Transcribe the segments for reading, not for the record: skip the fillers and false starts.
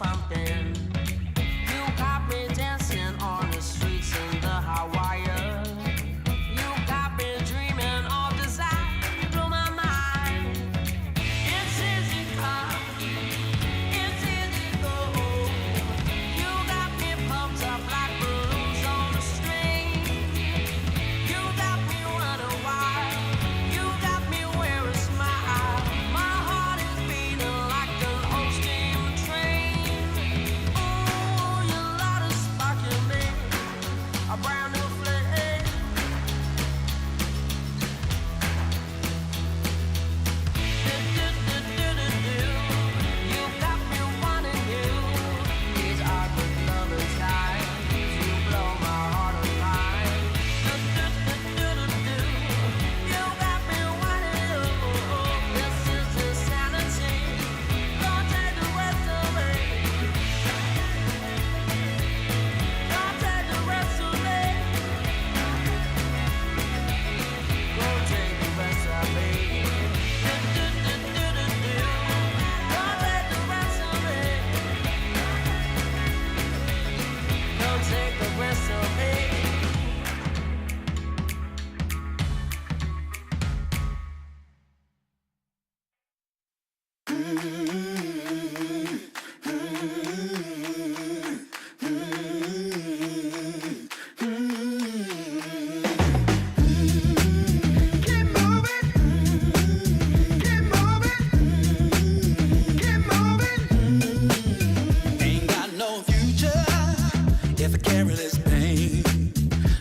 pumping. You got me dancing on the streets in the Hawaii. You got me dreaming of desire, blow my mind. It's easy come, it's easy go. You got me pumped up like balloons on a string. You got me running wild, you got me wearing a smile. My heart is beating like an old steam train. Ooh, your light is sparking me a brand new flame. You got me wanting you. These are good loving times. You blow my heart apart. You got me wanting you. This is insanity. Don't take the rest of me. Don't take the rest of me. Don't take the rest of me. Don't take the rest of me. Don't take the rest of me. Ain't got no future if I carry this pain.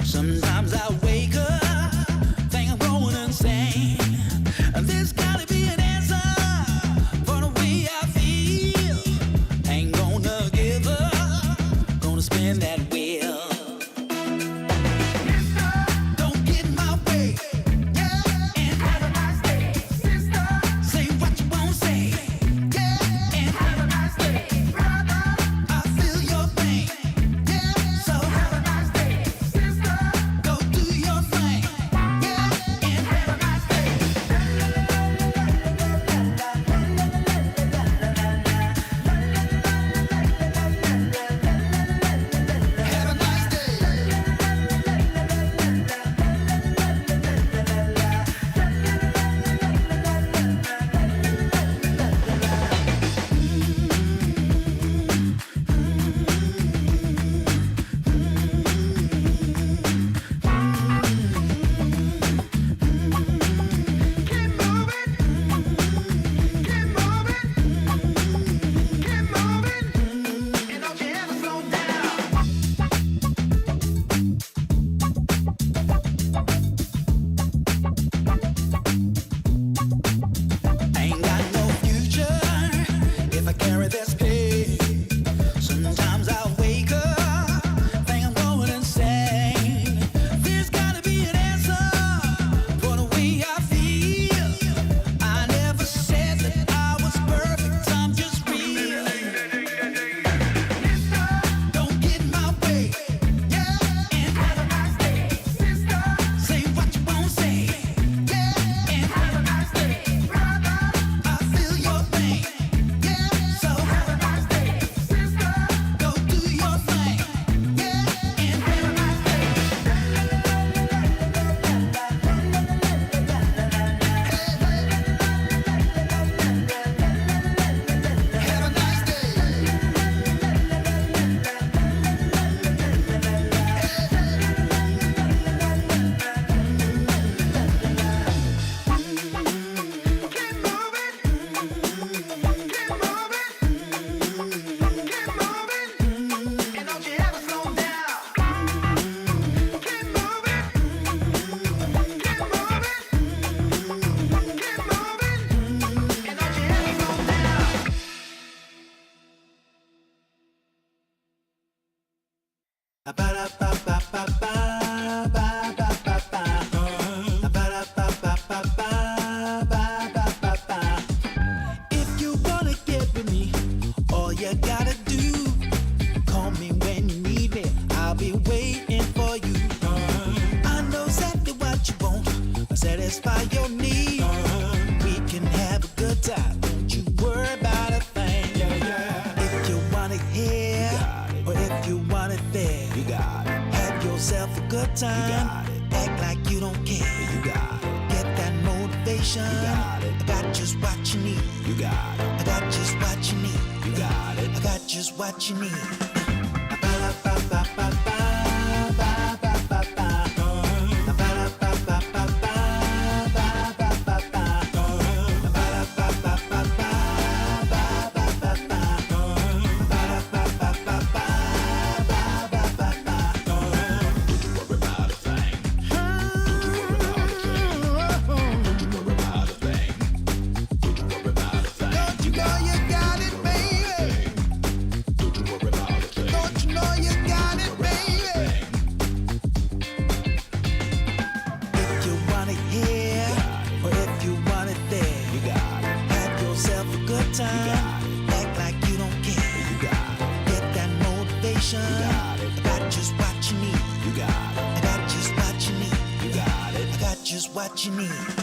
Sometimes I wake up, think I'm going insane. And there's gotta be an answer for the way I feel. Ain't gonna give up, gonna spin that wheel. Don't get in my way, yeah, and have a nice day, sister. Say what you won't say, yeah, and have a nice day, brother. I feel your pain, yeah, so have a nice day, sister. Go do your thing, yeah, and have a nice day. Have a nice day. And don't you ever slow down. Ain't got no future if I carry this pain. Sometimes I wake up, think I'm going insane. There's gotta be an answer for the way I feel. I never said that I was perfect, I'm just real. Don't get in my way, yeah, and have a nice day, sister. Say what you won't say, yeah, and have a nice day, brother. I feel your pain, yeah, so have a nice day, sister. Go do your thing, yeah, and have a nice day. Have a nice day. Get moving, get moving, get moving, and don't you ever slow down. Get moving, get moving, get moving, and don't you ever slow down. If you wanna get with me, all you gotta do, call me when you need me. I'll be waiting for you. I know exactly what you want, satisfy your need. We can have a good time, don't you worry about a thing. If you wanna good time. Act like you don't care. You got it. Get that motivation. You got it. I got just what you need. You got it. I got just what you need. You got it. I got just what you need. What you need.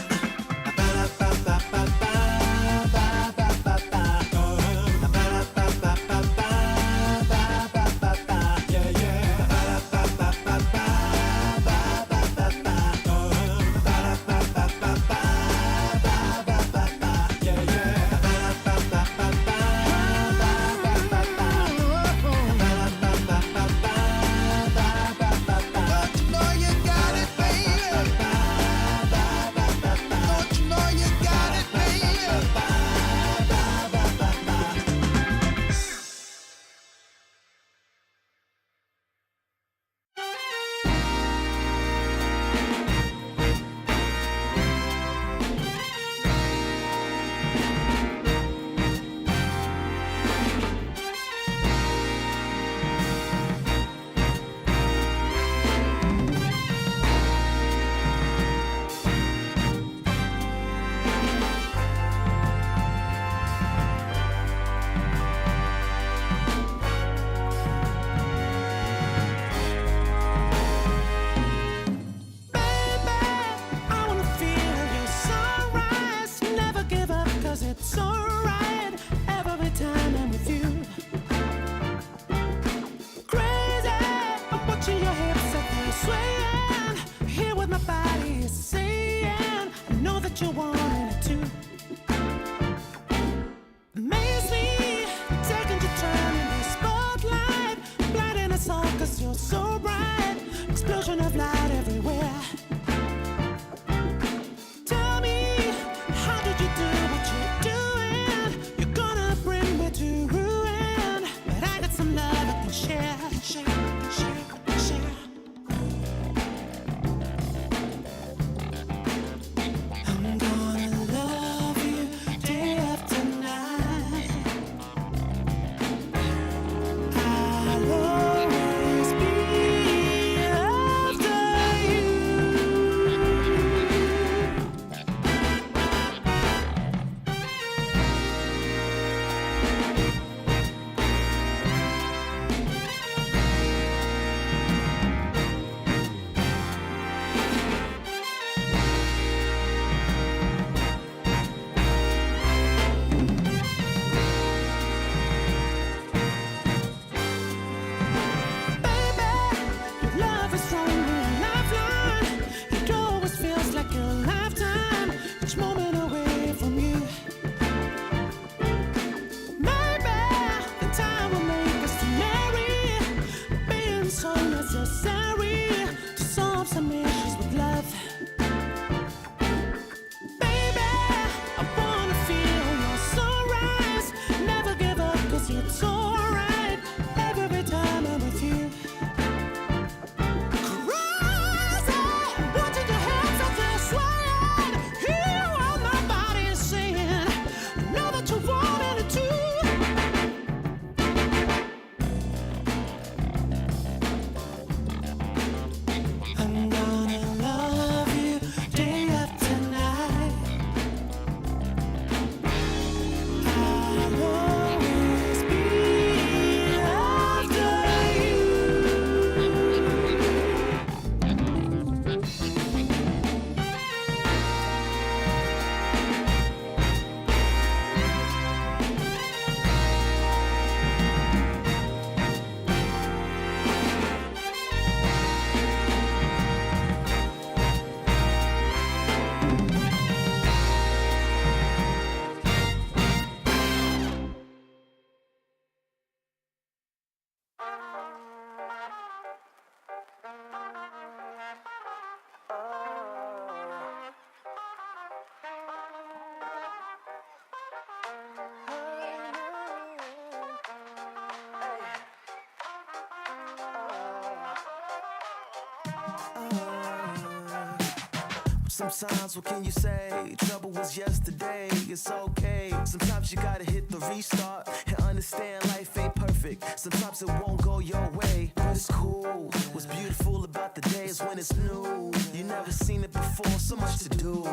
Sometimes, what can you say? Trouble was yesterday, it's okay. Sometimes you gotta hit the restart and understand life ain't perfect. Sometimes it won't go your way, but it's cool. What's beautiful about the day is when it's new. You never seen it before, so much to do.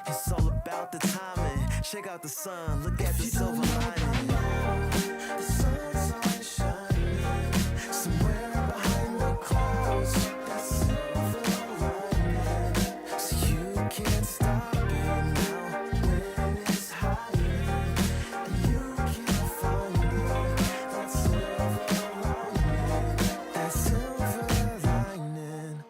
It's all about the timing. Check out the sun, look at the silver lining. The sun's always shining somewhere behind the clouds. That silver lining, so you can't stop it now when it's hiding. You can't find it. That silver lining, that silver lining.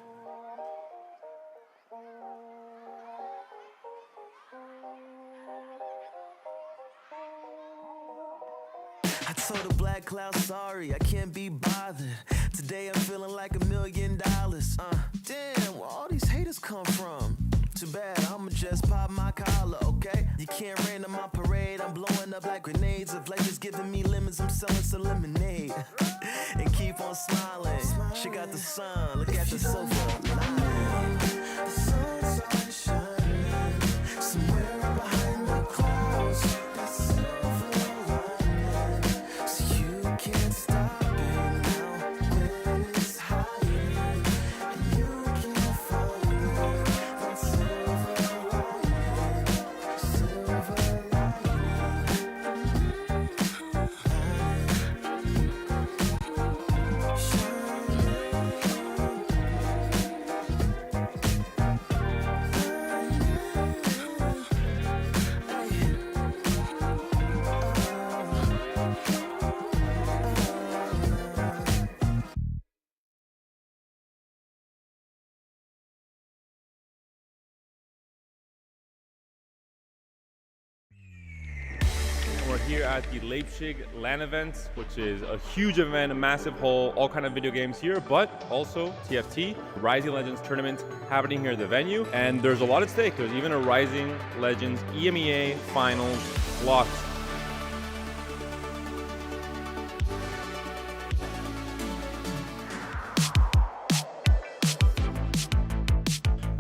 I told the black cloud sorry, I can't be bothered. Today I'm feeling like $1 million. Damn, where all these haters come from? Too bad, I'ma just pop my collar, okay? You can't rain on my parade, I'm blowing up like grenades. If life is giving me lemons, I'm selling some lemonade. And keep on smiling, check out the sun, look at the silver lining. The sun's always shining somewhere behind the clouds. That silver lining, so you can't stop it now when it's hiding. And you can't find it. That silver lining, silver We're here at the Leipzig LAN event, which is a huge event, a massive hall, all kind of video games here, but also TFT, Rising Legends tournament happening here at the venue. And there's a lot at stake. There's even a Rising Legends EMEA Finals slot.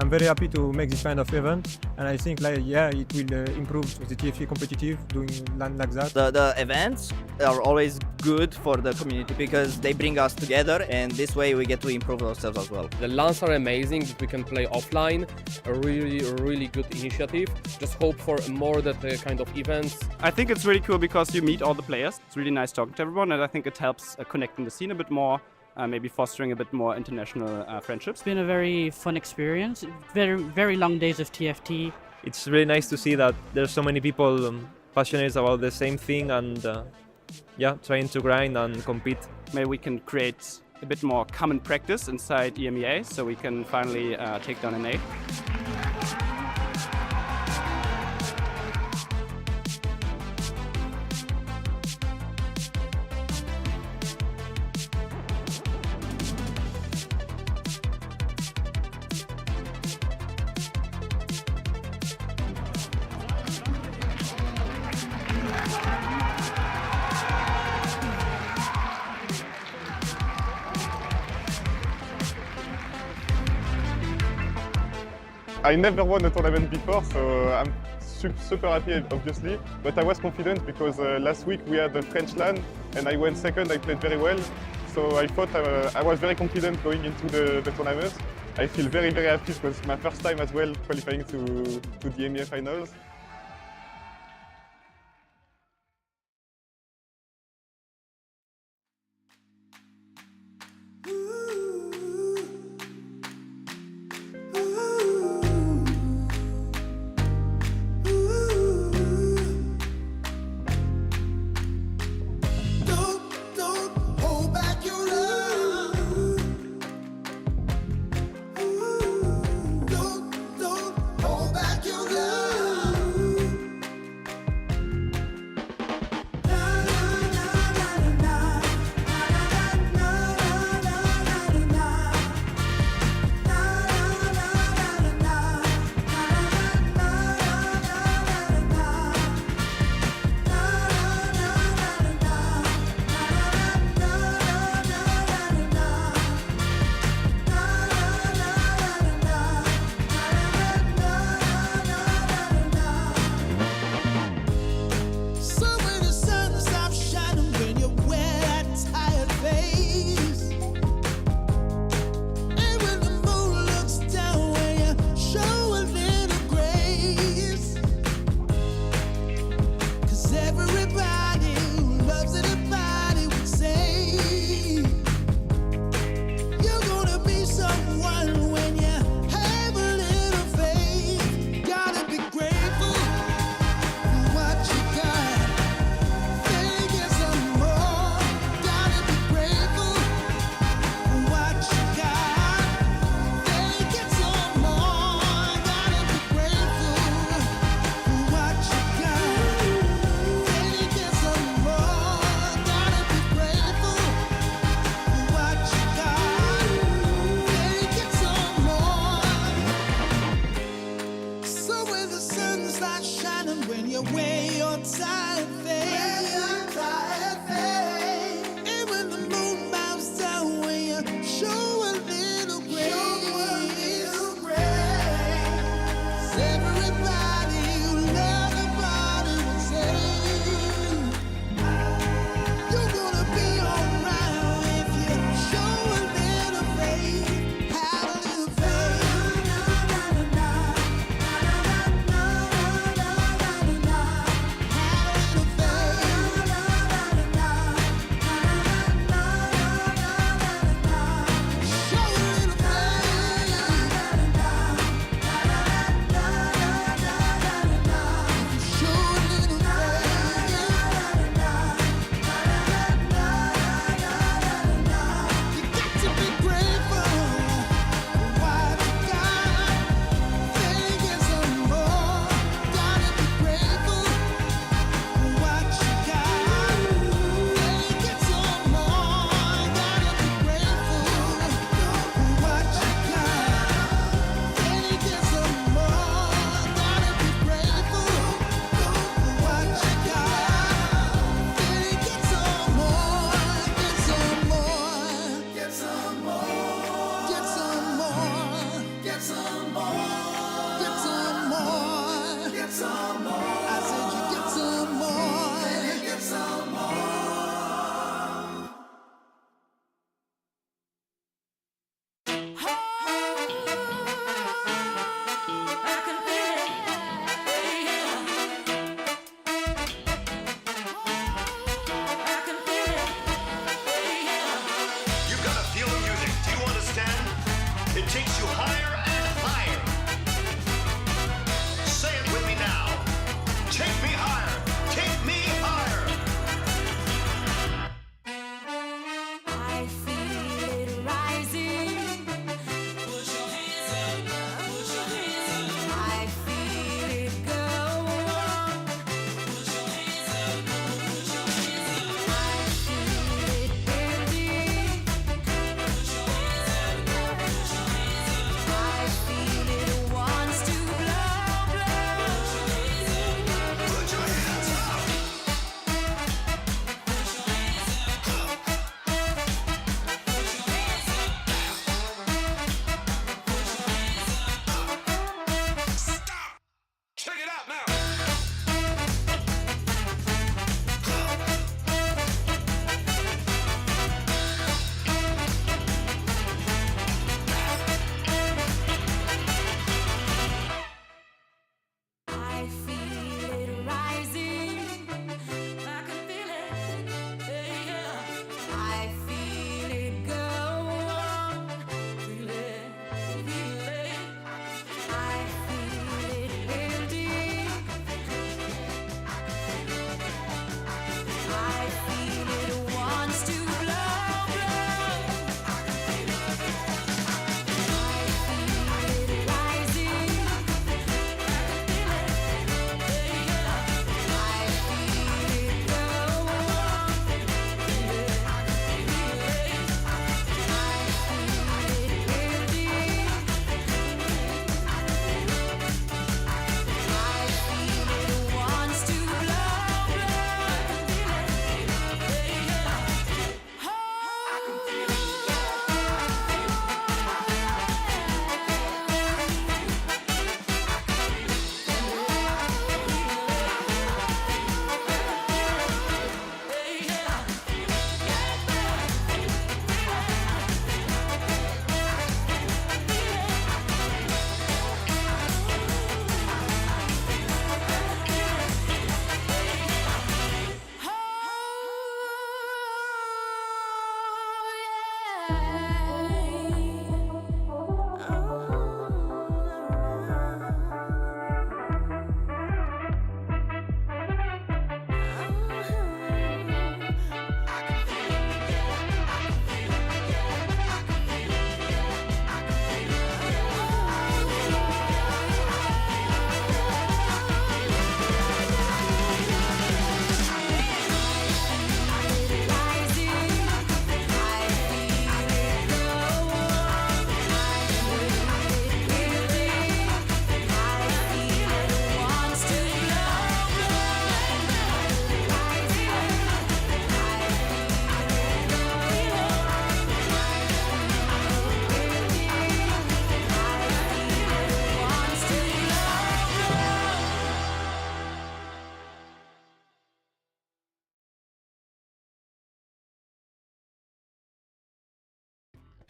I'm very happy to make this kind of event, and I think it will improve the TFT competitive doing LAN like that. The events are always good for the community because they bring us together, and this way we get to improve ourselves as well. The LANs are amazing, we can play offline, a really good initiative. Just hope for more that kind of events. I think it's really cool because you meet all the players. It's really nice talking to everyone, and I think it helps connecting the scene a bit more, maybe fostering a bit more international friendships. It's been a very fun experience. Very long days of TFT. It's really nice to see that there's so many people passionate about the same thing and trying to grind and compete. Maybe we can create a bit more common practice inside EMEA so we can finally take down an A. I never won a tournament before, so I'm super happy, obviously. But I was confident because last week we had the French LAN and I went second, I played very well. So I thought I was very confident going into the tournament. I feel very happy because it's my first time as well qualifying to the EMEA Finals. Hold back your love. everybody who loves anybody would say you're gonna be someone when you have a little faith. Gotta be grateful for what you got. Then get some more. Gotta be grateful for what you got. Then get some more. Gotta be grateful for what you got. Then get some more. Gotta be grateful for what you got.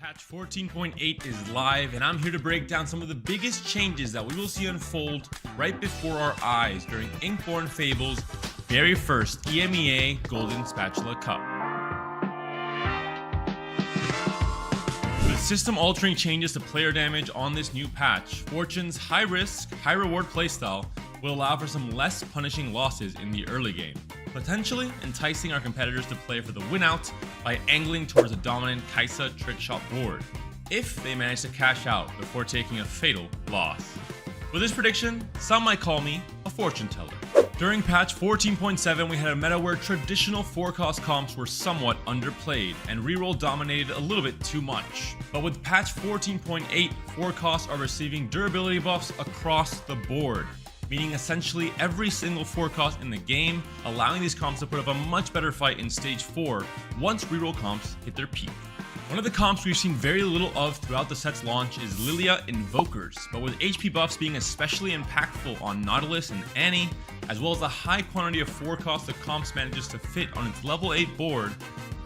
Patch 14.8 is live, and I'm here to break down some of the biggest changes that we will see unfold right before our eyes during Inkborn Fables' very first EMEA Golden Spatula Cup. With system-altering changes to player damage on this new patch, Fortune's high-risk, high-reward playstyle will allow for some less punishing losses in the early game, potentially enticing our competitors to play for the win-out by angling towards a dominant Kaisa trickshot board, if they manage to cash out before taking a fatal loss. With this prediction, some might call me a fortune teller. During patch 14.7, we had a meta where traditional 4-cost comps were somewhat underplayed, and reroll dominated a little bit too much. But with patch 14.8, 4-costs are receiving durability buffs across the board, meaning essentially every single 4-cost in the game, allowing these comps to put up a much better fight in stage 4 once reroll comps hit their peak. One of the comps we've seen very little of throughout the set's launch is Lilia Invokers, but with HP buffs being especially impactful on Nautilus and Annie, as well as the high quantity of 4-cost the comps manages to fit on its level 8 board,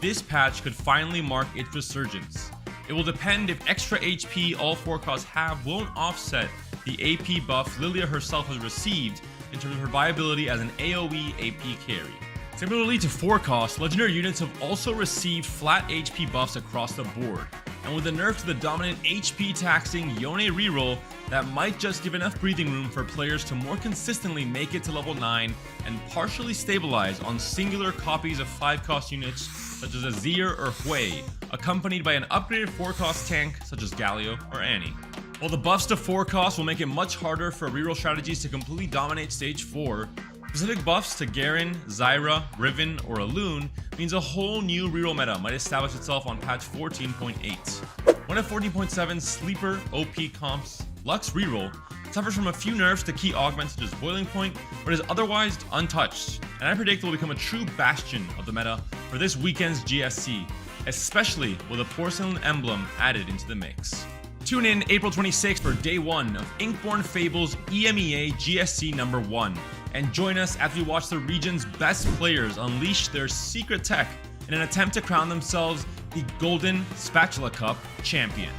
this patch could finally mark its resurgence. It will depend if extra HP all 4-costs have won't offset the AP buff Lilia herself has received in terms of her viability as an AoE AP carry. Similarly to 4-cost, legendary units have also received flat HP buffs across the board, and with a nerf to the dominant HP taxing Yone reroll, that might just give enough breathing room for players to more consistently make it to level 9 and partially stabilize on singular copies of 5-cost units such as Azir or Hui, accompanied by an upgraded 4-cost tank such as Galio or Annie. While the buffs to 4-cost will make it much harder for reroll strategies to completely dominate stage 4, specific buffs to Garen, Zyra, Riven, or Elune means a whole new reroll meta might establish itself on patch 14.8. One of 14.7's sleeper OP comps, Lux reroll, suffers from a few nerfs to key augments such as Boiling Point, but is otherwise untouched, and I predict will become a true bastion of the meta for this weekend's GSC, especially with a Porcelain Emblem added into the mix. Tune in April 26th for day 1 of Inkborn Fables EMEA GSC number 1, and join us as we watch the region's best players unleash their secret tech in an attempt to crown themselves the Golden Spatula Cup champion.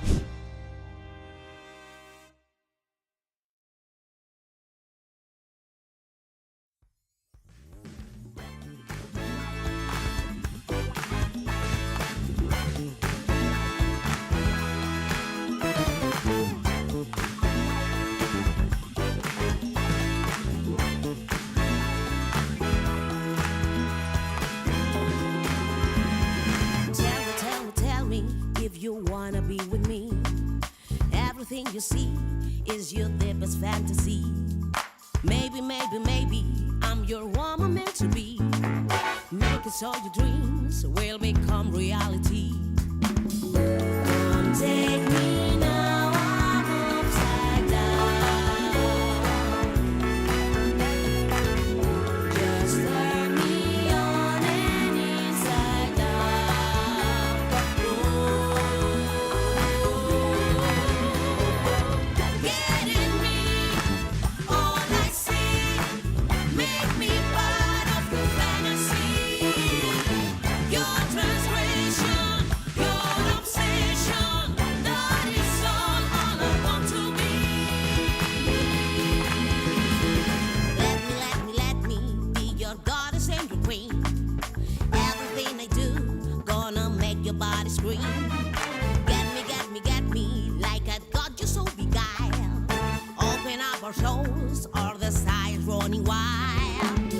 You wanna be with me. Everything you see is your deepest fantasy. Maybe I'm your woman meant to be. Make it so your dreams will become reality. Come take me now, I'm upside down. Just turn me on and inside out. Get in me, all I see. Make me part of your fantasy. Your transgression, your obsession, that is all I want to be. Let me be your goddess and your queen. Everything I do, gonna make your body scream. Get me, like I've got you so beguiled. Open up our souls, or the sides running wild.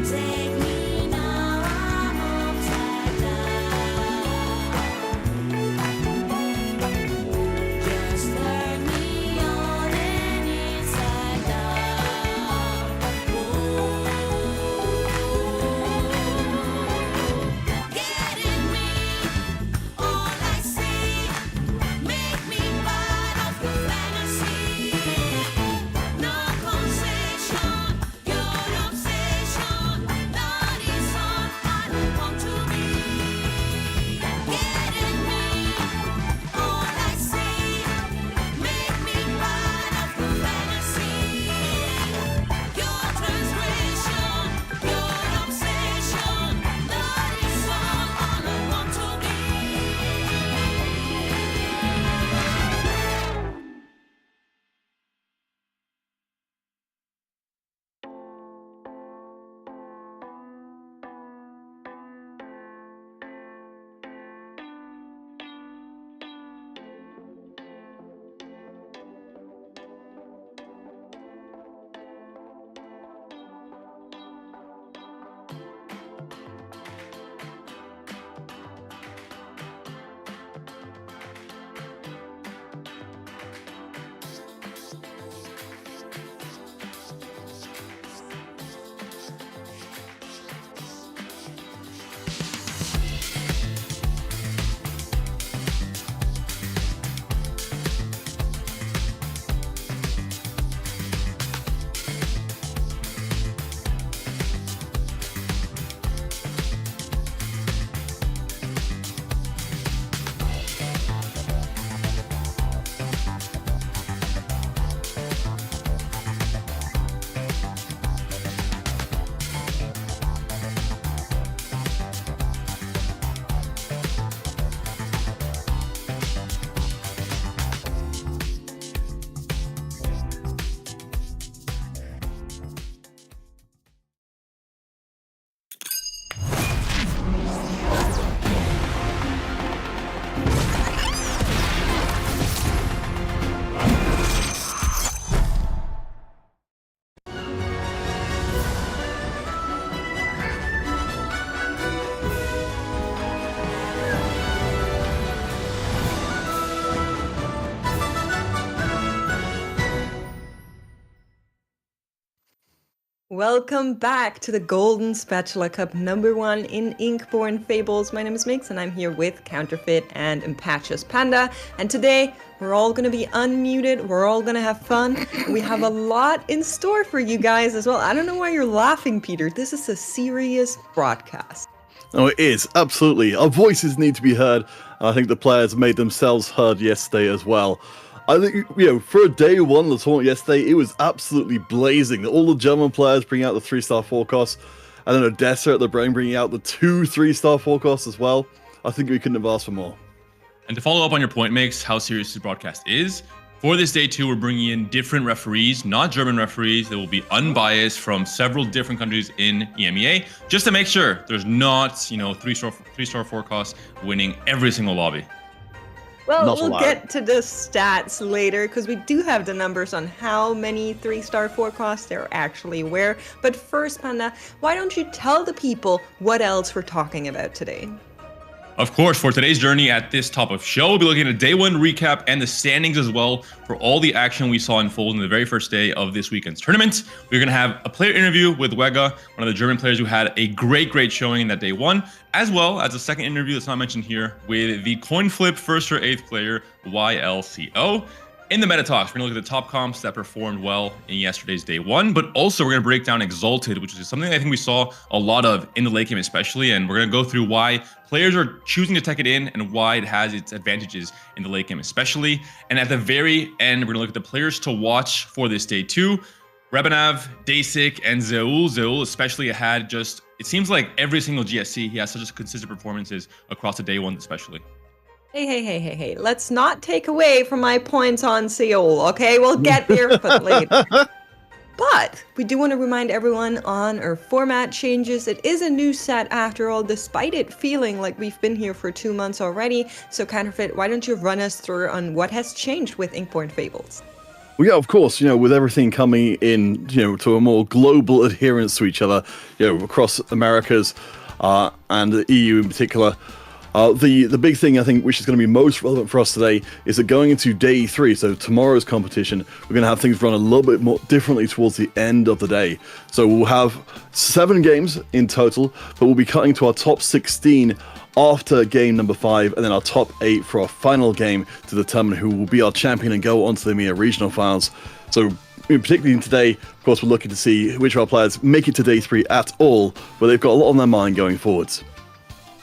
Take me now, I'm upside down. Just turn me on and inside out. Get in me, all Welcome back to the Golden Spatula Cup #1 in Inkborn Fables. My name is Mix and I'm here with Counterfeit and Impatches Panda. And today we're all going to be unmuted, we're all going to have fun. We have a lot in store for you guys as well. I don't know why you're laughing, Peter. This is a serious broadcast. Oh, it is, absolutely. Our voices need to be heard. I think the players made themselves heard yesterday as well. I think, for a day one of the tournament yesterday, it was absolutely blazing. All the German players bringing out the 3-star forecast, and then Odessa at the brain bringing out the 2 3-star forecasts as well. I think we couldn't have asked for more. And to follow up on your point, Makes, how serious this broadcast is, for this day 2, we're bringing in different referees, not German referees. They will be unbiased from several different countries in EMEA, just to make sure there's not, 3-star forecasts winning every single lobby. Well, we'll get to the stats later because we do have the numbers on how many 3-star forecasts there actually were. But first, Panda, why don't you tell the people what else we're talking about today? Of course, for today's journey at this top of show, we'll be looking at a day 1 recap and the standings as well for all the action we saw unfold in the very first day of this weekend's tournament. We're going to have a player interview with Wägga, one of the German players who had a great showing in that day 1, as well as a second interview that's not mentioned here with the coin flip 1st or 8th player, YLCO. In the meta talks, we're going to look at the top comps that performed well in yesterday's day 1, but also we're going to break down Exalted, which is something I think we saw a lot of in the late game especially, and we're going to go through why players are choosing to tech it in and why it has its advantages in the late game especially. And at the very end, we're going to look at the players to watch for this day 2. Rebanav, Dasik, and Zeul. Zeul especially had just, it seems like every single GSC, he has such consistent performances across the day 1 especially. Hey. Let's not take away from my points on Seoul, okay? We'll get there but later. But we do want to remind everyone on our format changes. It is a new set after all, despite it feeling like we've been here for 2 months already. So Counterfeit, why don't you run us through on what has changed with Inkborn Fables? Well, yeah, of course, with everything coming in, to a more global adherence to each other, across Americas and the EU in particular. The big thing I think which is going to be most relevant for us today is that going into day 3, so tomorrow's competition, we're going to have things run a little bit more differently towards the end of the day. So we'll have 7 games in total, but we'll be cutting to our top 16 after game number 5, and then our top 8 for our final game to determine who will be our champion and go on to the EMEA Regional Finals. So particularly today, of course, we're looking to see which of our players make it to day 3 at all, but they've got a lot on their mind going forwards.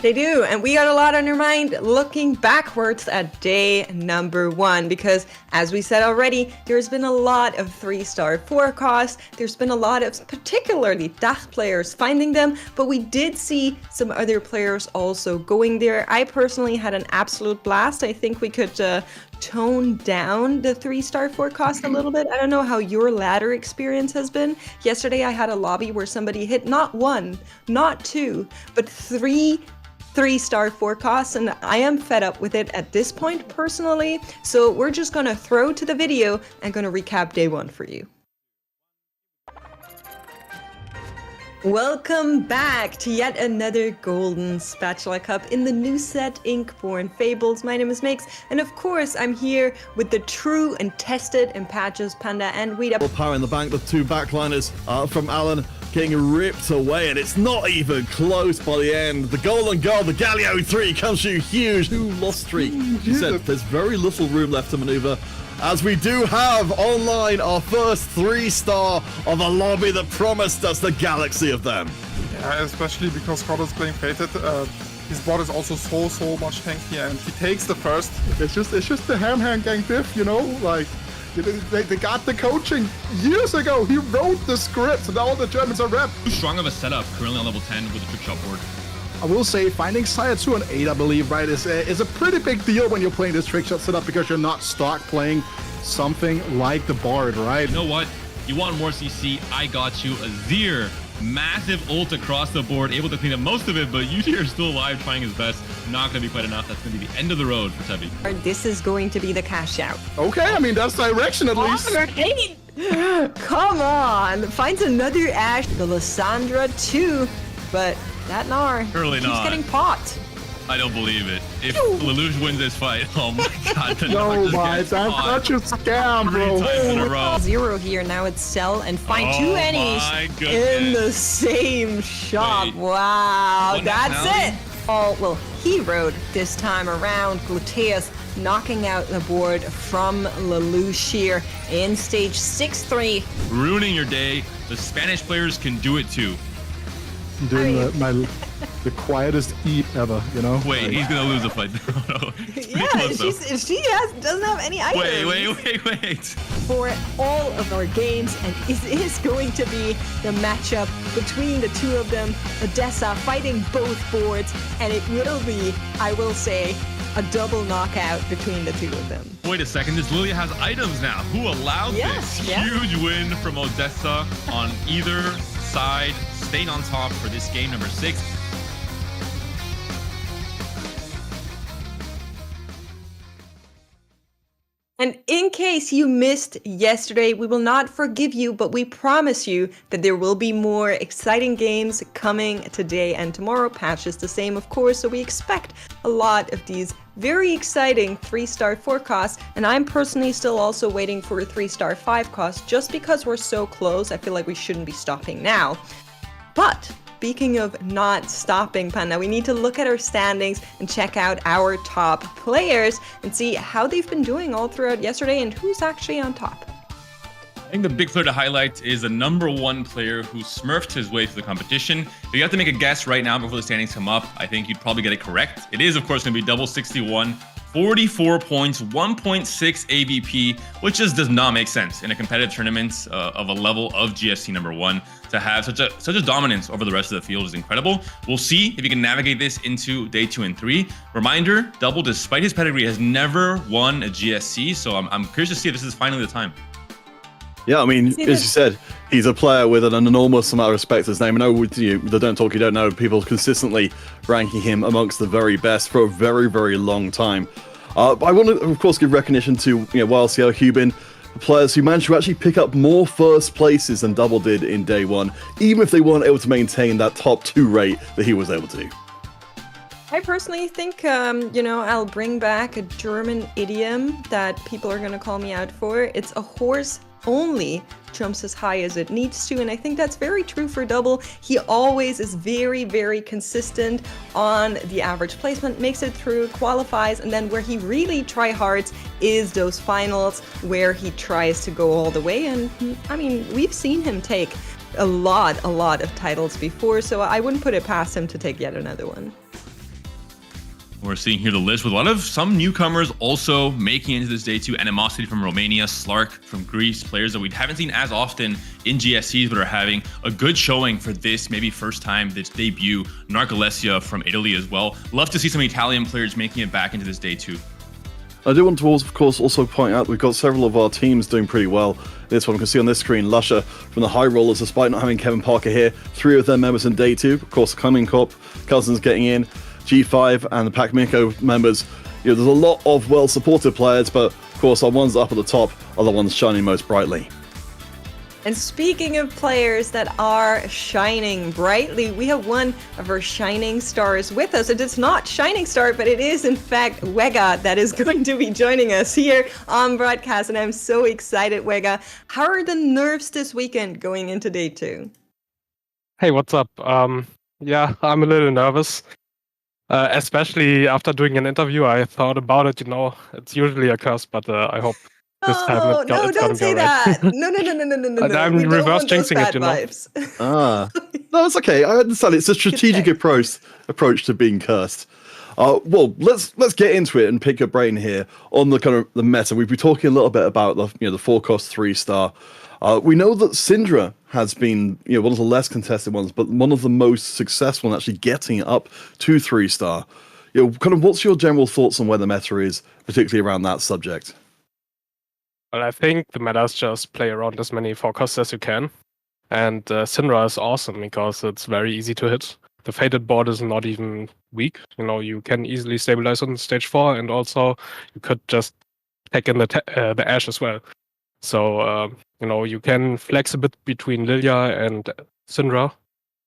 They do, and we got a lot on our mind looking backwards at day number 1 because, as we said already, there's been a lot of 3-star forecasts. There's been a lot of particularly DACH players finding them, but we did see some other players also going there. I personally had an absolute blast. I think we could tone down the 3-star forecast a little bit. I don't know how your ladder experience has been. Yesterday I had a lobby where somebody hit not 1, not 2, but 3 3-star forecasts, and I am fed up with it at this point personally. So we're just gonna throw to the video and gonna recap day 1 for you. Welcome back to yet another Golden Spatula Cup in the new set Inkborn Fables. My name is Mix, and of course I'm here with the true and tested Impatches Panda and Weed Up. Power in the bank, the 2 backliners from Alan getting ripped away, and it's not even close by the end. The golden goal, the Galio 3 comes through huge. 2 lost streak. She said there's very little room left to maneuver, as we do have online our first 3-star of a lobby that promised us the galaxy of them. Yeah, especially because Scott is playing Fated. His bot is also so much tanky, and he takes the first. It's just the ham gang diff, like they got the coaching years ago. He wrote the script, and all the Germans are rep. Too strong of a setup, currently on level 10 with the trick shot board. I will say finding Sire 2 and 8, I believe, right, is a pretty big deal when you're playing this trick shot setup because you're not stuck playing something like the Bard, right? You know what? You want more CC? I got you. Azir, massive ult across the board, able to clean up most of it, but Yuji are still alive, trying his best. Not going to be quite enough. That's going to be the end of the road for Tebi. This is going to be the cash out. Okay, I mean, that's direction at least. Come on! Finds another Ashe, the Lysandra 2, but that Gnar Surely keeps not. getting popped. I don't believe it. If Lelouch wins this fight, oh my god. The No, numbers my, get that's caught such a scam, 3 bro. times in a row. 0 here. Now it's sell and find Oh two my Ennies goodness. in the same shop. Wait, Wow, one that's nationality? it. Oh, well, he rode this time around. Gluteus knocking out the board from Lelouch here in stage 6-3. Ruining your day. The Spanish players can do it too. I'm doing the quietest eat ever, you know? Wait, Like, he's gonna lose a fight. No, it's pretty Yeah, close, though. doesn't have any items. Wait. For all of our games, and it is going to be the matchup between the two of them. Odessa fighting both boards, and it will be, I will say, a double knockout between the two of them. Wait a second, this Lilia has items now. Who allowed this? Yeah. Huge win from Odessa on either side, staying on top for this game number 6. And in case you missed yesterday, we will not forgive you, but we promise you that there will be more exciting games coming today and tomorrow. Patch is the same, of course, so we expect a lot of these very exciting 3-star 4 costs. And I'm personally still also waiting for a 3-star 5 cost, just because we're so close. I feel like we shouldn't be stopping now. But speaking of not stopping, Panda, we need to look at our standings and check out our top players and see how they've been doing all throughout yesterday and who's actually on top. I think the big player to highlight is the number 1 player who smurfed his way through the competition. If you have to make a guess right now before the standings come up, I think you'd probably get it correct. It is, of course, going to be double 61. 44 points, 1.6 AVP, which just does not make sense in a competitive tournament of a level of GSC number 1. To have such a dominance over the rest of the field is incredible. We'll see if he can navigate this into day 2 and 3. Reminder, Double, despite his pedigree, has never won a GSC, so I'm curious to see if this is finally the time. Yeah, I mean, as you said, he's a player with an enormous amount of respect. His name, I know with the Don't Talk You Don't Know, people consistently ranking him amongst the very best for a very, very long time. But I want to, of course, give recognition to YLCL, Hubin, players who managed to actually pick up more first places than Double did in day 1, even if they weren't able to maintain that top 2 rate that he was able to. I personally think, I'll bring back a German idiom that people are going to call me out for. It's a horse only jumps as high as it needs to, and I think that's very true for Double. He always is very, very consistent on the average placement, makes it through, qualifies, and then where he really tryhards is those finals where he tries to go all the way. And I mean, we've seen him take a lot of titles before, so I wouldn't put it past him to take yet another one. We're seeing here the list with a lot of some newcomers also making it into this day 2. Animosity from Romania, Slark from Greece, players that we haven't seen as often in GSCs but are having a good showing for this maybe first time, this debut. Narcolesia from Italy as well. Love to see some Italian players making it back into this day 2. I do want to, of course, also point out we've got several of our teams doing pretty well. This one we can see on this screen, Lusher from the High Rollers, despite not having Kevin Parker here. 3 of their members in day 2. Of course, Cumming Corp, Cousins getting in. G5 and the Pac Miko members, there's a lot of well-supported players, but of course our ones up at the top are the ones shining most brightly. And speaking of players that are shining brightly, we have one of our shining stars with us. And it's not Shining Star, but it is in fact Wägga that is going to be joining us here on broadcast. And I'm so excited, Wägga. How are the nerves this weekend going into day 2? Hey, what's up? Yeah, I'm a little nervous. Especially after doing an interview, I thought about it. It's usually a curse, but I hope this time it's don't gonna say go that. right. No. I'm We don't reverse want those jinxing bad it, vibes. No, it's okay. I understand. It's a strategic approach to being cursed. Well, let's get into it and pick your brain here on the kind of the meta. We've been talking a little bit about the 4-cost 3-star. We know that Syndra has been one of the less contested ones, but one of the most successful in actually getting it up to 3-star. Kind of what's your general thoughts on where the meta is, particularly around that subject? Well, I think the meta is just play around as many forecasts as you can. And Syndra is awesome because it's very easy to hit. The Fated board is not even weak. You can easily stabilize on stage 4, and also you could just take in the Ash as well. So, you can flex a bit between Lilia and Syndra,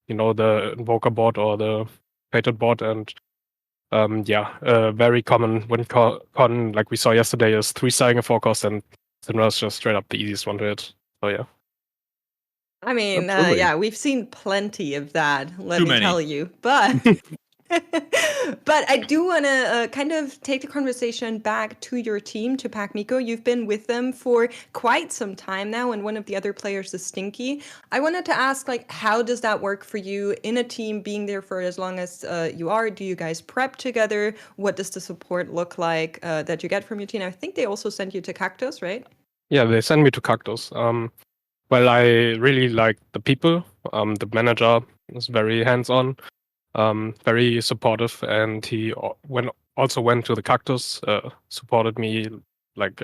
the Invoker board or the Fated board, and Very common win con like we saw yesterday is 3-starring a forecast, and Sinra is just straight up the easiest one to hit. So yeah. I mean, Absolutely. yeah, we've seen plenty of that, let Too me many. tell you. But but I do want to kind of take the conversation back to your team, to Pac-Miko. You've been with them for quite some time now, and one of the other players is Stinky. I wanted to ask, like, how does that work for you in a team, being there for as long as you are? Do you guys prep together? What does the support look like that you get from your team? I think they also sent you to Cactus, right? Yeah, they sent me to Cactus. Well, I really like the people. The manager is very hands-on, very supportive, and he also went to the Cactus, supported me like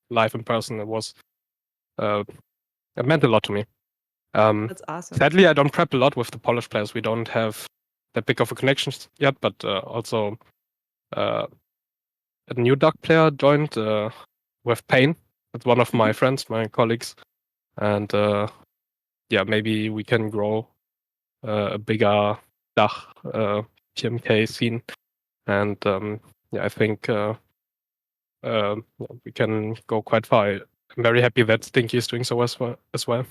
live in person. It meant a lot to me. That's awesome. Sadly, I don't prep a lot with the Polish players. We don't have that big of a connection yet, but also a new Duck player joined with Pain. It's one of my friends, my colleagues. And maybe we can grow a bigger Dach PMK scene. And I think we can go quite far. I'm very happy that Stinky is doing so as well.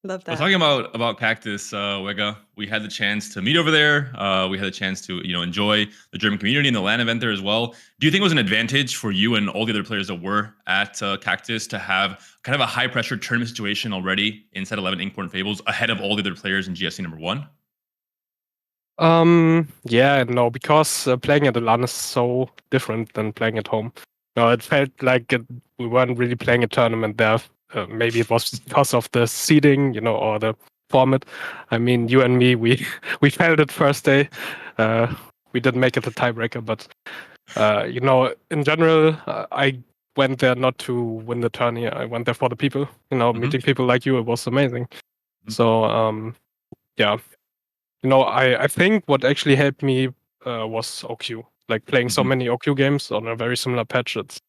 Love that. Well, talking about Cactus, Wägga, we had the chance to meet over there. We had the chance to enjoy the German community and the LAN event there as well. Do you think it was an advantage for you and all the other players that were at Cactus to have kind of a high pressure tournament situation already in Set 11 Inkborn Fables ahead of all the other players in GSC #1? No, because playing at the LAN is so different than playing at home. It felt like we weren't really playing a tournament there. Maybe it was because of the seeding, or the format. I mean, you and me, we failed it first day. We didn't make it the tiebreaker, but in general, I went there not to win the tourney. I went there for the people. Meeting people like you, it was amazing. So I think what actually helped me was OQ. Like playing so many OQ games on a very similar patch. It's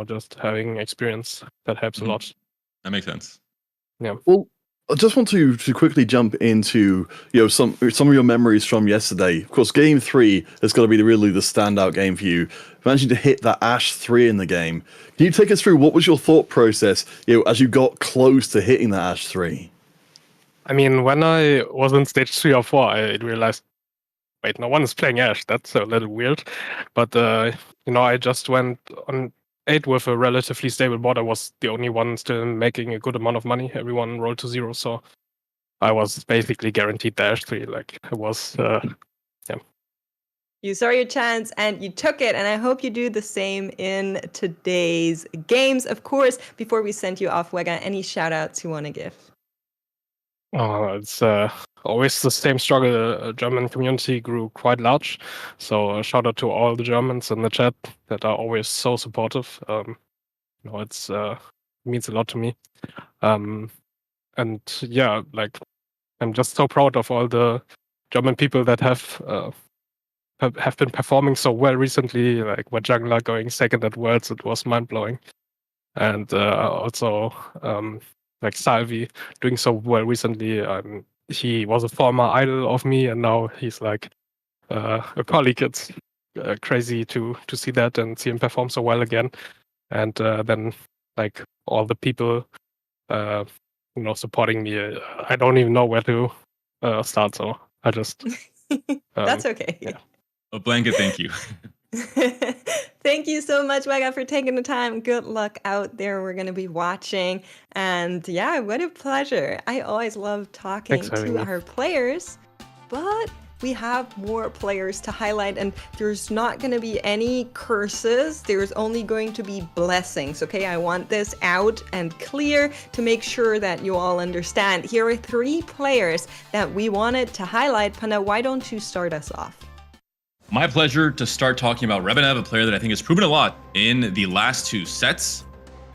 just having experience that helps a lot. That makes sense. Yeah. Well, I just want to quickly jump into some of your memories from yesterday. Of course, Game 3 has got to be really the standout game for you. Managing to hit that Ash 3 in the game. Can you take us through what was your thought process as you got close to hitting that Ash 3? I mean, when I was in stage 3 or 4, I realized, wait, no one is playing Ash. That's a little weird. But I just went on 8 with a relatively stable board. I was the only one still making a good amount of money. Everyone rolled to 0, so I was basically guaranteed the Ash 3. Like, it was, You saw your chance and you took it, and I hope you do the same in today's games. Of course, before we send you off, Wägga, any shout-outs you want to give? It's always the same struggle. The German community grew quite large, so shout out to all the Germans in the chat that are always so supportive. It's means a lot to me. I'm just so proud of all the German people that have been performing so well recently. Like Wägga going second at Worlds, it was mind blowing, and also. Like Salvi doing so well recently. He was a former idol of me, and now he's like a colleague. It's crazy to see that and see him perform so well again. And then like all the people, supporting me. I don't even know where to start. So I just That's okay. Yeah. A blanket thank you. Thank you so much, Wägga, for taking the time. Good luck out there. We're going to be watching. And yeah, what a pleasure. I always love talking Thanks for having to me. our players, but we have more players to highlight, and there's not going to be any curses. There's only going to be blessings, okay? I want this out and clear to make sure that you all understand. Here are 3 players that we wanted to highlight. Panda, why don't you start us off? My pleasure to start talking about Rebenev, a player that I think has proven a lot in the last 2 sets.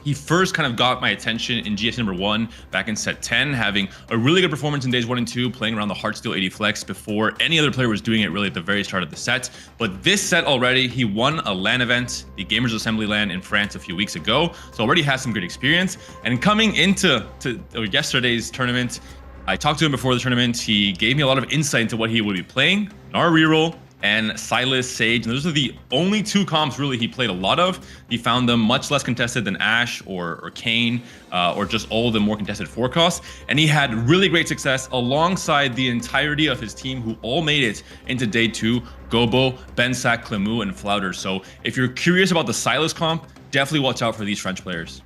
He first kind of got my attention in GSC #1 back in set 10, having a really good performance in days 1 and 2, playing around the Heartsteel 80 flex before any other player was doing it really at the very start of the set. But this set already, he won a LAN event, the Gamers Assembly LAN in France a few weeks ago, so already has some good experience. And coming into yesterday's tournament, I talked to him before the tournament. He gave me a lot of insight into what he would be playing. Our reroll, and Silas Sage. And those are the only two comps really he played a lot of. He found them much less contested than Ashe or Kayn, or just all the more contested forecasts. And he had really great success alongside the entirety of his team, who all made it into day 2. Gobo, Bensak, Clémou, and Flowders. So if you're curious about the Silas comp, definitely watch out for these French players.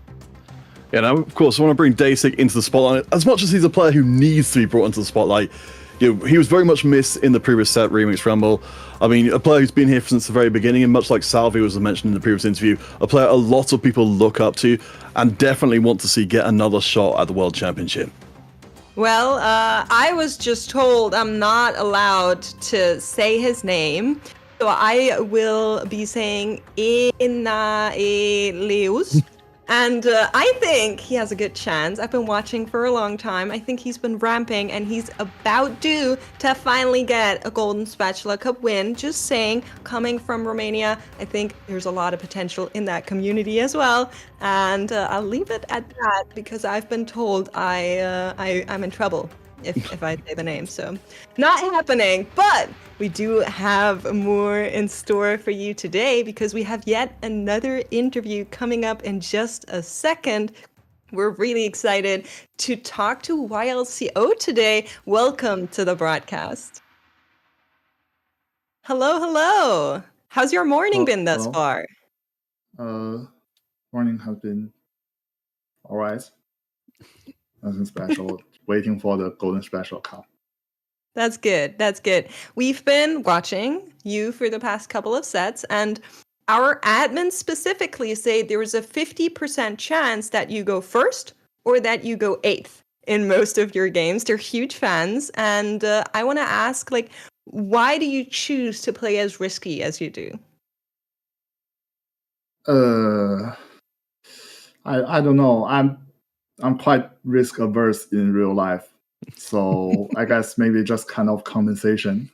Yeah, now, of course, I want to bring Daysig into the spotlight. As much as he's a player who needs to be brought into the spotlight, he was very much missed in the previous set, Remix Rumble. I mean, a player who's been here since the very beginning, and much like Salvi was mentioned in the previous interview, a player a lot of people look up to and definitely want to see get another shot at the World Championship. Well, I was just told I'm not allowed to say his name, so I will be saying Lelouch. And I think he has a good chance. I've been watching for a long time. I think he's been ramping, and he's about due to finally get a Golden Spatula Cup win. Just saying, coming from Romania, I think there's a lot of potential in that community as well. And I'll leave it at that because I've been told I'm in trouble if I say the name. So not happening, but we do have more in store for you today because we have yet another interview coming up in just a second. We're really excited to talk to YLCO today. Welcome to the broadcast. Hello. How's your morning been thus far? Morning has been all right. Nothing special. Waiting for the Golden Spatula Cup. That's good. We've been watching you for the past couple of sets, and our admins specifically say there is a 50% chance that you go first or that you go 8th in most of your games. They're huge fans, and I want to ask, why do you choose to play as risky as you do? I don't know. I'm quite risk averse in real life, so I guess maybe just kind of compensation.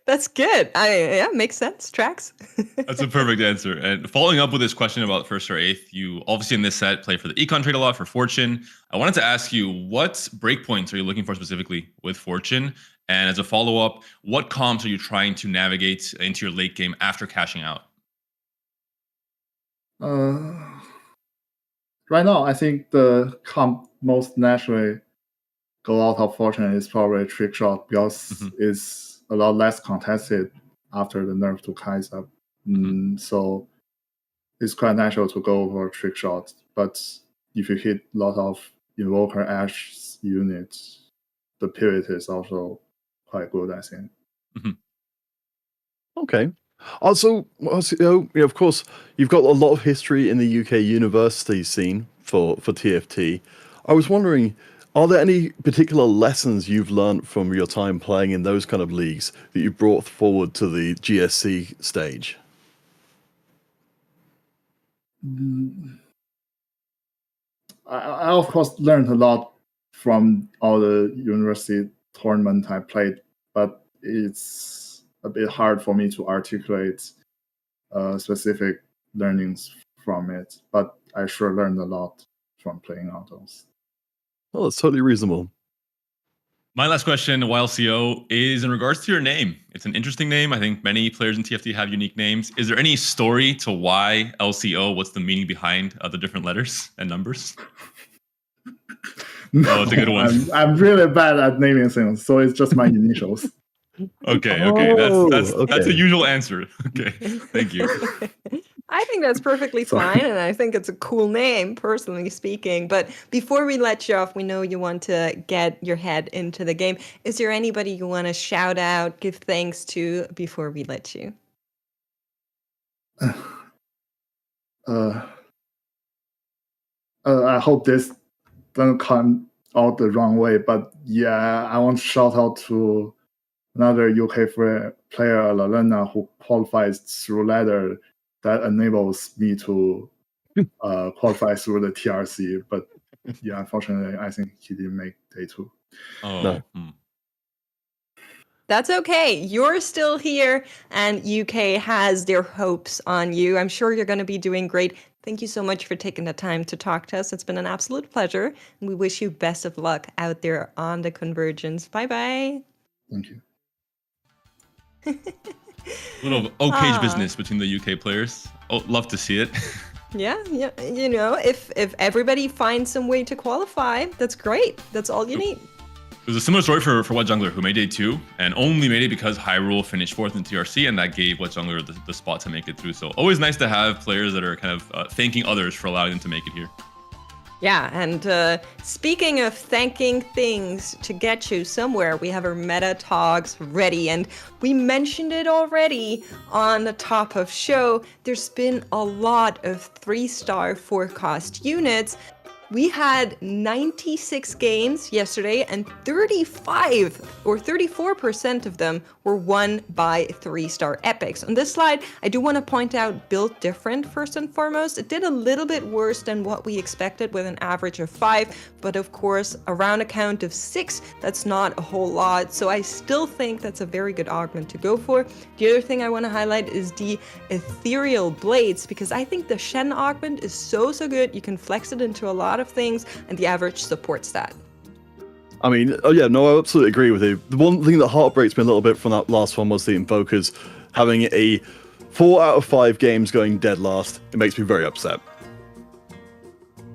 That's good. Yeah, makes sense. Tracks. That's a perfect answer. And following up with this question about first or 8th, you obviously in this set play for the econ trade a lot for Fortune. I wanted to ask you, what breakpoints are you looking for specifically with Fortune? And as a follow-up, what comps are you trying to navigate into your late game after cashing out? Right now, I think the comp most naturally go out of Fortune is probably Trick Shot because it's a lot less contested after the nerf to Kai'Sa. So it's quite natural to go for Trick Shot. But if you hit a lot of Invoker Ashe units, the pivot is also quite good, I think. Okay. Also, of course, you've got a lot of history in the UK university scene for TFT. I was wondering, are there any particular lessons you've learned from your time playing in those kind of leagues that you brought forward to the GSC stage? I of course learned a lot from all the university tournament I played, but it's a bit hard for me to articulate specific learnings from it. But I sure learned a lot from playing out those. Well, it's totally reasonable. My last question, YLCO, is in regards to your name. It's an interesting name. I think many players in TFT have unique names. Is there any story to why LCO? What's the meaning behind the different letters and numbers? No, it's a good one. I'm really bad at naming things, so it's just my initials. Okay. That's a usual answer. Okay, thank you. I think that's perfectly fine, and I think it's a cool name, personally speaking. But before we let you off, we know you want to get your head into the game. Is there anybody you want to shout out, give thanks to before we let you? I hope this doesn't come out the wrong way, but yeah, I want to shout out to another UK player, Lalena, who qualifies through ladder that enables me to qualify through the TRC. But yeah, unfortunately, I think he didn't make day 2. Oh. No. That's okay. You're still here, and UK has their hopes on you. I'm sure you're going to be doing great. Thank you so much for taking the time to talk to us. It's been an absolute pleasure, and we wish you best of luck out there on the Convergence. Bye-bye. Thank you. A little okay business between the UK players. Oh, love to see it. Yeah, you know, if everybody finds some way to qualify, that's great. That's all you need. It was a similar story for Wet Jungler, who made day 2 and only made it because Hyrule finished 4th in TRC, and that gave Wet Jungler the spot to make it through. So always nice to have players that are kind of thanking others for allowing them to make it here. Yeah, and speaking of thanking things to get you somewhere, we have our meta talks ready, and we mentioned it already on the top of show. There's been a lot of 3-star forecast units. We had 96 games yesterday, and 35 or 34% of them were won by 3-star epics. On this slide, I do want to point out Built Different first and foremost. It did a little bit worse than what we expected with an average of 5, but of course, around a count of 6, that's not a whole lot. So I still think that's a very good augment to go for. The other thing I want to highlight is the Ethereal Blades, because I think the Shen augment is so good. You can flex it into a lot of things, and the average supports that. I mean, oh yeah, no, I absolutely agree with you. The one thing that heartbreaks me a little bit from that last one was the Invokers having a 4 out of 5 games going dead last. It makes me very upset.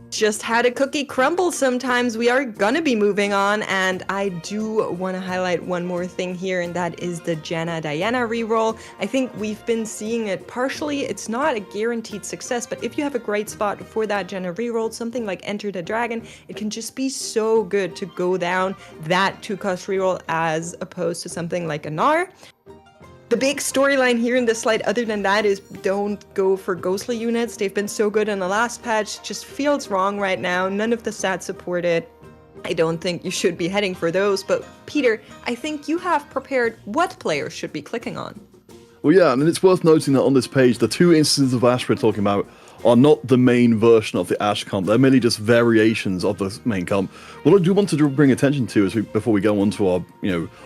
Just had a cookie crumble sometimes. We are gonna be moving on, and I do want to highlight one more thing here, and that is the Janna Diana reroll. I think we've been seeing it partially. It's not a guaranteed success, but if you have a great spot for that Janna reroll, something like Enter the Dragon, it can just be so good to go down that 2-cost reroll as opposed to something like a Gnar. The big storyline here in this slide, other than that, is don't go for ghostly units. They've been so good in the last patch, just feels wrong right now. None of the stats support it. I don't think you should be heading for those, but Peter, I think you have prepared what players should be clicking on. Well, yeah, and it's worth noting that on this page, the 2 instances of Ashe we're talking about are not the main version of the Ashe comp. They're merely just variations of the main comp. What I do want to bring attention to before we go on to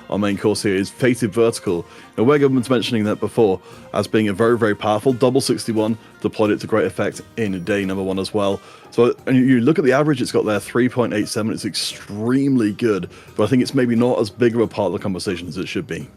our main course here is Fated Vertical. Wägga was mentioning that before as being a very, very powerful double 61, deployed it to great effect in day number 1 as well. So, and you look at the average it's got there, 3.87, it's extremely good, but I think it's maybe not as big of a part of the conversation as it should be.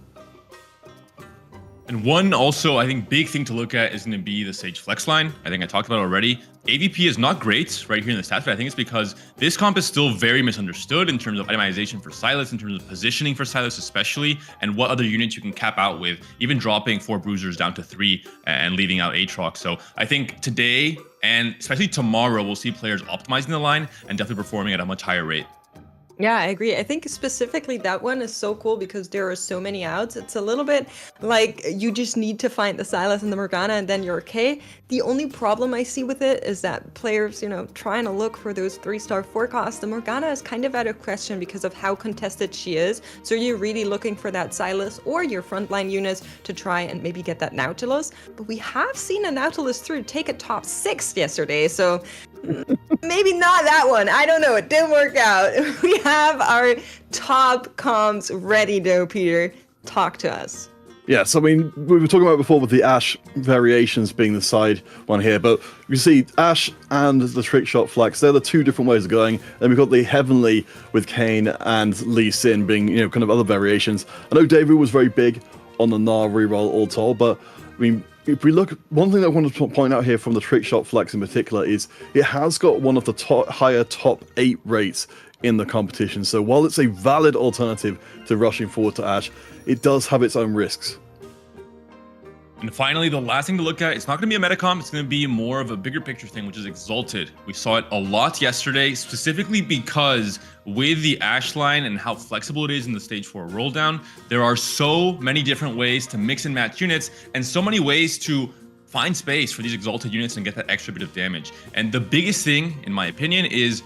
And one also, I think, big thing to look at is going to be the Sage Flex line. I think I talked about it already. AVP is not great right here in the stats, but I think it's because this comp is still very misunderstood in terms of itemization for Sylas, in terms of positioning for Sylas especially, and what other units you can cap out with, even dropping 4 Bruisers down to 3 and leaving out Aatrox. So I think today, and especially tomorrow, we'll see players optimizing the line and definitely performing at a much higher rate. Yeah, I agree. I think specifically that one is so cool because there are so many outs. It's a little bit like you just need to find the Sylas and the Morgana and then you're okay. The only problem I see with it is that players, trying to look for those 3-star forecasts. The Morgana is kind of out of question because of how contested she is. So you're really looking for that Sylas or your frontline units to try and maybe get that Nautilus. But we have seen a Nautilus take a top 6 yesterday. So maybe not that one. I don't know. It didn't work out. We have our top comps ready though, Peter. Talk to us. Yes, I mean, we were talking about before with the Ashe variations being the side one here, but you see Ashe and the Trickshot Flex, they're the 2 different ways of going. Then we've got the Heavenly with Kayn and Lee Sin being, kind of other variations. I know David was very big on the Gnar reroll all told, but I mean, if we look, one thing that I want to point out here from the Trickshot Flex in particular is it has got one of the higher top 8 rates in the competition. So while it's a valid alternative to rushing forward to Ashe, it does have its own risks. And finally, the last thing to look at, it's not going to be a meta comp, it's going to be more of a bigger picture thing, which is Exalted. We saw it a lot yesterday, specifically because with the Ashe line and how flexible it is in the stage 4 roll down, there are so many different ways to mix and match units and so many ways to find space for these Exalted units and get that extra bit of damage. And the biggest thing, in my opinion, is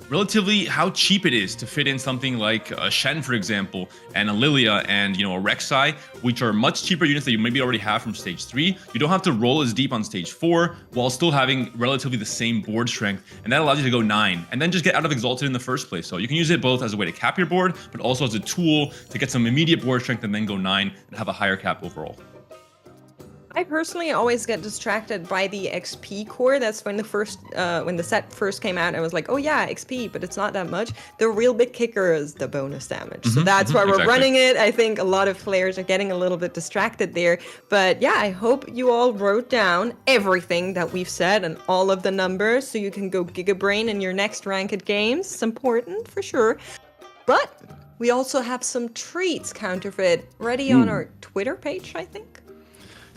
relatively how cheap it is to fit in something like a Shen, for example, and a Lilia and, a Rek'Sai, which are much cheaper units that you maybe already have from stage 3. You don't have to roll as deep on stage 4 while still having relatively the same board strength, and that allows you to go 9 and then just get out of Exalted in the first place. So you can use it both as a way to cap your board, but also as a tool to get some immediate board strength and then go 9 and have a higher cap overall. I personally always get distracted by the XP core. That's when the set first came out. I was like, oh yeah, XP, but it's not that much. The real big kicker is the bonus damage. So that's why we're running it. I think a lot of players are getting a little bit distracted there. But yeah, I hope you all wrote down everything that we've said and all of the numbers so you can go gigabrain in your next ranked games. It's important for sure. But we also have some treats, Counterfeit, ready on our Twitter page, I think.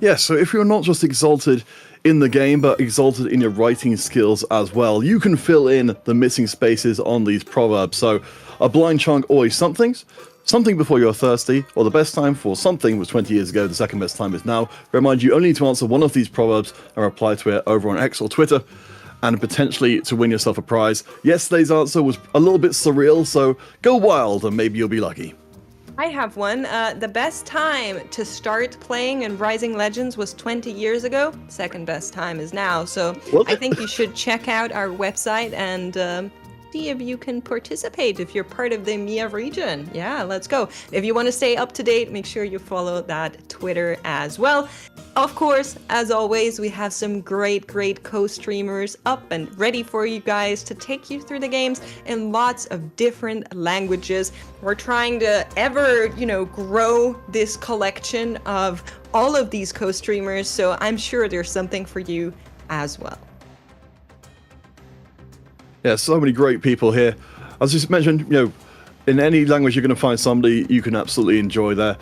Yeah, so if you're not just exalted in the game, but exalted in your writing skills as well, you can fill in the missing spaces on these proverbs. So, a blind chunk always somethings, something before you're thirsty, or the best time for something was 20 years ago, the second best time is now. Remind you only to answer one of these proverbs and reply to it over on X or Twitter, and potentially to win yourself a prize. Yesterday's answer was a little bit surreal, so go wild and maybe you'll be lucky. I have one. The best time to start playing in Rising Legends was 20 years ago. Second best time is now. So I think you should check out our website and see if you can participate if you're part of the EMEA region. Yeah, let's go. If you want to stay up to date, make sure you follow that Twitter as well. Of course, as always, we have some great co-streamers up and ready for you guys to take you through the games in lots of different languages. We're trying to ever, grow this collection of all of these co-streamers, so I'm sure there's something for you as well. Yeah, so many great people here. As you mentioned, in any language you're going to find somebody you can absolutely enjoy there.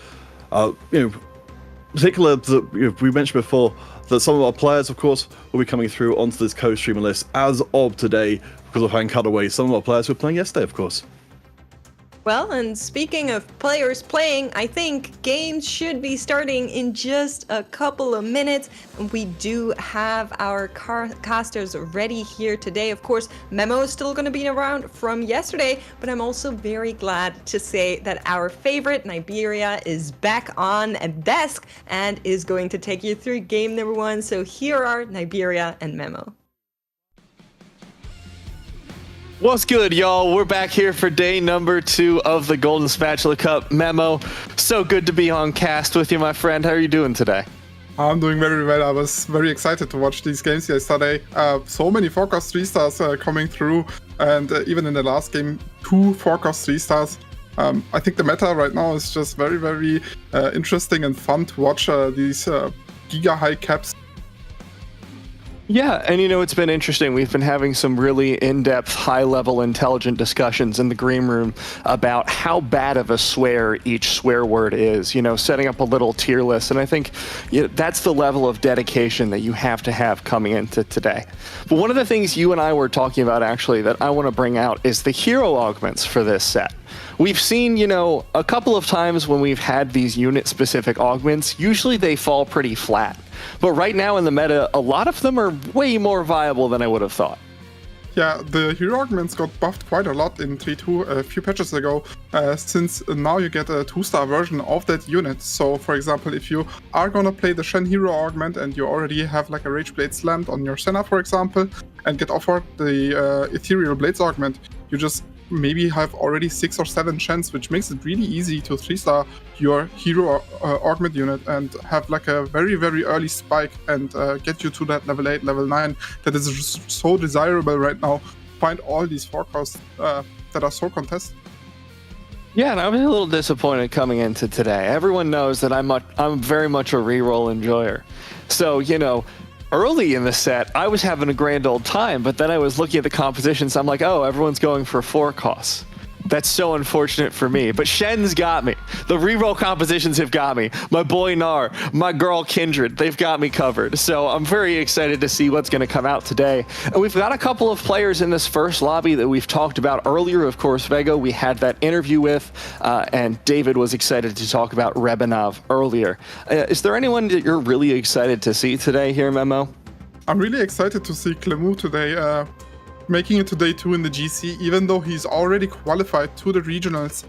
Particular that we mentioned before that some of our players, of course, will be coming through onto this co-streamer list as of today because of having cut away some of our players who were playing yesterday, of course. Well, and speaking of players playing, I think games should be starting in just a couple of minutes. We do have our casters ready here today. Of course, Memo is still going to be around from yesterday, but I'm also very glad to say that our favorite Niberia is back on desk and is going to take you through game number 1. So here are Niberia and Memo. What's good, y'all? We're back here for day number 2 of the Golden Spatula Cup. Memo, so good to be on cast with you, my friend. How are you doing today? I'm doing very well. I was very excited to watch these games yesterday. So many 4-cost 3-stars coming through, and even in the last game, 2 4-cost 3-stars. I think the meta right now is just very interesting and fun to watch these giga-high caps. Yeah, and it's been interesting. We've been having some really in-depth, high-level, intelligent discussions in the green room about how bad of a swear each swear word is, setting up a little tier list. And I think that's the level of dedication that you have to have coming into today. But one of the things you and I were talking about, actually, that I want to bring out is the hero augments for this set. We've seen, a couple of times when we've had these unit-specific augments, usually they fall pretty flat. But right now in the meta, a lot of them are way more viable than I would have thought. Yeah, the hero augments got buffed quite a lot in 3.2 a few patches ago, since now you get a 2-star version of that unit. So, for example, if you are gonna play the Shen hero augment and you already have like a Rage Blade slammed on your Senna, for example, and get offered the Ethereal Blades augment, you just maybe have already 6 or 7 Shens, which makes it really easy to 3-star your hero augment unit and have like a very early spike and get you to that level 8, level 9 that is just so desirable right now. Find all these 4-costs that are so contested. Yeah, and I was a little disappointed coming into today. Everyone knows that I'm very much a reroll enjoyer. So, early in the set, I was having a grand old time, but then I was looking at the compositions. I'm like, oh, everyone's going for 4-costs. That's so unfortunate for me. But Shen's got me. The reroll compositions have got me. My boy Nar, my girl Kindred, they've got me covered. So I'm very excited to see what's going to come out today. And we've got a couple of players in this first lobby that we've talked about earlier. Of course, Wägga, we had that interview with, and David was excited to talk about Rebanov earlier. Is there anyone that you're really excited to see today here, Memo? I'm really excited to see Clémoulahagra today. Making it to day 2 in the GC, even though he's already qualified to the regionals,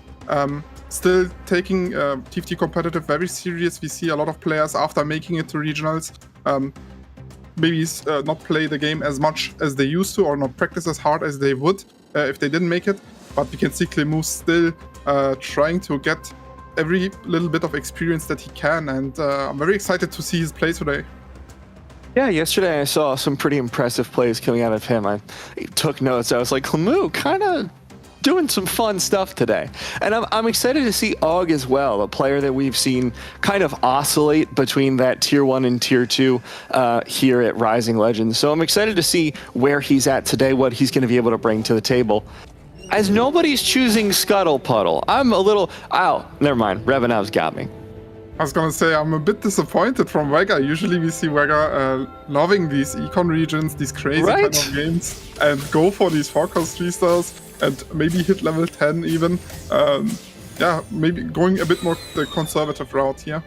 still taking TFT competitive very serious. We see a lot of players after making it to regionals, maybe not play the game as much as they used to or not practice as hard as they would if they didn't make it. But we can see Clémoulahagra still trying to get every little bit of experience that he can, and I'm very excited to see his play today. Yeah, yesterday I saw some pretty impressive plays coming out of him. I took notes. I was like, Clémou kind of doing some fun stuff today. And I'm excited to see Og as well, a player that we've seen kind of oscillate between that Tier 1 and Tier 2 here at Rising Legends. So I'm excited to see where he's at today, what he's going to be able to bring to the table. As nobody's choosing Scuttle Puddle, I'm a little... Oh, never mind. Revenav's got me. I was gonna say, I'm a bit disappointed from Wägga. Usually we see Wägga loving these econ regions, these crazy kind of games, and go for these 4-cost 3-stars, and maybe hit level 10 even. Yeah, maybe going a bit more the conservative route here.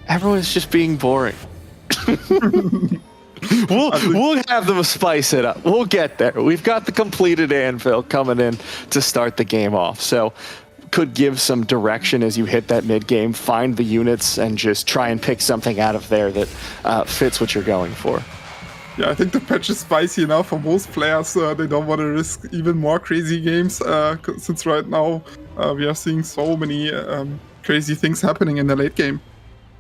Everyone's just being boring. We'll have them spice it up. We'll get there. We've got the completed anvil coming in to start the game off. So could give some direction as you hit that mid game, find the units, and just try and pick something out of there that fits what you're going for. Yeah, I think the patch is spicy enough for most players. They don't want to risk even more crazy games, since right now we are seeing so many crazy things happening in the late game.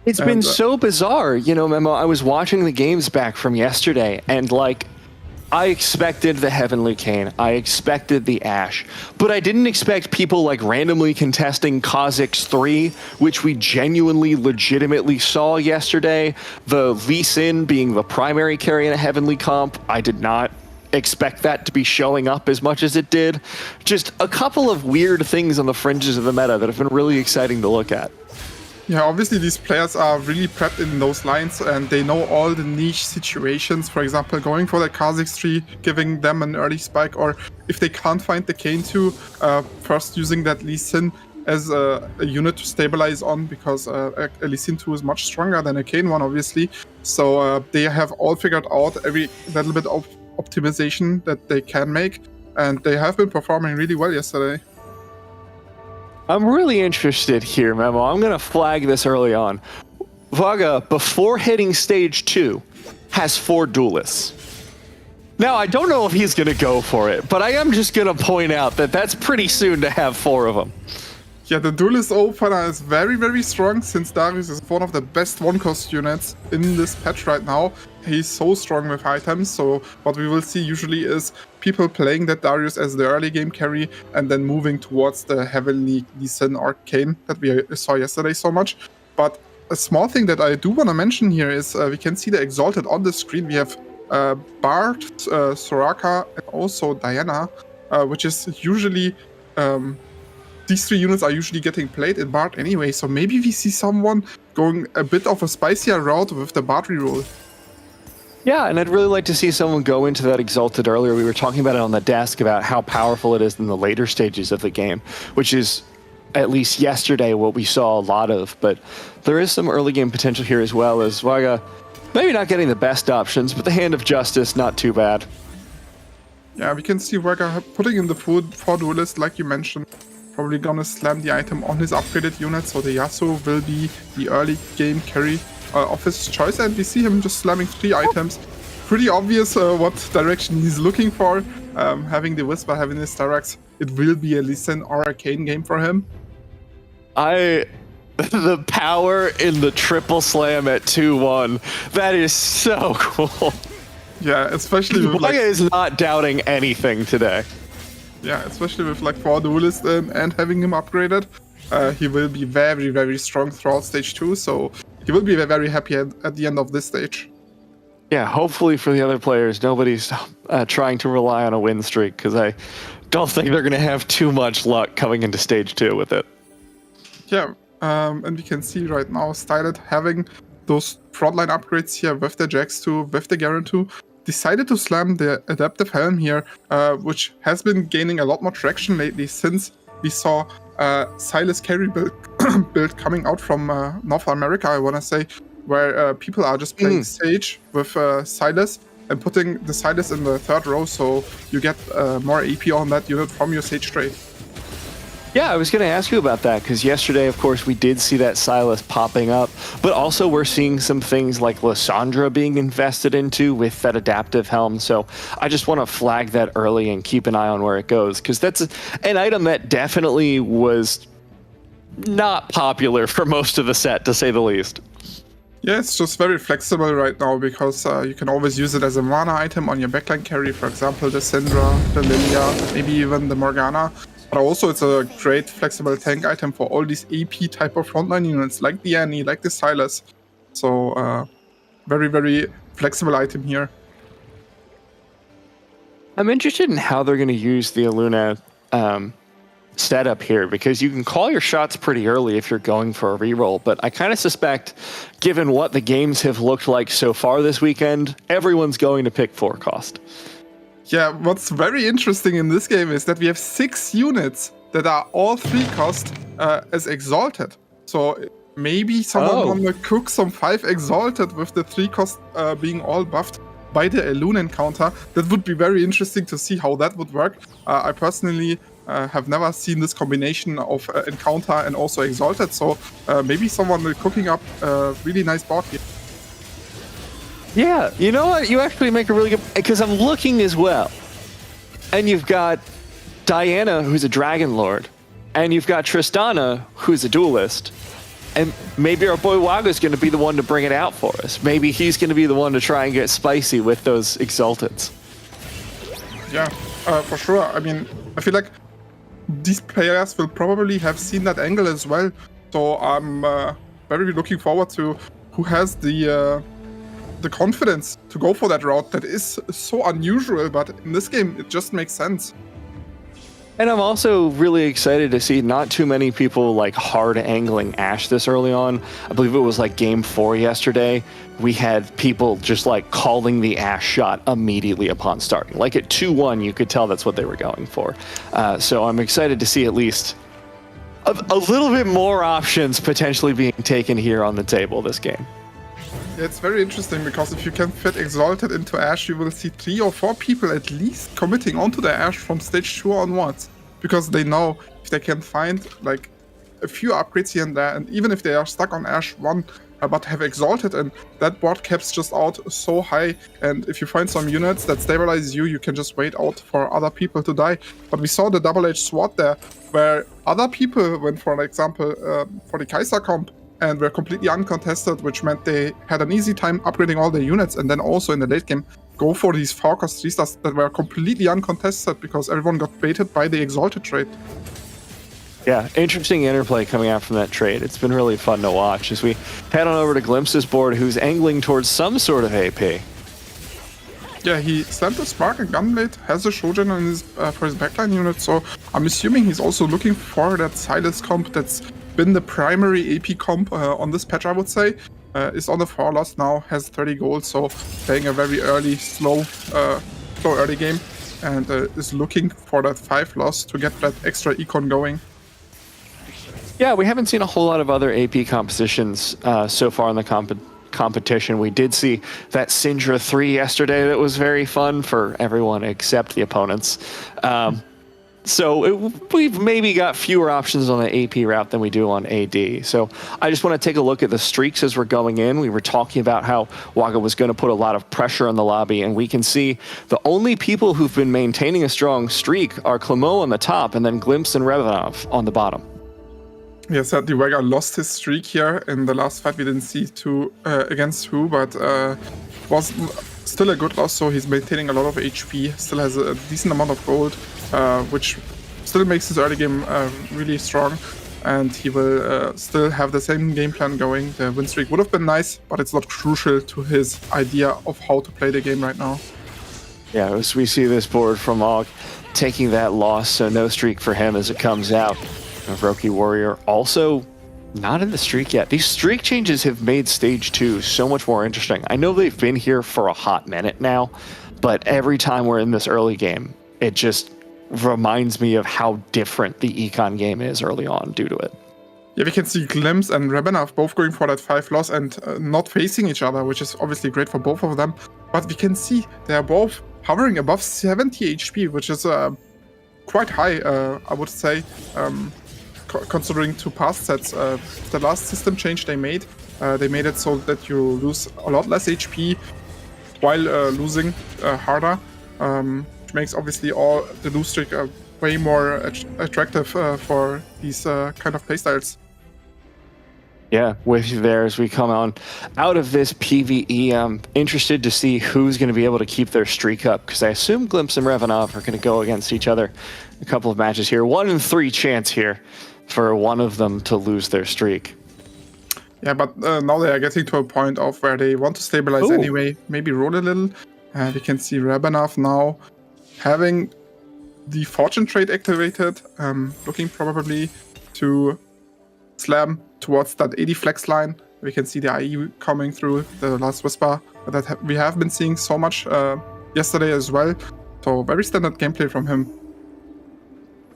It's been so bizarre. You know, Memo, I was watching the games back from yesterday, and like, I expected the Heavenly Cane, I expected the Ash, but I didn't expect people like randomly contesting Kha'Zix 3, which we genuinely, legitimately saw yesterday. The Lee Sin being the primary carry in a Heavenly comp, I did not expect that to be showing up as much as it did. Just a couple of weird things on the fringes of the meta that have been really exciting to look at. Yeah, obviously these players are really prepped in those lines, and they know all the niche situations. For example, going for the Kha'Zix tree, giving them an early spike, or if they can't find the Cane 2, first using that Lee Sin as a unit to stabilize on, because a Lee Sin 2 is much stronger than a Cane 1, obviously. So they have all figured out every little bit of optimization that they can make, and they have been performing really well yesterday. I'm really interested here, Memo. I'm going to flag this early on. Wägga, before hitting stage 2, has 4 duelists. Now, I don't know if he's going to go for it, but I am just going to point out that that's pretty soon to have 4 of them. Yeah, the duelist opener is very, very strong, since Darius is one of the best 1-cost units in this patch right now. He's so strong with items, so what we will see usually is people playing that Darius as the early game carry, and then moving towards the Heavenly Lee Sin Arcane that we saw yesterday so much. But a small thing that I do want to mention here is we can see the Exalted on the screen. We have Bard, Soraka, and also Diana, which is usually... these 3 units are usually getting played in Bard anyway, so maybe we see someone going a bit of a spicier route with the Bard reroll. Yeah, and I'd really like to see someone go into that Exalted earlier. We were talking about it on the desk about how powerful it is in the later stages of the game, which is, at least yesterday, what we saw a lot of. But there is some early game potential here as well, as Wägga maybe not getting the best options, but the Hand of Justice, not too bad. Yeah, we can see Wägga putting in the food for duelist, like you mentioned. Probably gonna slam the item on his upgraded unit, so the Yasuo will be the early game carry of his choice, and we see him just slamming 3 items. Pretty obvious what direction he's looking for. Having the Whisper, having the Styrax, it will be a Lee Sin or Arcane game for him. The power in the triple slam at 2-1, that is so cool. Yeah, especially with Wägga is not doubting anything today. Yeah, especially with like 4 duelists and having him upgraded. He will be very, very strong throughout stage 2, so he will be very happy at the end of this stage. Yeah, hopefully for the other players, nobody's trying to rely on a win streak, because I don't think they're going to have too much luck coming into stage 2 with it. Yeah, and we can see right now Stylet having those frontline upgrades here with the Jax 2, with the Garen 2. Decided to slam the Adaptive Helm here, which has been gaining a lot more traction lately since we saw Silas carry build coming out from North America, I want to say, where people are just playing Sage with Silas and putting the Silas in the 3rd row, so you get more AP on that unit from your Sage trade. Yeah, I was going to ask you about that, because yesterday, of course, we did see that Silas popping up, but also we're seeing some things like Lysandra being invested into with that Adaptive Helm, so I just want to flag that early and keep an eye on where it goes, because that's an item that definitely was not popular for most of the set, to say the least. Yeah, it's just very flexible right now because you can always use it as a mana item on your backline carry, for example, the Syndra, the Lilia, maybe even the Morgana. But also it's a great flexible tank item for all these AP type of frontline units like the Annie, like the Sylas. So very, very flexible item here. I'm interested in how they're going to use the Illuna setup here, because you can call your shots pretty early if you're going for a reroll, but I kind of suspect, given what the games have looked like so far this weekend, everyone's going to pick 4 cost. Yeah, what's very interesting in this game is that we have 6 units that are all 3 cost as Exalted. So maybe someone want to cook some 5 Exalted with the 3 cost being all buffed by the Illuna encounter. That would be very interesting to see how that would work. I personally have never seen this combination of encounter and also Exalted, so maybe someone will cooking up a really nice board here. Yeah, you know what? You actually make a really good... Because I'm looking as well. And you've got Diana, who's a Dragon Lord. And you've got Tristana, who's a duelist. And maybe our boy Wägga's going to be the one to bring it out for us. Maybe he's going to be the one to try and get spicy with those Exalteds. Yeah, for sure. I mean, I feel like these players will probably have seen that angle as well. So I'm very looking forward to who has the confidence to go for that route that is so unusual, but in this game it just makes sense. And I'm also really excited to see not too many people like hard angling Ashe this early on. I believe it was like game 4 yesterday. We had people just like calling the Ashe shot immediately upon starting. Like at 2-1, you could tell that's what they were going for. So I'm excited to see at least a little bit more options potentially being taken here on the table this game. It's very interesting because if you can fit Exalted into Ashe, you will see 3 or 4 people at least committing onto the Ashe from stage 2 onwards. Because they know if they can find like a few upgrades here and there, and even if they are stuck on Ashe 1, but have Exalted, and that board caps just out so high, and if you find some units that stabilize you, you can just wait out for other people to die. But we saw the double-edged sword there, where other people went, for example, for the Kai'Sa comp, and were completely uncontested, which meant they had an easy time upgrading all their units, and then also in the late game go for these 4-cost 3-stars that were completely uncontested because everyone got baited by the Exalted trade. Yeah, interesting interplay coming out from that trade. It's been really fun to watch as we head on over to Glimpse's board, who's angling towards some sort of AP. Yeah, he sent a Spark and Gunblade, has a Shojin in his, for his backline unit, so I'm assuming he's also looking for that Sylas comp that's been the primary AP comp on this patch, I would say. Is on the 4 loss now, has 30 gold, so playing a very early, slow early game, and is looking for that 5 loss to get that extra econ going. Yeah, we haven't seen a whole lot of other AP compositions so far in the competition. We did see that Syndra 3 yesterday that was very fun for everyone except the opponents. So we've maybe got fewer options on the AP route than we do on AD. So I just want to take a look at the streaks as we're going in. We were talking about how Wägga was going to put a lot of pressure on the lobby, and we can see the only people who've been maintaining a strong streak are Clémoulahagra on the top and then Glimpse and Revanov on the bottom. Yeah, sadly Wägga lost his streak here. In the last fight we didn't see against who, but was still a good loss, so he's maintaining a lot of HP, still has a decent amount of gold, which still makes his early game really strong, and he will still have the same game plan going. The win streak would have been nice, but it's not crucial to his idea of how to play the game right now. Yeah, as we see this board from Og taking that loss, so no streak for him as it comes out. Roki Warrior also not in the streak yet. These streak changes have made stage 2 so much more interesting. I know they've been here for a hot minute now, but every time we're in this early game, it just reminds me of how different the econ game is early on due to it. Yeah, we can see Glimpse and Rebanov both going for that 5 loss and not facing each other, which is obviously great for both of them. But we can see they are both hovering above 70 HP, which is quite high, I would say. Considering 2 past sets, the last system change they made it so that you lose a lot less HP while losing harder, which makes obviously the lose streak way more attractive for these kind of playstyles. Yeah, with you there as we come on out of this PvE. I'm interested to see who's going to be able to keep their streak up, because I assume Glimpse and Revanov are going to go against each other a couple of matches here. 1 in 3 chance here for one of them to lose their streak. Yeah, but now they are getting to a point of where they want to stabilize anyway, maybe roll a little. We can see Revanov now having the Fortune trait activated, looking probably to slam towards that 80 flex line. We can see the IE coming through the last Whisper that we have been seeing so much yesterday as well. So very standard gameplay from him.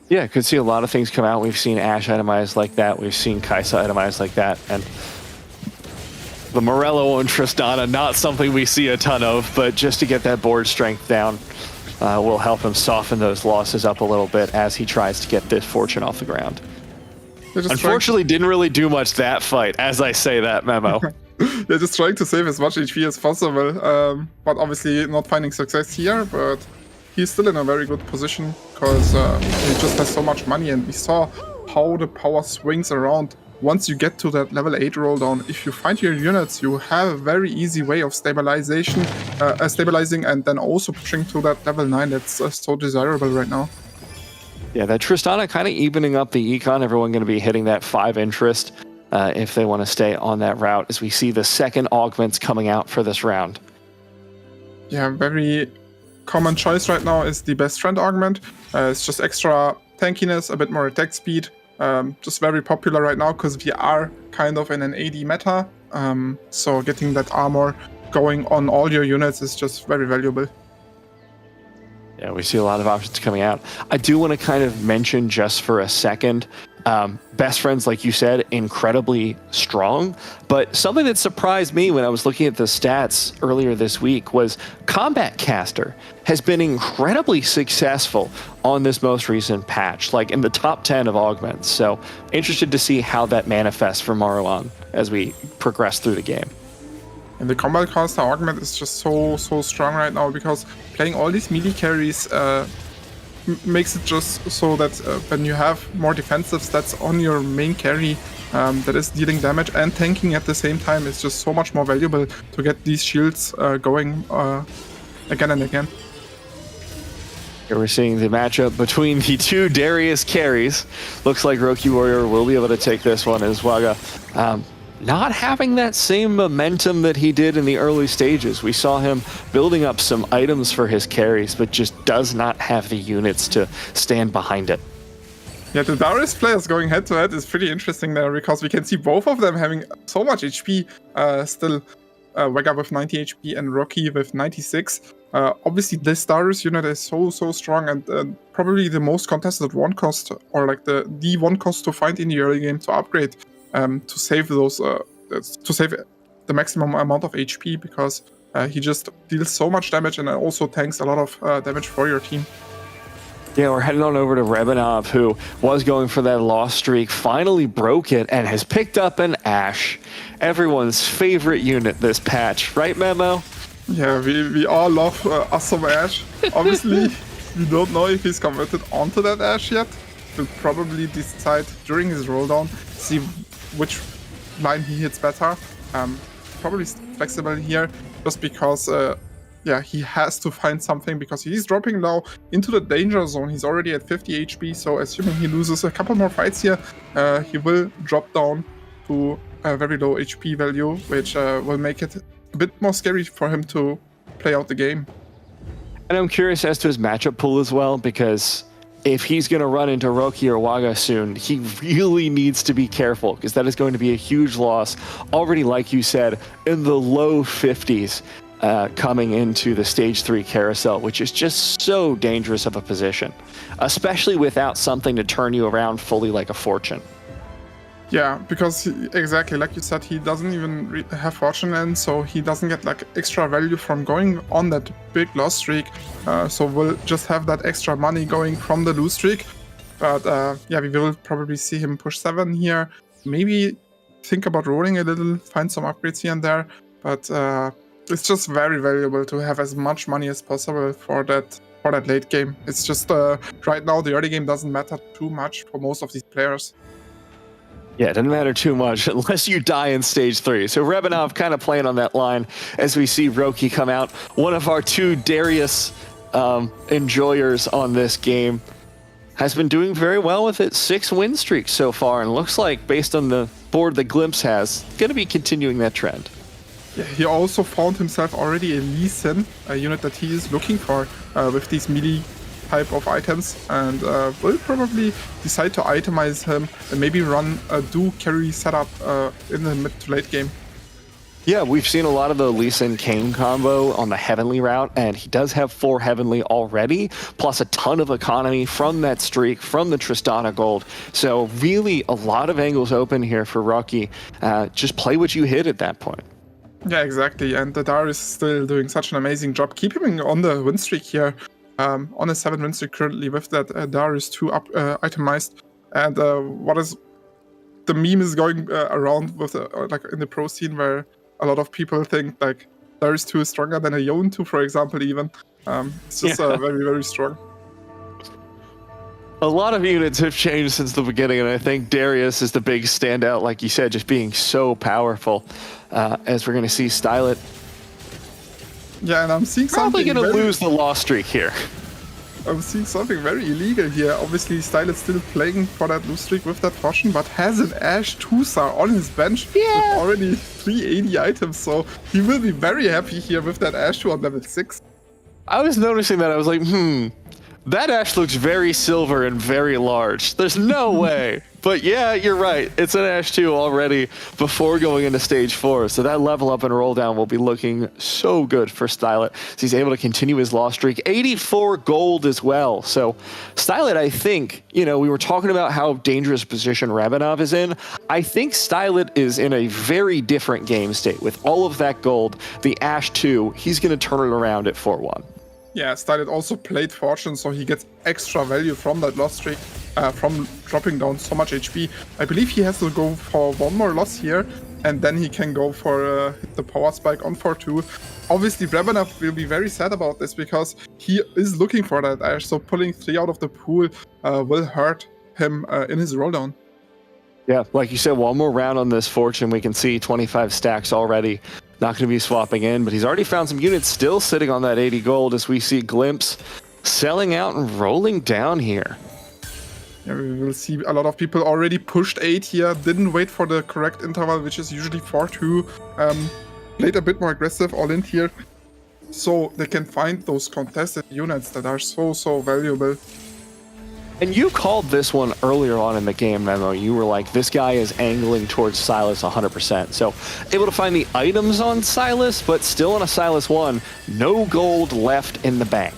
Yeah, could see a lot of things come out. We've seen Ashe itemized like that. We've seen Kai'Sa itemized like that. And the Morello and Tristana, not something we see a ton of, but just to get that board strength down will help him soften those losses up a little bit as he tries to get this Fortune off the ground. Unfortunately, didn't really do much that fight, as I say that, Memo. They're just trying to save as much HP as possible, but obviously not finding success here, but he's still in a very good position because he just has so much money, and we saw how the power swings around. Once you get to that level 8 roll down, if you find your units, you have a very easy way of stabilizing and then also pushing to that level 9. That's so desirable right now. Yeah, that Tristana kind of evening up the econ. Everyone going to be hitting that 5 interest if they want to stay on that route, as we see the second augments coming out for this round. Yeah, very common choice right now is the best friend augment. It's just extra tankiness, a bit more attack speed. Just very popular right now because we are kind of in an AD meta. So getting that armor going on all your units is just very valuable. Yeah, we see a lot of options coming out. I do want to kind of mention just for a second, best friends, like you said, incredibly strong. But something that surprised me when I was looking at the stats earlier this week was Combat Caster has been incredibly successful on this most recent patch, like in the top 10 of augments. So interested to see how that manifests for Marwan as we progress through the game. And the Combat Caster augment is just so strong right now because playing all these melee carries makes it just so that when you have more defensive stats on your main carry that is dealing damage and tanking at the same time, it's just so much more valuable to get these shields going again and again. Here we're seeing the matchup between the two Darius carries. Looks like Roki Warrior will be able to take this one as Wägga. Not having that same momentum that he did in the early stages. We saw him building up some items for his carries, but just does not have the units to stand behind it. Yeah, the Darius players going head-to-head is pretty interesting there because we can see both of them having so much HP still. Wägga with 90 HP and Roki with 96. Obviously, this Darius unit is so strong and probably the most contested one cost, or like the one cost to find in the early game to upgrade. To save those, to save the maximum amount of HP, because he just deals so much damage and also tanks a lot of damage for your team. Yeah, we're heading on over to Revanov, who was going for that loss streak, finally broke it, and has picked up an Ashe. Everyone's favorite unit this patch, right, Memo? Yeah, we all love us some Ashe. Obviously, we don't know if he's converted onto that Ashe yet. We'll probably decide during his rolldown, see which line he hits better. Probably flexible here, just because he has to find something, because he's dropping now into the danger zone. He's already at 50 HP, so assuming he loses a couple more fights here, he will drop down to a very low HP value, which will make it a bit more scary for him to play out the game. And I'm curious as to his matchup pool as well, because if he's going to run into Roki or Wägga soon, he really needs to be careful, because that is going to be a huge loss. Already, like you said, in the low 50s coming into the stage 3 carousel, which is just so dangerous of a position, especially without something to turn you around fully like a Fortune. Yeah, because exactly like you said, he doesn't even have Fortune, and so he doesn't get like extra value from going on that big loss streak. So we'll just have that extra money going from the lose streak. But we will probably see him push 7 here. Maybe think about rolling a little, find some upgrades here and there. But it's just very valuable to have as much money as possible for that late game. It's just right now the early game doesn't matter too much for most of these players. Yeah, it doesn't matter too much unless you die in stage 3. So Rebanov kind of playing on that line as we see Roki come out. One of our 2 Darius enjoyers on this game has been doing very well with it. 6 win streaks so far, and looks like, based on the board that Glimpse has, going to be continuing that trend. Yeah, he also found himself already a Lee Sin, a unit that he is looking for with these melee type of items, and will probably decide to itemize him and maybe run a do carry setup in the mid to late game. Yeah, we've seen a lot of the Lee Sin Kane combo on the Heavenly route, and he does have 4 Heavenly already, plus a ton of economy from that streak, from the Tristana gold. So really a lot of angles open here for Rocky. Just play what you hit at that point. Yeah, exactly, and the Darius is still doing such an amazing job keeping him on the win streak here. On a 7 win streak currently with that Darius 2 up itemized. And what is the meme is going around with like in the pro scene where a lot of people think like Darius 2 is stronger than a Yon 2, for example, even. It's just very, very strong. A lot of units have changed since the beginning, and I think Darius is the big standout, like you said, just being so powerful, as we're going to see Stylet. Yeah, and I'm seeing probably something going to lose the loss streak here. I'm seeing something very illegal here. Obviously, Stylet's still playing for that lose streak with that Fortune, but has an Ashe 2-star on his bench with already 380 items, so he will be very happy here with that Ashe 2 on level 6. I was noticing that. I was like, that Ashe looks very silver and very large. There's no way. But yeah, you're right. It's an Ashe 2 already before going into stage 4. So that level up and roll down will be looking so good for Stylet. So he's able to continue his loss streak. 84 gold as well. So Stylet, I think, we were talking about how dangerous position Rebanov is in. I think Stylet is in a very different game state. With all of that gold, the Ashe 2, he's going to turn it around at 4-1. Yeah, Stylet also played Fortune, so he gets extra value from that loss streak, from dropping down so much HP. I believe he has to go for 1 more loss here, and then he can go for hit the power spike on 4-2. Obviously, Rebanov will be very sad about this because he is looking for that Ashe, so pulling 3 out of the pool will hurt him in his roll down. Yeah, like you said, 1 more round on this Fortune. We can see 25 stacks already. Not going to be swapping in, but he's already found some units still sitting on that 80 gold as we see Glimpse selling out and rolling down here. Yeah, we will see a lot of people already pushed 8 here, didn't wait for the correct interval, which is usually 4-2. Played a bit more aggressive all in here, so they can find those contested units that are so valuable. And you called this one earlier on in the game, Memo. You were like, this guy is angling towards Silas 100%. So able to find the items on Silas, but still on a Silas 1, no gold left in the bank.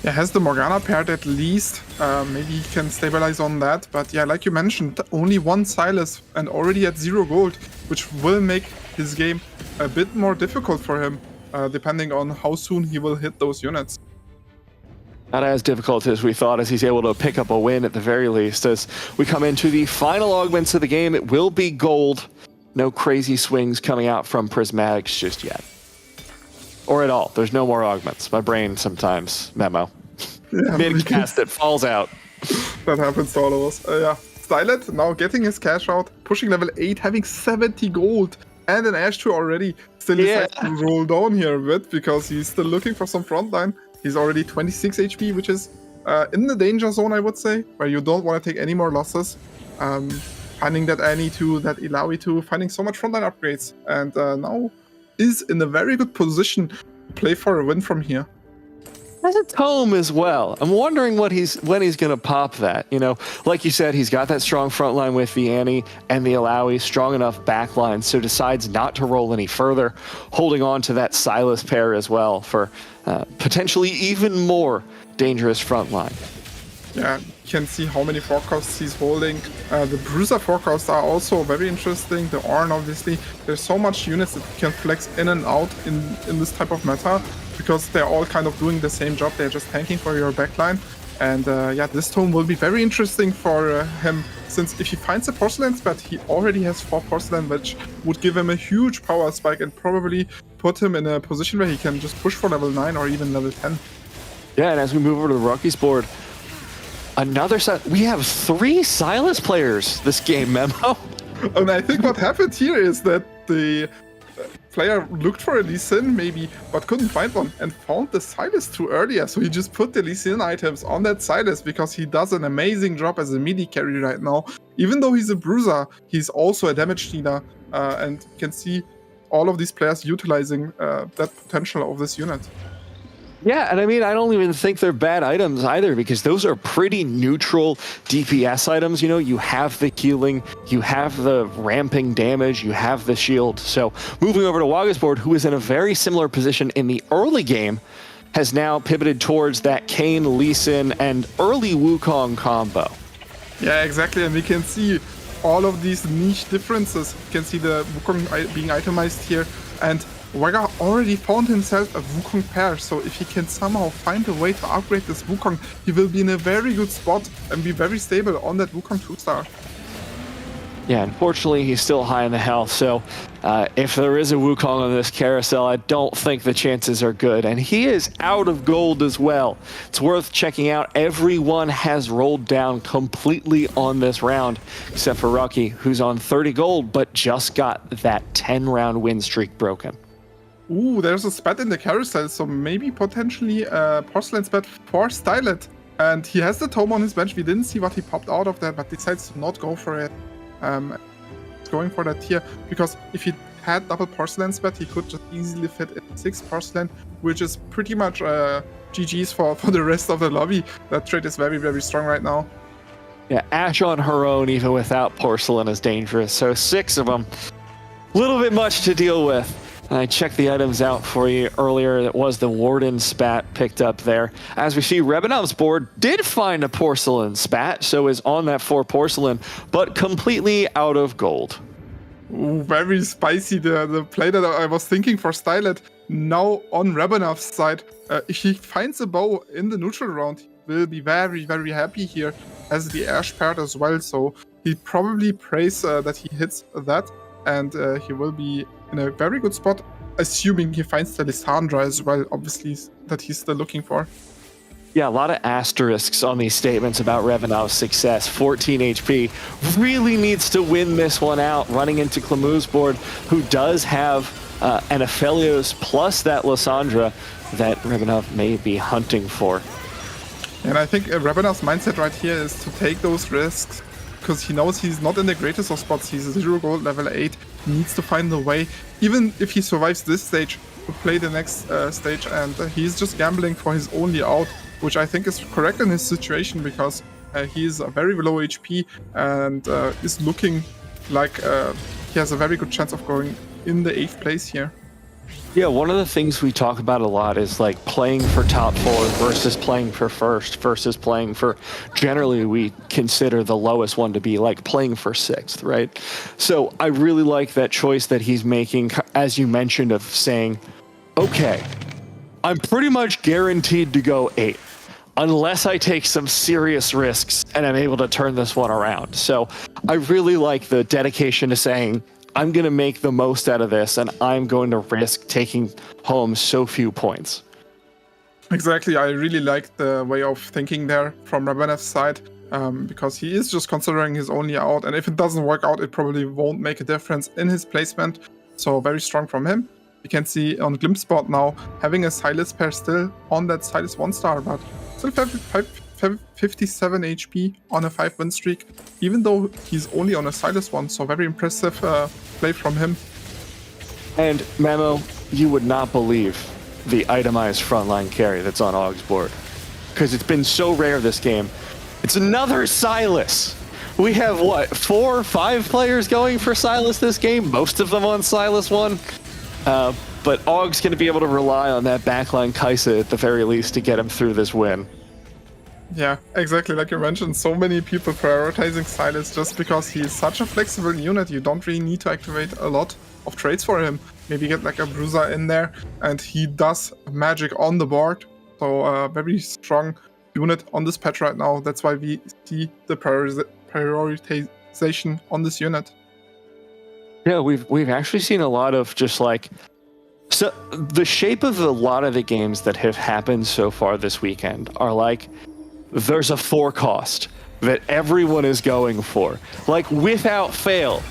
Yeah, has the Morgana paired at least. Maybe he can stabilize on that. But yeah, like you mentioned, only 1 Silas and already at 0 gold, which will make his game a bit more difficult for him, depending on how soon he will hit those units. Not as difficult as we thought, as he's able to pick up a win at the very least. As we come into the final augments of the game, it will be gold. No crazy swings coming out from Prismatics just yet. Or at all. There's no more augments. My brain sometimes, Memo. Yeah, mid-cast, it falls out. That happens to all of us. Yeah. Stylet now getting his cash out, pushing level 8, having 70 gold and an Ashe 2 already. Still decides to roll down here a bit because he's still looking for some frontline. He's already 26 HP, which is in the danger zone, I would say, where you don't want to take any more losses. Finding that Annie 2, that Illaoi 2, finding so much frontline upgrades, and now is in a very good position to play for a win from here. Has a tome as well. I'm wondering when he's going to pop that. Like you said, he's got that strong front line with the Annie and the Illaoi, strong enough backline, so decides not to roll any further, holding on to that Silas pair as well for potentially even more dangerous front line. Yeah, you can see how many forecasts he's holding. The Bruiser forecasts are also very interesting. The Ornn, obviously. There's so much units that you can flex in and out in this type of meta, because they're all kind of doing the same job. They're just tanking for your backline. And yeah, this tome will be very interesting for him, since if he finds a Porcelain Spat, he already has 4 Porcelain, which would give him a huge power spike and probably put him in a position where he can just push for level 9 or even level 10. Yeah, and as we move over to the Rockies board, another we have 3 Silas players this game, Memo. And I think what happened here is that the player looked for a Lee Sin maybe, but couldn't find one and found the Silas too earlier. So he just put the Lee Sin items on that Silas because he does an amazing job as a melee carry right now. Even though he's a bruiser, he's also a damage dealer, and you can see all of these players utilizing that potential of this unit. Yeah, and I mean, I don't even think they're bad items either, because those are pretty neutral DPS items. You know, you have the healing, you have the ramping damage, you have the shield. So moving over to Wägga's board, who is in a very similar position in the early game, has now pivoted towards that Kayn, Lee Sin, and early Wukong combo. Yeah, exactly, and we can see all of these niche differences. You can see the Wukong being itemized here, and Wägga already found himself a Wukong pair, so if he can somehow find a way to upgrade this Wukong, he will be in a very good spot and be very stable on that Wukong 2-star. Yeah, unfortunately, he's still high in the health, so if there is a Wukong on this carousel, I don't think the chances are good. And he is out of gold as well. It's worth checking out. Everyone has rolled down completely on this round, except for Rocky, who's on 30 gold, but just got that 10-round win streak broken. Ooh, there's a spat in the carousel, so maybe potentially a porcelain spat for Stylet. And he has the tome on his bench. We didn't see what he popped out of that, but decides to not go for it. Going for that here, because if he had double porcelain spat, he could just easily fit in 6 porcelain, which is pretty much GG's for the rest of the lobby. That trade is very, very strong right now. Yeah, Ashe on her own, even without porcelain, is dangerous. So 6 of them, a little bit much to deal with. And I checked the items out for you earlier. It was the Warden spat picked up there. As we see, Rebanov's board did find a porcelain spat, so is on that 4 porcelain, but completely out of gold. Ooh, very spicy, the play that I was thinking for Stylet. Now on Rebanov's side, if he finds a bow in the neutral round, he will be very, very happy here, as the Ashe paired as well. So he probably prays that he hits that, and he will be in a very good spot, assuming he finds the Lissandra as well, obviously, that he's still looking for. Yeah, a lot of asterisks on these statements about Rebanov's success. 14 HP, really needs to win this one out, running into Clémou's board, who does have an Aphelios plus that Lissandra that Rebanov may be hunting for. And I think Rebanov's mindset right here is to take those risks, because he knows he's not in the greatest of spots. He's a 0 gold, level 8. He needs to find a way, even if he survives this stage, to play the next stage. And he's just gambling for his only out, which I think is correct in his situation, because he's a very low HP and is looking like he has a very good chance of going in the 8th place here. Yeah, one of the things we talk about a lot is like playing for top 4 versus playing for first versus playing for, generally we consider the lowest one to be like playing for 6th, right? So I really like that choice that he's making, as you mentioned, of saying, okay, I'm pretty much guaranteed to go 8th unless I take some serious risks and I'm able to turn this one around. So I really like the dedication to saying, I'm going to make the most out of this, and I'm going to risk taking home so few points. Exactly, I really like the way of thinking there from Rebanov's side, because he is just considering his only out, and if it doesn't work out, it probably won't make a difference in his placement. So very strong from him. You can see on Glimpspot now, having a Silas pair still on that Silas 1-star, but still 57 HP on a 5 win streak, even though he's only on a Silas 1, so very impressive play from him. And Memo, you would not believe the itemized frontline carry that's on Aug's board, because it's been so rare this game. It's another Silas. We have, what, 4 or 5 players going for Silas this game, most of them on Silas 1. But Aug's going to be able to rely on that backline Kaisa at the very least to get him through this win. Yeah, exactly, like you mentioned, so many people prioritizing Silas just because he's such a flexible unit. You don't really need to activate a lot of trades for him. Maybe get like a bruiser in there, and he does magic on the board. So a very strong unit on this patch right now. That's why we see the prioritization on this unit. Yeah, we've actually seen a lot of just like, so the shape of a lot of the games that have happened so far this weekend are like there's a forecast that everyone is going for. Like, without fail,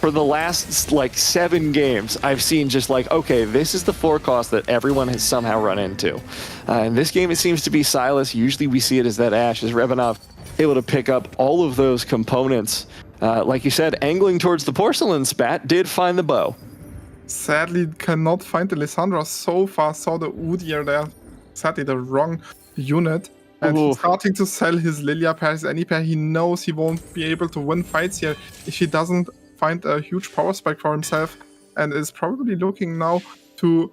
for the last, like, 7 games, I've seen just like, okay, this is the forecast that everyone has somehow run into. In this game, it seems to be Sylas. Usually we see it as that Ashe, as Revanov able to pick up all of those components. Like you said, angling towards the porcelain, Spat did find the bow. Sadly, cannot find the Lissandra so far. Saw the Udyr there. Sadly, the wrong unit. And he's starting to sell his Lilia pair, his any pair. He knows he won't be able to win fights here if he doesn't find a huge power spike for himself, and is probably looking now to...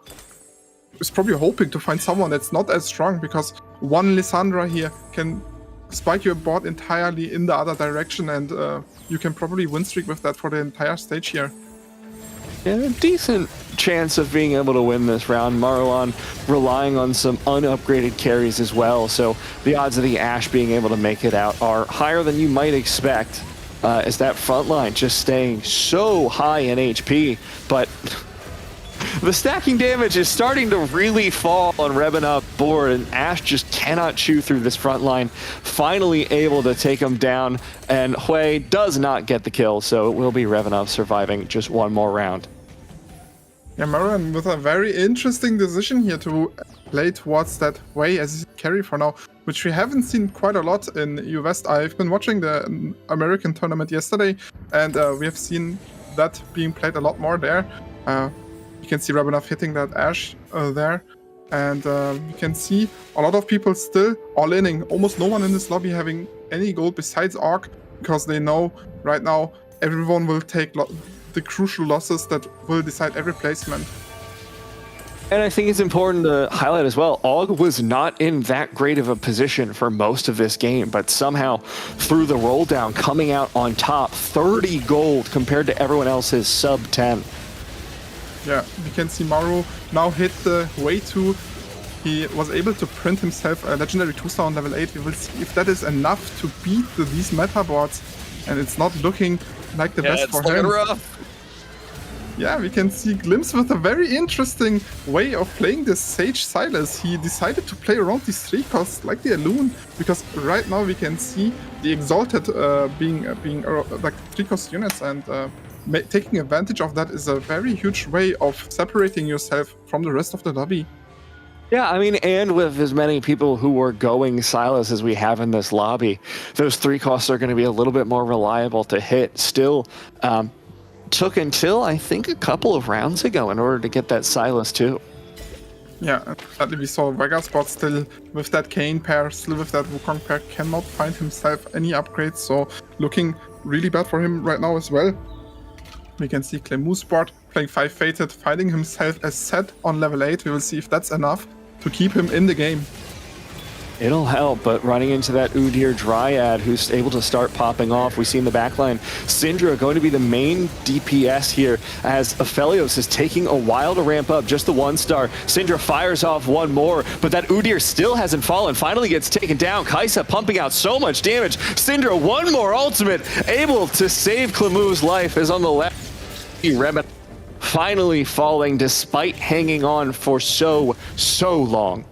is probably hoping to find someone that's not as strong, because one Lissandra here can spike your board entirely in the other direction, and you can probably win streak with that for the entire stage here. Yeah, a decent chance of being able to win this round. Marlon relying on some unupgraded carries as well, so the odds of the Ashe being able to make it out are higher than you might expect, as that front line just staying so high in HP, but the stacking damage is starting to really fall on Rebanov's board, and Ashe just cannot chew through this front line. Finally able to take him down, and Hui does not get the kill, so it will be Revanov surviving just one more round. Yeah, Maran with a very interesting decision here to play towards that Hui as his carry for now, which we haven't seen quite a lot in EU West. I've been watching the American tournament yesterday, and we have seen that being played a lot more there. You can see Rebanov hitting that Ashe there, and you can see a lot of people still all-inning. Almost no one in this lobby having any gold besides Orc, because they know right now everyone will take the crucial losses that will decide every placement. And I think it's important to highlight as well, Og was not in that great of a position for most of this game, but somehow through the roll down, coming out on top, 30 gold compared to everyone else's sub 10. Yeah, we can see Maru now hit the way 2. He was able to print himself a legendary 2-star on level 8. We will see if that is enough to beat these meta boards, and it's not looking like the best for him. Rough. Yeah, we can see Glimpse with a very interesting way of playing this Sage Sylas. He decided to play around these 3 costs like the Alloon, because right now we can see the Exalted being like 3 cost units, and taking advantage of that is a very huge way of separating yourself from the rest of the lobby. Yeah, I mean, and with as many people who are going Sylas as we have in this lobby, those 3 costs are going to be a little bit more reliable to hit. Still, took until, I think, a couple of rounds ago in order to get that Sylas too. Yeah, sadly we saw Wägga spot still with that Kayn pair, still with that Wukong pair, cannot find himself any upgrades, so looking really bad for him right now as well. We can see Clémoulahagra board playing 5 Fated, finding himself a set on level 8. We will see if that's enough to keep him in the game. It'll help, but running into that Udyr Dryad who's able to start popping off. We see in the backline, Syndra going to be the main DPS here as Aphelios is taking a while to ramp up, just the 1-star. Syndra fires off one more, but that Udyr still hasn't fallen, finally gets taken down. Kaisa pumping out so much damage. Syndra, one more ultimate, able to save Clémoulahagra's life, is on the left. Rebet finally falling despite hanging on for so long.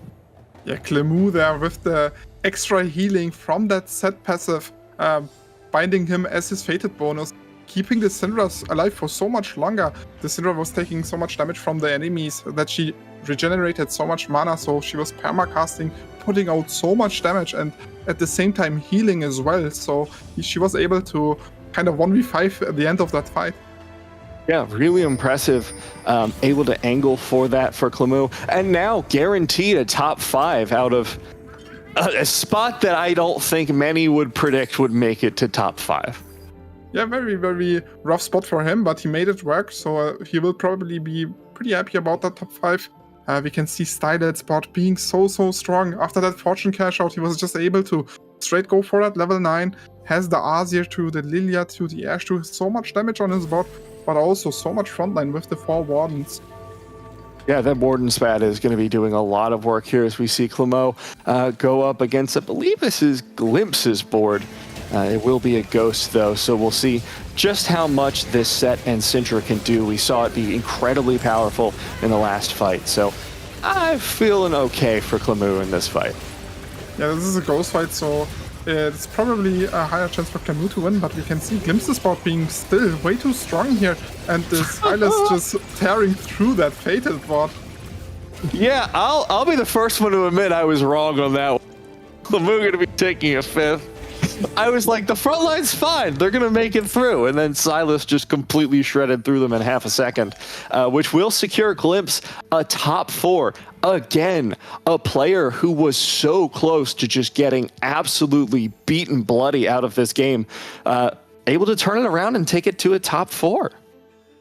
Yeah, Clémoulahagra there with the extra healing from that set passive, binding him as his Fated bonus, keeping the Syndras alive for so much longer. The Syndra was taking so much damage from the enemies that she regenerated so much mana, so she was permacasting, putting out so much damage, and at the same time healing as well, so she was able to kind of 1v5 at the end of that fight. Yeah, really impressive. Able to angle for that for Clémoulahagra. And now guaranteed a top 5 out of a spot that I don't think many would predict would make it to top 5. Yeah, very, very rough spot for him, but he made it work, so he will probably be pretty happy about that top 5. We can see Styled's spot being so strong. After that Fortune cash out, he was just able to straight go for that level 9. Has the Azir to the Lilia to the Ashe to so much damage on his board, but also so much frontline with the 4 Wardens. Yeah, that Warden Spat is going to be doing a lot of work here as we see Clémoulahagra go up against, I believe this is Glimpse's board. It will be a Ghost though, so we'll see just how much this set and Syndra can do. We saw it be incredibly powerful in the last fight, so I'm feeling okay for Clémoulahagra in this fight. Yeah, this is a ghost fight, so it's probably a higher chance for Clémoulahagra to win, but we can see Glimpse's board being still way too strong here, and the Silas just tearing through that Fatal board. Yeah, I'll be the first one to admit I was wrong on that one. Clémoulahagra going to be taking a 5th. I was like, the front line's fine. They're going to make it through. And then Silas just completely shredded through them in half a second, which will secure Glimpse a top 4. Again, a player who was so close to just getting absolutely beaten bloody out of this game, able to turn it around and take it to a top 4.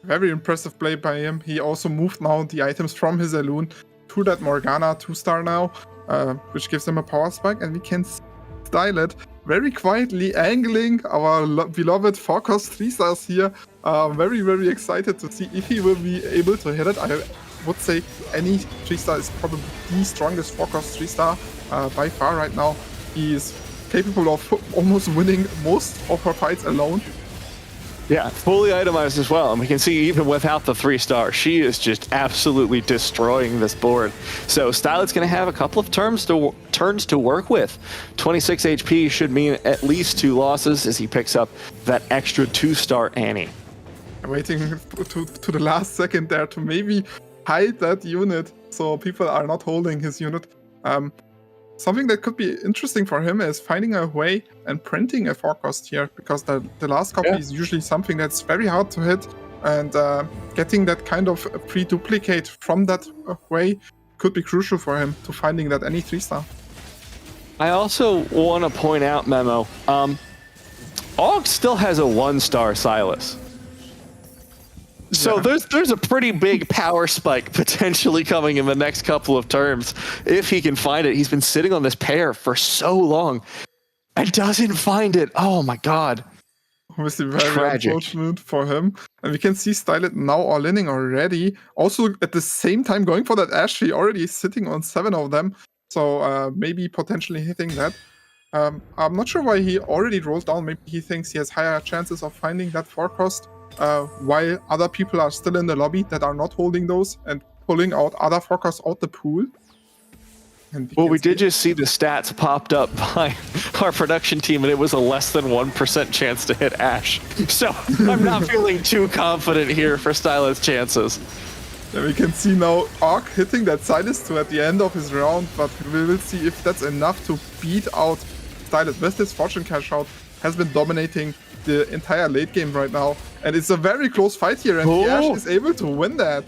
Very impressive play by him. He also moved now the items from his Elune to that Morgana 2-star now, which gives him a power spike, and we can style it very quietly, angling our beloved 4-cost 3-stars here. Very, very excited to see if he will be able to hit it. I would say any 3-star is probably the strongest 4-cost 3-star by far right now. He is capable of almost winning most of her fights alone. Yeah, fully itemized as well. And we can see even without the 3-star, she is just absolutely destroying this board. So Stylet's going to have a couple of turns to work with. 26 HP should mean at least 2 losses as he picks up that extra 2-star Annie. Waiting to the last second there to maybe hide that unit so people are not holding his unit. Something that could be interesting for him is finding a way and printing a 4-cost here, because the last copy is usually something that's very hard to hit, and getting that kind of pre-duplicate from that way could be crucial for him to finding that any 3-star. I also want to point out, Memo, Og still has a 1-star Silas. So there's a pretty big power spike potentially coming in the next couple of turns if he can find it. He's been sitting on this pair for so long and doesn't find it. Oh my god. Obviously very unfortunate for him. And we can see Stylet now all-inning already. Also at the same time going for that Ash, he already is sitting on 7 of them. So maybe potentially hitting that. I'm not sure why he already rolled down. Maybe he thinks he has higher chances of finding that 4-cost. While other people are still in the lobby that are not holding those and pulling out other 4-costs out the pool. And we did just see the stats popped up by our production team, and it was a less than 1% chance to hit Ash. So I'm not feeling too confident here for Stylet's chances. And we can see now Og hitting that Silas 2 at the end of his round, but we will see if that's enough to beat out Stylet. With this Fortune Cash out, has been dominating the entire late game right now, and it's a very close fight here, and the Ash is able to win that.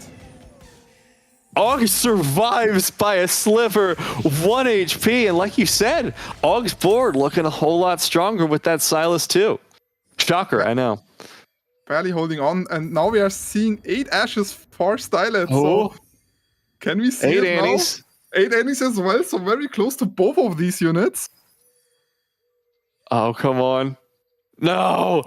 Og survives by a sliver, 1 HP, and like you said, Og's board looking a whole lot stronger with that Silas too. Shocker, I know. Barely holding on, and now we are seeing 8 Ashes for Stylet. So can we see 8 it now? Annies. 8 Annies as well, so very close to both of these units. Oh, come on. No!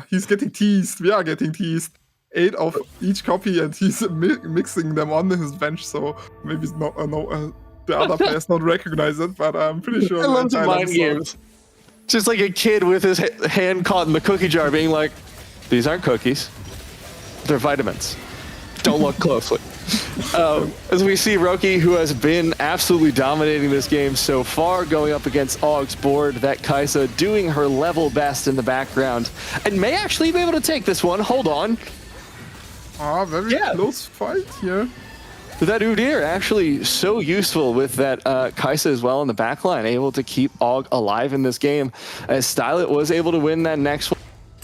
He's getting teased. We are getting teased. 8 of each copy, and he's mixing them on his bench, so maybe the other players not recognize it, but I'm pretty sure. I love the mind games. Just like a kid with his hand caught in the cookie jar being like, these aren't cookies. They're vitamins. Don't look closely. As we see Roki, who has been absolutely dominating this game so far, going up against Og's board, that Kaisa doing her level best in the background, and may actually be able to take this one. Hold on. Very close fight here. That Udyr actually so useful with that Kaisa as well in the backline, able to keep Og alive in this game, as Stylet was able to win that next one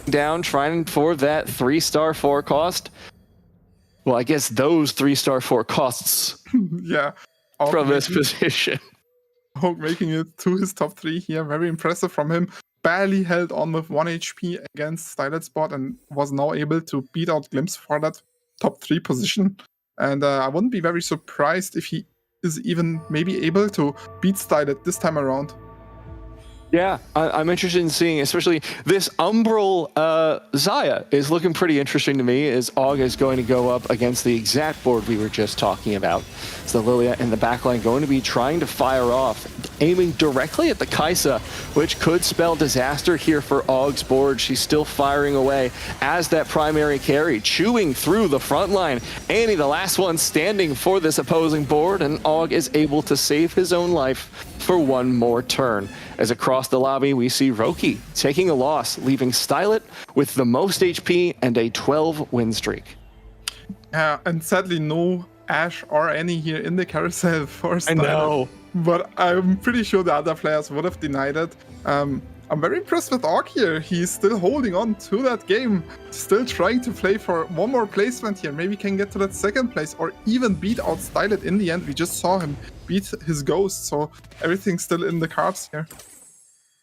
down, trying for that 3-star 4-cost. Well, I guess those 3-star 4-costs from this position. Og making it to his top 3 here. Very impressive from him. Barely held on with 1 HP against Stylet's bot and was now able to beat out Glimpse for that top 3 position. And I wouldn't be very surprised if he is even maybe able to beat Stylet this time around. Yeah, I'm interested in seeing, especially this Umbral Zaya is looking pretty interesting to me, as Og is going to go up against the exact board we were just talking about. So Lilia in the backline going to be trying to fire off aiming directly at the Kaisa, which could spell disaster here for Aug's board. She's still firing away as that primary carry, chewing through the front line. Annie, the last one standing for this opposing board, and Aug is able to save his own life for one more turn. As across the lobby, we see Roki taking a loss, leaving Stylet with the most HP and a 12 win streak. And sadly, no Ashe or Annie here in the carousel for Stylet. I know. But I'm pretty sure the other players would have denied it. I'm very impressed with Aug here. He's still holding on to that game, still trying to play for one more placement here. Maybe can get to that second place or even beat out Stylet in the end. We just saw him beat his ghost, so everything's still in the cards here.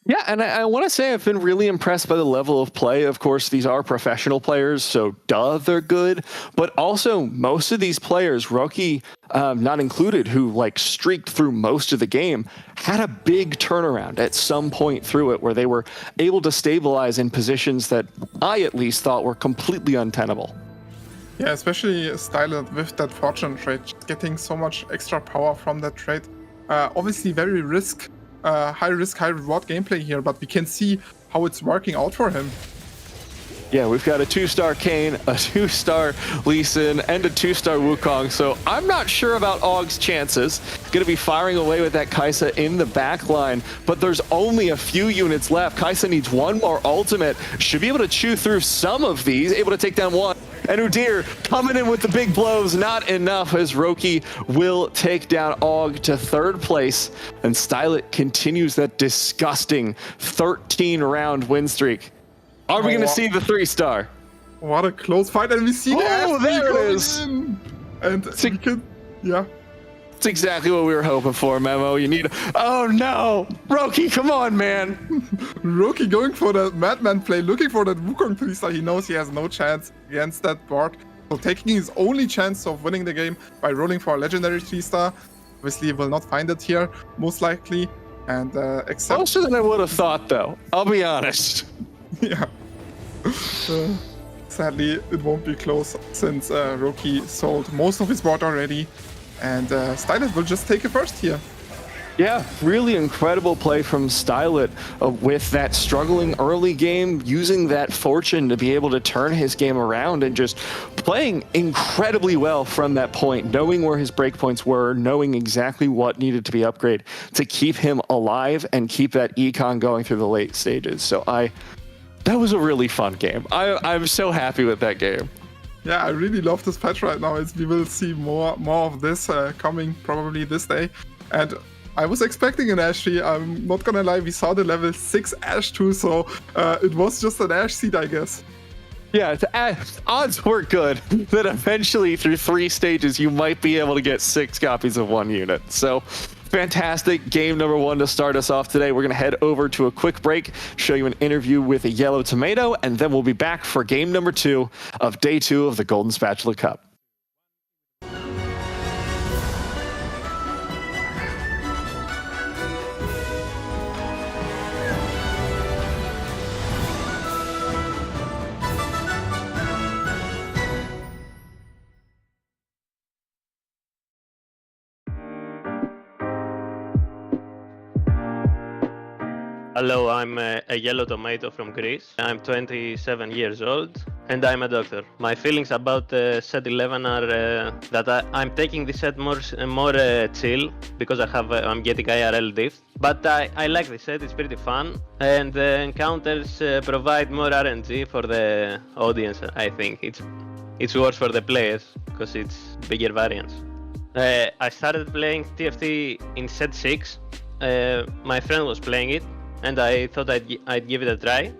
Yeah, and I want to say I've been really impressed by the level of play. Of course, these are professional players, so they're good. But also, most of these players, Roki not included, who like streaked through most of the game, had a big turnaround at some point through it where they were able to stabilize in positions that I at least thought were completely untenable. Yeah, especially Stylet with that fortune trade, getting so much extra power from that trade. Obviously very high risk, high reward gameplay here, but we can see how it's working out for him. Yeah, we've got a 2-star Kayn, a 2-star Lee Sin, and a 2-star Wukong, so I'm not sure about Aug's chances. Gonna be firing away with that Kaisa in the back line, but there's only a few units left. Kaisa needs one more ultimate, should be able to chew through some of these, able to take down one. And Udyr coming in with the big blows, not enough, as Roki will take down Aug to third place, and Stylet continues that disgusting 13-round win streak. Are we going to see the 3-star? What a close fight, and we see the Oh, there it is. And we can, yeah. It's exactly what we were hoping for, Memo. You need. Oh no, Roki, come on, man. Roki going for the Madman play, looking for that Wukong 3-star. He knows he has no chance against that board. So taking his only chance of winning the game by rolling for a legendary 3-star. Obviously, he will not find it here, most likely. And except closer than I would have thought, though. I'll be honest. Yeah. Sadly, it won't be close since Roki sold most of his board already. And Stylet will just take it first here. Yeah, really incredible play from Stylet with that struggling early game, using that fortune to be able to turn his game around and just playing incredibly well from that point, knowing where his breakpoints were, knowing exactly what needed to be upgraded to keep him alive and keep that econ going through the late stages. So that was a really fun game. I'm so happy with that game. Yeah, I really love this patch right now. We will see more of this coming probably this day. And I was expecting an Ashe tree. I'm not gonna lie, we saw the level 6 Ashe too, so it was just an Ashe seed, I guess. Yeah, odds were good that eventually through 3 stages you might be able to get 6 copies of one unit. So fantastic game number 1 to start us off today. We're going to head over to a quick break, show you an interview with AYellowTomato, and then we'll be back for game number 2 of day 2 of the Golden Spatula Cup. Hello, I'm AYellowTomato from Greece. I'm 27 years old and I'm a doctor. My feelings about set 11 are that I'm taking the set more chill because I'm getting IRL diff. But I like the set, it's pretty fun, and the encounters provide more RNG for the audience. I think it's worse for the players because it's bigger variance. I started playing TFT in set 6. My friend was playing it, and I thought I'd give it a try.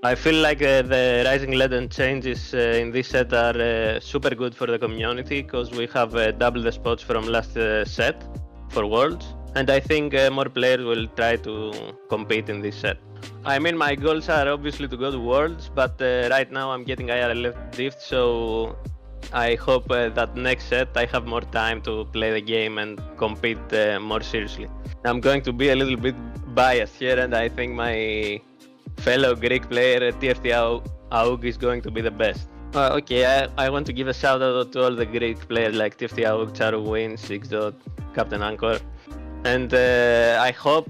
I feel like the Rising Legends changes in this set are super good for the community because we have double the spots from last set for Worlds, and I think more players will try to compete in this set. I mean, my goals are obviously to go to Worlds, but right now I'm getting IRL drift, so I hope that next set I have more time to play the game and compete more seriously. I'm going to be a little bit biased here, and I think my fellow Greek player TFT AUG is going to be the best. Okay, I want to give a shout out to all the Greek players like TFT AUG, Charu Win, 6 Captain Anchor. And I hope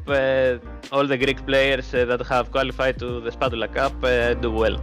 all the Greek players that have qualified to the Spatula Cup do well.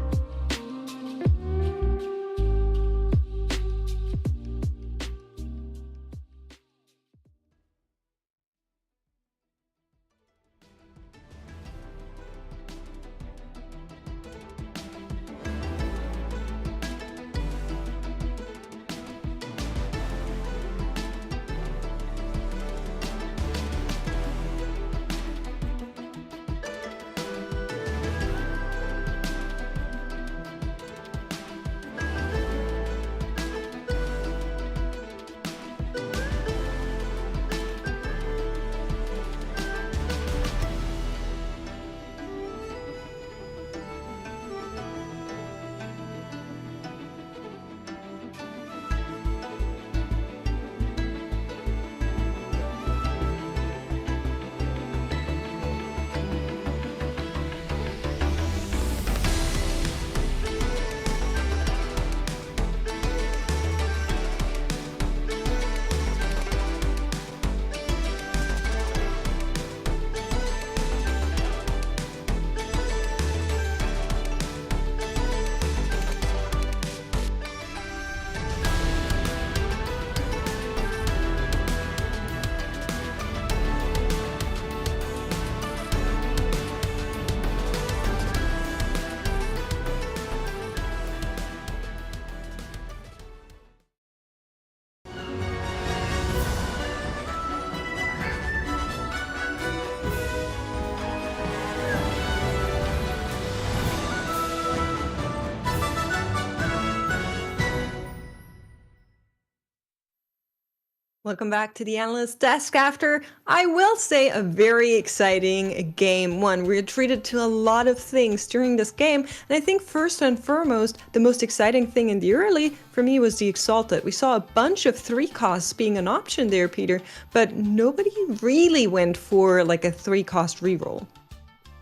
Welcome back to the Analyst Desk after, I will say, a very exciting game one. We were treated to a lot of things during this game, and I think first and foremost, the most exciting thing in the early, for me, was the Exalted. We saw a bunch of 3 costs being an option there, Peter, but nobody really went for like a 3-cost reroll.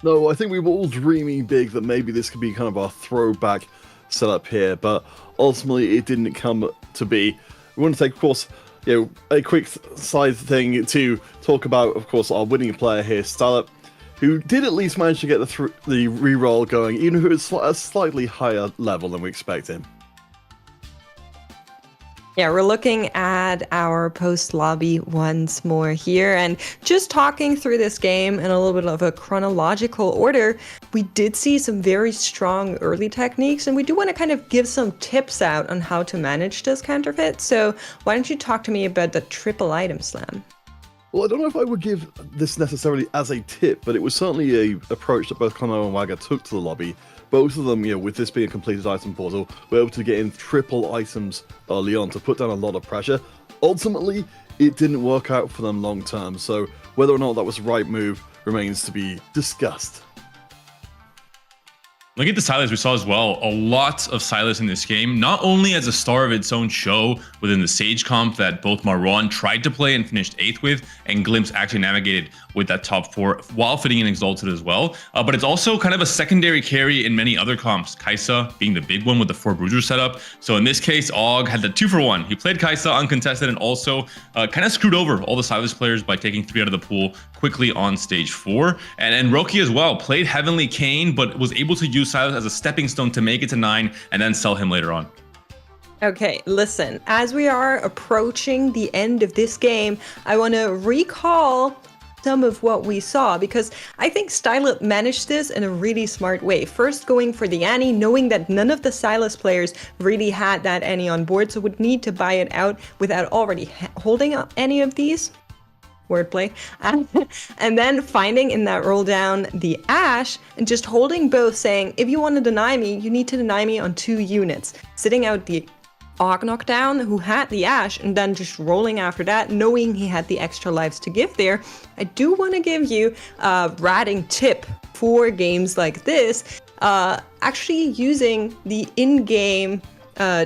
No, I think we were all dreaming big that maybe this could be kind of our throwback setup here, but ultimately it didn't come to be. We want to take, of course, a quick side thing to talk about, of course, our winning player here, Stylip, who did at least manage to get the reroll going, even if it was a slightly higher level than we expected. Yeah, we're looking at our post lobby once more here, and just talking through this game in a little bit of a chronological order, we did see some very strong early techniques, and we do want to kind of give some tips out on how to manage this counterfeit. So why don't you talk to me about the triple item slam? Well, I don't know if I would give this necessarily as a tip, but it was certainly a approach that both Clémo and Wägga took to the lobby. Both of them, with this being a completed item portal, were able to get in triple items early on to put down a lot of pressure. Ultimately, it didn't work out for them long term, so whether or not that was the right move remains to be discussed. Look at the Silas we saw as well. A lot of Silas in this game, not only as a star of its own show within the Sage comp that both Marwan tried to play and finished 8th with, and Glimpse actually navigated with that top 4 while fitting in Exalted as well. But it's also kind of a secondary carry in many other comps, Kai'Sa being the big one with the 4 Bruiser setup. So in this case, Og had the 2-for-1. He played Kai'Sa uncontested and also kind of screwed over all the Silas players by taking 3 out of the pool quickly on stage 4. And Roki as well played Heavenly Kayn, but was able to use Silas as a stepping stone to make it to 9 and then sell him later on. Okay, listen, as we are approaching the end of this game, I want to recall some of what we saw, because I think Stylip managed this in a really smart way. First, going for the Annie, knowing that none of the Silas players really had that Annie on board, so would need to buy it out without already holding any of these. Wordplay. And then finding in that roll down the Ashe and just holding both, saying, if you want to deny me, you need to deny me on 2 units. Sitting out the Og knockdown, who had the Ashe, and then just rolling after that, knowing he had the extra lives to give there. I do want to give you a ratting tip for games like this, actually using the in-game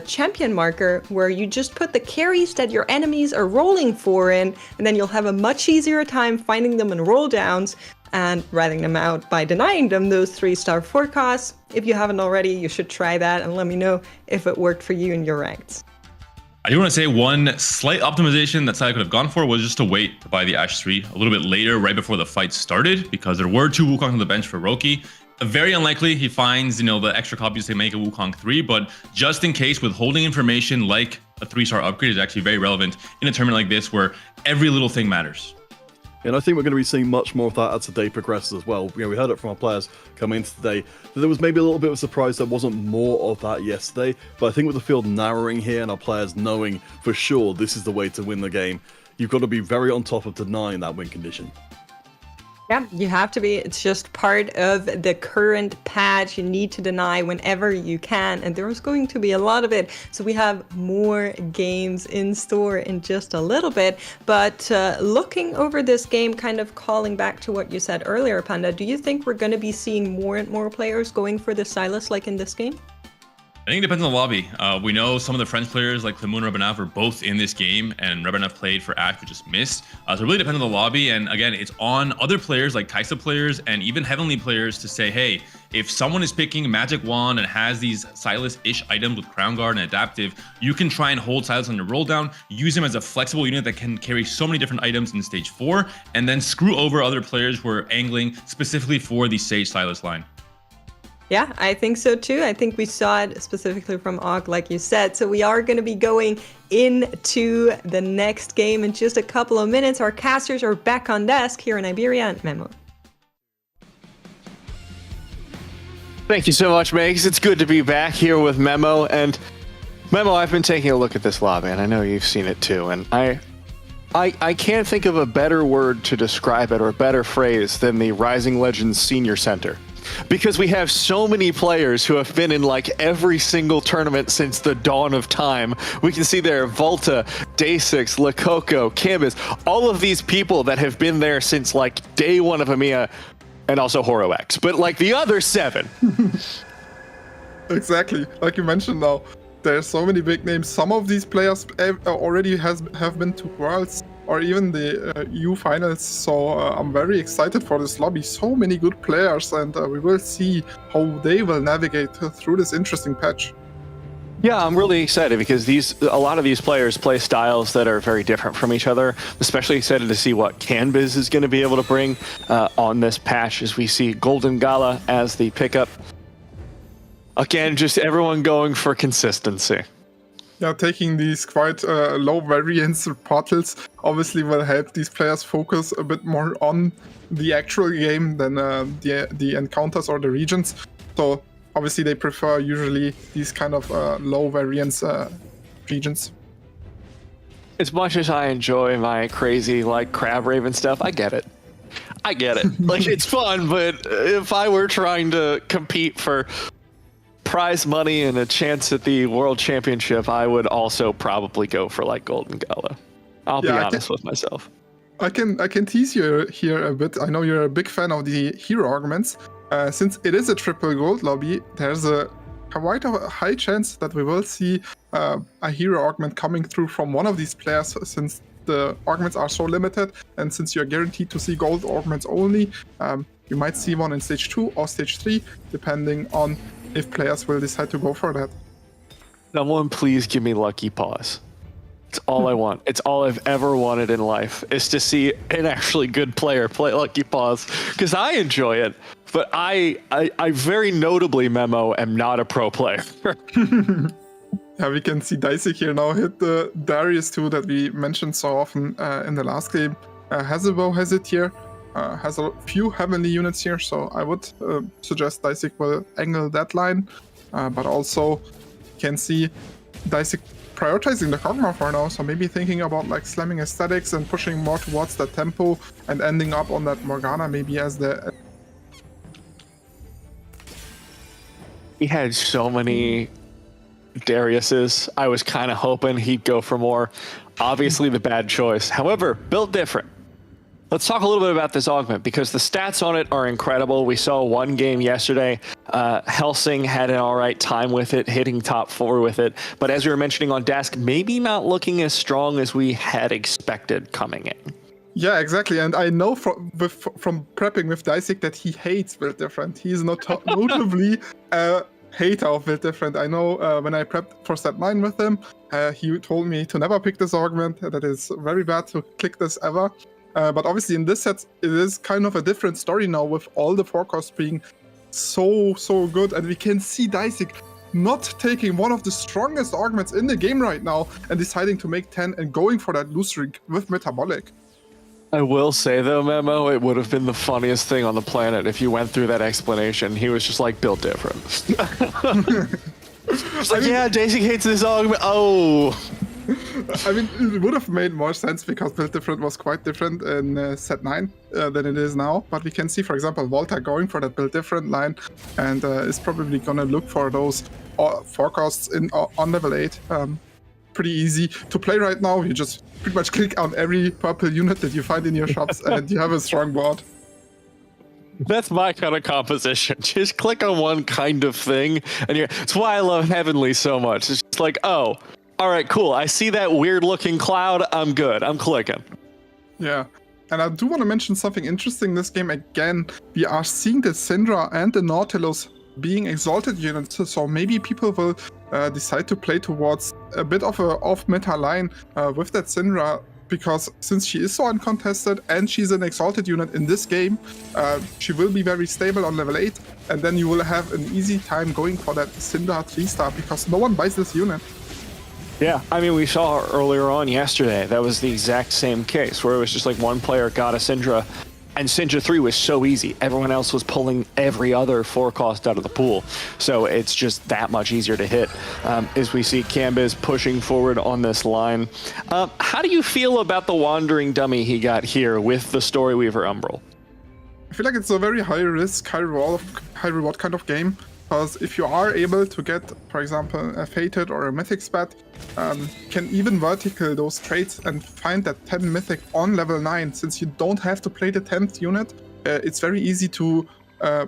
champion marker, where you just put the carries that your enemies are rolling for in, and then you'll have a much easier time finding them in roll downs and ratting them out by denying them those 3-star forecasts. If you haven't already, you should try that and let me know if it worked for you in your ranks. I do want to say one slight optimization that Sai could have gone for was just to wait to buy the Ashe 3 a little bit later, right before the fight started, because there were 2 Wukongs on the bench for Roki. Very unlikely he finds, the extra copies to make a Wukong 3, but just in case, withholding information like a 3-star upgrade is actually very relevant in a tournament like this where every little thing matters. And I think we're going to be seeing much more of that as the day progresses as well. We heard it from our players coming into today. There was maybe a little bit of a surprise there wasn't more of that yesterday, but I think with the field narrowing here and our players knowing for sure this is the way to win the game, you've got to be very on top of denying that win condition. Yeah, you have to be. It's just part of the current patch. You need to deny whenever you can, and there's going to be a lot of it. So we have more games in store in just a little bit. But looking over this game, kind of calling back to what you said earlier, Panda, do you think we're going to be seeing more and more players going for the Silas like in this game? I think it depends on the lobby. We know some of the French players like Clémoulahagra and Rabanav are both in this game, and Rabanav played for Ashe, but just missed. So it really depends on the lobby, and again, it's on other players like Kaisa players and even Heavenly players to say, hey, if someone is picking Magic Wand and has these Silas-ish items with Crown Guard and Adaptive, you can try and hold Silas on your roll down, use him as a flexible unit that can carry so many different items in stage 4, and then screw over other players who are angling specifically for the Sage Silas line. Yeah, I think so too. I think we saw it specifically from Og, like you said. So we are going to be going into the next game in just a couple of minutes. Our casters are back on desk here in Iberia and Memo. Thank you so much, Megs. It's good to be back here with Memo. And Memo, I've been taking a look at this lobby, and I know you've seen it too. And I can't think of a better word to describe it or a better phrase than the Rising Legends Senior Center. Because we have so many players who have been in like every single tournament since the dawn of time. We can see there Volta, Day6, Lakoko, Canvas, all of these people that have been there since like day 1 of EMEA, and also HoroX, but like the other 7. Exactly, like you mentioned now, there's so many big names. Some of these players already have been to Worlds or even the EU Finals, so I'm very excited for this lobby. So many good players, and we will see how they will navigate through this interesting patch. Yeah, I'm really excited because a lot of these players play styles that are very different from each other. Especially excited to see what Canbiz is going to be able to bring on this patch as we see Golden Gala as the pickup. Again, just everyone going for consistency. Yeah, taking these quite low variance portals obviously will help these players focus a bit more on the actual game than the encounters or the regions. So obviously they prefer usually these kind of low variance regions. As much as I enjoy my crazy like Crab Raven stuff, I get it. Like it's fun, but if I were trying to compete for prize money and a chance at the World Championship, I would also probably go for like Golden Gala. I'll be honest with myself. I can tease you here a bit. I know you're a big fan of the hero augments. Since it is a triple gold lobby, there's quite a high chance that we will see a hero augment coming through from one of these players, since the augments are so limited, and since you're guaranteed to see gold augments only, you might see one in stage 2 or stage 3, depending on if players will decide to go for that. Someone please give me Lucky Paws. It's all I want. It's all I've ever wanted in life, is to see an actually good player play Lucky Paws, because I enjoy it. But I very notably, Memo, am not a pro player. Yeah, we can see Dicek here now hit the Darius 2 that we mentioned so often in the last game. Hazebo has it here. Has a few Heavenly units here, so I would suggest Dicek will angle that line. But also can see Dicek prioritizing the Kog'Maw for now, so maybe thinking about like slamming aesthetics and pushing more towards that tempo and ending up on that Morgana maybe as the... He had so many Dariuses. I was kind of hoping he'd go for more. Obviously the bad choice. However, built different. Let's talk a little bit about this augment, because the stats on it are incredible. We saw one game yesterday. Helsing had an all right time with it, hitting top 4 with it. But as we were mentioning on desk, maybe not looking as strong as we had expected coming in. Yeah, exactly. And I know from prepping with Dicek that he hates build different. He is not notably hater of Build Different. I know when I prepped for set 9 with him, he told me to never pick this augment. That is very bad to click this ever. But obviously in this set, it is kind of a different story now with all the forecasts being so good. And we can see Dicek not taking one of the strongest augments in the game right now and deciding to make 10 and going for that loose rig with Metabolic. I will say though, Memo, it would have been the funniest thing on the planet if you went through that explanation. He was just like, built different. It's like, yeah, Dicek hates this augment. Oh. I mean, it would have made more sense because Build Different was quite different in set 9 than it is now. But we can see, for example, Volta going for that Build Different line and is probably going to look for those forecasts on level 8. Pretty easy to play right now. You just pretty much click on every purple unit that you find in your shops and you have a strong board. That's my kind of composition. Just click on one kind of thing. And it's why I love Heavenly so much. It's just like, oh, all right, cool. I see that weird looking cloud. I'm good. I'm clicking. Yeah. And I do want to mention something interesting in this game. Again, we are seeing the Syndra and the Nautilus being exalted units. So maybe people will decide to play towards a bit of a off-meta line with that Syndra, because since she is so uncontested and she's an exalted unit in this game, she will be very stable on level 8, and then you will have an easy time going for that Syndra 3-star because no one buys this unit. Yeah, I mean, we saw earlier on yesterday, that was the exact same case, where it was just like one player got a Syndra, and Syndra 3 was so easy. Everyone else was pulling every other forecast out of the pool. So it's just that much easier to hit. As we see Cambiz pushing forward on this line. How do you feel about the Wandering Dummy he got here with the Story Weaver Umbral? I feel like it's a very high risk, high reward kind of game. Because if you are able to get, for example, a Fated or a Mythic Spat, can even vertical those traits and find that 10 Mythic on level 9. Since you don't have to play the 10th unit, it's very easy to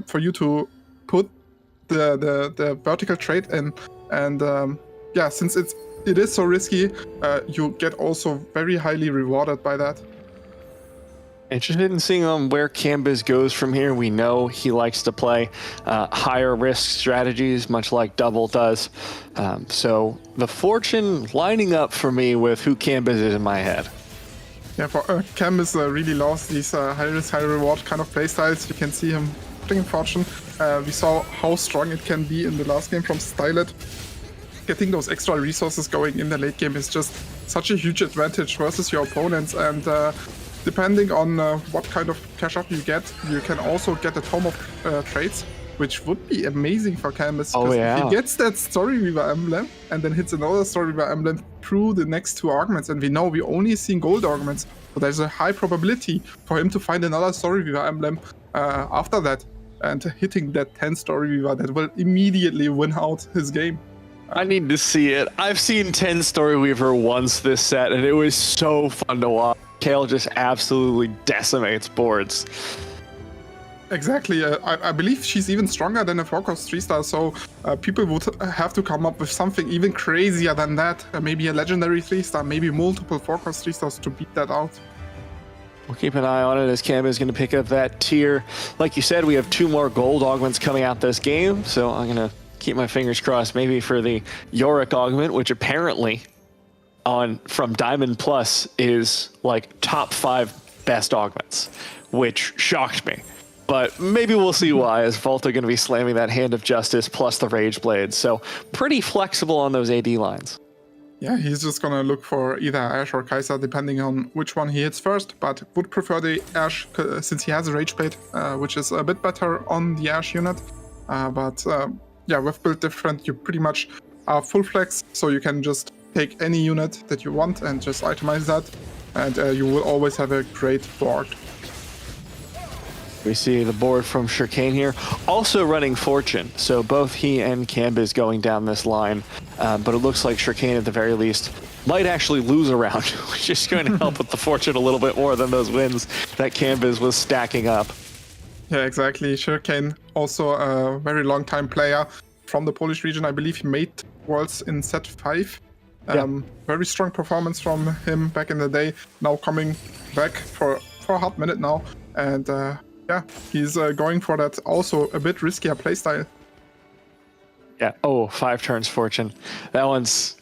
for you to put the vertical trait in. And yeah, since it is so risky, you get also very highly rewarded by that. Interested in seeing where Cambiz goes from here. We know he likes to play higher risk strategies, much like Double does. So the fortune lining up for me with who Cambiz is in my head. Yeah, for Cambiz really loves these high risk, high reward kind of playstyles. You can see him putting in fortune. We saw how strong it can be in the last game from Stylet. Getting those extra resources going in the late game is just such a huge advantage versus your opponents. And depending on what kind of cash up you get, you can also get a Tome of Traits, which would be amazing for Cambiz. Oh, yeah. If he gets that Story Weaver emblem and then hits another Story Weaver emblem through the next 2 augments, and we know we only seen gold augments, so there's a high probability for him to find another Story Weaver emblem after that, and hitting that 10 Story Weaver that will immediately win out his game. I need to see it. I've seen 10 Story Weaver once this set, and it was so fun to watch. Kale just absolutely decimates boards. Exactly. I believe she's even stronger than a forecast 3-star, so people would have to come up with something even crazier than that. Maybe a legendary 3-star, maybe multiple forecast 3-stars to beat that out. We'll keep an eye on it as Cambiz is going to pick up that tier. Like you said, we have 2 more gold augments coming out this game, so I'm going to keep my fingers crossed maybe for the Yorick augment, which apparently from Diamond Plus is like top 5 best augments, which shocked me. But maybe we'll see why, as Volta going to be slamming that Hand of Justice plus the Rage Blade. So pretty flexible on those AD lines. Yeah, he's just going to look for either Ashe or Kai'Sa, depending on which one he hits first, but would prefer the Ashe since he has a Rage Blade, which is a bit better on the Ashe unit. Yeah, with Build Different, you pretty much are full flex, so you can just take any unit that you want and just itemize that, and you will always have a great board. We see the board from Shirkane here, also running Fortune, so both he and Cambiz going down this line, but it looks like Shirkane at the very least might actually lose a round, which is going to help with the Fortune a little bit more than those wins that Cambiz was stacking up. Yeah, exactly. Shirkane, also a very long-time player from the Polish region. I believe he made Worlds in set 5. Very strong performance from him back in the day. Now coming back for a hot minute now. And yeah, he's going for that also a bit riskier playstyle. Yeah. Oh, 5 turns fortune. That one's.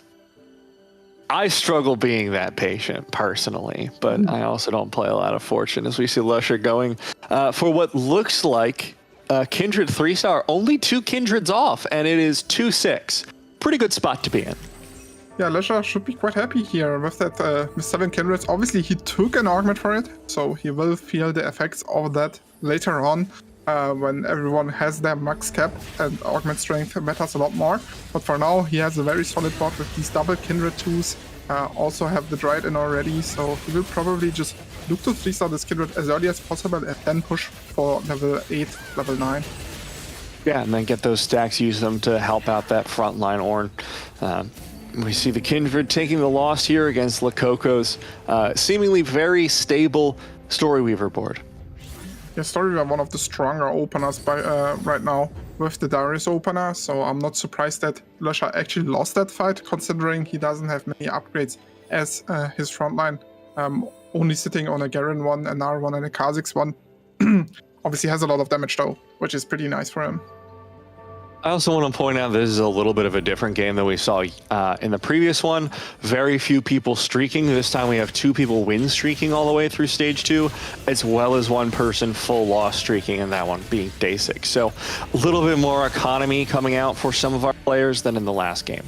I struggle being that patient personally, but I also don't play a lot of fortune as we see Lusher going for what looks like Kindred 3-star. Only 2 Kindreds off, and it is 2-6. Pretty good spot to be in. Yeah, Lusher should be quite happy here with that with 7 Kindreds. Obviously, he took an augment for it, so he will feel the effects of that later on when everyone has their max cap and augment strength matters a lot more. But for now, he has a very solid bot with these double Kindred 2s. Also have the Dryad in already, so he will probably just look to 3-star this Kindred as early as possible and then push for level 8, level 9. Yeah, and then get those stacks, use them to help out that frontline Ornn. We see the Kindred taking the loss here against Lococo's seemingly very stable Storyweaver board. Yeah, Storyweaver, one of the stronger openers by right now with the Darius opener, so I'm not surprised that Lusher actually lost that fight, considering he doesn't have many upgrades as his frontline, only sitting on a Garen 1, an R1, and a Kha'Zix 1. Obviously has a lot of damage though, which is pretty nice for him. I also want to point out this is a little bit of a different game than we saw in the previous one. Very few people streaking. This time we have 2 people win streaking all the way through stage 2, as well as 1 person full loss streaking in that one being day 6. So a little bit more economy coming out for some of our players than in the last game.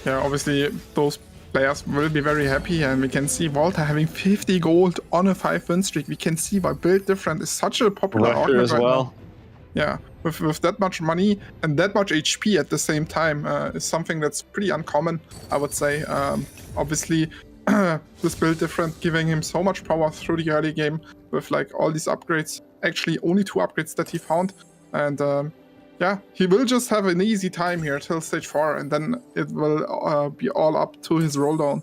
Yeah, obviously those players will be very happy, and we can see Volta having 50 gold on a 5 win streak. We can see why Build Different is such a popular augment as right well. now. Yeah, with that much money and that much HP at the same time is something that's pretty uncommon, I would say. Obviously, this Build Different giving him so much power through the early game with like all these upgrades. Actually, only 2 upgrades that he found. And yeah, he will just have an easy time here till stage 4, and then it will be all up to his roll down.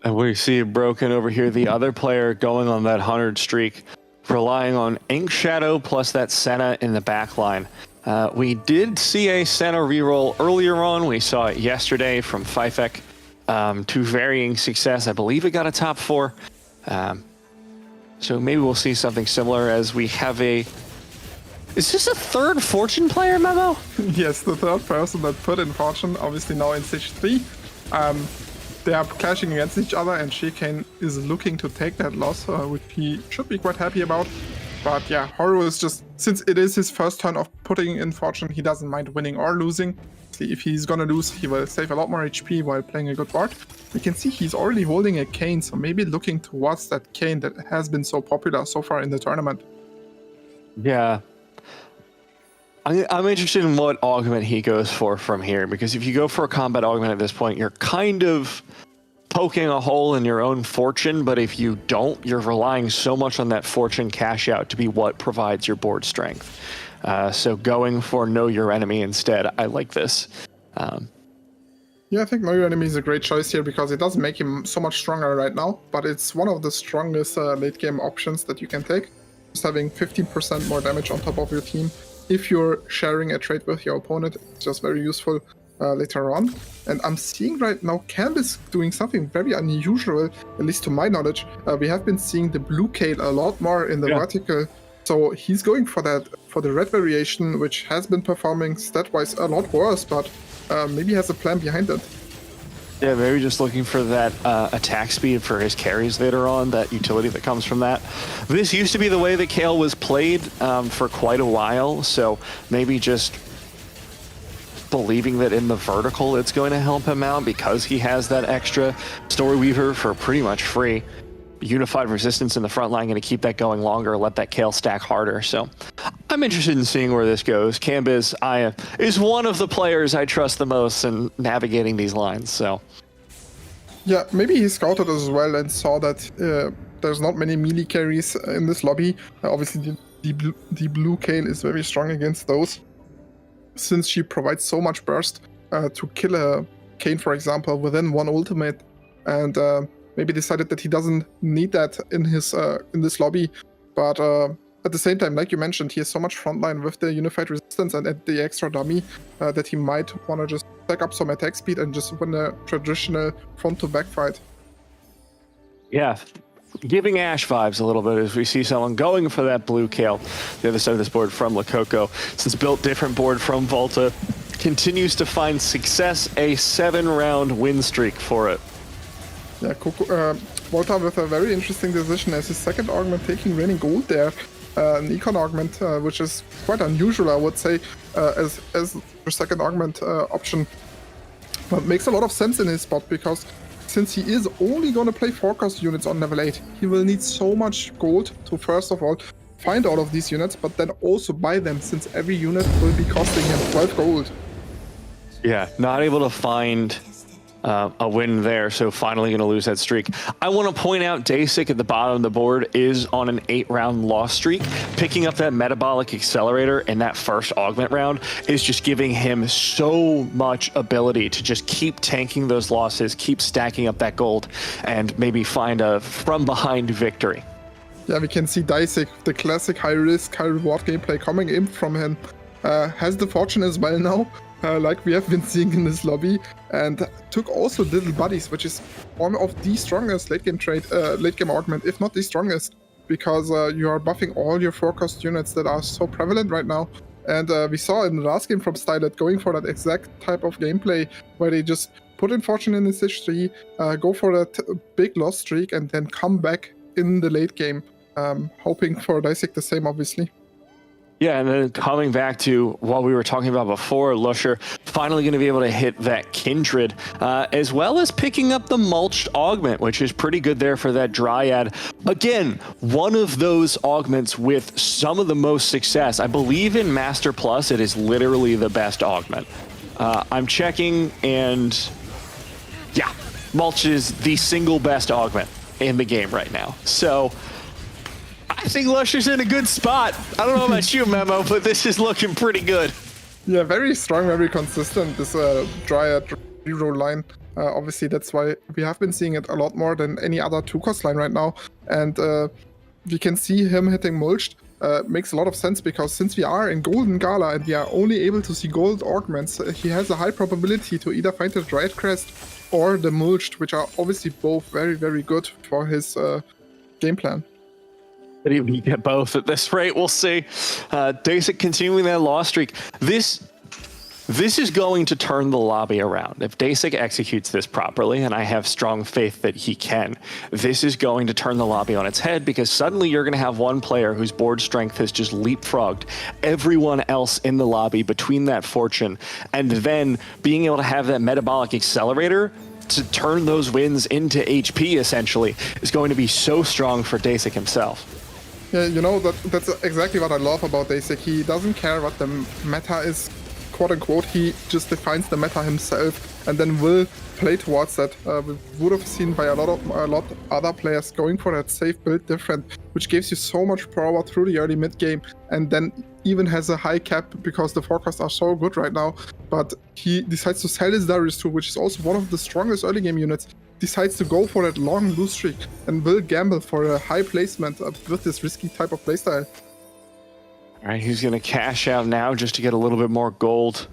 And we see Broken over here, the other player going on that 100 streak, relying on Ink Shadow plus that Senna in the back line. We did see a Senna reroll earlier on. We saw it yesterday from Fifek to varying success. I believe it got a top 4. So maybe we'll see something similar as we have a... Is this a 3rd Fortune player, Memo? Yes, the 3rd person that put in Fortune, obviously now in stage 3. They are clashing against each other, and Shikane is looking to take that loss, which he should be quite happy about. But yeah, Hyrule is just, since it is his first turn of putting in Fortune, he doesn't mind winning or losing. If he's gonna lose, he will save a lot more HP while playing a good board. We can see he's already holding a Kayn, so maybe looking towards that Kayn that has been so popular so far in the tournament. Yeah. I'm interested in what augment he goes for from here, because if you go for a combat augment at this point, you're kind of poking a hole in your own fortune, but if you don't, you're relying so much on that fortune cash out to be what provides your board strength. So going for Know Your Enemy instead, I like this. Yeah, I think Know Your Enemy is a great choice here because it doesn't make him so much stronger right now, but it's one of the strongest late game options that you can take. Just having 15% more damage on top of your team. If you're sharing a trade with your opponent, it's just very useful later on. And I'm seeing right now Canvas doing something very unusual, at least to my knowledge. We have been seeing the blue Kale a lot more in the vertical. So he's going for the red variation, which has been performing stat-wise a lot worse, but maybe has a plan behind it. Yeah, maybe just looking for that attack speed for his carries later on, that utility that comes from that. This used to be the way that Kale was played for quite a while, so maybe just believing that in the vertical it's going to help him out because he has that extra Storyweaver for pretty much free. Unified resistance in the front line, going to keep that going longer, let that Kale stack harder. So I'm interested in seeing where this goes. Cambiz is one of the players I trust the most in navigating these lines. So yeah, maybe he scouted as well and saw that there's not many melee carries in this lobby. Obviously, the blue Kale is very strong against those, since she provides so much burst to kill a Kayn, for example, within one ultimate, and maybe decided that he doesn't need that in his in this lobby. But at the same time, like you mentioned, he has so much frontline with the unified resistance and the extra dummy that he might want to just stack up some attack speed and just win a traditional front to back fight. Yeah, giving Ash vibes a little bit as we see someone going for that blue Kale, the other side of this board from Lococo. Since built different board from Volta, continues to find success, a 7-round win streak for it. Yeah, Volta with a very interesting decision as his second augment taking reigning gold there. An econ augment, which is quite unusual, I would say, as the second augment option. But makes a lot of sense in his spot, because since he is only going to play forecast units on level 8, he will need so much gold to first of all find all of these units, but then also buy them, since every unit will be costing him 12 gold. Yeah, not able to find a win there, so finally going to lose that streak. I want to point out Dasik at the bottom of the board is on an 8-round loss streak. Picking up that metabolic accelerator in that first augment round is just giving him so much ability to just keep tanking those losses, keep stacking up that gold, and maybe find a from-behind victory. Yeah, we can see Dasik, the classic high-risk, high-reward gameplay coming in from him. Has the fortune as well now, like we have been seeing in this lobby, and took also Little Buddies, which is one of the strongest late game augment, if not the strongest, because you are buffing all your forecast units that are so prevalent right now. And we saw in the last game from Stylet going for that exact type of gameplay, where they just put in fortune in the stage 3, go for that big loss streak, and then come back in the late game, hoping for Dasik the same, obviously. Yeah, and then coming back to what we were talking about before, Lusher finally going to be able to hit that Kindred, as well as picking up the Mulched Augment, which is pretty good there for that Dryad. Again, one of those augments with some of the most success. I believe in Master Plus, it is literally the best augment. I'm checking, and yeah, Mulch is the single best augment in the game right now. So I think Lusher's in a good spot. I don't know about you, Memo, but this is looking pretty good. Yeah, very strong, very consistent, this Dryad reroll line. Obviously, that's why we have been seeing it a lot more than any other 2-cost line right now. And we can see him hitting Mulched. Makes a lot of sense, because since we are in Golden Gala and we are only able to see gold augments, he has a high probability to either find the Dryad Crest or the Mulched, which are obviously both very, very good for his game plan. But even you get both at this rate, we'll see. Dasik continuing that loss streak. This is going to turn the lobby around. If Dasik executes this properly, and I have strong faith that he can, this is going to turn the lobby on its head, because suddenly you're going to have one player whose board strength has just leapfrogged everyone else in the lobby between that fortune, and then being able to have that metabolic accelerator to turn those wins into HP, essentially, is going to be so strong for Dasik himself. Yeah, you know, that's exactly what I love about Dasik. He doesn't care what the meta is, quote unquote. He just defines the meta himself and then will play towards that. We would have seen by a lot other players going for that safe build different, which gives you so much power through the early mid game, and then even has a high cap because the forecasts are so good right now. But he decides to sell his Darius too, which is also one of the strongest early game units. Decides to go for that long lose streak and will gamble for a high placement with this risky type of playstyle. All right, he's going to cash out now just to get a little bit more gold.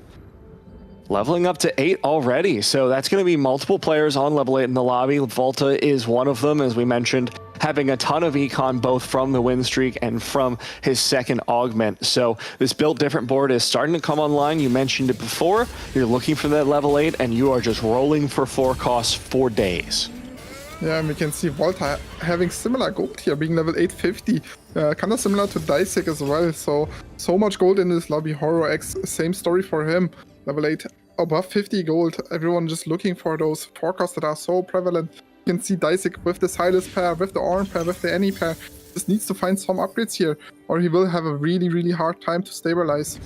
Leveling up to 8 already, so that's going to be multiple players on level 8 in the lobby. Volta is one of them, as we mentioned, having a ton of econ both from the win streak and from his second augment. So this built different board is starting to come online. You mentioned it before. You're looking for that level 8, and you are just rolling for 4 costs for days. Yeah, and we can see Volta having similar gold here, being level 850. Kind of similar to Dasik as well. So much gold in this lobby. Horror X, same story for him. Level 8, above 50 gold. Everyone just looking for those forecasts that are so prevalent. You can see Dasik with the Silas pair, with the Orn pair, with the Any pair. Just needs to find some upgrades here, or he will have a really, really hard time to stabilize.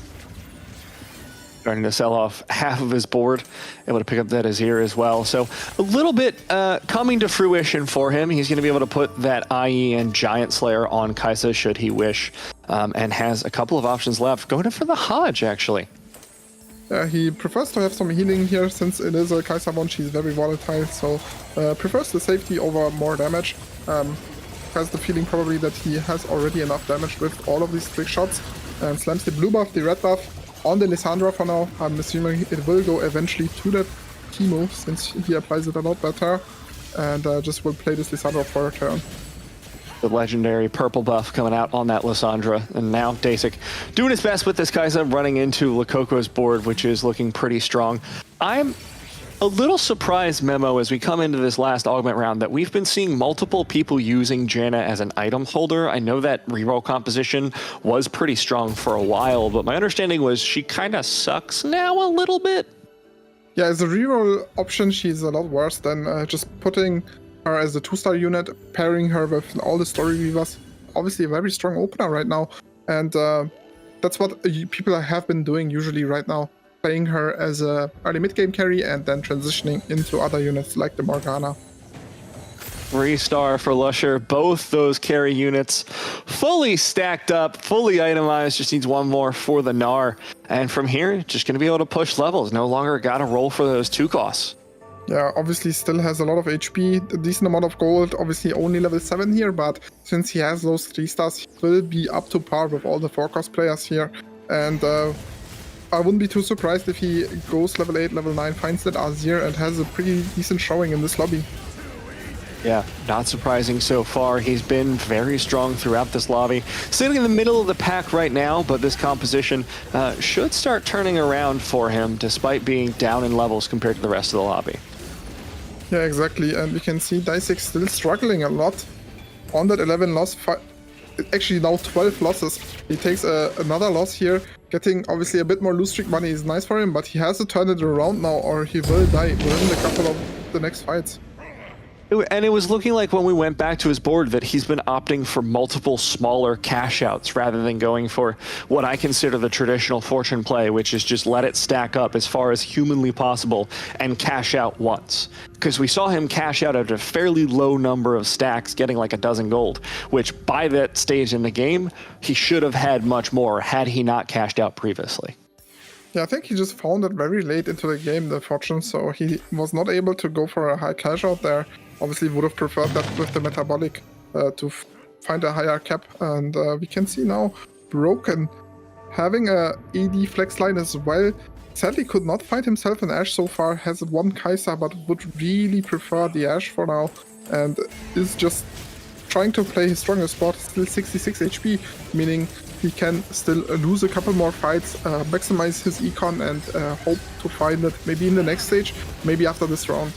Starting to sell off half of his board, able to pick up that Azir as well. So a little bit coming to fruition for him. He's going to be able to put that IE and Giant Slayer on Kaisa should he wish, and has a couple of options left. Going in for the Hodge, actually. He prefers to have some healing here, since it is a Kaisa one. She's very volatile, so prefers the safety over more damage. Has the feeling probably that he has already enough damage with all of these trick shots, and slams the blue buff, the red buff on the Lissandra for now. I'm assuming it will go eventually to that Teemo, since he applies it a lot better, and just will play this Lissandra for a turn. The legendary purple buff coming out on that Lissandra. And now Dasik doing his best with this Kai'Sa, running into Lococo's board, which is looking pretty strong. I'm a little surprised, Memo, as we come into this last augment round, that we've been seeing multiple people using Janna as an item holder. I know that reroll composition was pretty strong for a while, but my understanding was she kind of sucks now a little bit. Yeah, as a reroll option, she's a lot worse than just putting her as a 2-star unit, pairing her with all the story weavers. Obviously a very strong opener right now, and that's what people have been doing usually right now, playing her as a early mid-game carry and then transitioning into other units like the Morgana. 3-star for Lusher. Both those carry units fully stacked up, fully itemized. Just needs one more for the Gnar. And from here, just going to be able to push levels. No longer got to roll for those 2 costs. Yeah, obviously still has a lot of HP, a decent amount of gold, obviously only level 7 here, but since he has those 3 stars, he will be up to par with all the 4-cost players here. And I wouldn't be too surprised if he goes level 8, level 9, finds that Azir and has a pretty decent showing in this lobby. Yeah, not surprising so far. He's been very strong throughout this lobby. Sitting in the middle of the pack right now, but this composition should start turning around for him despite being down in levels compared to the rest of the lobby. Yeah, exactly. And we can see Dasik still struggling a lot on that 11 loss. Actually, now 12 losses. He takes another loss here. Getting obviously a bit more lose streak money is nice for him, but he has to turn it around now or he will die within a couple of the next fights. And it was looking like when we went back to his board that he's been opting for multiple smaller cash outs rather than going for what I consider the traditional fortune play, which is just let it stack up as far as humanly possible and cash out once. Because we saw him cash out at a fairly low number of stacks, getting like a dozen gold, which by that stage in the game, he should have had much more had he not cashed out previously. Yeah, I think he just found it very late into the game, the fortune, so he was not able to go for a high cash out there. Obviously would have preferred that with the metabolic to find a higher cap, and we can see now Broken having a AD flex line as well. Sadly could not find himself an Ashe so far, has one Kai'Sa but would really prefer the Ashe for now, and is just trying to play his strongest spot, still 66 HP, meaning he can still lose a couple more fights, maximize his econ and hope to find it maybe in the next stage, maybe after this round.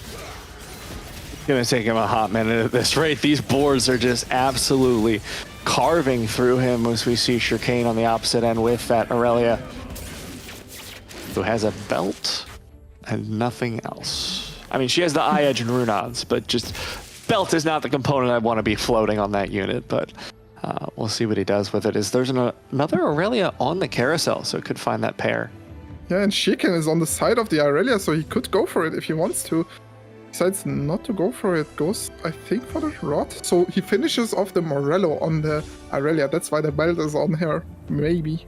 Gonna take him a hot minute at this rate. These boards are just absolutely carving through him as we see Shirkane on the opposite end with that Aurelia, who has a belt and nothing else. I mean, she has the eye edge and Runads, but just belt is not the component I want to be floating on that unit, but we'll see what he does with it. There's another Aurelia on the carousel, so it could find that pair. Yeah, and Shirkane is on the side of the Aurelia, so he could go for it if he wants to. Decides not to go for it, goes, I think, for the Rod. So he finishes off the Morello on the Aurelia. That's why the belt is on her, maybe.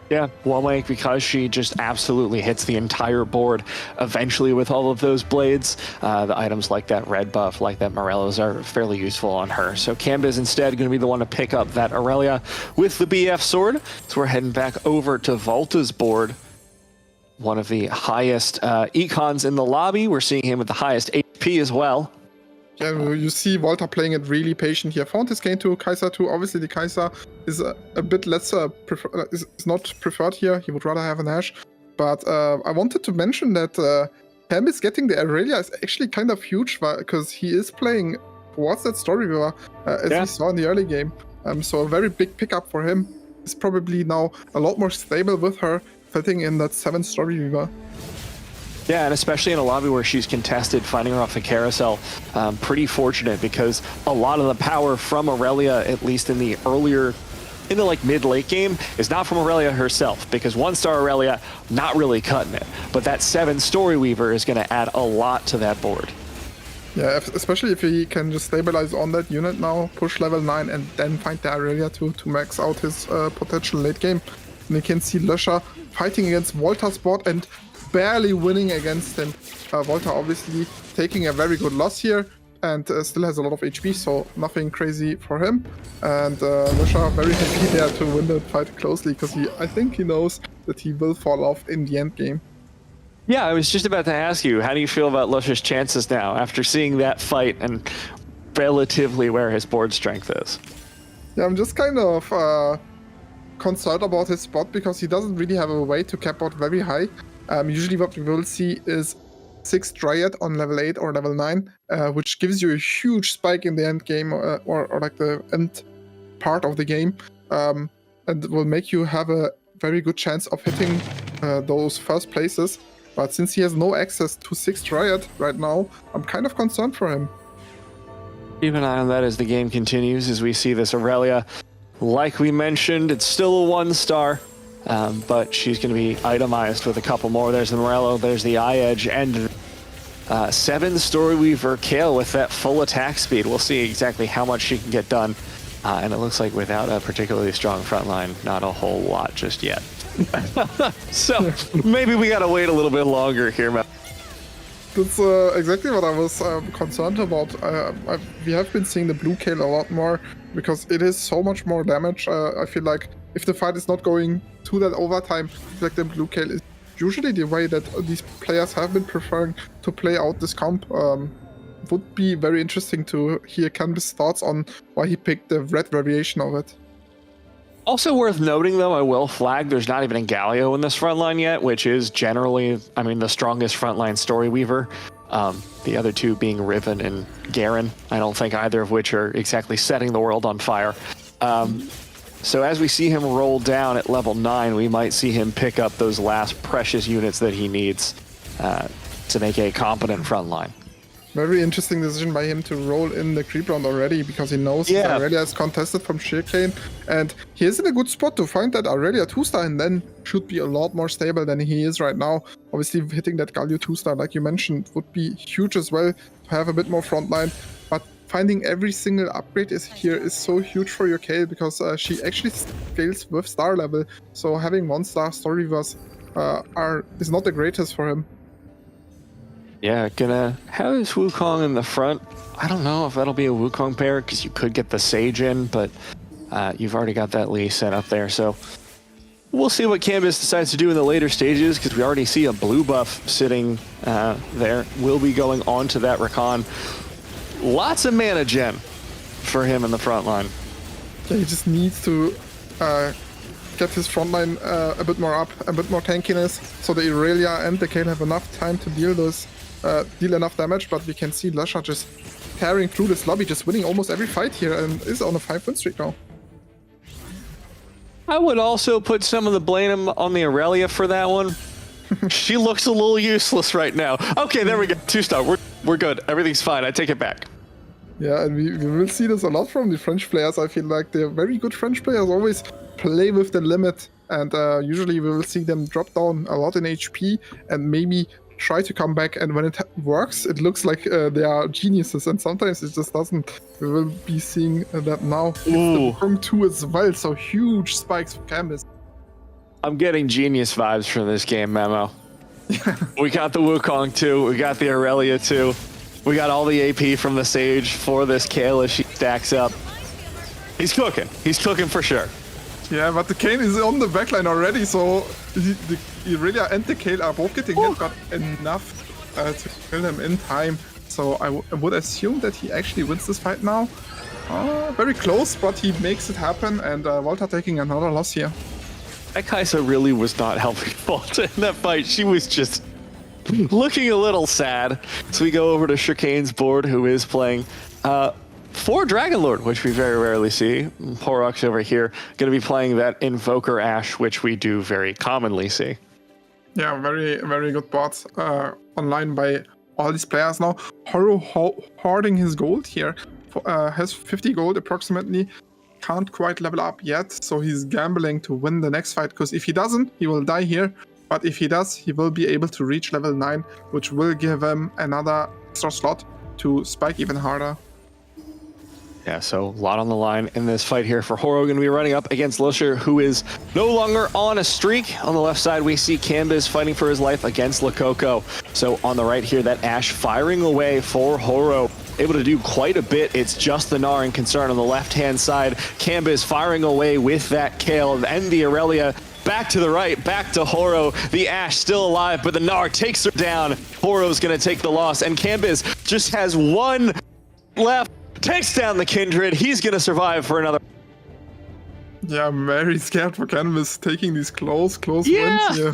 Yeah, Womack, because she just absolutely hits the entire board eventually with all of those blades. The items like that red buff, like that Morello's are fairly useful on her. So Camba is instead going to be the one to pick up that Aurelia with the BF sword. So we're heading back over to Volta's board. One of the highest econs in the lobby. We're seeing him with the highest HP as well. Yeah, you see Volta playing it really patient here. Found his gain to Kai'Sa too. Obviously, the Kai'Sa is a bit less is not preferred here. He would rather have an Ashe. But I wanted to mention that Cambis getting the Aurelia is actually kind of huge because he is playing towards that story river as we saw in the early game. So a very big pickup for him. He's probably now a lot more stable with her, fitting in that 7 story river. Yeah, and especially in a lobby where she's contested, finding her off the carousel, pretty fortunate because a lot of the power from Aurelia, at least in the like mid-late game, is not from Aurelia herself, because 1-star Aurelia, not really cutting it. But that 7 story weaver is going to add a lot to that board. Yeah, especially if he can just stabilize on that unit now, push level 9, and then find the Aurelia to max out his potential late game. And you can see Lusher fighting against Volta's bot and barely winning against him. Volta obviously taking a very good loss here and still has a lot of HP, so nothing crazy for him. And Lusher very happy there to win that fight closely because I think he knows that he will fall off in the end game. Yeah, I was just about to ask you, how do you feel about Lusher's chances now after seeing that fight and relatively where his board strength is. Yeah, I'm just kind of concerned about his spot because he doesn't really have a way to cap out very high. Usually what we will see is 6 Dryad on level 8 or level 9, which gives you a huge spike in the end game or like the end part of the game, and will make you have a very good chance of hitting those first places. But since he has no access to 6 Dryad right now, I'm kind of concerned for him. Keep an eye on that as the game continues, as we see this Aurelia. Like we mentioned, it's still a 1-star, but she's going to be itemized with a couple more. There's the Morello, there's the iEdge, and 7 Storyweaver Kale with that full attack speed. We'll see exactly how much she can get done. And it looks like without a particularly strong front line, not a whole lot just yet. So maybe we got to wait a little bit longer here, Matt. That's exactly what I was concerned about. We have been seeing the blue Kale a lot more because it is so much more damage. I feel like if the fight is not going to that overtime, I feel like the blue Kale is usually the way that these players have been preferring to play out this comp. Would be very interesting to hear Canvas' thoughts on why he picked the red variation of it. Also worth noting, though, I will flag there's not even a Galio in this front line yet, which is generally, I mean, the strongest frontline Storyweaver. The other two being Riven and Garen. I don't think either of which are exactly setting the world on fire. So as we see him roll down at level 9, we might see him pick up those last precious units that he needs to make a competent front line. Very interesting decision by him to roll in the creep round already, because he knows Aurelia is contested from Shirkane, and he is in a good spot to find that Aurelia 2-star and then should be a lot more stable than he is right now. Obviously hitting that Galio 2-star, like you mentioned, would be huge as well to have a bit more frontline, but finding every single upgrade is so huge for your Kale, because she actually scales with star level, so having 1-star Storyweavers is not the greatest for him. Yeah, gonna have his Wukong in the front. I don't know if that'll be a Wukong pair, because you could get the Sage in, but you've already got that Lee set up there. So we'll see what Canvas decides to do in the later stages, because we already see a blue buff sitting there. We'll be going on to that Rakan. Lots of mana gen for him in the front line. Yeah, he just needs to get his front line a bit more up, a bit more tankiness, so the Aurelia and the Kale have enough time to deal enough damage. But we can see Lusha just tearing through this lobby, just winning almost every fight here, and is on a 5-win streak now. I would also put some of the blame on the Aurelia for that one. She looks a little useless right now. Okay, there we go. 2-star. We're good. Everything's fine. I take it back. Yeah, and we will see this a lot from the French players. I feel like they're very good French players, always play with the limit, and usually we will see them drop down a lot in HP and maybe try to come back, and when it works, it looks like they are geniuses, and sometimes it just doesn't. We will be seeing that now. It's the Wukong 2 as well, so huge spikes for Canvas. I'm getting genius vibes from this game, Memo. We got the Wukong 2, we got the Aurelia 2, we got all the AP from the Sage for this Kale as she stacks up. He's cooking for sure. Yeah, but the Kale is on the backline already, so the Aurelia and the Kale are both getting hit, but enough to kill him in time. So I would assume that he actually wins this fight now. Very close, but he makes it happen, and Volta taking another loss here. That Kaisa really was not helping Volta in that fight. She was just looking a little sad. So we go over to Shirkane's board, who is playing for Dragonlord, which we very rarely see. Horrocks over here going to be playing that Invoker Ashe, which we do very commonly see. Yeah, very, very good bots online by all these players now. Horo hoarding his gold here. Has 50 gold approximately. Can't quite level up yet, so he's gambling to win the next fight, because if he doesn't, he will die here. But if he does, he will be able to reach level 9, which will give him another extra slot to spike even harder. Yeah, so a lot on the line in this fight here for Horo. Going to be running up against Lusher, who is no longer on a streak. On the left side, we see Canvas fighting for his life against Lakoko. So on the right here, that Ashe firing away for Horo. Able to do quite a bit. It's just the Gnar in concern on the left-hand side. Canvas firing away with that Kale and the Aurelia. Back to the right, back to Horo. The Ashe still alive, but the Gnar takes her down. Horo's going to take the loss, and Canvas just has one left takes down the Kindred. He's going to survive for another. Yeah, I'm very scared for Canvas taking these close Yeah. wins here.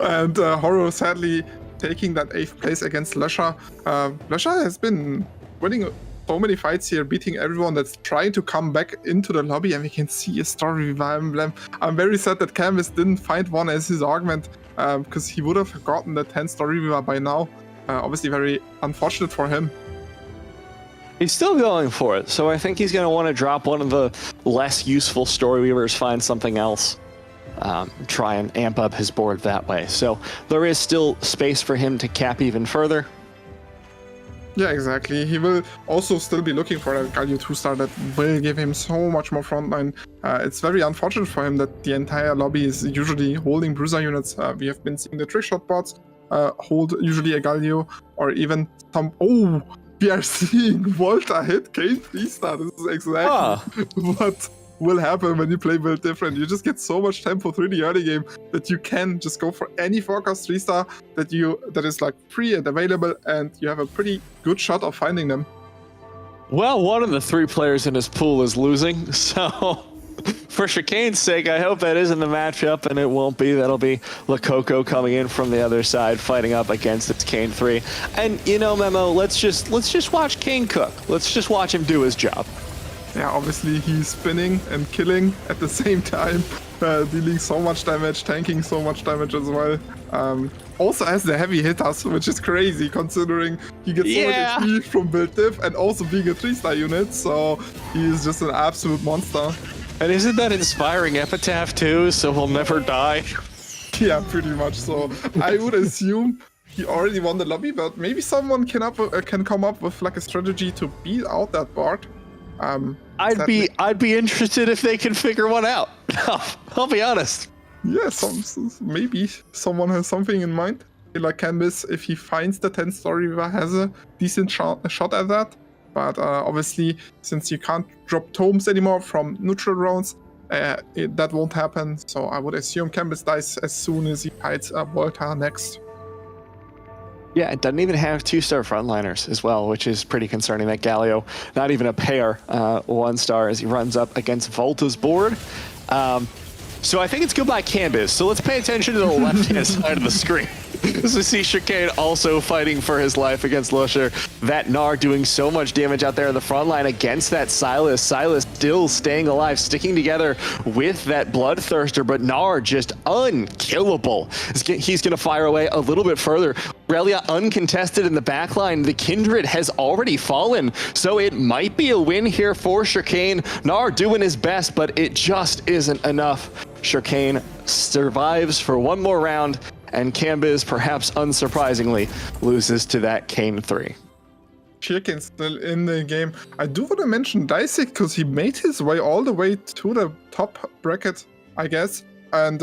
And Horo sadly taking that 8th place against Lelouch. Lelouch has been winning so many fights here, beating everyone that's trying to come back into the lobby, and we can see a story Viva emblem. I'm very sad that Canvas didn't find one as his augment, because he would have gotten the 10 story Viva by now. Obviously very unfortunate for him. He's still going for it, so I think he's going to want to drop one of the less useful story weavers, find something else, try and amp up his board that way. So there is still space for him to cap even further. Yeah, exactly. He will also still be looking for that Galio 2-star that will give him so much more frontline. It's very unfortunate for him that the entire lobby is usually holding bruiser units. We have been seeing the trickshot bots hold usually a Galio, or even some... Oh! We are seeing Volta hit Kane 3-star. This is exactly what will happen when you play build different. You just get so much tempo through the early game that you can just go for any forecast 3-star that is like free and available, and you have a pretty good shot of finding them. Well, one of the 3 players in his pool is losing, so for Chicane's sake, I hope that isn't the matchup, and it won't be. That'll be Lococo coming in from the other side, fighting up against its Kane 3. And you know, Memo, let's just watch Kane cook. Let's just watch him do his job. Yeah, obviously he's spinning and killing at the same time, dealing so much damage, tanking so much damage as well. Also has the heavy hitters, which is crazy considering he gets so much HP from build diff and also being a 3-star unit, so he is just an absolute monster. And isn't that inspiring epitaph too, so he'll never die? Yeah, pretty much so. I would assume he already won the lobby, but maybe someone can come up with like a strategy to beat out that board. I'd be interested if they can figure one out. I'll be honest. Yeah, maybe someone has something in mind. Like Canvas, if he finds the 10-story, has a decent shot at that. But obviously, since you can't drop tomes anymore from neutral rounds, that won't happen. So I would assume Canvas dies as soon as he fights Volta next. Yeah, it doesn't even have 2-star frontliners as well, which is pretty concerning. That Galio, not even a pair, 1-star as he runs up against Volta's board. So I think it's goodbye Canvas. So let's pay attention to the left-hand side of the screen. As we see Chicane also fighting for his life against Lelouch. That Gnar doing so much damage out there in the front line against that Silas. Silas still staying alive, sticking together with that Bloodthirster, but Gnar just unkillable. He's going to fire away a little bit further. Relia uncontested in the backline. The Kindred has already fallen, so it might be a win here for Chicane. Gnar doing his best, but it just isn't enough. Chicane survives for one more round, and Cambiz, perhaps unsurprisingly, loses to that Kane 3. Chicane's still in the game. I do want to mention Dicek because he made his way all the way to the top bracket, I guess. And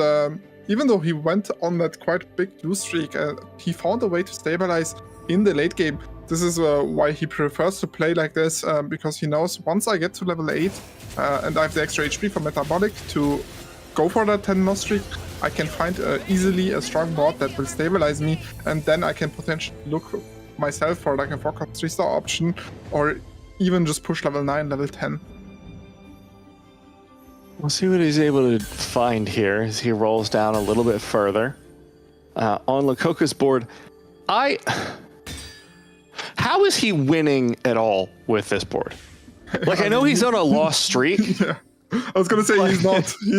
even though he went on that quite big lose streak, he found a way to stabilize in the late game. This is why he prefers to play like this, because he knows once I get to level 8 and I have the extra HP for Metabolic to go for that 10-0 streak, I can find easily a strong board that will stabilize me, and then I can potentially look myself for like a 4-3-star option, or even just push level 9, level 10. We'll see what he's able to find here as he rolls down a little bit further. On Lococo's board, how is he winning at all with this board? Like, I know he's on a lost streak. Yeah. I was gonna say he's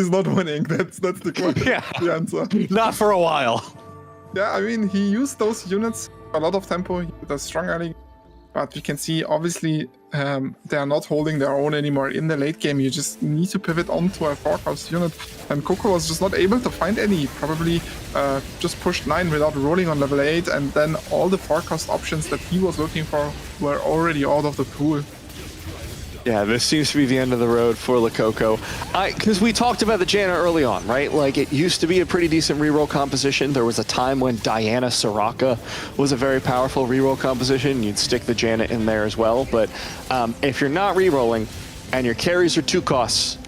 not winning. That's the question. Yeah. The answer. Not for a while. Yeah, I mean, he used those units a lot of tempo. He did a strong early, but we can see obviously they are not holding their own anymore in the late game. You just need to pivot onto a 4-cost unit, and Coco was just not able to find any. Probably just pushed 9 without rolling on level 8, and then all the 4-cost options that he was looking for were already out of the pool. Yeah, this seems to be the end of the road for Lococo. Because we talked about the Janna early on, right? Like, it used to be a pretty decent reroll composition. There was a time when Diana Soraka was a very powerful reroll composition. You'd stick the Janna in there as well. But if you're not rerolling and your carries are 2 costs,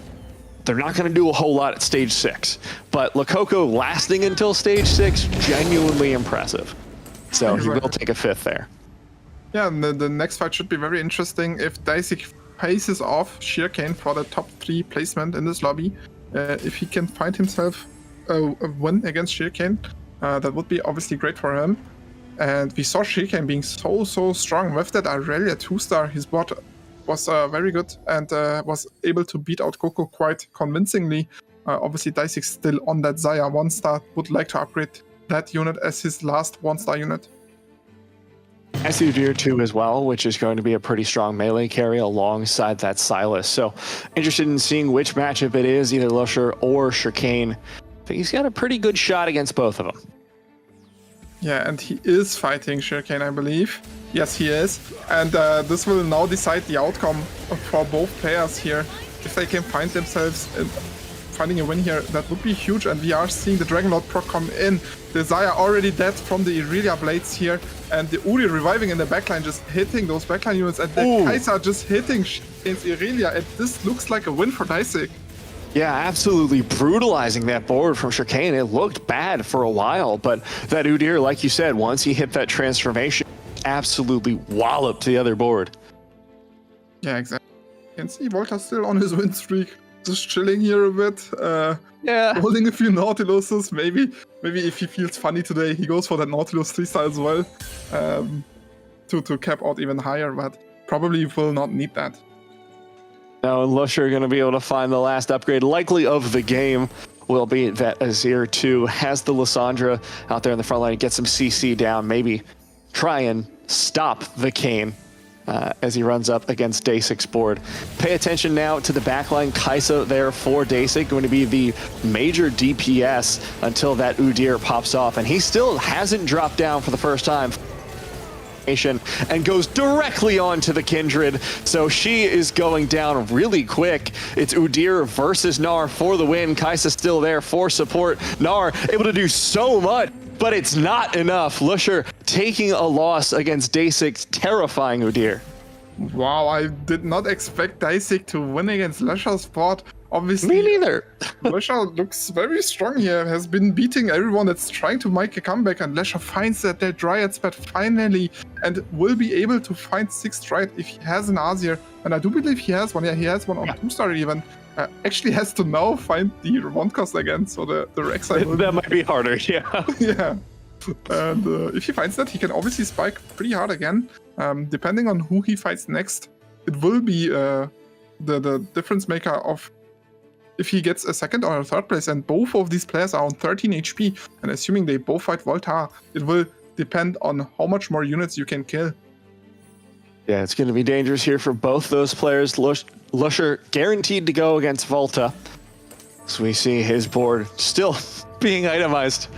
they're not going to do a whole lot at stage 6. But Lococo lasting until stage 6, genuinely impressive. So he will take a 5th there. Yeah, and the next fight should be very interesting. If Dicek paces off Shirkane for the top 3 placement in this lobby. If he can find himself a win against Shirkane, that would be obviously great for him. And we saw Shirkane being so strong with that Aurelia 2-star. His bot was very good and was able to beat out Coco quite convincingly. Obviously, Dicek still on that Xayah 1-star, would like to upgrade that unit as his last 1-star unit. Udyr 2 as well, which is going to be a pretty strong melee carry alongside that Sylas. So interested in seeing which matchup it is, either Lusher or Shirkane. I think he's got a pretty good shot against both of them. Yeah, and he is fighting Shirkane, I believe. Yes, he is. And this will now decide the outcome for both players here. If they can find themselves finding a win here, that would be huge. And we are seeing the Dragon Lord proc come in. The Xayah already dead from the Irelia blades here. And the Udyr reviving in the backline, just hitting those backline units. And the Kai'Sa just hitting against Irelia. And this looks like a win for Dicek. Yeah, absolutely brutalizing that board from Shirkane. It looked bad for a while, but that Udyr, like you said, once he hit that transformation, absolutely walloped the other board. Yeah, exactly. You can see Volta still on his win streak. Just chilling here a bit. Yeah. Holding a few Nautiluses. Maybe if he feels funny today, he goes for that Nautilus 3-star as well. To cap out even higher, but probably will not need that. Now, Lusher are going to be able to find the last upgrade, likely of the game, will be that Azir 2 has the Lissandra out there in the front line, get some CC down, maybe try and stop the Kayn as he runs up against Dacek's board. Pay attention now to the backline. Kai'Sa there for Dacek, going to be the major DPS until that Udyr pops off, and he still hasn't dropped down for the first time. And goes directly onto the Kindred, so she is going down really quick. It's Udyr versus Gnar for the win. Kai'Sa still there for support. Gnar able to do so much, but it's not enough. Lusher taking a loss against Dacek's terrifying Udyr. Wow, I did not expect Dicek to win against Lusher's bot. Obviously, me neither. Lusher looks very strong here, has been beating everyone that's trying to make a comeback, and Lusher finds that their Dryad spat finally and will be able to find 6th Dryad if he has an Azir. And I do believe he has one. Yeah, he has one on 2-star even. Actually has to now find the Revont cost again, so the Rek'Sai that might be harder, yeah. Yeah. And if he finds that, he can obviously spike pretty hard again. Depending on who he fights next, it will be the difference maker of if he gets a 2nd or a 3rd place, and both of these players are on 13 HP, and assuming they both fight Volta, it will depend on how much more units you can kill. Yeah, it's going to be dangerous here for both those players. Lusher guaranteed to go against Volta. So we see his board still being itemized.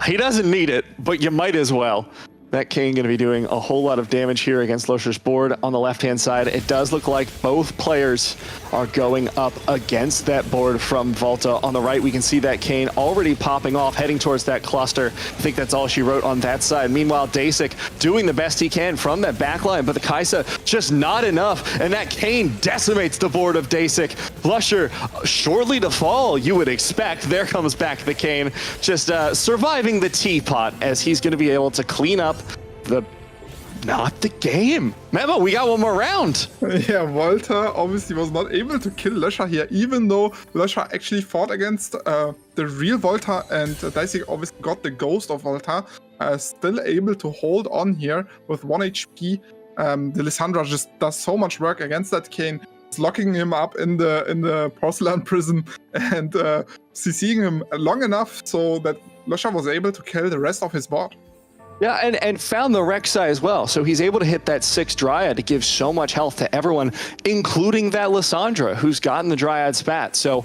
He doesn't need it, but you might as well. That Kayn going to be doing a whole lot of damage here against Lusher's board. On the left-hand side, it does look like both players are going up against that board from Volta. On the right, we can see that Kayn already popping off, heading towards that cluster. I think that's all she wrote on that side. Meanwhile, Dacek doing the best he can from that backline, but the Kai'Sa just not enough, and that Kayn decimates the board of Dacek. Lusher shortly to fall, you would expect. There comes back the Kayn, just surviving the teapot as he's going to be able to clean up not the game. Memo, we got one more round. Yeah, Volta obviously was not able to kill Lusher here, even though Lusher actually fought against the real Volta, and Dicek obviously got the ghost of Volta, still able to hold on here with 1 HP. The Lissandra just does so much work against that Kayn. It's locking him up in the porcelain prison and CCing him long enough so that Lusher was able to kill the rest of his bot. Yeah, and found the Rek'Sai as well. So he's able to hit that 6th Dryad to give so much health to everyone, including that Lissandra, who's gotten the Dryad spat. So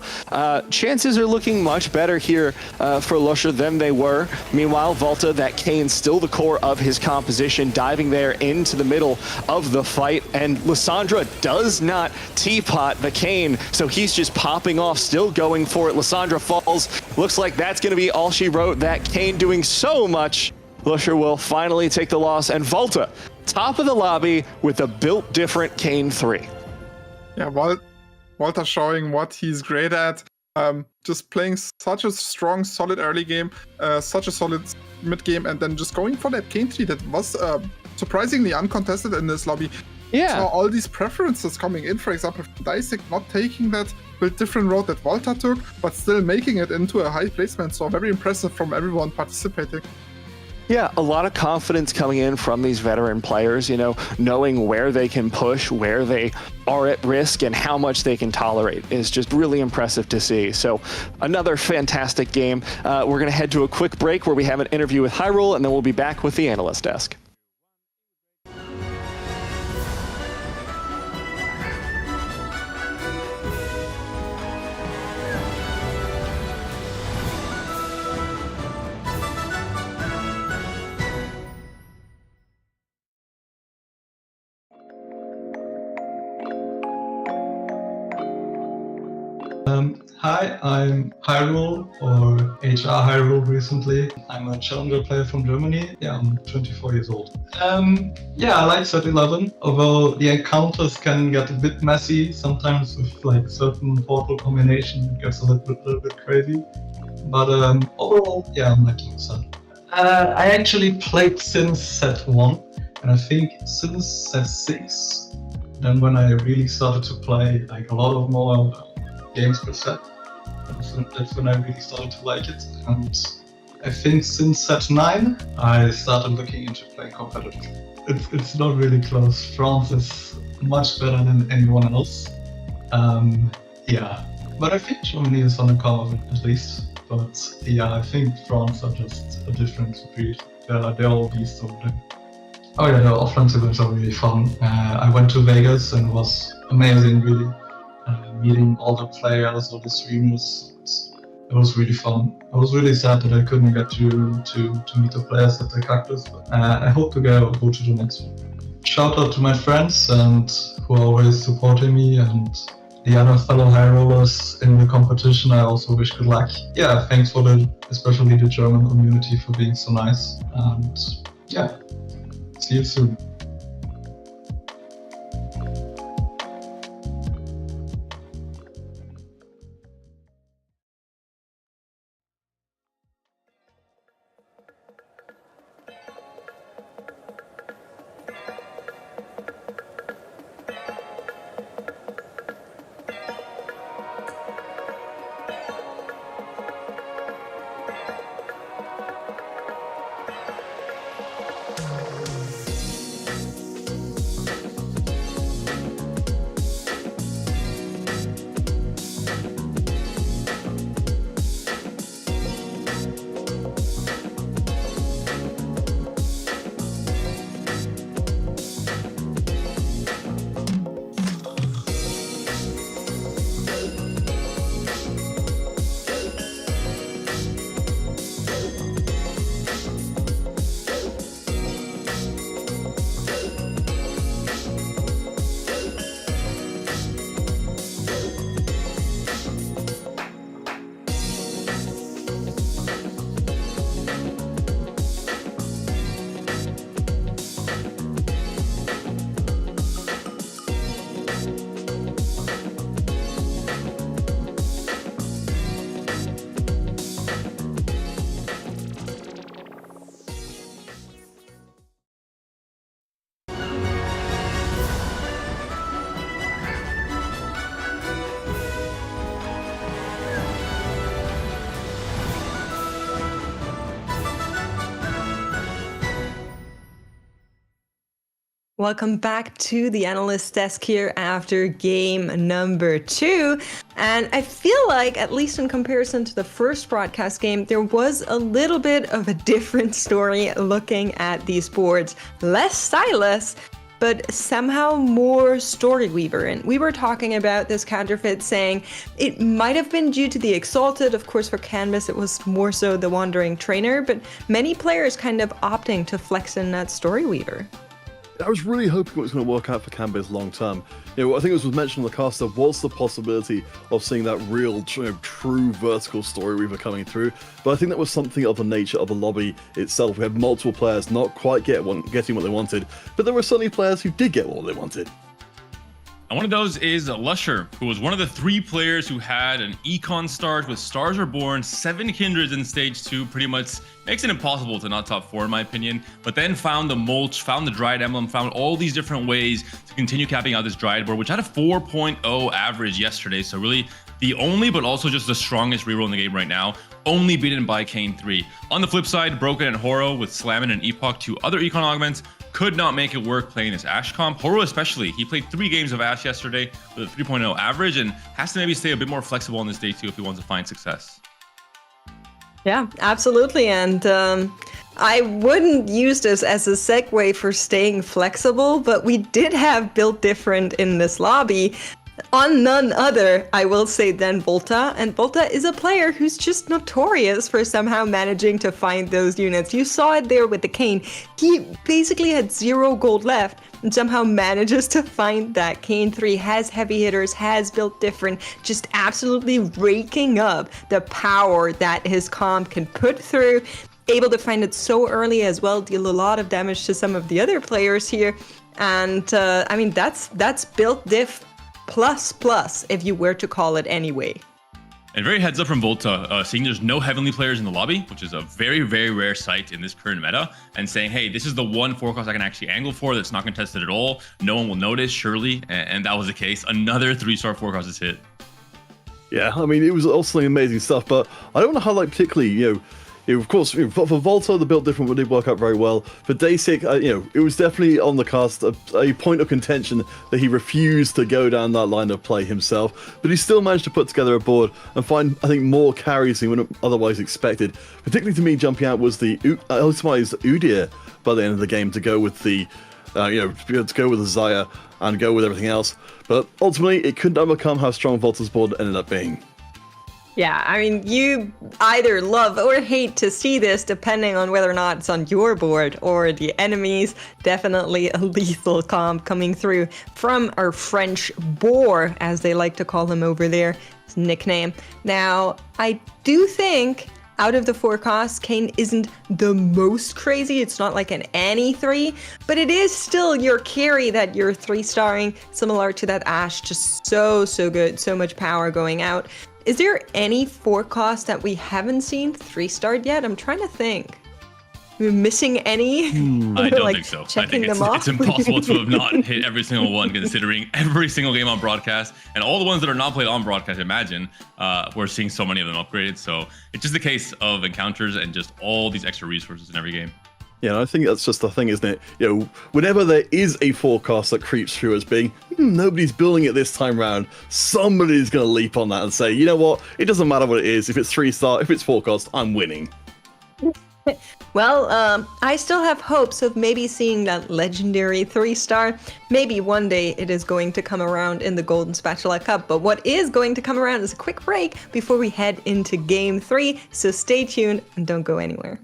chances are looking much better here for Lusher than they were. Meanwhile, Volta, that Kayn, still the core of his composition, diving there into the middle of the fight. And Lissandra does not teapot the Kayn, so he's just popping off, still going for it. Lissandra falls. Looks like that's going to be all she wrote. That Kayn doing so much. Lusher will finally take the loss, and Volta, top of the lobby with a built different Kayn 3. Yeah, Volta showing what he's great at. Just playing such a strong, solid early game, such a solid mid game, and then just going for that Kayn 3 that was surprisingly uncontested in this lobby. Yeah. So all these preferences coming in, for example, Dicek not taking that different road that Volta took, but still making it into a high placement. So very impressive from everyone participating. Yeah, a lot of confidence coming in from these veteran players, you know, knowing where they can push, where they are at risk, and how much they can tolerate is just really impressive to see. So another fantastic game. We're going to head to a quick break where we have an interview with Hyrule, and then we'll be back with the analyst desk. Hi, I'm Hyrule, or HR Hyrule recently. I'm a challenger player from Germany. Yeah, I'm 24 years old. Yeah, I like set 11, although the encounters can get a bit messy. Sometimes with like certain portal combination, it gets a little bit crazy. But overall, yeah, I'm liking set. I actually played since set 1, and I think since set 6, then when I really started to play like a lot of more games per set. That's when I really started to like it, and I think since set 9 I started looking into playing competitive. It's not really close. France is much better than anyone else. Yeah, but I think Germany is on the cover at least. But yeah, I think France are just a different breed. They're all beasts over there. Oh yeah, the offline events are really fun. I went to Vegas and it was amazing, really. Meeting all the players, all the streamers, it was really fun. I was really sad that I couldn't get to meet the players at the Cactus, but I hope to go to the next one. Shout out to my friends and who are always supporting me, and the other fellow high rollers in the competition. I also wish good luck. Yeah, thanks for especially the German community for being so nice, and yeah, see you soon. Welcome back to the analyst desk here after game number 2. And I feel like, at least in comparison to the first broadcast game, there was a little bit of a different story looking at these boards. Less stylus, but somehow more Storyweaver. And we were talking about this counterfeit, saying it might have been due to the Exalted. Of course, for Canvas, it was more so the Wandering Trainer, but many players kind of opting to flex in that Storyweaver. I was really hoping it was going to work out for Canvas long term. You know, I think it was mentioned on the cast, there was the possibility of seeing that real, true vertical Storyweaver coming through, but I think that was something of the nature of the lobby itself. We had multiple players not quite getting what they wanted, but there were certainly players who did get what they wanted. And one of those is Lusher, who was one of the 3 players who had an Econ start with Stars Are Born, 7 Kindreds in Stage 2, pretty much makes it impossible to not top 4 in my opinion, but then found the Mulch, found the Dryad Emblem, found all these different ways to continue capping out this Dryad board, which had a 4.0 average yesterday, so really the only but also just the strongest reroll in the game right now, only beaten by Kane 3. On the flip side, Broken and Horo with Slammin and Epoch, 2 other Econ augments, could not make it work playing this Ashe comp. Horo especially, he played 3 games of Ashe yesterday with a 3.0 average and has to maybe stay a bit more flexible on this day too if he wants to find success. Yeah, absolutely. And I wouldn't use this as a segue for staying flexible, but we did have Built Different in this lobby on none other, I will say, than Volta. And Volta is a player who's just notorious for somehow managing to find those units. You saw it there with the Kane. He basically had 0 gold left and somehow manages to find that Kane 3, has heavy hitters, has Built Different, just absolutely raking up the power that his comp can put through. Able to find it so early as well, deal a lot of damage to some of the other players here. And I mean, that's Built Diff plus, if you were to call it anyway. And very heads up from Volta, seeing there's no Heavenly players in the lobby, which is a very, very rare sight in this current meta, and saying, hey, this is the one forecast I can actually angle for that's not contested at all. No one will notice, surely, and that was the case. Another 3-star forecast is hit. Yeah, I mean, it was also amazing stuff, but I don't want to highlight particularly, of course, for Volta, the Built Different did work out very well. For Dasic, it was definitely on the cast a point of contention that he refused to go down that line of play himself, but he still managed to put together a board and find, I think, more carries than he would have otherwise expected. Particularly to me, jumping out was the ultimized Udyr by the end of the game to go with the, to go with the Zaya and go with everything else. But ultimately, it couldn't overcome how strong Volta's board ended up being. Yeah, I mean, you either love or hate to see this, depending on whether or not it's on your board or the enemy's. Definitely a lethal comp coming through from our French boar, as they like to call him over there, his nickname. Now, I do think out of the forecasts, Kane isn't the most crazy. It's not like an Annie 3, but it is still your carry that you're 3-starring, similar to that Ashe. Just so good, so much power going out. Is there any forecast that we haven't seen 3-starred yet? I'm trying to think. We're missing any? I don't think so. I think it's impossible to have not hit every single one, considering every single game on broadcast and all the ones that are not played on broadcast. Imagine we're seeing so many of them upgraded. So it's just a case of encounters and just all these extra resources in every game. Yeah, I think that's just the thing, isn't it? Whenever there is a forecast that creeps through as being, nobody's building it this time round, somebody's going to leap on that and say, you know what, it doesn't matter what it is. If it's 3-star, if it's forecast, I'm winning. Well, I still have hopes of maybe seeing that legendary 3-star. Maybe one day it is going to come around in the Golden Spatula Cup, but what is going to come around is a quick break before we head into Game 3, so stay tuned and don't go anywhere.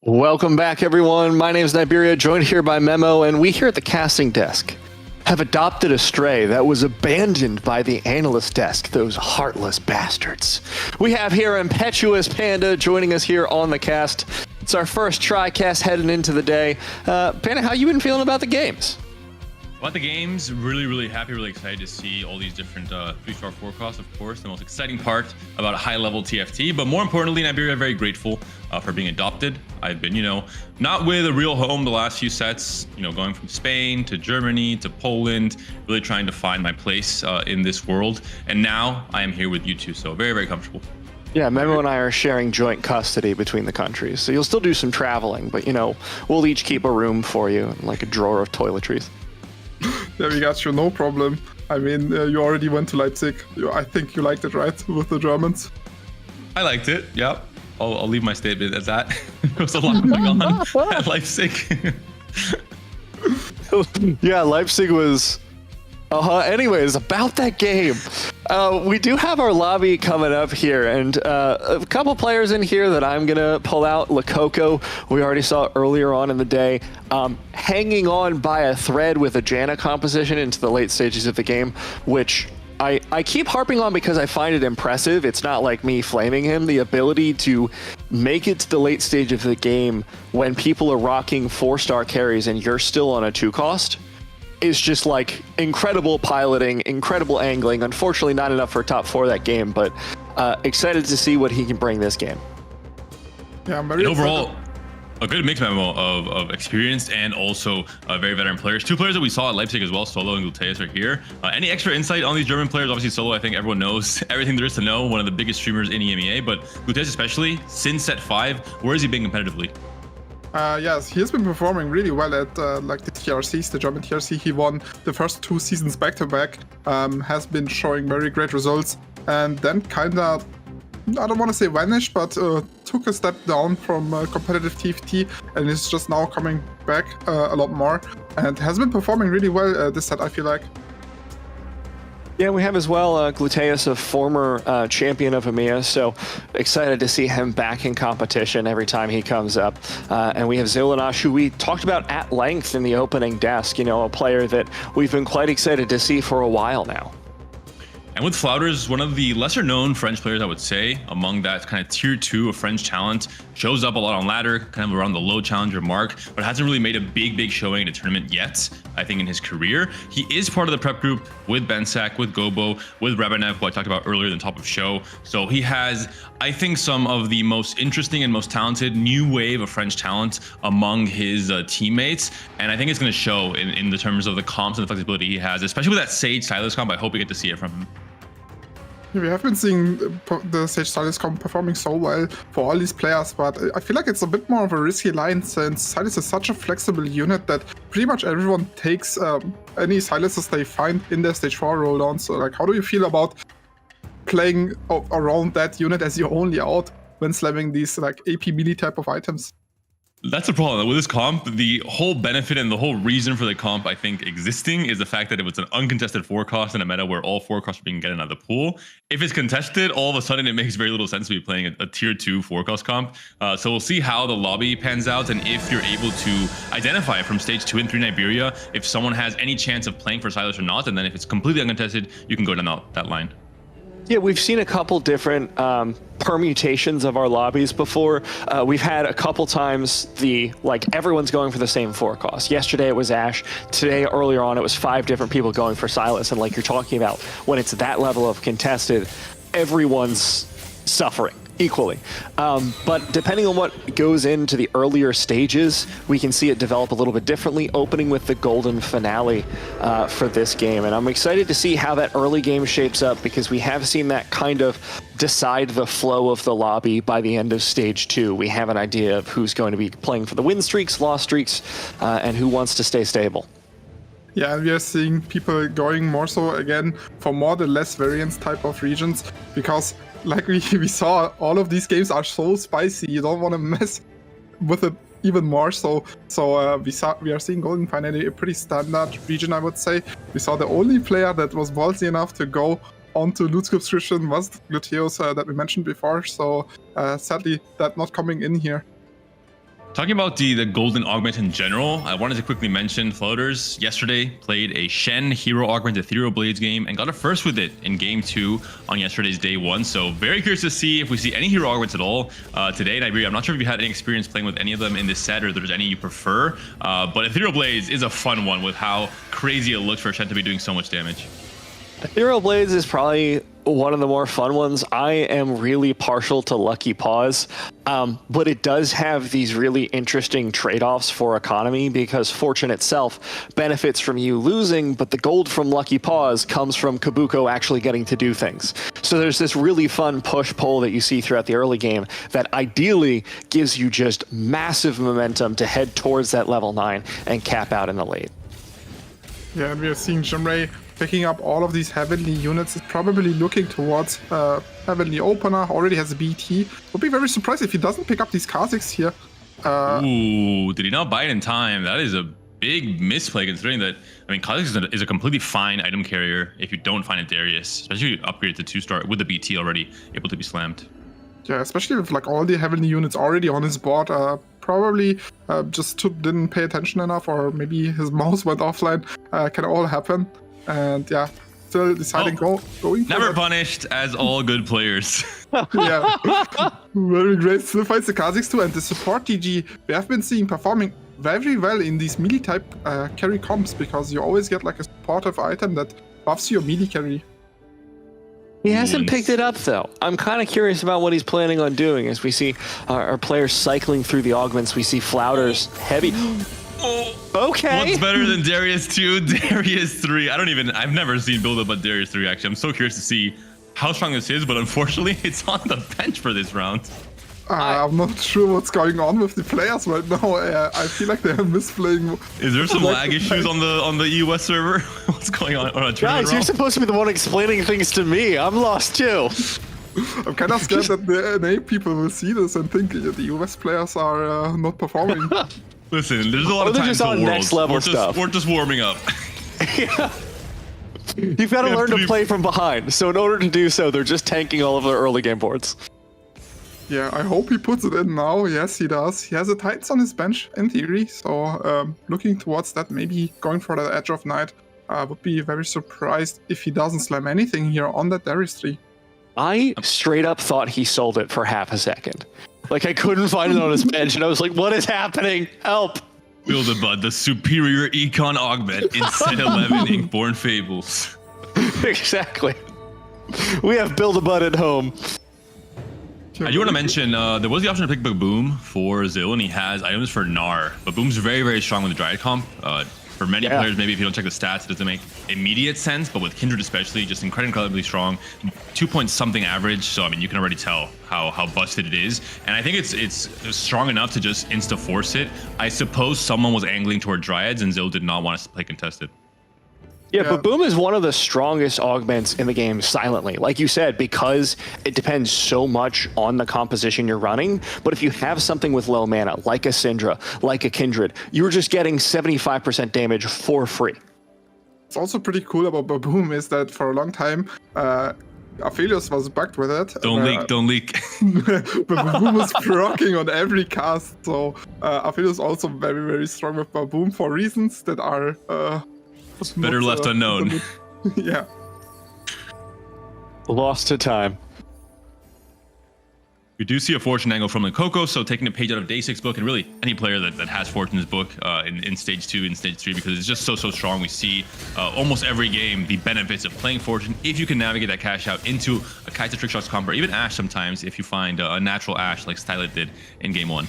Welcome back, everyone. My name is Niberia, joined here by Memo, and we here at the casting desk have adopted a stray that was abandoned by the analyst desk, those heartless bastards. We have here Impetuous Panda joining us here on the cast. It's our first TriCast heading into the day. Panda, how you been feeling about the games? About the games, really happy, really excited to see all these different 3-star forecasts, of course. The most exciting part about a high-level TFT, but more importantly, in Iberia, very grateful for being adopted. I've been, not with a real home the last few sets, going from Spain to Germany to Poland, really trying to find my place in this world. And now I am here with you two, so very comfortable. Yeah, Memo and I are sharing joint custody between the countries, so you'll still do some traveling, but, we'll each keep a room for you, like a drawer of toiletries. Yeah, we got you, no problem. I mean, you already went to Leipzig. I think you liked it, right, with the Germans? I liked it, yep. I'll leave my statement at that. There was a lot going on at Leipzig. Yeah, Leipzig was... Anyways, about that game. We do have our lobby coming up here, and a couple players in here that I'm going to pull out. Lococo, we already saw earlier on in the day, hanging on by a thread with a Janna composition into the late stages of the game, which I keep harping on because I find it impressive. It's not like me flaming him. The ability to make it to the late stage of the game when people are rocking 4-star carries and you're still on a 2-cost is just like incredible piloting, incredible angling. Unfortunately, not enough for top 4 that game, but excited to see what he can bring this game. Yeah, I'm very overall, a good mix, Memo, of experienced and also very veteran players. 2 players that we saw at Leipzig as well, Solo and Gluteus, are here. Any extra insight on these German players? Obviously, Solo, I think everyone knows everything there is to know. One of the biggest streamers in EMEA, but Gluteus especially, since set 5, where has he been competitively? Yes, he has been performing really well at like the TRCs, the German TRC. He won the first 2 seasons back-to-back, has been showing very great results, and then kinda, I don't want to say vanished, but took a step down from competitive TFT, and is just now coming back a lot more, and has been performing really well this set, I feel like. Yeah, we have as well Gluteus, a former champion of EMEA, so excited to see him back in competition every time he comes up. And we have Lelouch, who we talked about at length in the opening desk, a player that we've been quite excited to see for a while now. And with Flowders, one of the lesser known French players, I would say, among that kind of tier 2 of French talent, shows up a lot on ladder, kind of around the low challenger mark, but hasn't really made a big showing in a tournament yet, I think, in his career. He is part of the prep group with Bensak, with Gobo, with Rebanev, who I talked about earlier in the top of show. So he has, I think, some of the most interesting and most talented new wave of French talent among his teammates. And I think it's going to show in the terms of the comps and the flexibility he has, especially with that Sage Silas comp. I hope we get to see it from him. Yeah, we have been seeing the Sage Silas comp performing so well for all these players, but I feel like it's a bit more of a risky line since Silas is such a flexible unit that pretty much everyone takes any Silases they find in their stage 4 rolldowns. So, like, how do you feel about playing around that unit as your only out when slamming these like AP melee type of items? That's the problem with this comp. The whole benefit and the whole reason for the comp, I think, existing is the fact that it was an uncontested 4-cost in a meta where all 4-costs are being getting out of the pool. If it's contested, all of a sudden it makes very little sense to be playing a tier 2 4-cost comp. So we'll see how the lobby pans out and if you're able to identify from stage 2 and 3 in Iberia if someone has any chance of playing for Silas or not, and then if it's completely uncontested, you can go down that line. Yeah, we've seen a couple different permutations of our lobbies before. We've had a couple times everyone's going for the same 4-cost. Yesterday it was Ashe. Today, earlier on, it was 5 different people going for Silas. And like you're talking about, when it's that level of contested, everyone's suffering equally. But depending on what goes into the earlier stages, we can see it develop a little bit differently, opening with the golden finale for this game. And I'm excited to see how that early game shapes up, because we have seen that kind of decide the flow of the lobby by the end of stage 2. We have an idea of who's going to be playing for the win streaks, loss streaks, and who wants to stay stable. Yeah, and we are seeing people going more so again for more the less variance type of regions, because like we saw, all of these games are so spicy. You don't want to mess with it even more. So we are seeing Golden finally a pretty standard region, I would say. We saw the only player that was ballsy enough to go onto loot subscription was Gluteus that we mentioned before. So sadly, that not coming in here. Talking about the golden augment in general, I wanted to quickly mention Flowders yesterday played a Shen hero augment Ethereal Blades game and got a first with it in game 2 on yesterday's day 1. So very curious to see if we see any hero augments at all today in Iberia. I'm not sure if you had any experience playing with any of them in this set or if there's any you prefer, but Ethereal Blades is a fun one with how crazy it looks for Shen to be doing so much damage. Ethereal Blades is probably one of the more fun ones. I am really partial to Lucky Paws, but it does have these really interesting trade-offs for economy because Fortune itself benefits from you losing, but the gold from Lucky Paws comes from Kabuko actually getting to do things. So there's this really fun push-pull that you see throughout the early game that ideally gives you just massive momentum to head towards that level 9 and cap out in the late. Yeah, and we are seeing Jimray picking up all of these Heavenly units. Is probably looking towards Heavenly Opener, already has a BT. Would be very surprised if he doesn't pick up these Kha'Zix here. Ooh, did he not buy it in time? That is a big misplay considering that, I mean, Kha'Zix is a completely fine item carrier if you don't find a Darius, especially if you upgrade to 2-star with the BT already able to be slammed. Yeah, especially with like all the Heavenly units already on his board. Probably just didn't pay attention enough, or maybe his mouse went offline. Can all happen. And yeah, still deciding going for Never that. punished, as all good players. Yeah, very great. Still fights the Kha'Zix too, and the support DG we have been seeing performing very well in these melee type carry comps, because you always get like a supportive item that buffs your melee carry. He hasn't picked it up though. I'm kind of curious about what he's planning on doing as we see our players cycling through the augments. We see Flowders heavy. Okay. What's better than Darius 2? Darius 3. I've never seen build up but Darius 3 actually. I'm so curious to see how strong this is, but unfortunately it's on the bench for this round. I'm not sure what's going on with the players right now. I feel like they're misplaying. Is there some lag issues on the US server? What's going on? Guys, you're supposed to be the one explaining things to me. I'm lost too. I'm kind of scared that the NA people will see this and think the US players are not performing. Listen, there's a lot of times in Worlds. We're just warming up. Yeah. You've got to learn to play from behind. So in order to do so, they're just tanking all of their early game boards. Yeah, I hope he puts it in now. Yes, he does. He has a Titans on his bench, in theory. So looking towards that, maybe going for the Edge of Night. Would be very surprised if he doesn't slam anything here on that Darius 3. I straight up thought he sold it for half a second. Like, I couldn't find it on his bench, and I was like, what is happening? Help! Build-A-Bud, the superior econ augment in set 11 Inkborn Fables. Exactly. We have Build-A-Bud at home. I do want to mention, there was the option to pick Baboom for Zil, and he has items for Gnar. Baboom's very, very strong with the Dryad comp. For many players, maybe if you don't check the stats, it doesn't make immediate sense, but with Kindred especially, just incredibly strong. 2-point-something average, so I mean, you can already tell how busted it is. And I think it's strong enough to just insta-force it. I suppose someone was angling toward Dryads, and Zil did not want us to play contested. Yeah, but Boom is one of the strongest augments in the game silently. Like you said, because it depends so much on the composition you're running. But if you have something with low mana, like a Syndra, like a Kindred, you're just getting 75% damage for free. What's also pretty cool about Baboom is that for a long time, Aphelios was bugged with it. Don't leak. But Baboom was proccing on every cast. So Aphelios also very, very strong with Baboom for reasons that are... better left unknown. Yeah. Lost to time. We do see a Fortune angle from the Coco, so taking a page out of Day 6 book, and really any player that has Fortune's book in Stage 2 and Stage 3, because it's just so strong. We see almost every game the benefits of playing Fortune if you can navigate that cash out into a Kaisa Trickshots combo, or even Ashe sometimes if you find a natural Ashe like Stylet did in Game 1.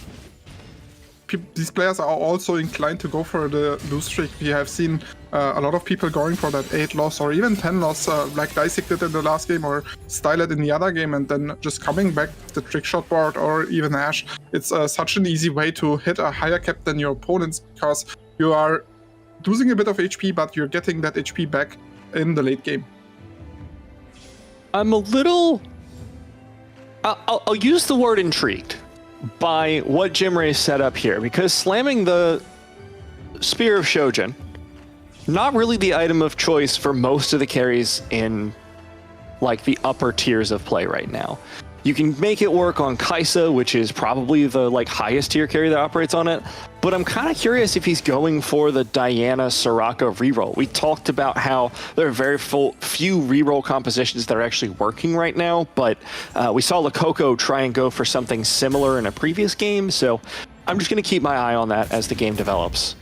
These players are also inclined to go for the lose streak. We have seen a lot of people going for that 8 loss or even 10 loss, like Dysik did in the last game, or Stylet in the other game, and then just coming back the trickshot board or even Ashe. It's such an easy way to hit a higher cap than your opponents, because you are losing a bit of HP, but you're getting that HP back in the late game. I'm a little... I'll use the word intrigued by what Jimray set up here, because slamming the Spear of Shojin, not really the item of choice for most of the carries in like the upper tiers of play right now. You can make it work on Kaisa, which is probably the highest tier carry that operates on it. But I'm kind of curious if he's going for the Diana Soraka reroll. We talked about how there are very few reroll compositions that are actually working right now, but we saw Lakoko try and go for something similar in a previous game, so I'm just going to keep my eye on that as the game develops.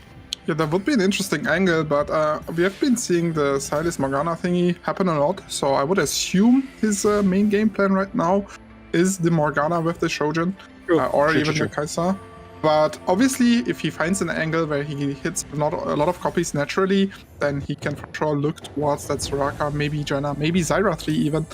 Yeah, that would be an interesting angle, but we have been seeing the Silas Morgana thingy happen a lot, so I would assume his main game plan right now is the Morgana with the Shojin, or even the Kaisa. But obviously, if he finds an angle where he hits not a lot of copies naturally, then he can for sure look towards that Soraka, maybe Janna, maybe Zyra 3 even.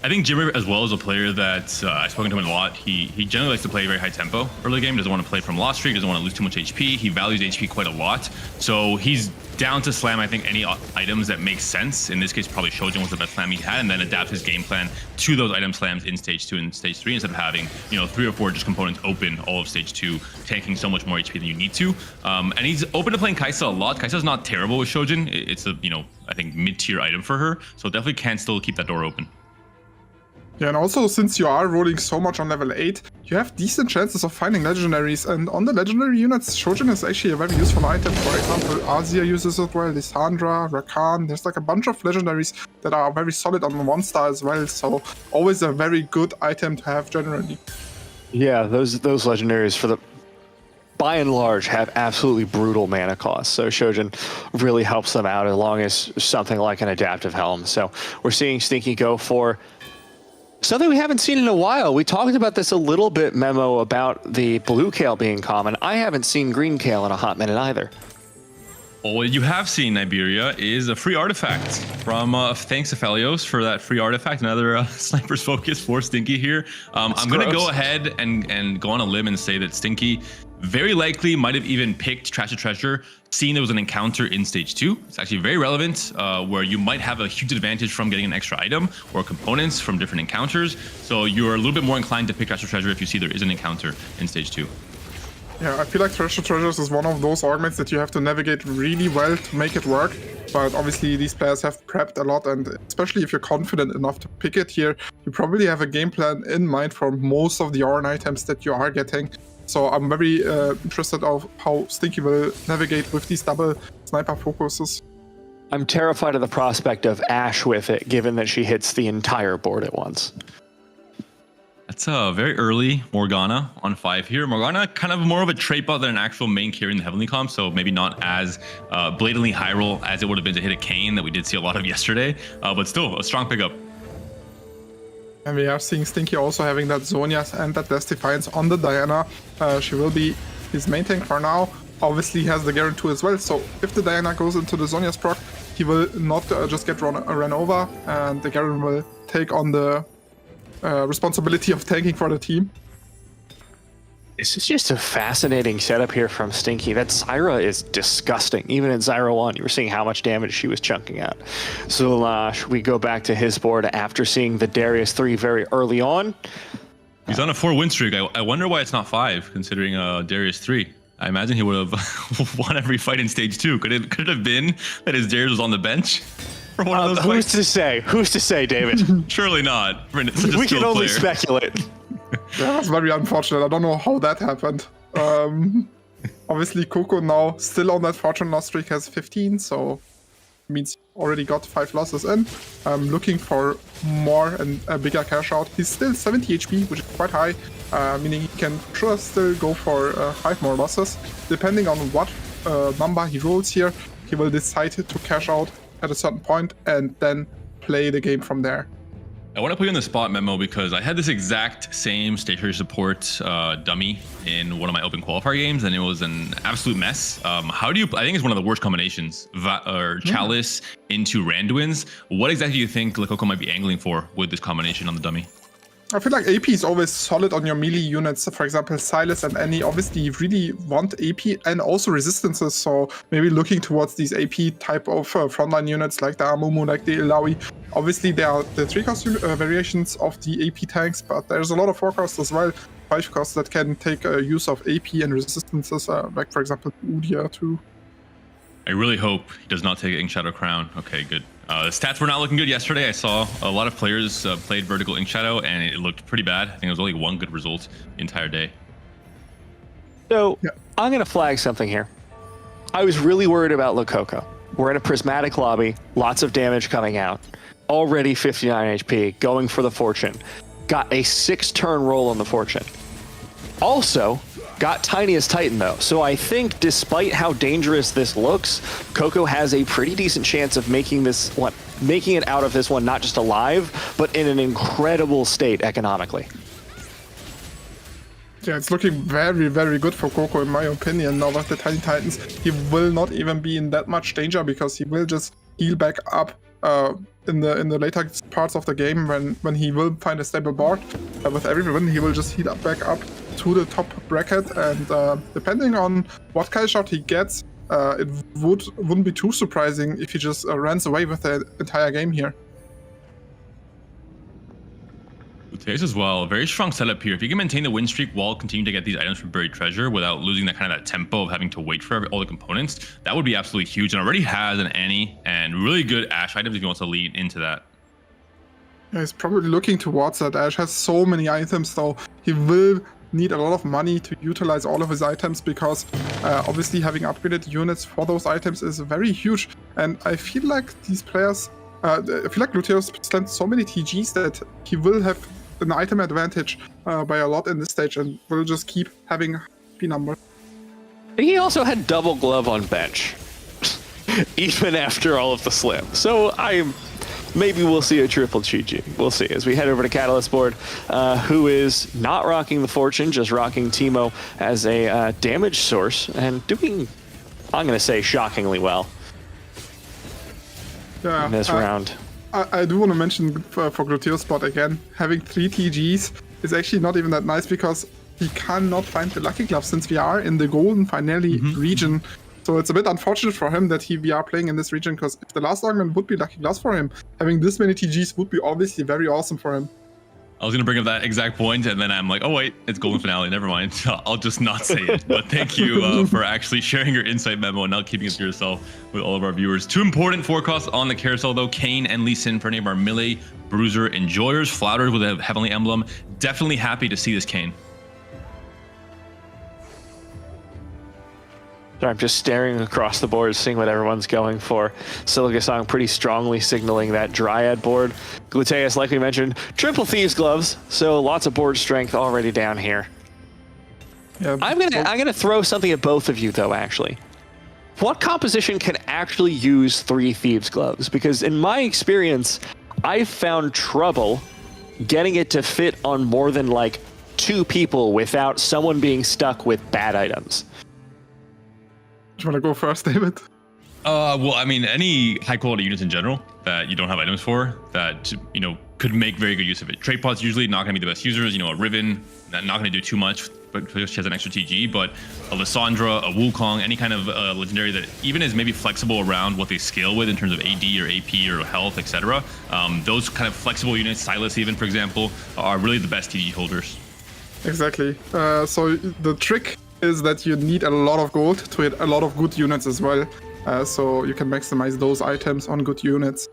I think Jimmer as well is a player that I've spoken to him a lot. He generally likes to play very high tempo early game, doesn't want to play from lost streak, doesn't want to lose too much HP. He values HP quite a lot. So he's down to slam, I think, any items that make sense. In this case, probably Shojin was the best slam he had, and then adapt his game plan to those item slams in stage 2 and stage 3 instead of having, 3 or 4 just components open all of stage 2, tanking so much more HP than you need to. And he's open to playing Kaisa a lot. Kaisa's not terrible with Shojin. It's a, I think mid-tier item for her. So definitely can still keep that door open. Yeah, and also since you are rolling so much on level 8, you have decent chances of finding legendaries, and on the legendary units, Shojin is actually a very useful item. For example, Azir uses it well, Lissandra, Rakan, there's a bunch of legendaries that are very solid on the 1-star as well, so always a very good item to have generally. Yeah, those legendaries for the by and large have absolutely brutal mana costs, so Shojin really helps them out as long as something like an adaptive helm. So we're seeing Stinky go for something we haven't seen in a while. We talked about this a little bit, Memo, about the blue kale being common. I haven't seen green kale in a hot minute either. Well, what you have seen, Iberia, is a free artifact from thanks to Felios for that free artifact. Another sniper's focus for Stinky here. I'm going to go ahead and go on a limb and say that Stinky very likely might have even picked Trash to Treasure, seeing there was an encounter in stage 2. It's actually very relevant, where you might have a huge advantage from getting an extra item or components from different encounters. So you're a little bit more inclined to pick Trash to Treasure if you see there is an encounter in stage 2. Yeah, I feel like Treasure Treasures is one of those augments that you have to navigate really well to make it work. But obviously these players have prepped a lot, and especially if you're confident enough to pick it here, you probably have a game plan in mind for most of the Ornn items that you are getting. So I'm very interested of how Stinky will navigate with these double sniper focuses. I'm terrified of the prospect of Ashe with it, given that she hits the entire board at once. That's a very early Morgana on 5 here. Morgana kind of more of a trait bot than an actual main carry in the Heavenly comp, so maybe not as blatantly high roll as it would have been to hit a Kayn that we did see a lot of yesterday, but still a strong pickup. And we are seeing Stinky also having that Zhonya's and that Death Defiance on the Diana. She will be his main tank for now. Obviously he has the Garen 2 as well, so if the Diana goes into the Zhonya's proc, he will not just get run over, and the Garen will take on the responsibility of tanking for the team. This is just a fascinating setup here from Stinky. That Zyra is disgusting. Even in Zyra 1, you were seeing how much damage she was chunking out. So Lelouch, we go back to his board after seeing the Darius 3 very early on. He's on a 4-win streak. I wonder why it's not 5, considering Darius 3. I imagine he would have won every fight in stage 2. Could it have been that his Darius was on the bench for one of those Who's fights? to say? Who's to say, David? Surely not. We can only speculate. That was very unfortunate. I don't know how that happened. Obviously, Coco now still on that fortune loss streak has 15, so means already got 5 losses in. Looking for more and a bigger cash out. He's still 70 HP, which is quite high, meaning he can sure still go for 5 more losses. Depending on what number he rolls here, he will decide to cash out at a certain point and then play the game from there. I want to put you on the spot, Memo, because I had this exact same stationary support dummy in one of my open qualifier games, and it was an absolute mess. How do you? I think it's one of the worst combinations. Chalice into Randuin's. What exactly do you think Lakoko might be angling for with this combination on the dummy? I feel like AP is always solid on your melee units. For example, Silas and Annie, obviously you really want AP and also resistances, so maybe looking towards these AP type of frontline units like the Amumu, like the Ilaoi. Obviously there are the 3-cost variations of the AP tanks, but there's a lot of 4-cost as well, 5-cost that can take use of AP and resistances, like for example Udia too. I really hope he does not take Ink Shadow Crown. Okay, good. The stats were not looking good yesterday. I saw a lot of players played Vertical Ink Shadow, and it looked pretty bad. I think it was only one good result the entire day. So I'm going to flag something here. I was really worried about Lococo. We're in a prismatic lobby, lots of damage coming out. Already 59 HP, going for the Fortune. Got a 6-turn roll on the Fortune. Also, got Tiniest Titan though. So I think despite how dangerous this looks, Coco has a pretty decent chance of making it out of this one not just alive, but in an incredible state economically. Yeah, it's looking very, very good for Coco in my opinion. Now with the Tiny Titans, he will not even be in that much danger because he will just heal back up in the later parts of the game when he will find a stable board. With everyone, he will just heal back up to the top bracket, and depending on what kind of shot he gets, it wouldn't be too surprising if he just runs away with the entire game here. Luteus as well, very strong setup here. If you can maintain the win streak while continuing to get these items from buried treasure without losing that tempo of having to wait for all the components, that would be absolutely huge. And already has an Annie and really good Ashe items if he wants to lead into that. Yeah, he's probably looking towards that. Ashe has so many items, though he will need a lot of money to utilize all of his items because obviously having upgraded units for those items is very huge. And I feel like these players, I feel like Luteus spent so many TGs that he will have an item advantage by a lot in this stage and will just keep having P numbers. He also had double glove on bench, even after all of the slim. So maybe we'll see a triple GG. We'll see as we head over to Catalyst board, who is not rocking the Fortune, just rocking Teemo as a damage source and doing, I'm going to say, shockingly well in this round. I do want to mention for Gluteus Spot again, having 3 TGs is actually not even that nice because he cannot find the Lucky Glove since we are in the golden finale region. So it's a bit unfortunate for him that we are playing in this region because if the last argument would be Lucky Gloves for him, having this many TGs would be obviously very awesome for him. I was going to bring up that exact point, and then I'm like, oh wait, it's golden finale, never mind. I'll just not say it. But thank you for actually sharing your insight memo and not keeping it to yourself with all of our viewers. 2 important forecasts on the carousel though, Kayn and Lee Sin for any of our melee bruiser enjoyers. Flowders with a Heavenly Emblem. Definitely happy to see this Kayn. I'm just staring across the board, seeing what everyone's going for. Silica Song pretty strongly signaling that Dryad board. Gluteus, like we mentioned, triple Thieves Gloves, so lots of board strength already down here. Yeah, I'm gonna throw something at both of you though, actually. What composition can actually use 3 Thieves Gloves? Because in my experience, I've found trouble getting it to fit on more than like 2 people without someone being stuck with bad items. Do you want to go first, David? Well, I mean, any high quality units in general that you don't have items for that, you know, could make very good use of it. Trade pods usually not going to be the best users. You know, a Riven, not going to do too much, but she has an extra TG. But a Lissandra, a Wukong, any kind of legendary that even is maybe flexible around what they scale with in terms of AD or AP or health, etc. Those kind of flexible units, Silas even, for example, are really the best TG holders. Exactly. So the trick is that you need a lot of gold to hit a lot of good units as well. So you can maximize those items on good units.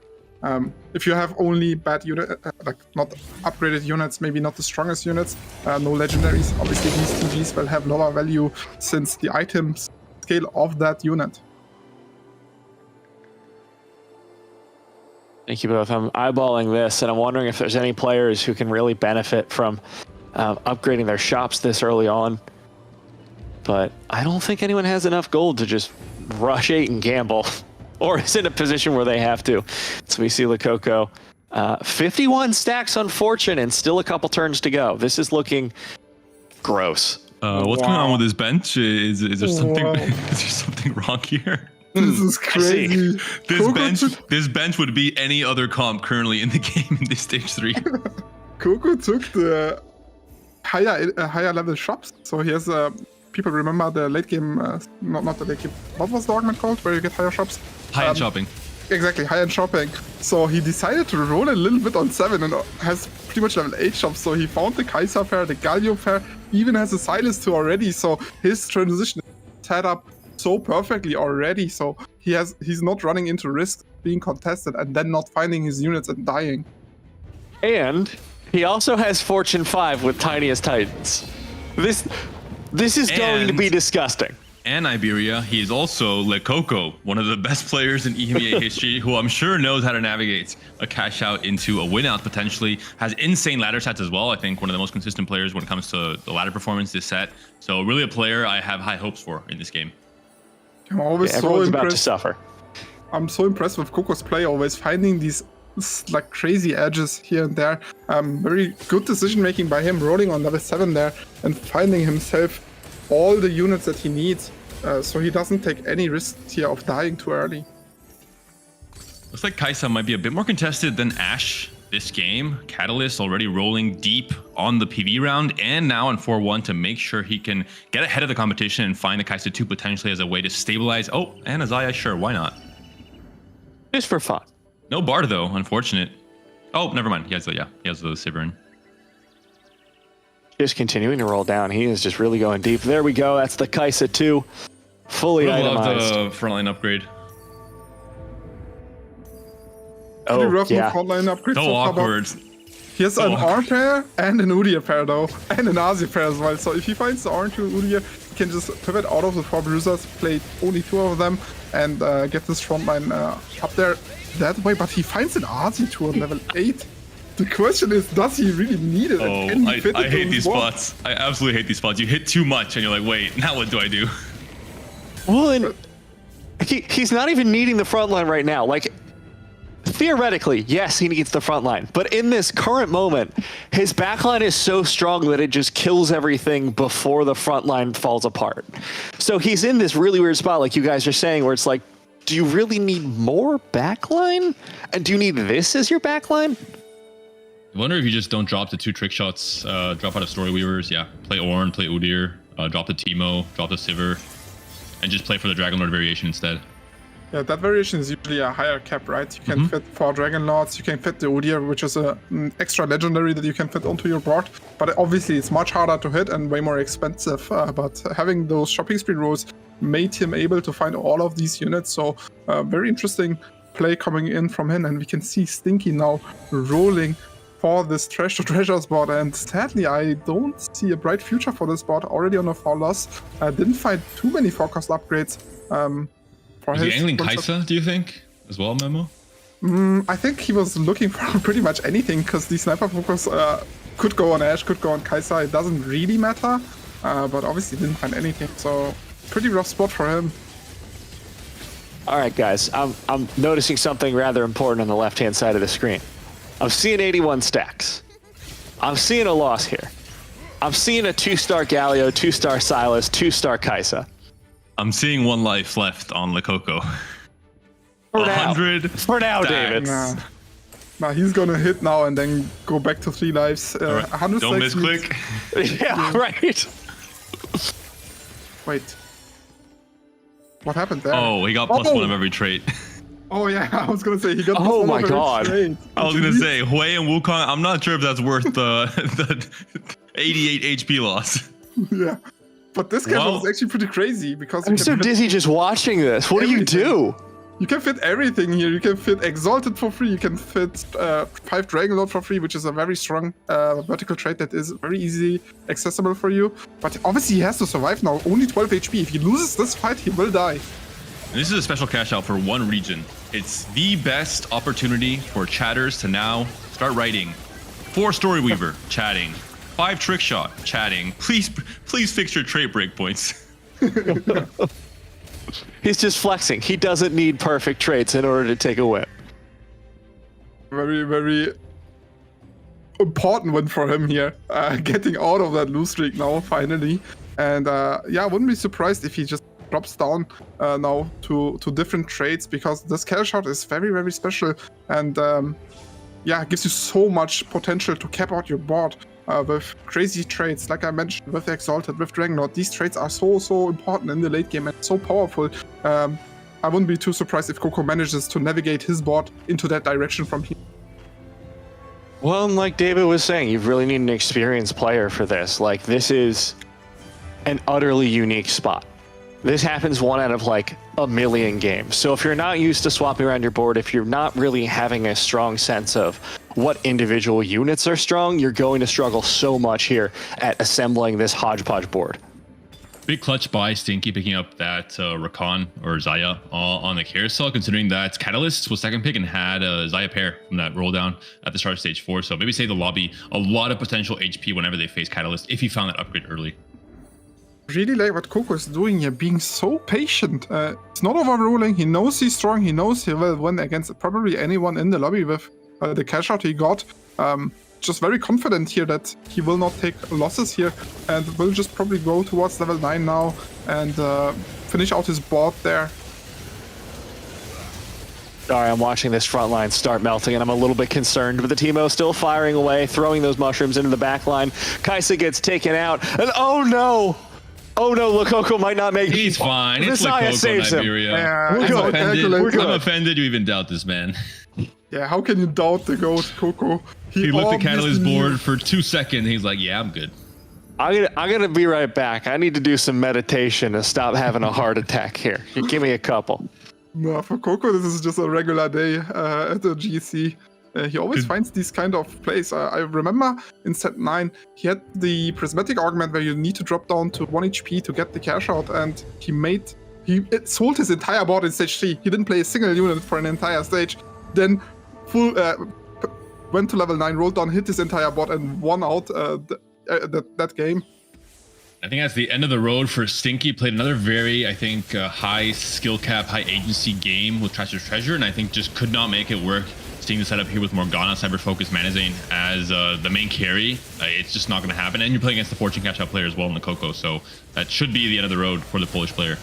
If you have only bad unit, like not upgraded units, maybe not the strongest units, no legendaries, obviously these TGs will have lower value since the items scale of that unit. Thank you both. I'm eyeballing this and I'm wondering if there's any players who can really benefit from upgrading their shops this early on. But I don't think anyone has enough gold to just rush 8 and gamble, or is in a position where they have to. So we see Lococo, 51 stacks on Fortune and still a couple turns to go. This is looking gross. What's going on with this bench? Is there something? Is there something wrong here? This is crazy. This bench would be any other comp currently in the game in this stage 3. Coco took the higher level shops, so he has people remember the late game, not the late game, what was the argument called, where you get higher shops? High-end shopping. Exactly, high-end shopping. So he decided to roll a little bit on 7 and has pretty much level 8 shops. So he found the Kaiser Fair, the Gallium Fair, even has a Silas 2 already. So his transition is set up so perfectly already. So he's not running into risk being contested and then not finding his units and dying. And he also has Fortune 5 with Tiniest Titans. This is going to be disgusting. And Iberia, he is also Lelouch, one of the best players in EMEA history, who I'm sure knows how to navigate a cash out into a win out potentially. Has insane ladder stats as well. I think one of the most consistent players when it comes to the ladder performance this set. So really a player I have high hopes for in this game. I'm always so everyone's impressed. about to suffer. I'm so impressed with Coco's play, always finding these like crazy edges here and there. Very good decision making by him, rolling on level 7 there and finding himself all the units that he needs, so he doesn't take any risks here of dying too early. Looks like Kaisa might be a bit more contested than Ashe this game. Catalyst already rolling deep on the PV round and now on 4-1 to make sure he can get ahead of the competition and find the Kaisa 2 potentially as a way to stabilize. Oh, and Azaya, sure, why not? Just for fun. No Bard though, unfortunate. Oh, never mind. He has the Sivern. Just continuing to roll down. He is just really going deep. There we go. That's the Kaisa 2. Fully itemized. Love the frontline upgrade. Pretty rough frontline upgrade. So awkward. He has an Arn pair and an Udyr pair though, and an Asia pair as well. So if he finds the Arn to Udyr, he can just pivot out of the 4 bruisers, play only 2 of them, and get this frontline up there that way. But he finds an Asia 2 on level 8. The question is, does he really need it? Oh, I hate these spots. I absolutely hate these spots. You hit too much and you're like, wait, now what do I do? Well, and he's not even needing the front line right now. Like, theoretically, yes, he needs the front line. But in this current moment, his backline is so strong that it just kills everything before the front line falls apart. So he's in this really weird spot, like you guys are saying, where it's like, do you really need more backline? And do you need this as your backline? I wonder if you just don't drop the 2 trick shots, drop out of Story Weavers, yeah. Play Ornn, play Udyr, drop the Teemo, drop the Sivir, and just play for the Dragon Lord variation instead. Yeah, that variation is usually a higher cap, right? You can fit 4 Dragon Lords, you can fit the Udyr, which is an extra legendary that you can fit onto your board. But obviously it's much harder to hit and way more expensive. But having those shopping spree rolls made him able to find all of these units. So very interesting play coming in from him. And we can see Stinky now rolling for this Trash to Treasures board, and sadly I don't see a bright future for this board. Already on a 4 loss. Didn't find too many forecast upgrades. Is he angling Kaisa, do you think, as well, Memo? I think he was looking for pretty much anything, because the sniper focus could go on Ashe, could go on Kaisa. It doesn't really matter, but obviously didn't find anything. So pretty rough spot for him. All right, guys, I'm noticing something rather important on the left-hand side of the screen. I'm seeing 81 stacks. I'm seeing a loss here. I'm seeing a 2-star Galio, 2-star Silas, 2-star Kaisa. I'm seeing 1 life left on Lelouch. For now. 100 For now, David. Nah, he's gonna hit now and then go back to 3 lives. Right. 100 Don't misclick. Yeah, right. Wait. What happened there? Oh, he got +1 of every trait. Oh yeah, I was gonna say he got. Oh my god! I was gonna say Hui and Wukong. I'm not sure if that's worth the 88 HP loss. Yeah, but this guy was actually pretty crazy because I'm so dizzy just watching this. What do you do? You can fit everything here. You can fit Exalted for free. You can fit 5 Dragon Lord for free, which is a very strong vertical trait that is very easy accessible for you. But obviously he has to survive now. Only 12 HP. If he loses this fight, he will die. This is a special cash out for 1 region. It's the best opportunity for chatters to now start writing. 4 Story Weaver, chatting. 5 Trick Shot, chatting. Please fix your trait breakpoints. He's just flexing. He doesn't need perfect traits in order to take a win. Very, very important win for him here. Getting out of that lose streak now, finally. And yeah, I wouldn't be surprised if he just drops down now to different traits, because this cash out is very, very special, and yeah, it gives you so much potential to cap out your board with crazy traits, like I mentioned, with Exalted, with Dragon Lord. These traits are so important in the late game and so powerful. I wouldn't be too surprised if Coco manages to navigate his board into that direction from here. Well, and like David was saying, you really need an experienced player for this. Like, this is an utterly unique spot. this happens 1 out of like a million games. So if you're not used to swapping around your board, if you're not really having a strong sense of what individual units are strong, you're going to struggle so much here at assembling this hodgepodge board. Big clutch by Stinky picking up that Rakan or Zaya on the carousel, considering that Catalyst was second pick and had a Zaya pair from that roll down at the start of stage 4. So maybe save the lobby a lot of potential HP whenever they face Catalyst if he found that upgrade early. Really like what Coco is doing here, being so patient. It's not overruling. He knows he's strong. He knows he will win against probably anyone in the lobby with the cash out he got. Just very confident here that he will not take losses here and will just probably go towards level 9 now and finish out his board there. Sorry, I'm watching this front line start melting and I'm a little bit concerned with the Teemo still firing away, throwing those mushrooms into the back line. Kaisa gets taken out and oh no! Oh no, Lococo might not make it. He's fine. It's Messiah Lococo, saves him. Nigeria. Yeah, I'm offended you even doubt this man. Yeah, how can you doubt the GOAT, Coco? He looked at Catalyst board for 2 seconds. He's like, yeah, I'm good. I'm gonna be right back. I need to do some meditation to stop having a heart attack here. Give me a couple. No, for Coco, this is just a regular day at the GC. He always finds these kind of plays. I remember in set 9, he had the prismatic augment where you need to drop down to 1 HP to get the cash out, and he sold his entire board in stage 3. He didn't play a single unit for an entire stage. Then went to level 9, rolled down, hit his entire board, and won out that game. I think that's the end of the road for Stinky. Played another very, I think, high skill cap, high agency game with Treasure's Treasure, and I think just could not make it work. Seeing the setup here with Morgana, Cyber Focus, Manazane as the main carry, it's just not going to happen. And you're playing against the Fortune catch-up player as well in the Coco, so that should be the end of the road for the Polish player.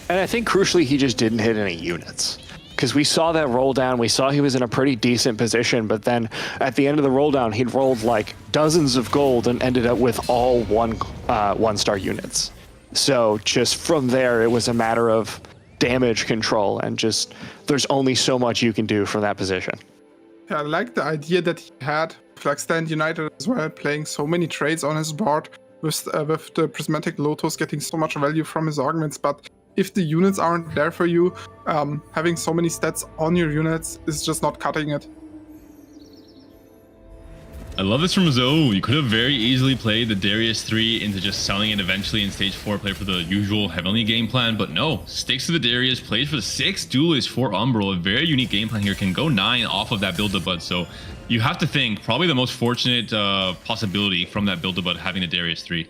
And I think crucially, he just didn't hit any units. Because we saw that roll down, we saw he was in a pretty decent position, but then at the end of the roll down, he'd rolled like dozens of gold and ended up with all one-star units. So just from there, it was a matter of damage control and just there's only so much you can do from that position. Yeah, I like the idea that he had like Stand United as well, playing so many trades on his board with the Prismatic Lotus getting so much value from his augments, but if the units aren't there for you, having so many stats on your units is just not cutting it. I love this from Zoe. You could have very easily played the Darius 3 into just selling it eventually in stage 4, play for the usual Heavenly game plan, but no, sticks to the Darius, plays for the 6 Duelist for Umbral. A very unique game plan here, can go 9 off of that Build-A-Bud, so you have to think probably the most fortunate possibility from that Build-A-Bud having the Darius 3.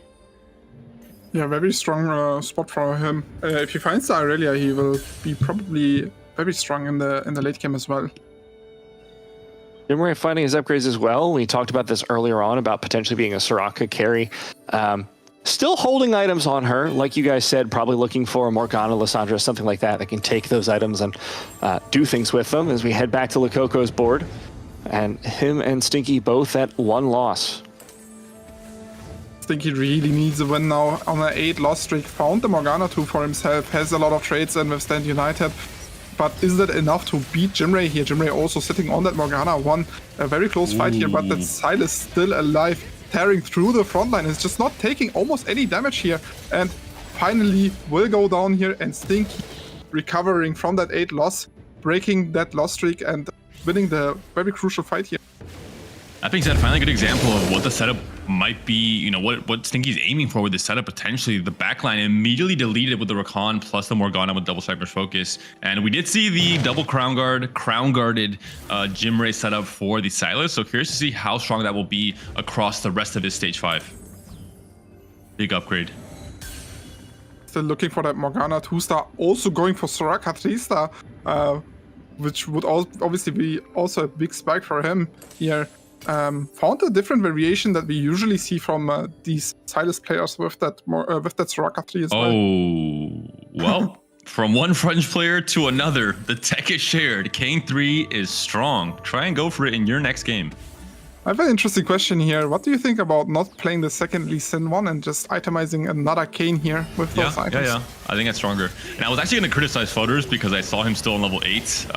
Yeah, very strong spot for him. If he finds the Irelia, he will be probably very strong in the late game as well. Jimray finding his upgrades as well. We talked about this earlier on about potentially being a Soraka carry. Still holding items on her, like you guys said, probably looking for a Morgana, Lissandra, something like that can take those items and do things with them as we head back to Lococo's board. And him and Stinky both at 1 loss. Stinky really needs a win now on an 8 loss streak. Found the Morgana 2 for himself, has a lot of trades in with Stand United. But is that enough to beat Jimray here? Jimray also sitting on that Morgana, won a very close fight here, but that Silas still alive, tearing through the front line, is just not taking almost any damage here. And finally will go down here, and Stinky recovering from that 8 loss, breaking that loss streak and winning the very crucial fight here. That being said, finally a good example of what the setup might be, you know, what Stinky's aiming for with this setup, potentially. The backline immediately deleted with the Rakan plus the Morgana with double Cyber's Focus. And we did see the double crown guarded Jimray setup for the Silas. So curious to see how strong that will be across the rest of his stage 5. Big upgrade. Still looking for that Morgana 2-star, also going for Soraka 3-star, which would obviously be also a big spike for him here. Found a different variation that we usually see from these Silas players with that Soraka 3 as well. Oh, well, from one French player to another, the tech is shared. Kane 3 is strong. Try and go for it in your next game. I have an interesting question here. What do you think about not playing the second Lee Sin one and just itemizing another Kane here with those items? Yeah. I think that's stronger. And I was actually going to criticize Flowders because I saw him still on level 8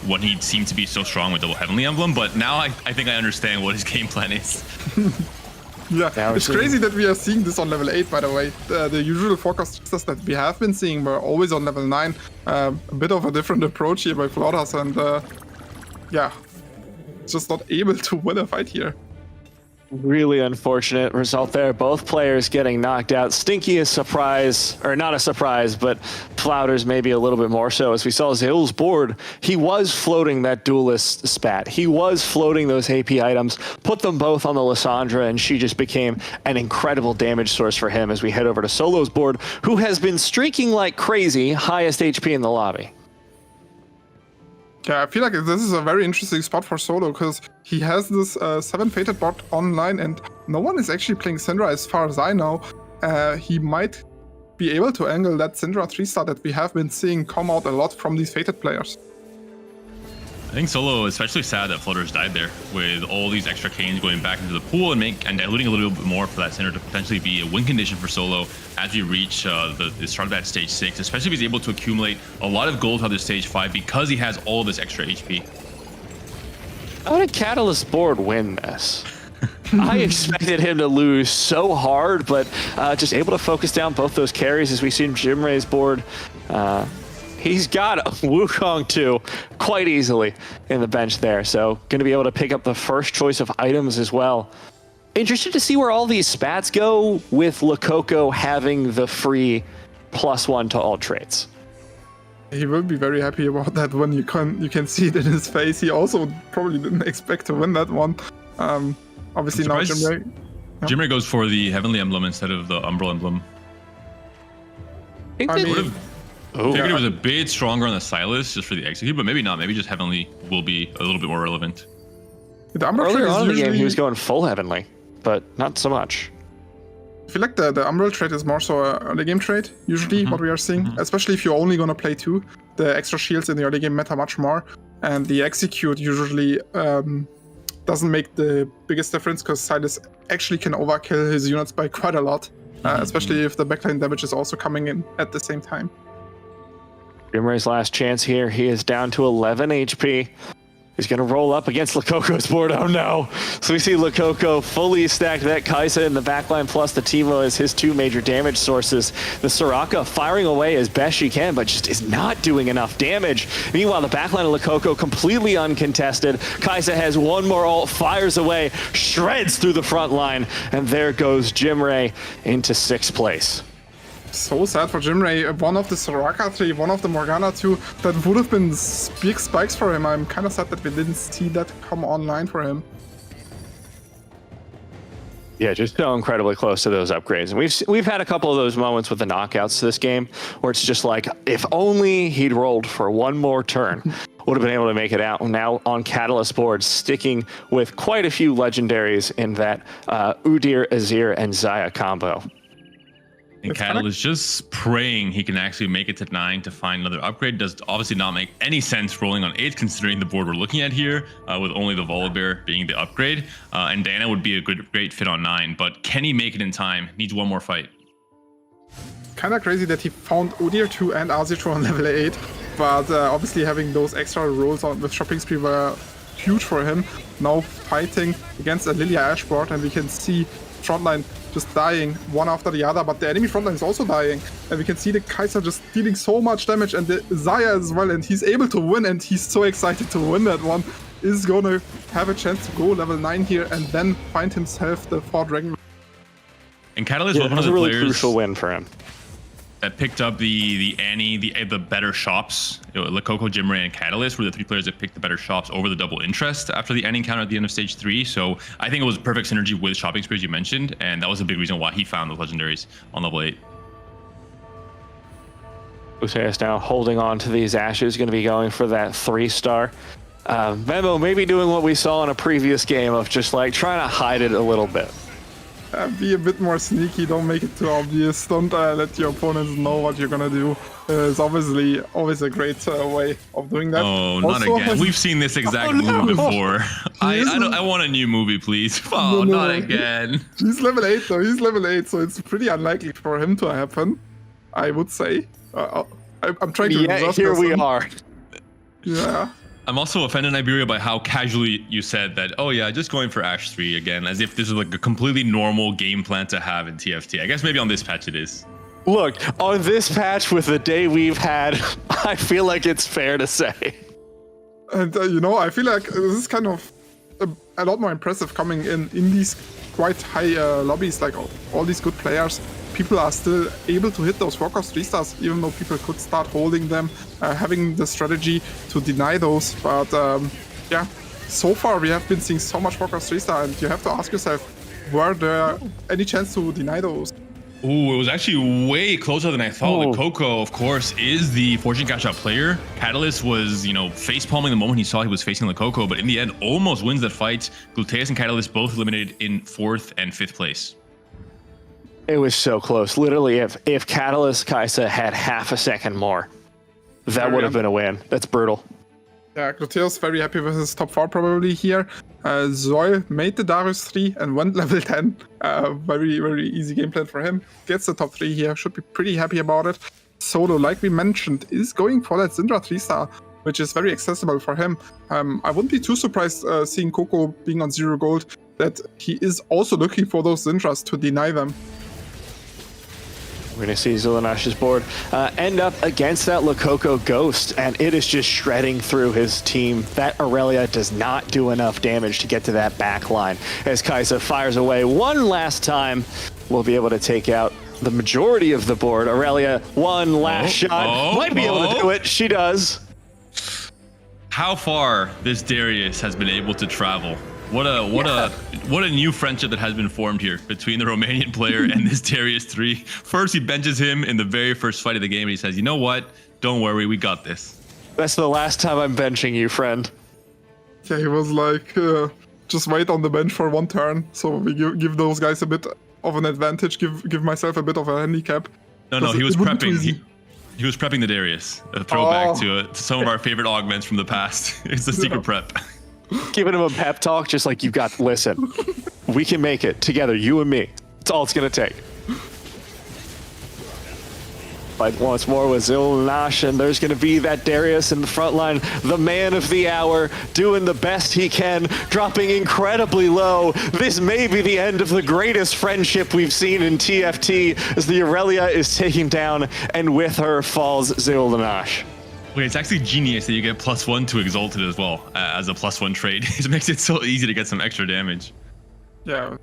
when he seemed to be so strong with double Heavenly Emblem. But now I think I understand what his game plan is. Yeah, it's crazy that we are seeing this on level 8, by the way. The usual forecasters that we have been seeing were always on level 9. A bit of a different approach here by Flowders, and yeah, just not able to win a fight here. Really unfortunate result there. Both players getting knocked out. Stinky is surprise, or not a surprise, but Flowders maybe a little bit more so. As we saw Zill's board, he was floating that duelist spat. He was floating those AP items, put them both on the Lissandra, and she just became an incredible damage source for him as we head over to Solo's board, who has been streaking like crazy, highest HP in the lobby. Yeah, I feel like this is a very interesting spot for Solo, because he has this 7 Fated bot online, and no one is actually playing Syndra as far as I know. He might be able to angle that Syndra 3-star that we have been seeing come out a lot from these Fated players. I think Solo is especially sad that Flowders died there, with all these extra canes going back into the pool and diluting a little bit more for that center to potentially be a win condition for Solo as we reach the start of that stage 6, especially if he's able to accumulate a lot of gold on this stage 5 because he has all this extra HP. How did Catalyst board win this? I expected him to lose so hard, but just able to focus down both those carries as we see Jimre's board. He's got Wukong too quite easily in the bench there, so going to be able to pick up the first choice of items as well. Interested to see where all these spats go with Lococo having the free +1 to all traits. He will be very happy about that one. You can see it in his face. He also probably didn't expect to win that one. Obviously now Jimre. Yeah. Jimre goes for the Heavenly Emblem instead of the Umbral Emblem. I mean, figured it was a bit stronger on the Silas just for the execute, but maybe not. Maybe just Heavenly will be a little bit more relevant. Earlier on in the game, he was going full Heavenly, but not so much. I feel like the Umbral trait is more so an early game trait, usually what we are seeing, especially if you're only going to play 2. The extra shields in the early game matter much more, and the execute usually doesn't make the biggest difference because Silas actually can overkill his units by quite a lot, especially if the backline damage is also coming in at the same time. Jimre's last chance here. He is down to 11 HP. He's going to roll up against Lococo's board. Oh no. So we see Lococo fully stacked that Kaisa in the backline plus the Tivo as his 2 major damage sources. The Soraka firing away as best she can, but just is not doing enough damage. Meanwhile, the backline of Lococo completely uncontested. Kaisa has one more ult, fires away, shreds through the front line, and there goes Jimre into 6th place. So sad for Jimre. One of the Soraka 3, one of the Morgana 2, that would have been big spikes for him. I'm kind of sad that we didn't see that come online for him. Yeah, just so incredibly close to those upgrades. And we've had a couple of those moments with the knockouts this game where it's just like, if only he'd rolled for one more turn, would have been able to make it out. Now on Catalyst board, sticking with quite a few legendaries in that Udyr, Azir, and Xayah combo. And Cattle is just praying he can actually make it to 9 to find another upgrade. Does obviously not make any sense rolling on 8 considering the board we're looking at here, with only the Volibear being the upgrade. And Diana would be a great fit on 9, but can he make it in time? Needs one more fight. Kind of crazy that he found Udyr 2 and Azir on level 8, but obviously having those extra rolls on with Shopping Spree were huge for him. Now fighting against a Lilia Ash board, and we can see frontline just dying one after the other, but the enemy frontline is also dying, and we can see the Kaiser just dealing so much damage, and the Xayah as well, and he's able to win, and he's so excited to win that one. Is gonna have a chance to go level 9 here and then find himself the 4 Dragon. And Catalyst was one of the really players crucial win for him that picked up the Annie, the better shops. Lococo, Jimre, and Catalyst were the 3 players that picked the better shops over the double interest after the Annie encounter at the end of stage 3. So I think it was perfect synergy with Shopping Spree, as you mentioned, and that was a big reason why he found those legendaries on level 8. Useas now holding on to these ashes, going to be going for that 3-star. Memo maybe doing what we saw in a previous game of just like trying to hide it a little bit. Be a bit more sneaky, don't make it too obvious, don't let your opponents know what you're gonna do. It's obviously always a great way of doing that. Oh, not again. We've seen this exact move before. I want a new movie, please. Oh, no, not again. He's level 8 though, he's level 8, so it's pretty unlikely for him to happen, I would say. I'm trying to reverse here we are. Yeah. I'm also offended, Iberia, by how casually you said that, oh yeah, just going for Ash 3 again, as if this is like a completely normal game plan to have in TFT. I guess maybe on this patch it is. Look, on this patch with the day we've had, I feel like it's fair to say. And you know, I feel like this is kind of a lot more impressive coming in these quite high lobbies, like all these good players. People are still able to hit those 4-cost 3-stars, even though people could start holding them, having the strategy to deny those. But yeah, so far we have been seeing so much 4-cost 3-star, and you have to ask yourself, were there any chance to deny those? Ooh, it was actually way closer than I thought. Lococo, of course, is the Fortune Cash Out player. Catalyst was, you know, face-palming the moment he saw he was facing Lococo, but in the end, almost wins that fight. Gluteus and Catalyst both eliminated in 4th and 5th place. It was so close. Literally, if Catalyst Kaisa had half a second more, that would have been a win. That's brutal. Yeah, Gluteus very happy with his top 4 probably here. Zoil made the Darius 3 and went level 10. Very, very easy game plan for him. Gets the top 3 here, should be pretty happy about it. Solo, like we mentioned, is going for that Syndra 3-star, which is very accessible for him. I wouldn't be too surprised seeing Coco being on 0 gold, that he is also looking for those Syndras to deny them. We're going to see Zul'Anash's board end up against that Lococo Ghost, and it is just shredding through his team. That Aurelia does not do enough damage to get to that back line. As Kaisa fires away one last time, we'll be able to take out the majority of the board. Aurelia, one last shot. Might be able to do it. She does. How far this Darius has been able to travel. What a new friendship that has been formed here between the Romanian player and this Darius 3. First, he benches him in the very first fight of the game, and he says, you know what? Don't worry, we got this. That's the last time I'm benching you, friend. Yeah, he was like, just wait on the bench for 1 turn, so we give those guys a bit of an advantage, give myself a bit of a handicap. No, he was prepping. He was prepping the Darius. A throwback to some of our favorite augments from the past. It's a secret prep. Giving him a pep talk, just like, you got, listen, we can make it together, you and me. That's all it's going to take. Fight once more with Zul'Anash, and there's going to be that Darius in the front line, the man of the hour, doing the best he can, dropping incredibly low. This may be the end of the greatest friendship we've seen in TFT, as the Aurelia is taken down, and with her falls Zul'Anash. Okay, it's actually genius that you get +1 to Exalted as well, as a +1 trade. It makes it so easy to get some extra damage. Yeah,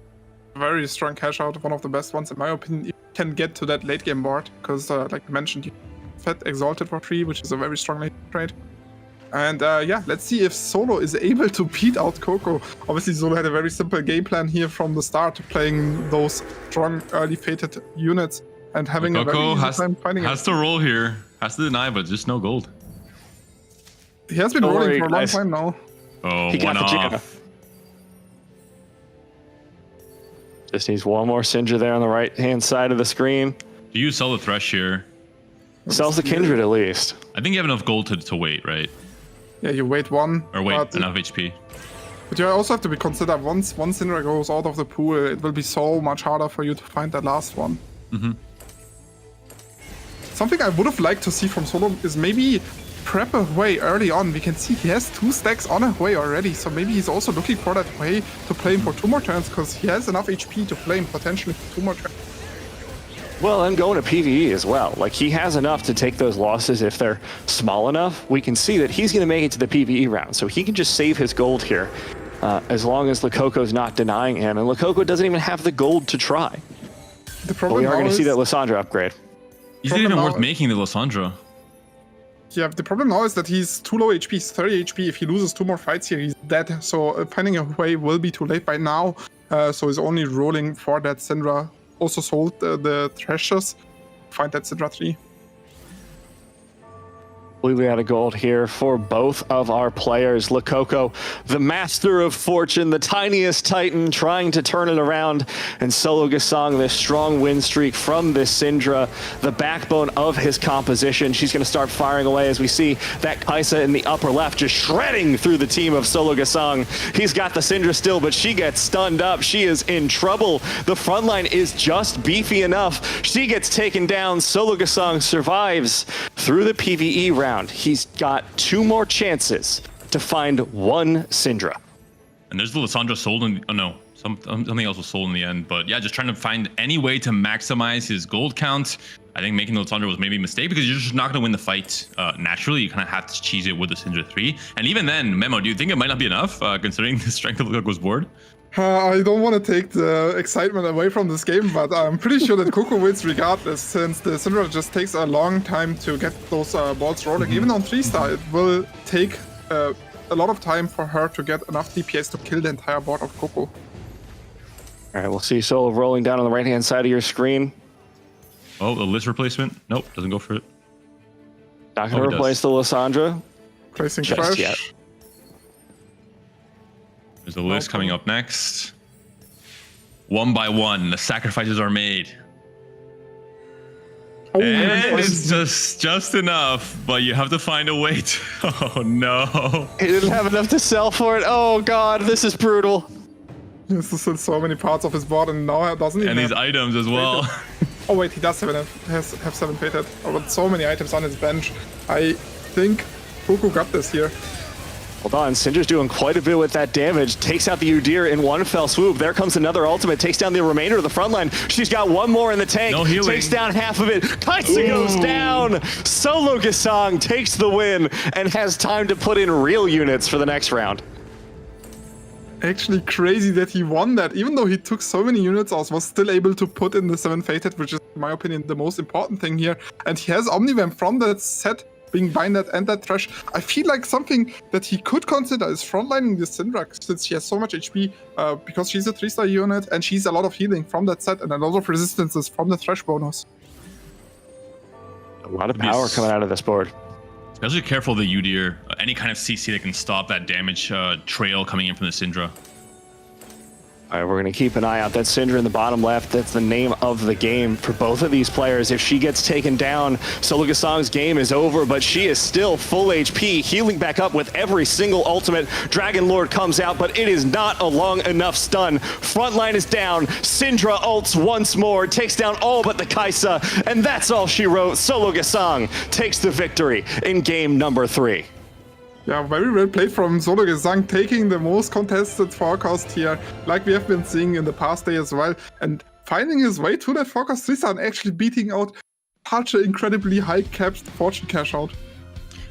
very strong cash out, one of the best ones in my opinion. You can get to that late game board, because like I mentioned, you fed Exalted for 3, which is a very strong late trade. And yeah, let's see if Solo is able to beat out Coco. Obviously, Solo had a very simple game plan here from the start, playing those strong early fated units and having a very easy time fighting it. Has to roll here, has to deny, but just no gold. He has been rolling for a long time now. Oh, he got the jam. Just needs one more Syndra there on the right-hand side of the screen. Do you sell the Thresh here? Sells the Kindred at least. I think you have enough gold to wait, right? Yeah, you wait 1. Or wait, enough HP. But you also have to be considered, once Syndra goes out of the pool, it will be so much harder for you to find that last one. Mm-hmm. Something I would have liked to see from Solo is maybe prep a Hwei early on. We can see he has 2 stacks on a Hwei already, so maybe he's also looking for that Hwei to play him for 2 more turns, because he has enough HP to play him potentially for 2 more turns. Well, and going to PvE as well. Like, he has enough to take those losses if they're small enough. We can see that he's going to make it to the PvE round, so he can just save his gold here, as long as Lococo's not denying him, and Lococo doesn't even have the gold to try. The problem we are going to see that Lissandra upgrade. Is it even worth making the Lissandra? Yeah, the problem now is that he's too low HP, he's 30 HP. If he loses 2 more fights here, he's dead. So finding a Hwei will be too late by now. So he's only rolling for that Syndra. Also sold the Threshers. Find that Syndra 3. Completely out of gold here for both of our players. Lococo, the master of fortune, the tiniest titan, trying to turn it around, and Solo Gasang, this strong win streak from this Syndra, the backbone of his composition. She's going to start firing away as we see that Kaisa in the upper left just shredding through the team of Solo Gasang. He's got the Syndra still, but she gets stunned up. She is in trouble. The front line is just beefy enough. She gets taken down. Solo Gasang survives through the PvE round. He's got 2 more chances to find one Syndra. And there's the Lissandra sold in, oh no, something else was sold in the end. But yeah, just trying to find any way to maximize his gold count. I think making the Lissandra was maybe a mistake because you're just not going to win the fight naturally. You kind of have to cheese it with the Syndra 3. And even then, Memo, do you think it might not be enough considering the strength of Coco's board? I don't want to take the excitement away from this game, but I'm pretty sure that Coco wins regardless, since the Syndra just takes a long time to get those balls rolling. Even on 3-star, it will take a lot of time for her to get enough DPS to kill the entire board of Coco. All right, we'll see Solo rolling down on the right-hand side of your screen. Oh, the list replacement? Nope, doesn't go for it. Not going to replace the Lissandra. Placing just fresh. yet. There's the list coming up next. One by one, the sacrifices are made. Oh, and it's just enough, but you have to find a way to... Oh, no. He didn't have enough to sell for it. Oh, God, this is brutal. This is in so many parts of his board, and now doesn't he? And these items as well. Oh wait, he does have 7 fated. Oh, but so many items on his bench. I think Coco got this here. Hold on, Syndra's doing quite a bit with that damage. Takes out the Udyr in one fell swoop. There comes another ultimate. Takes down the remainder of the front line. She's got one more in the tank. No healing. Takes down half of it. Kaisa goes down. Solo Gasang takes the win and has time to put in real units for the next round. Actually crazy that he won that. Even though he took so many units out, was still able to put in the 7 fated, which is, in my opinion, the most important thing here. And he has Omnivamp from that set, being Binded and that Thresh. I feel like something that he could consider is frontlining the Syndra, since she has so much HP, because she's a 3-star unit and she's a lot of healing from that set and a lot of resistances from the Thresh bonus. A lot of power coming out of this board. Especially careful of the Udyr. Any kind of CC that can stop that damage trail coming in from the Syndra. All right, we're going to keep an eye out. That Syndra in the bottom left, that's the name of the game for both of these players. If she gets taken down, Solo Gasang's game is over, but she is still full HP, healing back up with every single ultimate. Dragon Lord comes out, but it is not a long enough stun. Frontline is down. Syndra ults once more, takes down all but the Kaisa, and that's all she wrote. Solo Gasang takes the victory in game number 3. Yeah, very well played from Solo Gasang, taking the most contested forecast here, like we have been seeing in the past day as well, and finding his way to that forecast 3-star and actually beating out such an incredibly high-capped fortune cash out.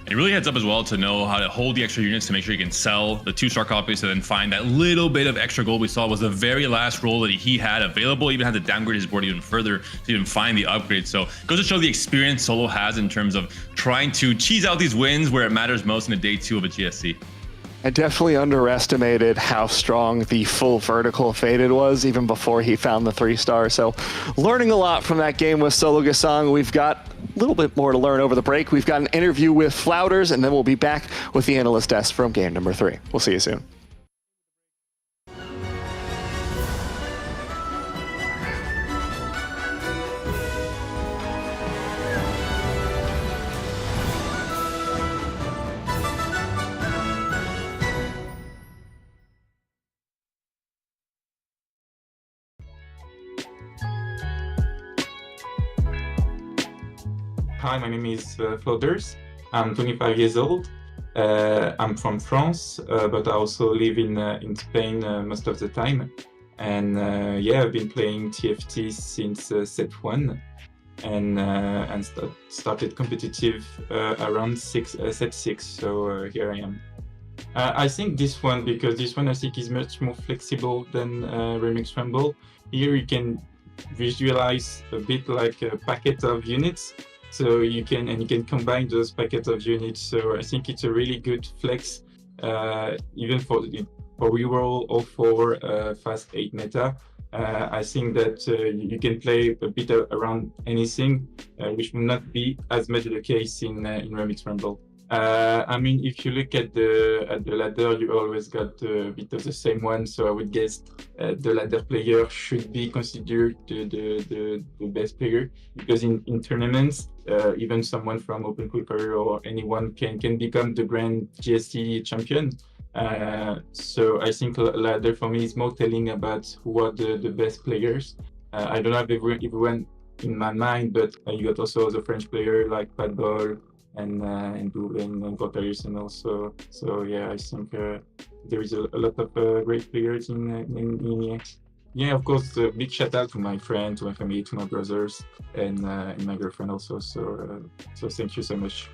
It really heads up as well to know how to hold the extra units to make sure you can sell the 2-star copies to then find that little bit of extra gold we saw was the very last roll that he had available. Even had to downgrade his board even further to even find the upgrade. So it goes to show the experience Solo has in terms of trying to cheese out these wins where it matters most in a day 2 of a GSC. I definitely underestimated how strong the full vertical faded was even before he found the 3-star. So learning a lot from that game with Solo Gasang. We've got a little bit more to learn over the break. We've got an interview with Flowders, and then we'll be back with the analyst desk from game number 3. We'll see you soon. Hi, my name is Flowders. I'm 25 years old. I'm from France, but I also live in Spain most of the time. And yeah, I've been playing TFT since set 1 and started competitive around set 6. So here I am. I think this one, because this one I think is much more flexible than Remix Rumble. Here you can visualize a bit like a packet of units. So you can combine those packets of units. So I think it's a really good flex, even for reroll or for fast 8 meta. I think that you can play a bit around anything, which will not be as much the case in Remix Rumble. I mean, if you look at the ladder, you always got a bit of the same one. So I would guess the ladder player should be considered the best player, because in tournaments, even someone from Open Qualifier or anyone can become the Grand GSC champion. So I think ladder for me is more telling about who are the best players. I don't have everyone in my mind, but you got also the French player like Padball, and Dublin and Gotthardsen also. So yeah, I think there is a lot of great players in EMEA. Yeah, of course, big shout out to my friend, to my family, to my brothers, and my girlfriend also. So thank you so much.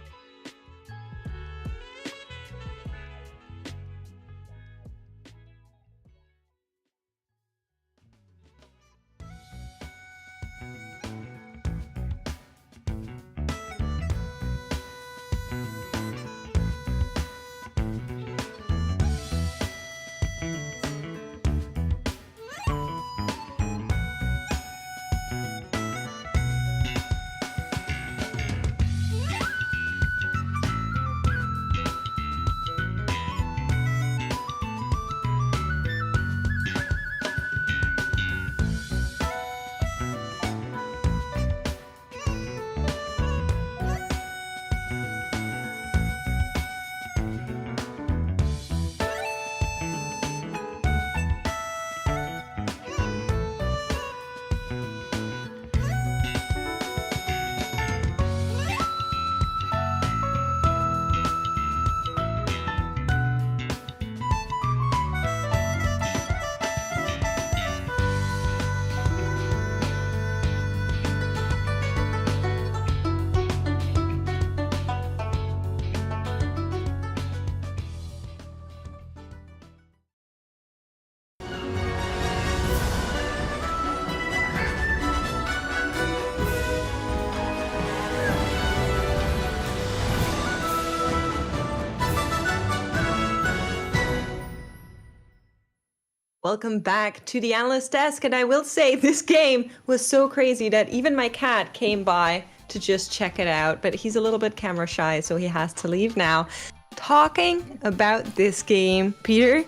Welcome back to the analyst desk, and I will say this game was so crazy that even my cat came by to just check it out, but he's a little bit camera shy, so he has to leave now. Talking about this game, Peter,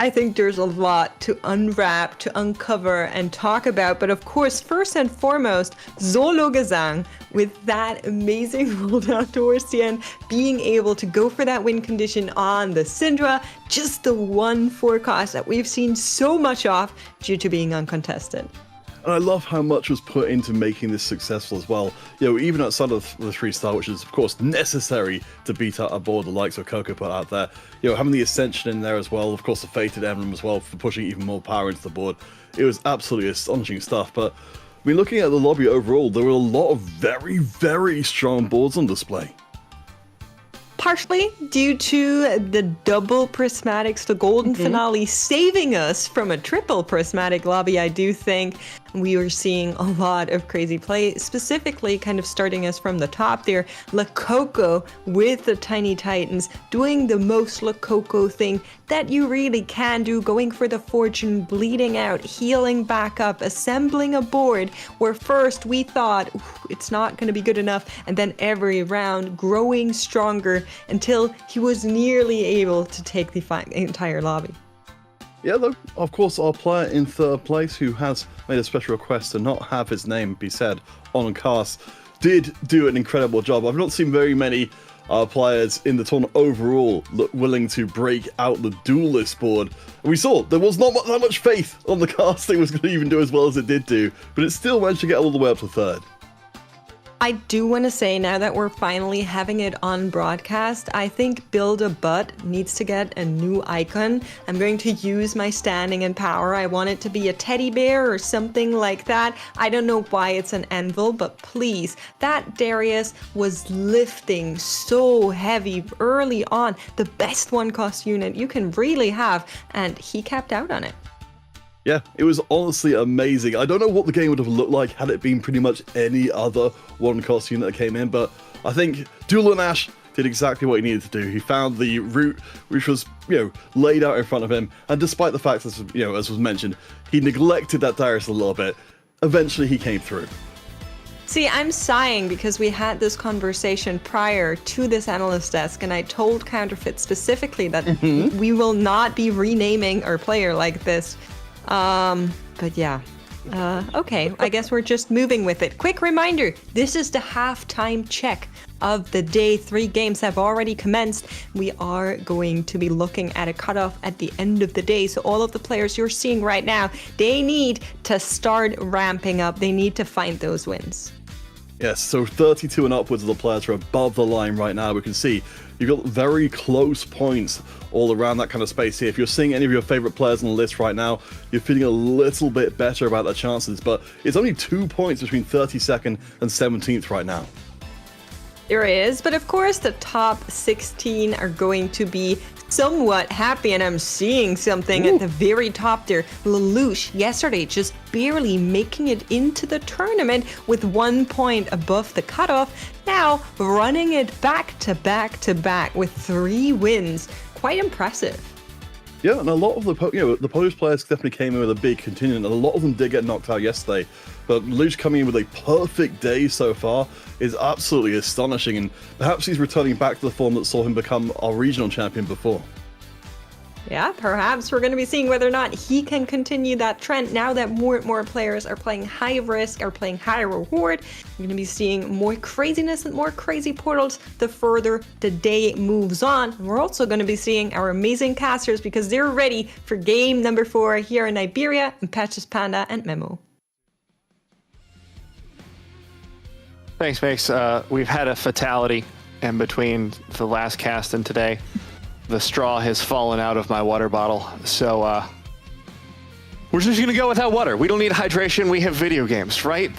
I think there's a lot to unwrap, to uncover, and talk about. But of course, first and foremost, Solo-Gesang, with that amazing roll down towards the end, being able to go for that win condition on the Syndra, just the one forecast that we've seen so much of due to being uncontested. And I love how much was put into making this successful as well. Even outside of the 3-star, which is of course necessary to beat out a board the likes of Coco put out there. Having the Ascension in there as well, of course the Fated Emblem as well for pushing even more power into the board. It was absolutely astonishing stuff. But I mean, looking at the lobby overall, there were a lot of very, very strong boards on display. Partially due to the double prismatics, the golden finale saving us from a triple prismatic lobby. I do think we were seeing a lot of crazy play, specifically kind of starting us from the top there. Lococo with the Tiny Titans doing the most Lococo thing that you really can do, going for the fortune, bleeding out, healing back up, assembling a board where first we thought it's not going to be good enough, and then every round growing stronger until he was nearly able to take the entire lobby. Yeah, though, of course, our player in third place, who has made a special request to not have his name be said on cast, did do an incredible job. I've not seen very many players in the tournament overall willing to break out the duelist board. And we saw there was not that much faith on the casting was going to even do as well as it did do, but it still managed to get all the way up to third. I do want to say, now that we're finally having it on broadcast, I think Build-A-Butt needs to get a new icon. I'm going to use my standing and power. I want it to be a teddy bear or something like that. I don't know why it's an anvil, but please. That Darius was lifting so heavy early on. The best one-cost unit you can really have, and he capped out on it. Yeah, it was honestly amazing. I don't know what the game would have looked like had it been pretty much any other one-cost unit that came in, but I think Duelan Ash did exactly what he needed to do. He found the route which was, laid out in front of him, and despite the fact that, as was mentioned, he neglected that Darius a little bit, eventually he came through. See, I'm sighing because we had this conversation prior to this analyst desk, and I told Counterfeit specifically that we will not be renaming our player like this. But yeah. Okay, I guess we're just moving with it. Quick reminder, this is the halftime check of the day. 3 games have already commenced. We are going to be looking at a cutoff at the end of the day. So all of the players you're seeing right now, they need to start ramping up. They need to find those wins. Yes, so 32 and upwards of the players are above the line right now. We can see you've got very close points all around that kind of space here. If you're seeing any of your favorite players on the list right now, you're feeling a little bit better about their chances, but it's only 2 points between 32nd and 17th right now. There is, but of course the top 16 are going to be somewhat happy, and I'm seeing something at the very top there. Lelouch yesterday just barely making it into the tournament with 1 point above the cutoff. Now running it back to back to back with 3 wins. Quite impressive. Yeah, and a lot of the Polish players definitely came in with a big contingent, and a lot of them did get knocked out yesterday. But Lelouch coming in with a perfect day so far is absolutely astonishing, and perhaps he's returning back to the form that saw him become our regional champion before. Yeah, perhaps we're going to be seeing whether or not he can continue that trend now that more and more players are playing high risk, are playing high reward. We're going to be seeing more craziness and more crazy portals the further the day moves on. And we're also going to be seeing our amazing casters because they're ready for game number 4 here in Iberia and Patches Panda and Memo. Thanks, Max. We've had a fatality in between the last cast and today. The straw has fallen out of my water bottle, so we're just gonna go without water. We don't need hydration, we have video games, right?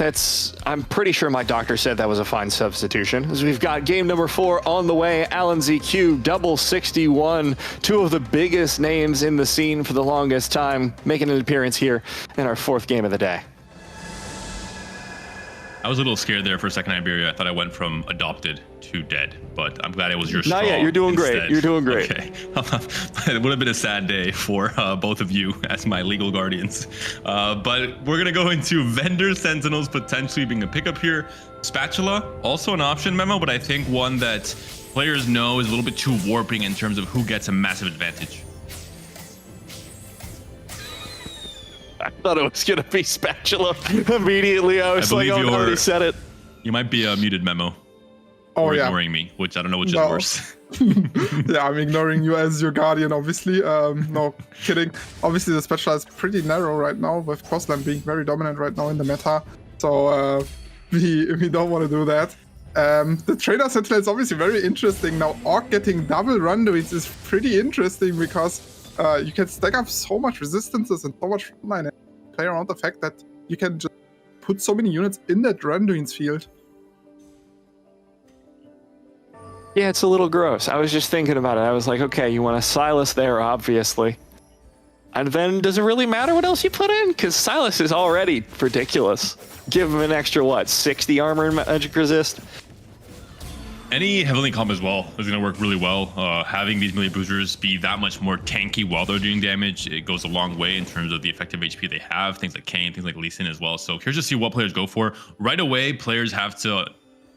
I'm pretty sure my doctor said that was a fine substitution. As we've got game number 4 on the way, Alan ZQ, double 61, 2 of the biggest names in the scene for the longest time, making an appearance here in our 4th game of the day. I was a little scared there for a second, Iberia. I thought I went from adopted to dead, but I'm glad it was your straw. Not yet. You're doing instead. great. You're doing great. Okay. It would have been a sad day for both of you as my legal guardians. But we're going to go into vendor sentinels potentially being a pickup here. Spatula, also an option, Memo, but I think one that players know is a little bit too warping in terms of who gets a massive advantage. I thought it was going to be Spatula immediately. I was like, oh, no, already said it. You might be a muted, Memo. Oh, or yeah. ignoring me, which I don't know which is worse. Yeah, I'm ignoring you as your guardian, obviously. No, kidding. Obviously, the Spatula is pretty narrow right now, with Crossland being very dominant right now in the meta. So we don't want to do that. The Trader Sentinel is obviously very interesting. Now, Orc getting double Rundoids is pretty interesting because you can stack up so much resistances and so much frontline and play around the fact that you can just put so many units in that Rundoids field. Yeah, it's a little gross. I was just thinking about it. I was like, okay, you want a Silas there, obviously. And then does it really matter what else you put in? Because Silas is already ridiculous. Give him an extra, what, 60 armor and magic resist? Any Heavenly comp as well is going to work really well. Having these melee boosters be that much more tanky while they're doing damage, it goes a long way in terms of the effective HP they have. Things like Kayn, things like Lee Sin as well. So here's to see what players go for. Right away, players have to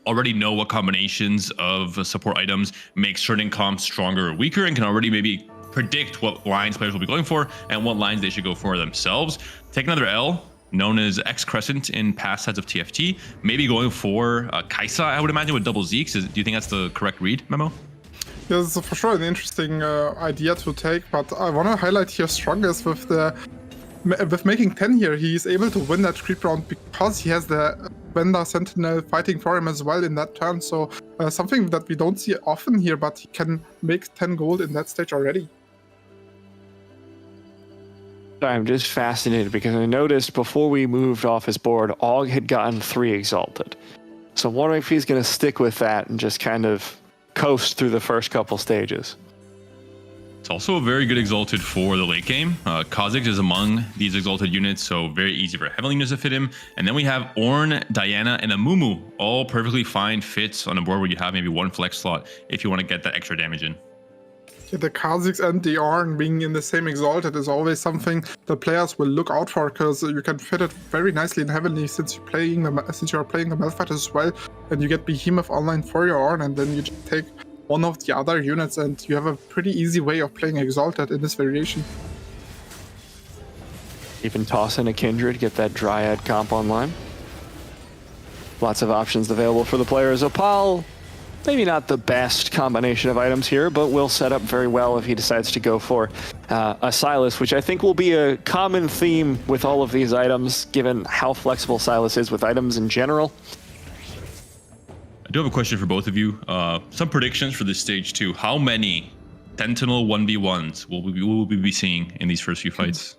already know what combinations of support items make certain comps stronger or weaker, and can already maybe predict what lines players will be going for and what lines they should go for themselves. Take another L, known as X Crescent in past sets of TFT, maybe going for Kaisa, I would imagine, with double Zeeks. Do you think that's the correct read, Memo? Yeah, this is for sure an interesting idea to take, but I want to highlight here strongest with making 10 here. He's able to win that creep round because he has the Vendor Sentinel fighting for him as well in that turn. So something that we don't see often here, but he can make 10 gold in that stage already. I'm just fascinated because I noticed before we moved off his board, Og had gotten 3 Exalted. So I'm wondering if he's going to stick with that and just kind of coast through the first couple stages. It's also a very good Exalted for the late game. Kha'Zix is among these Exalted units, so very easy for Heavenly units to fit him. And then we have Ornn, Diana, and Amumu, all perfectly fine fits on a board where you have maybe 1 flex slot if you want to get that extra damage in. Yeah, the Kha'Zix and the Ornn being in the same Exalted is always something the players will look out for, because you can fit it very nicely in Heavenly since you are playing the Malphite as well, and you get Behemoth online for your Ornn, and then you just take one of the other units, and you have a pretty easy way of playing Exalted in this variation. Even toss in a Kindred, get that Dryad comp online. Lots of options available for the players. Opal, maybe not the best combination of items here, but will set up very well if he decides to go for a Silas, which I think will be a common theme with all of these items, given how flexible Silas is with items in general. do have a question for both of you. Some predictions for this stage 2. How many Sentinel 1v1s will we be seeing in these first few fights?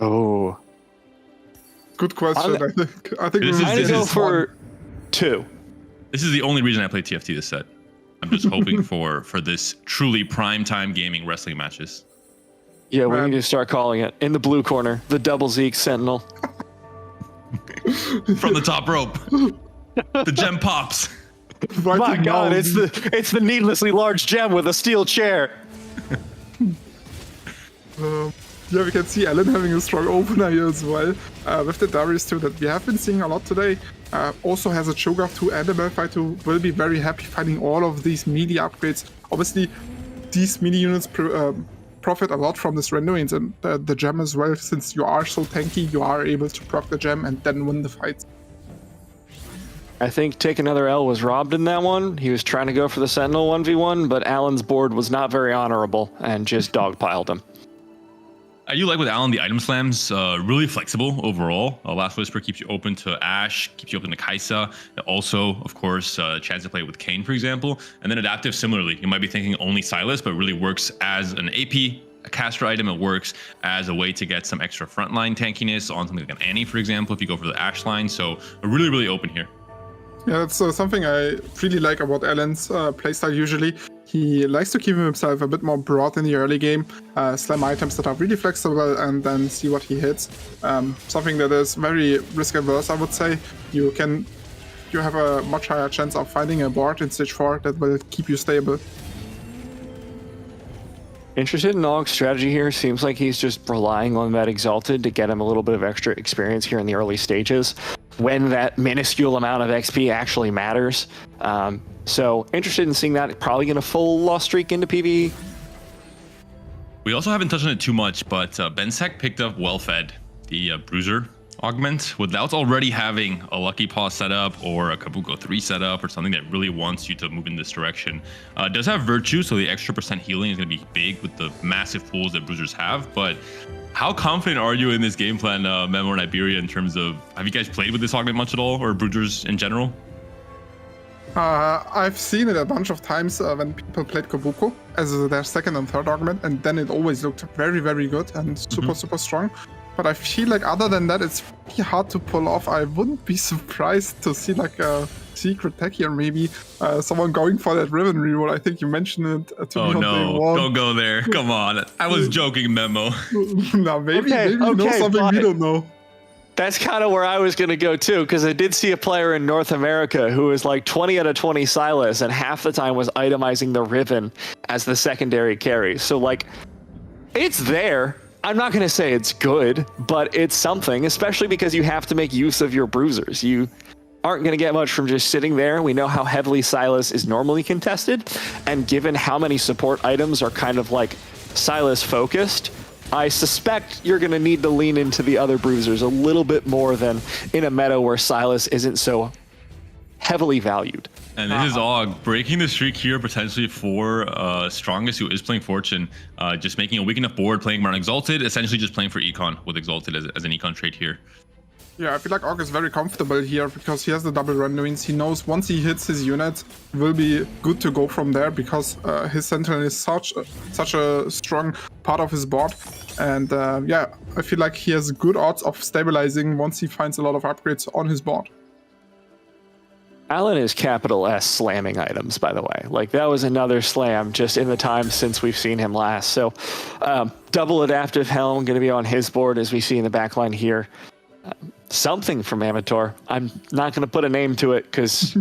Oh, good question. I think this is go for 2. This is the only reason I play TFT this set. I'm just hoping for this truly primetime gaming wrestling matches. Yeah, we need to start calling it in the blue corner, the double Zeke Sentinel. From the top rope, the gem pops. My God, it's the needlessly large gem with a steel chair. Yeah, we can see Alan having a strong opener here as well. With the Darius 2 that we have been seeing a lot today. Also has a Cho'Gath 2 and a Malphite 2. Will be very happy finding all of these melee upgrades. Obviously, these melee units profit a lot from this renderings and the gem as well. Since you are so tanky, you are able to proc the gem and then win the fights. I think Take Another L was robbed in that one. He was trying to go for the Sentinel 1v1, but Alan's board was not very honorable and just dogpiled him. I do like with Alan, the item slams, really flexible overall. Last Whisper keeps you open to Ashe, keeps you open to Kaisa. Also, of course, chance to play with Kayn, for example. And then Adaptive, similarly. You might be thinking only Sylas, but really works as an AP, a caster item. It works as a way to get some extra frontline tankiness on something like an Annie, for example, if you go for the Ashe line. So really, really open here. Yeah, that's something I really like about Alan's playstyle usually. He likes to keep himself a bit more broad in the early game, slam items that are really flexible and then see what he hits. Something that is very risk averse, I would say. You have a much higher chance of finding a board in stage 4 that will keep you stable. Interested in Nog's strategy here. Seems like he's just relying on that Exalted to get him a little bit of extra experience here in the early stages, when that minuscule amount of XP actually matters. So interested in seeing that. Probably going to full loss streak into PvE. We also haven't touched on it too much, but Bensec picked up Well-Fed, the Bruiser augment, without already having a Lucky Paw setup or a Kabuko 3 setup or something that really wants you to move in this direction. It does have Virtue, so the extra % healing is going to be big with the massive pools that Bruisers have, but how confident are you in this game plan, Memo and Iberia, in terms of, have you guys played with this augment much at all, or Bruisers in general? I've seen it a bunch of times when people played Kabuko as their second and third augment, and then it always looked very, very good and super strong. But I feel like other than that, it's pretty hard to pull off. I wouldn't be surprised to see like a secret tech here, maybe someone going for that Riven reroll. I think you mentioned it to me on day 1. Don't go there. Come on. I was joking, Memo. No, maybe you know something we don't know. That's kind of where I was going to go too, because I did see a player in North America who was like 20 out of 20 Sylas, and half the time was itemizing the Riven as the secondary carry. So like, it's there. I'm not going to say it's good, but it's something, especially because you have to make use of your Bruisers. You aren't going to get much from just sitting there. We know how heavily Sylas is normally contested, and given how many support items are kind of like Sylas focused, I suspect you're going to need to lean into the other Bruisers a little bit more than in a meta where Sylas isn't so heavily valued. And this is Og breaking the streak here potentially for Strongest, who is playing Fortune, just making a weak enough board, playing around Exalted, essentially just playing for Econ with Exalted as an Econ trade here. Yeah, I feel like Og is very comfortable here because he has the double renderings. He knows once he hits his unit, it will be good to go from there because his Sentinel is such a strong part of his board. And yeah, I feel like he has good odds of stabilizing once he finds a lot of upgrades on his board. Alan is capital S slamming items, by the way. Like, that was another slam just in the time since we've seen him last. So double Adaptive Helm going to be on his board, as we see in the backline here. Something from Amateur. I'm not going to put a name to it because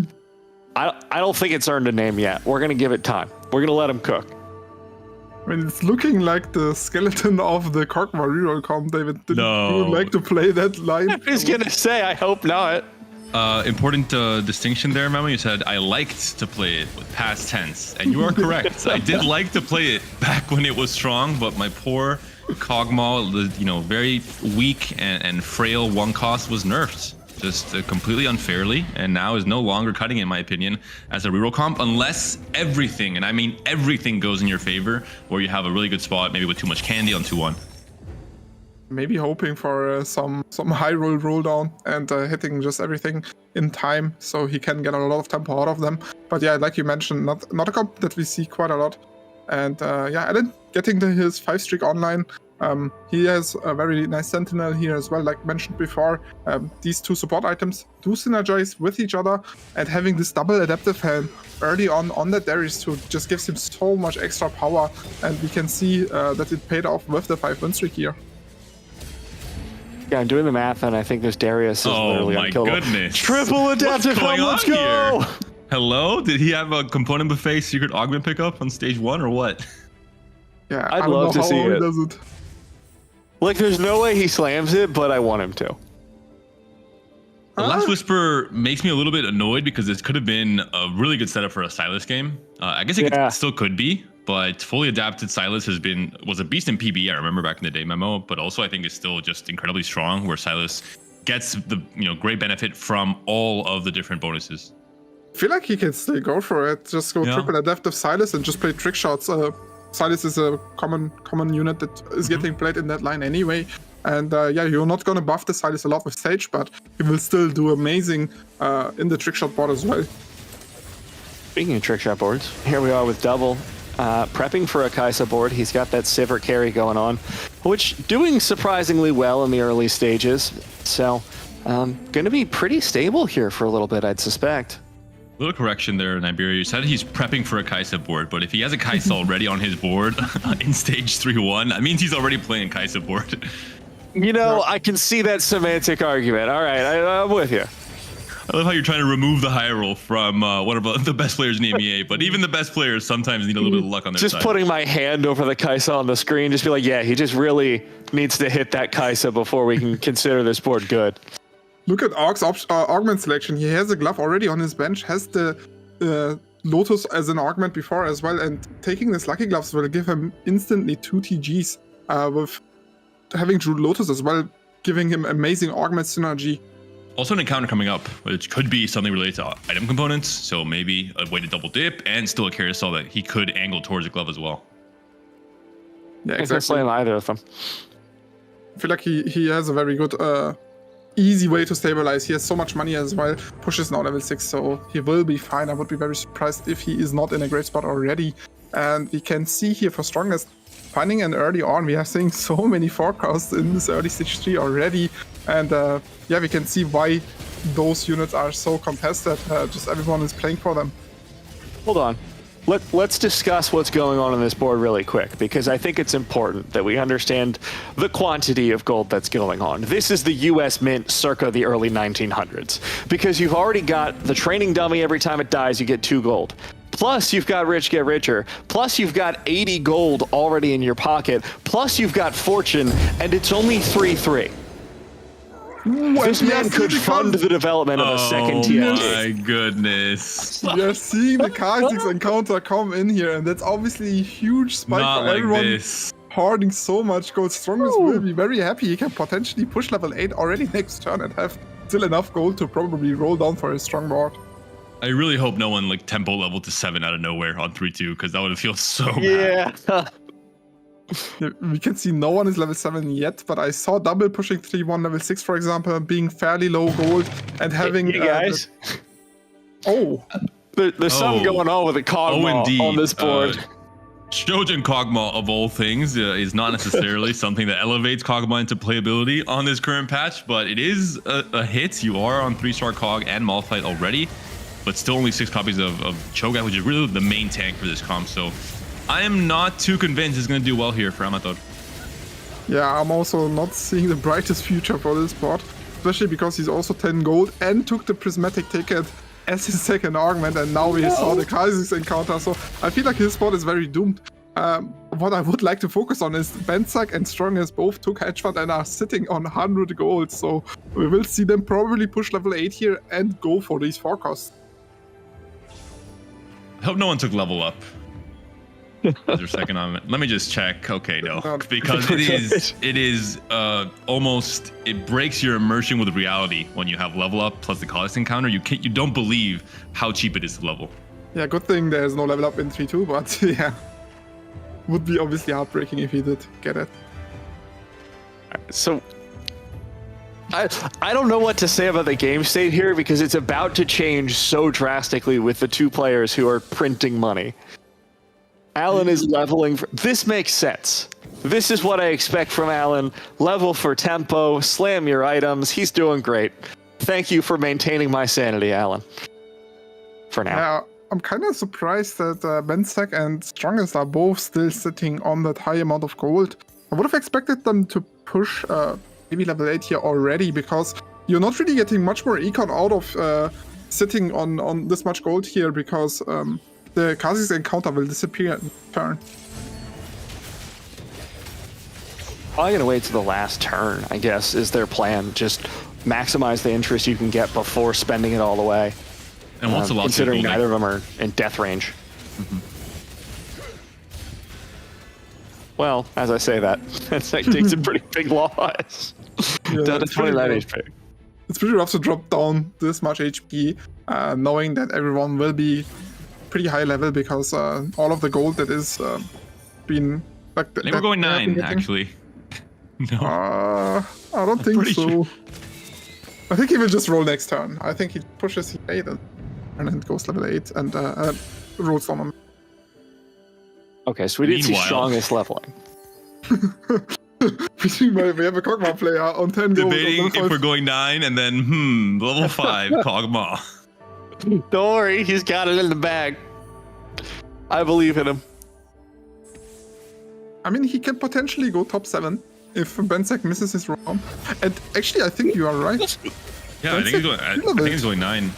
I don't think it's earned a name yet. We're going to give it time. We're going to let him cook. I mean, it's looking like the skeleton of the Kog'Maw reroll comp, David. Did you like to play that line? I was going to say, I hope not. Important distinction there, Memo. You said, I liked to play it with past tense. And you are correct. I did like to play it back when it was strong, but my poor Kog'Maw, you know, very weak and frail one cost was nerfed. Just completely unfairly, and now is no longer cutting it, in my opinion, as a reroll comp, unless everything, and I mean everything, goes in your favor, or you have a really good spot, maybe with too much candy on 2-1. maybe hoping for some Hyrule roll down and hitting just everything in time so he can get a lot of tempo out of them. But yeah, like you mentioned, not a comp that we see quite a lot. And yeah, Alan getting to his 5-streak online. He has a very nice Sentinel here as well, like mentioned before. These two support items do synergize with each other, and having this double adaptive helm early on that Darius too just gives him so much extra power, and we can see that it paid off with the 5-win streak here. Yeah, I'm doing the math, and I think this Darius is literally unkillable. Oh my goodness. Triple adaptive helm, let's go! Here? Hello? Did he have a component buffet secret augment pickup on stage 1 or what? Yeah, I'd love to see it. Does it. Like, there's no way he slams it, but I want him to. The Last Whisper makes me a little bit annoyed because this could have been a really good setup for a Silas game. I guess it still could be, but fully adapted Silas was a beast in PB. I remember back in the day memo, but also I think it's still just incredibly strong where Silas gets the great benefit from all of the different bonuses. I feel like he can still go for it. Just go triple adaptive Silas and just play trick shots. Silas is a common unit that is getting played in that line anyway. And yeah, you're not going to buff the Silas a lot with Sage, but he will still do amazing in the trick shot board as well. Speaking of trick shot boards, here we are with Double. Prepping for a Kaisa board. He's got that Sivir carry going on, which doing surprisingly well in the early stages. So going to be pretty stable here for a little bit, I'd suspect. Little correction there, Niberia. You said he's prepping for a Kaisa board, but if he has a Kaisa already on his board in stage 3-1, that means he's already playing Kaisa board. You know, I can see that semantic argument. All right, I'm with you. I love how you're trying to remove the Hyrule from one of the best players in the EMEA, but even the best players sometimes need a little bit of luck on their side. Just putting my hand over the Kaisa on the screen, just be like, yeah, he just really needs to hit that Kaisa before we can consider this board good. Look at Ark's augment selection. He has a glove already on his bench, has the Lotus as an augment before as well, and taking this Lucky Gloves will give him instantly 2 TGs with having Drew Lotus as well, giving him amazing augment synergy. Also an encounter coming up, which could be something related to item components, so maybe a way to double dip, and still a carousel that he could angle towards the glove as well. Yeah, exactly. I can't slam either of them. I feel like he has a very good easy way to stabilize. He has so much money as well, pushes now level 6, so he will be fine. I would be very surprised if he is not in a great spot already. And we can see here for strongest, finding an early on. We are seeing so many forecasts in this early stage 3 already. And yeah, we can see why those units are so contested. Just everyone is playing for them. Hold on. Let's discuss what's going on this board really quick, because I think it's important that we understand the quantity of gold that's going on. This is the US Mint circa the early 1900s, because you've already got the training dummy. Every time it dies, you get 2 gold. Plus, you've got Rich Get Richer. Plus, you've got 80 gold already in your pocket. Plus, you've got Fortune, and it's only 3-3. This man could fund the development of a second TFT. Oh my goodness. We are seeing the Kha'Zix encounter come in here, and that's obviously a huge spike Not for like everyone. this. Hoarding so much gold. Strongest will be very happy. He can potentially push level 8 already next turn and have still enough gold to probably roll down for his strong board. I really hope no one like tempo leveled to 7 out of nowhere on 3-2, because that would feel so bad. Yeah. We can see no one is level 7 yet, but I saw Double pushing 3-1 level 6, for example, being fairly low gold and having... Hey guys. There's something going on with the Kog'Maw on this board. Shojin Kog'Maw, of all things, is not necessarily something that elevates Kog'Maw into playability on this current patch, but it is a hit. You are on 3-star Cog and Malphite already, but still only 6 copies of Cho'Gath, which is really the main tank for this comp, so I am not too convinced it's going to do well here for Amator. Yeah, I'm also not seeing the brightest future for this board, especially because he's also 10 gold and took the prismatic ticket as his second augment, and now we saw the Kha'Zix encounter, so I feel like his board is very doomed. What I would like to focus on is Bensak and Strongest both took hedge fund and are sitting on 100 gold, so we will see them probably push level 8 here and go for these forecasts. I hope no one took level up. Is there a second on it? Let me just check. Okay, no, because it is almost, it breaks your immersion with reality when you have level up plus the Kha'Zix encounter. You don't believe how cheap it is to level. Yeah, good thing there's no level up in 3-2, but yeah, would be obviously heartbreaking if he did get it. So I don't know what to say about the game state here because it's about to change so drastically with the two players who are printing money. Alan is leveling. This makes sense. This is what I expect from Alan. Level for tempo, slam your items. He's doing great. Thank you for maintaining my sanity, Alan. For now. Yeah, I'm kind of surprised that Bensek and Strongest are both still sitting on that high amount of gold. I would have expected them to push maybe level 8 here already, because you're not really getting much more econ out of sitting on this much gold here, because the Kha'Zix encounter will disappear in turn. Probably gonna wait to the last turn, I guess, is their plan. Just maximize the interest you can get before spending it all away. And what's the loss? Considering neither of them are in death range. Well, as I say that, that takes a pretty big loss. Yeah, Down to 29 HP. It's pretty rough to drop down this much HP, knowing that everyone will be pretty high level, because all of the gold that is been like They were going 9 actually. No, I don't think so. Sure. I think he will just roll next turn. I think he pushes 8 and then goes level 8 and rolls on him. Okay, so we did see strongest leveling. We have a Kog'Maw player on 10 gold. Debating if we're going 9 and then level 5 Kog'Maw. Don't worry, he's got it in the bag. I believe in him. I mean, he can potentially go top 7 if Bensek misses his round. And actually, I think you are right. Yeah, I think he's going 9.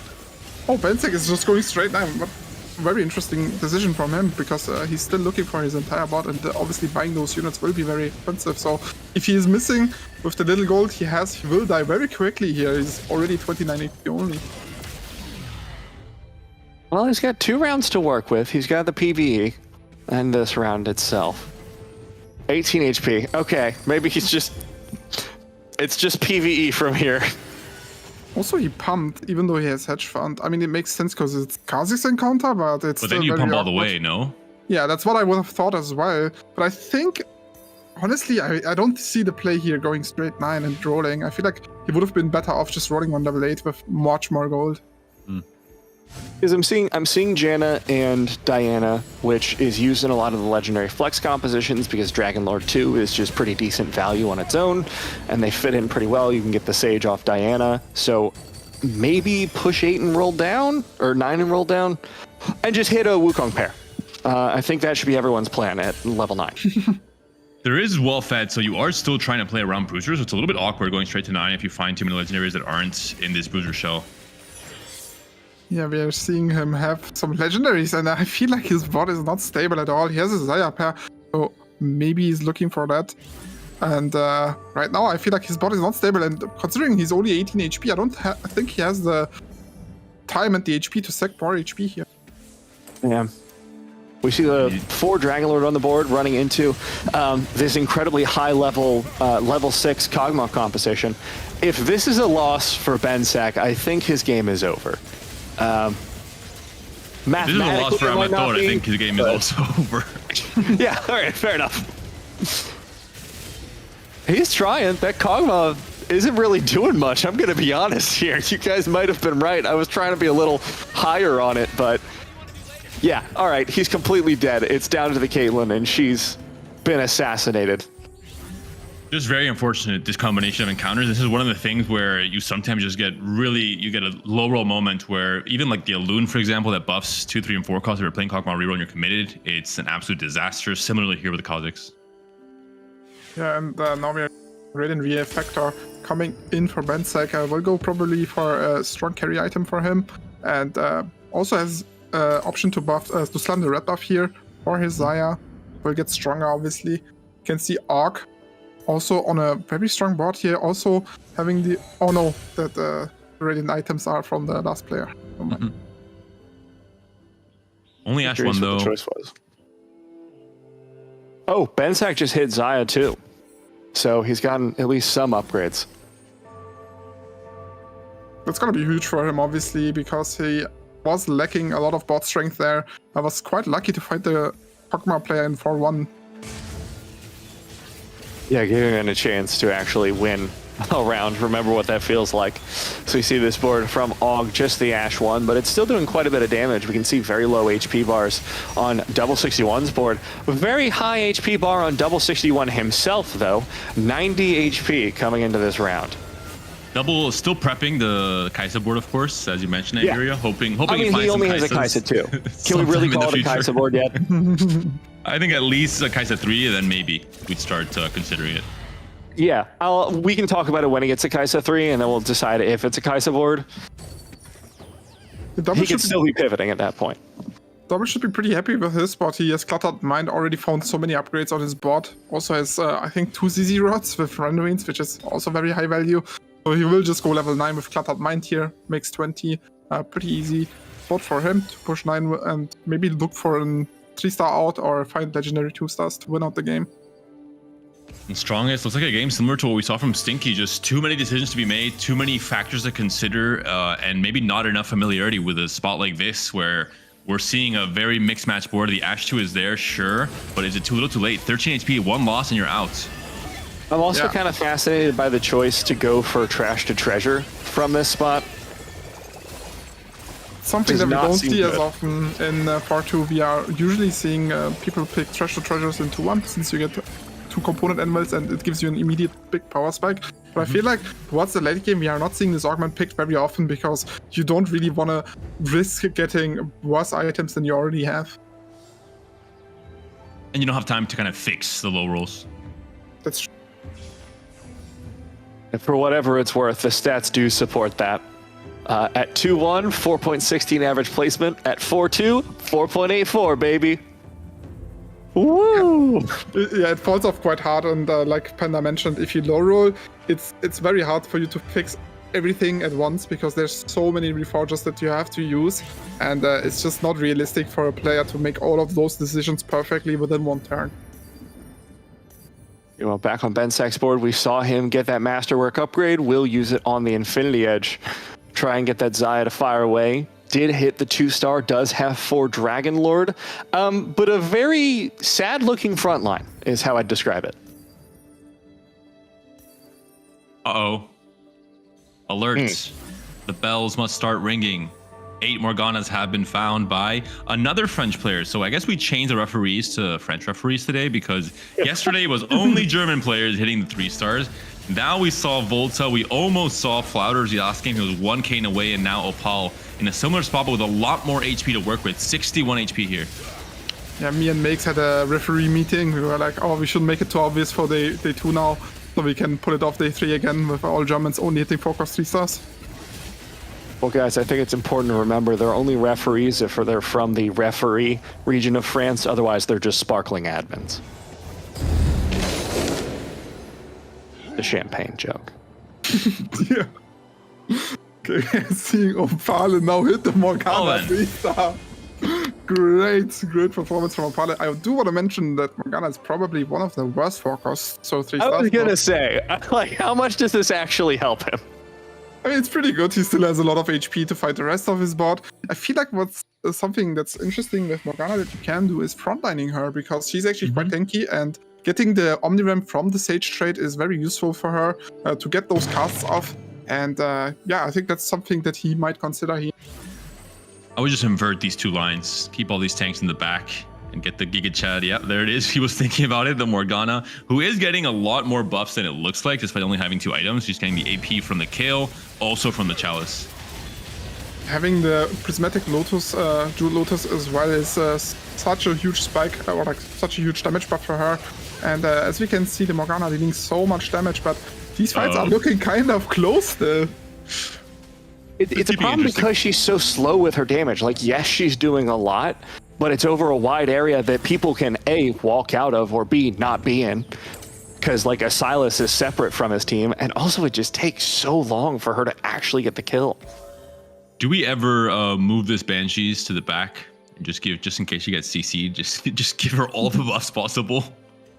Oh, Bensek is just going straight 9. What very interesting decision from him, because he's still looking for his entire bot, and obviously buying those units will be very expensive. So if he is missing with the little gold he has, he will die very quickly here. He's already 29 HP only. Well, he's got 2 rounds to work with. He's got the PvE and this round itself. 18 HP. Okay, maybe he's just... It's just PvE from here. Also, he pumped, even though he has hedge fund. I mean, it makes sense because it's Kha'Zix encounter, but it's But still then you very pump all the awkward. way, no? Yeah, that's what I would have thought as well. But I think, honestly, I don't see the play here going straight 9 and rolling. I feel like he would have been better off just rolling on level 8 with much more gold. Because I'm seeing Janna and Diana, which is used in a lot of the legendary flex compositions, because Dragon Lord 2 is just pretty decent value on its own, and they fit in pretty well. You can get the Sage off Diana, so maybe push 8 and roll down, or 9 and roll down, and just hit a Wukong pair. I think that should be everyone's plan at level 9. There is well fed, so you are still trying to play around bruisers. It's a little bit awkward going straight to 9 if you find too many legendaries that aren't in this bruiser shell. Yeah, we are seeing him have some legendaries, and I feel like his bot is not stable at all. He has a Zaya pair, so maybe he's looking for that. And right now, I feel like his bot is not stable, and considering he's only 18 HP, I think he has the time and the HP to sack more HP here. Yeah. We see the 4 Dragonlord on the board running into this incredibly high level, level 6 Kog'Maw composition. If this is a loss for Bensek, I think his game is over. This is a loss for Amator. I think his game is also over. Yeah, alright, fair enough. He's trying. That Kog'Maw isn't really doing much, I'm gonna be honest here. You guys might have been right. I was trying to be a little higher on it, but yeah, alright, he's completely dead. It's down to the Caitlyn, and she's been assassinated. Just very unfortunate, this combination of encounters. This is one of the things where you sometimes just get you get a low roll moment where even like the Loon, for example, that buffs 2, 3, and 4 costs if you're playing Kog'Maw reroll and you're committed, it's an absolute disaster. Similarly here with the Kha'Zix. Yeah, and now we are Radiant VA Factor coming in for Bensek. We'll go probably for a strong carry item for him, and also has option to buff to slam the red buff here for his Zaya. Will get stronger, obviously. You can see Arc also on a very strong board here, also having the... Oh no, that Radiant items are from the last player. Oh, Only Ash one, though. Oh, Bensek just hit Zaya too. So he's gotten at least some upgrades. That's gonna be huge for him, obviously, because he was lacking a lot of bot strength there. I was quite lucky to fight the Kog'Maw player in 4-1. Yeah, giving him a chance to actually win a round. Remember what that feels like. So you see this board from Og, just the Ash one, but it's still doing quite a bit of damage. We can see very low HP bars on Double 61's board. Very high HP bar on Double 61 himself, though. 90 HP coming into this round. Double still prepping the Kaisa board, of course, as you mentioned, Iberia, hoping I mean, he only has a Kaisa 2. Can we really call it a Kaisa board yet? I think at least a Kaisa 3, and then maybe we'd start considering it. Yeah, we can talk about it when he gets a Kaisa 3, and then we'll decide if it's a Kaisa board. He could still be pivoting at that point. Double should be pretty happy with his spot. He has Cluttered Mind, already found so many upgrades on his board. Also has, I think, 2 ZZ rods with renderings, which is also very high value. So he will just go level 9 with Cluttered Mind here, makes 20. Pretty easy spot for him to push 9 and maybe look for a 3-star out or find legendary 2-stars to win out the game. And strongest looks like a game similar to what we saw from Stinky. Just too many decisions to be made, too many factors to consider, and maybe not enough familiarity with a spot like this where we're seeing a very mixed match board. The Ash 2 is there, sure, but is it too little too late? 13 HP, 1 loss, and you're out. I'm also kind of fascinated by the choice to go for Trash to Treasure from this spot. Something that we don't see as often in part 2. We are usually seeing people pick Trash to Treasures into 1, since you get 2 component animals and it gives you an immediate big power spike. But I feel like towards the late game, we are not seeing this augment picked very often because you don't really want to risk getting worse items than you already have. And you don't have time to kind of fix the low rolls. That's true. And for whatever it's worth, the stats do support that. At 2-1, 4.16 average placement. At 4-2, 4.84, baby. Woo! Yeah, it falls off quite hard, and like Panda mentioned, if you low roll, it's very hard for you to fix everything at once because there's so many reforgers that you have to use, and it's just not realistic for a player to make all of those decisions perfectly within 1 turn. You know, back on Bensak's board, we saw him get that Masterwork upgrade. We'll use it on the Infinity Edge. Try and get that Zaya to fire away. Did hit the 2-star, does have 4 Dragon Lord, but a very sad-looking front line is how I'd describe it. Uh-oh. Alerts. The bells must start ringing. 8 Morganas have been found by another French player. So I guess we changed the referees to French referees today because yesterday was only German players hitting the 3 stars. Now we saw Volta. We almost saw Flowders the last game. He was 1 cane away, and now Opal in a similar spot, but with a lot more HP to work with. 61 HP here. Yeah, me and Makes had a referee meeting. We were like, oh, we should make it too obvious for day 2 now, so we can pull it off day 3 again with all Germans only hitting 4-cost 3 stars. Well, guys, I think it's important to remember they're only referees if they're from the referee region of France. Otherwise, they're just sparkling admins. The champagne joke. Yeah. Okay, seeing Opal now hit the Morgana 3-star. Great performance from Opal. I do want to mention that Morgana is probably one of the worst 4-costs, so 3 stars. I was gonna say, like, how much does this actually help him? I mean, it's pretty good. He still has a lot of HP to fight the rest of his board. I feel like what's something that's interesting with Morgana that you can do is frontlining her because she's actually quite tanky, and getting the Omniram from the Sage trade is very useful for her to get those casts off. And yeah, I think that's something that he might consider here. I would just invert these 2 lines, keep all these tanks in the back, and get the Giga Chad. Yeah, there it is. He was thinking about it. The Morgana, who is getting a lot more buffs than it looks like, despite only having 2 items. She's getting the AP from the Kale, also from the Chalice. Having the Prismatic Lotus, Jewel Lotus as well is such a huge spike, or like such a huge damage buff for her. And as we can see, the Morgana dealing so much damage, but these fights are looking kind of close still. It's a problem because she's so slow with her damage. Like, yes, she's doing a lot, but it's over a wide area that people can A, walk out of, or B, not be in. Because, like, a Silas is separate from his team, and also it just takes so long for her to actually get the kill. Do we ever move this Banshees to the back and just in case she gets CC'd, just give her all the buffs possible?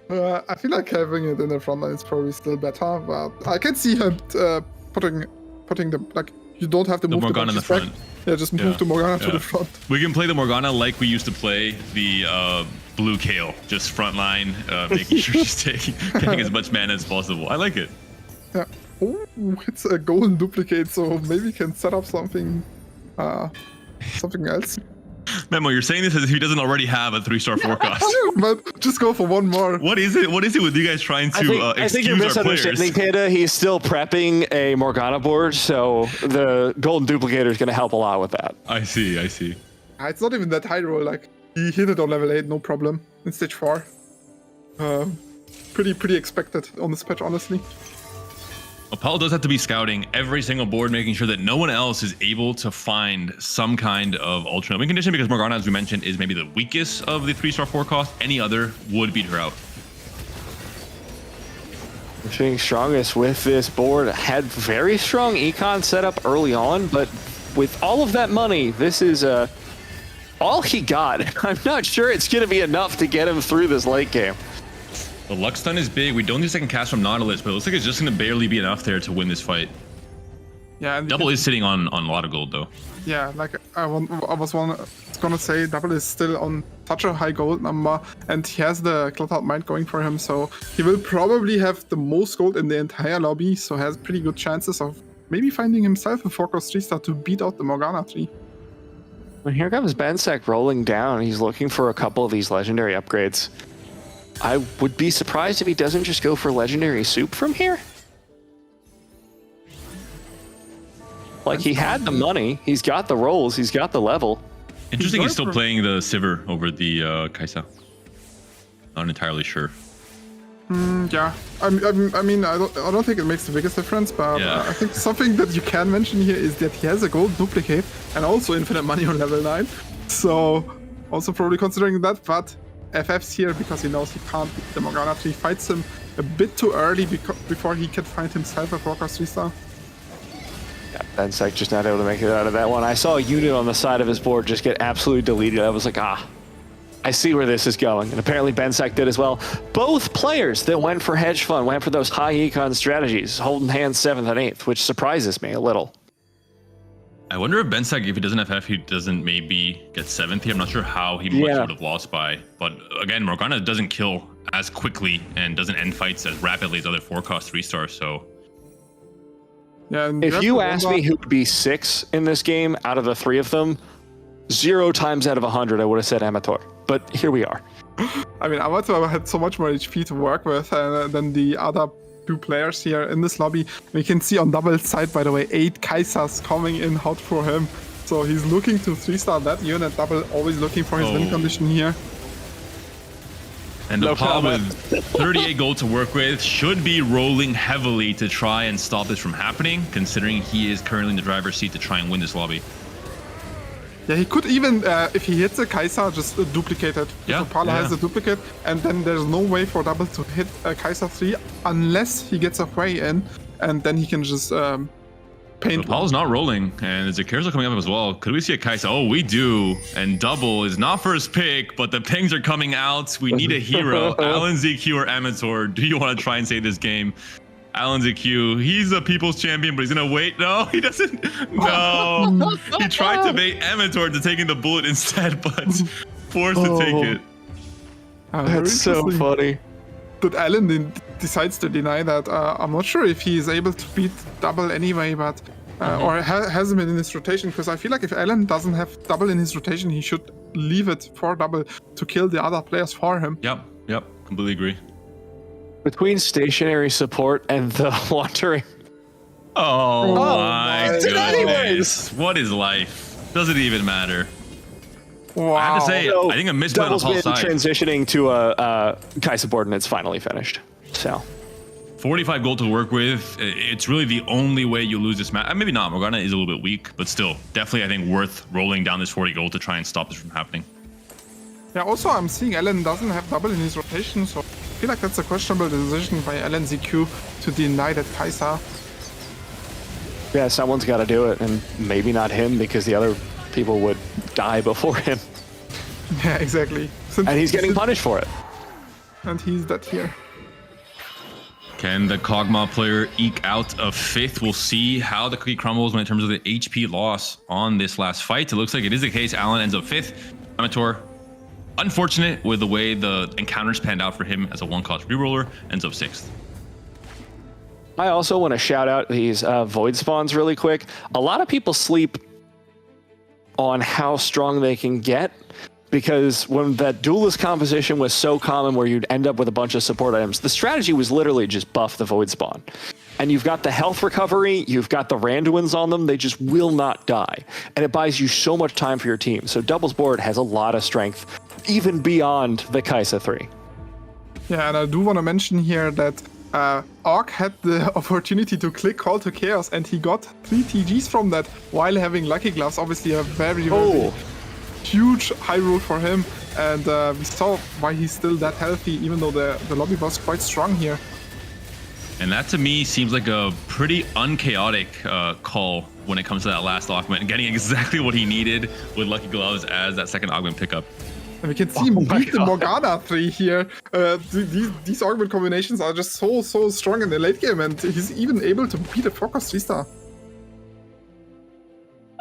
I feel like having it in the front line is probably still better, but I can see her putting the, like, you don't have to move the Morgana in the front. Yeah, just move the Morgana to the front. We can play the Morgana like we used to play the blue Kale, just frontline, making sure she's getting as much mana as possible. I like it. Yeah. Oh, it's a golden duplicate, so maybe he can set up something else. Memo, you're saying this as if he doesn't already have a 3-star forecast. But just go for one more. What is it? What is it with you guys trying to I think you're excuse our players? misunderstanding, Panda. He's still prepping a Morgana board, so the golden duplicator is going to help a lot with that. I see. It's not even that high roll. Like, he hit it on level 8, no problem. In stage 4. Pretty expected on this patch, honestly. Well, Paul does have to be scouting every single board, making sure that no one else is able to find some kind of alternate win condition, because Morgana, as we mentioned, is maybe the weakest of the 3-star forecast. Any other would beat her out. Being strongest with this board had very strong econ setup early on, but with all of that money, this is all he got. I'm not sure it's going to be enough to get him through this late game. The luck stun is big. We don't need a second cast from Nautilus, but it looks like it's just going to barely be enough there to win this fight. Yeah. And Double is sitting on a lot of gold, though. Yeah, like I was gonna say, Double is still on such a high gold number, and he has the Cluttered Mind going for him, so he will probably have the most gold in the entire lobby, so has pretty good chances of maybe finding himself a 4-cost 3-star to beat out the Morgana 3. Well, here comes Bensek rolling down. He's looking for a couple of these legendary upgrades. I would be surprised if he doesn't just go for legendary soup from here. Like, he had the money, he's got the rolls, he's got the level. Interesting, he's still playing the Sivir over the Kai'Sa. Not entirely sure. Yeah, I mean, I don't think it makes the biggest difference, but I think something that you can mention here is that he has a gold duplicate and also infinite money on level 9. So, also probably considering that, but FF's here because he knows he can't beat the Morgana 3, fights him a bit too early before he can find himself a 4-cost 3-star. Yeah, Bensek just not able to make it out of that one. I saw a unit on the side of his board just get absolutely deleted. I was like, I see where this is going. And apparently Bensek did as well. Both players that went for hedge fund went for those high econ strategies, holding hands 7th and 8th, which surprises me a little. I wonder if Bensek, if he doesn't FF, he doesn't maybe get 7th here. I'm not sure how he would have lost by. But again, Morgana doesn't kill as quickly and doesn't end fights as rapidly as other 4-cost 3-stars, so... Yeah, if you asked me who would be 6 in this game out of the 3 of them, 0 times out of 100 I would have said Amateur. But here we are. I mean, Amateur had so much more HP to work with than the other 2 players here in this lobby. We can see on Double's side, by the way, 8 Kai'Sas coming in hot for him. So he's looking to 3-star that unit. Double always looking for his win condition here. And Nepal with 38 gold to work with should be rolling heavily to try and stop this from happening, considering he is currently in the driver's seat to try and win this lobby. Yeah, he could even, if he hits a Kai'Sa, just duplicate it. Yeah, Pala has a duplicate, and then there's no way for Double to hit a Kai'Sa 3 unless he gets a way in, and then he can just paint. Paul's not rolling, and Zakir's coming up as well. Could we see a Kai'Sa? Oh, we do. And Double is not first pick, but the pings are coming out. We need a hero. Alan ZQ or Amateur. Do you want to try and save this game? Alan ZQ, he's a people's champion, but he's gonna wait. No, he doesn't. No, he tried to bait Amateur to taking the bullet instead, but forced to take it. That's so funny. But Alan decides to deny that. I'm not sure if he is able to beat Double anyway, but or has him in his rotation, because I feel like if Alan doesn't have Double in his rotation, he should leave it for Double to kill the other players for him. Yep, completely agree. Between stationary support and the wandering. Oh my goodness. What is life? Doesn't even matter. Wow. I have to say, I think a misplay on Paul's side. Transitioning to a Kai'Sa board, and it's finally finished. So 45 gold to work with. It's really the only way you lose this match. Maybe not. Morgana is a little bit weak, but still, definitely I think worth rolling down this 40 gold to try and stop this from happening. Yeah, also I'm seeing Alan doesn't have Double in his rotation, so I feel like that's a questionable decision by Alan ZQ to deny that Kai'Sa. Yeah, someone's got to do it, and maybe not him, because the other people would die before him. Yeah, exactly. And he's getting punished for it. And he's that here. Can the Kog'Maw player eke out a 5th? We'll see how the cookie crumbles in terms of the HP loss on this last fight. It looks like it is the case. Alan ends up 5th. Amateur unfortunate with the way the encounters panned out for him as a one-cost reroller, ends up 6th. I also want to shout out these void spawns really quick. A lot of people sleep on how strong they can get, because when that duelist composition was so common where you'd end up with a bunch of support items, the strategy was literally just buff the void spawn. And you've got the health recovery, you've got the Randuins on them, they just will not die. And it buys you so much time for your team. So Doubles board has a lot of strength, even beyond the Kai'Sa 3. Yeah, and I do want to mention here that Orc had the opportunity to click Call to Chaos, and he got 3 TGs from that while having Lucky Gloves. Obviously a very huge Hyrule for him, and we saw why he's still that healthy, even though the lobby was quite strong here. And that to me seems like a pretty unchaotic call when it comes to that last augment, and getting exactly what he needed with Lucky Gloves as that second augment pickup. And we can see him beat the Morgana 3 here. These augment combinations are just so strong in the late game, and he's even able to beat a 4-cost 3-star.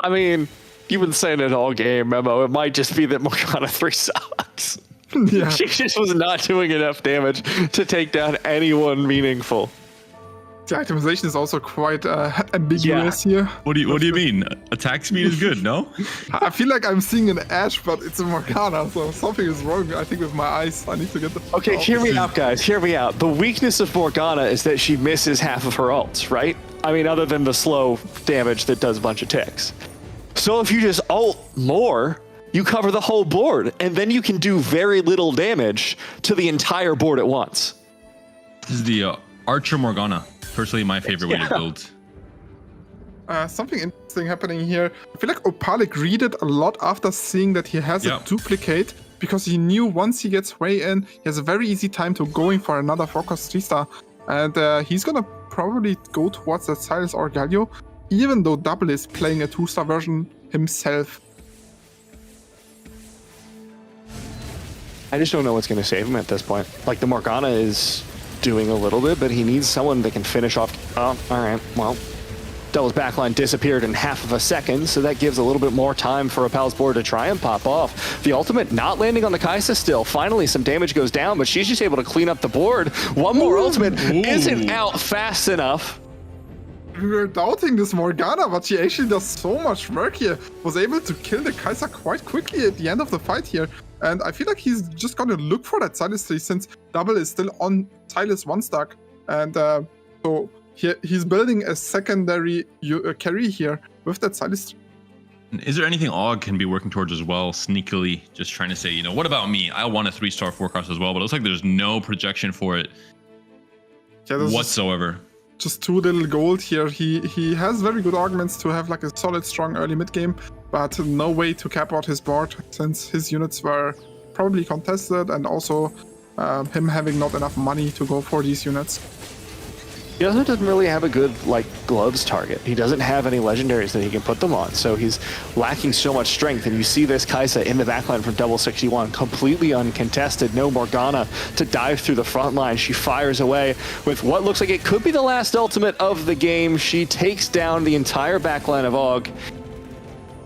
I mean, you've been saying it all game, Memo. It might just be that Morgana 3 sucks. Yeah. She just was not doing enough damage to take down anyone meaningful. The itemization is also quite ambiguous here. What do you mean? Attack speed is good, no? I feel like I'm seeing an Ashe, but it's a Morgana, so something is wrong, I think, with my eyes. I need to get the... Okay, hear me out, guys. Hear me out. The weakness of Morgana is that she misses half of her ults, right? I mean, other than the slow damage that does a bunch of ticks. So if you just ult more, you cover the whole board, and then you can do very little damage to the entire board at once. This is the Archer Morgana. Personally, my favorite way to build. Something interesting happening here. I feel like Opalik read it a lot after seeing that he has a duplicate, because he knew once he gets way in, he has a very easy time to going for another 4-cost 3-star. And he's gonna probably go towards that Silas or Galio, even though Double is playing a 2-star version himself. I just don't know what's going to save him at this point. Like, the Morgana is doing a little bit, but he needs someone that can finish off. Oh, all right. Well, Devil's backline disappeared in half of a second, so that gives a little bit more time for Apel's board to try and pop off. The ultimate not landing on the Kai'Sa still. Finally, some damage goes down, but she's just able to clean up the board. One more ultimate isn't out fast enough. We were doubting this Morgana, but she actually does so much work here. Was able to kill the Kai'Sa quite quickly at the end of the fight here. And I feel like he's just gonna look for that Silas 3 since Double is still on Silas 1 stack. And so he's building a secondary carry here with that Silas 3. Is there anything Og can be working towards as well, sneakily, just trying to say, you know, what about me? I want a 3-star 4-cost as well, but it looks like there's no projection for it whatsoever. Just 2 little gold here. He has very good arguments to have like a solid, strong early mid game, but no way to cap out his board since his units were probably contested, and also him having not enough money to go for these units. He also doesn't really have a good, like, gloves target. He doesn't have any legendaries that he can put them on, so he's lacking so much strength. And you see this Kai'Sa in the backline from Double 61, completely uncontested. No Morgana to dive through the front line. She fires away with what looks like it could be the last ultimate of the game. She takes down the entire backline of Og,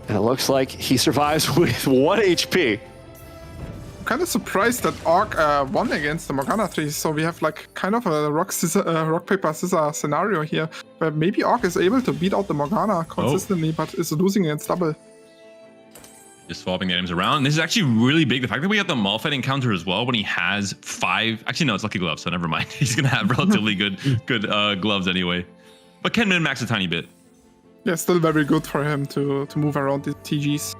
and it looks like he survives with 1 HP. Kind of surprised that Orc won against the Morgana 3, so we have like kind of a rock paper scissors scenario here, where maybe Orc is able to beat out the Morgana consistently, but is losing against Double. Just swapping the items around. This is actually really big. The fact that we have the Malphite encounter as well when he has 5. Actually, no, it's Lucky Gloves, so never mind. He's gonna have relatively good gloves anyway, but can min-max a tiny bit. Yeah, still very good for him to move around the TGs.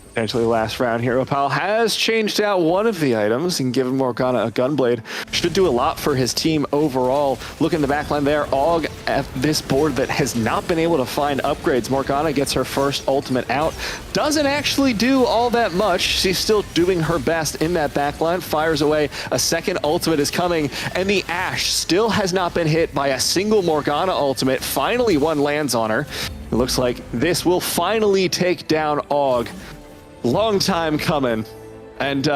Potentially last round here. Opal has changed out one of the items and given Morgana a gunblade. Should do a lot for his team overall. Look in the backline there. Og at this board that has not been able to find upgrades. Morgana gets her first ultimate out. Doesn't actually do all that much. She's still doing her best in that backline. Fires away. A second ultimate is coming. And the Ashe still has not been hit by a single Morgana ultimate. Finally, one lands on her. It looks like this will finally take down Og. Long time coming, and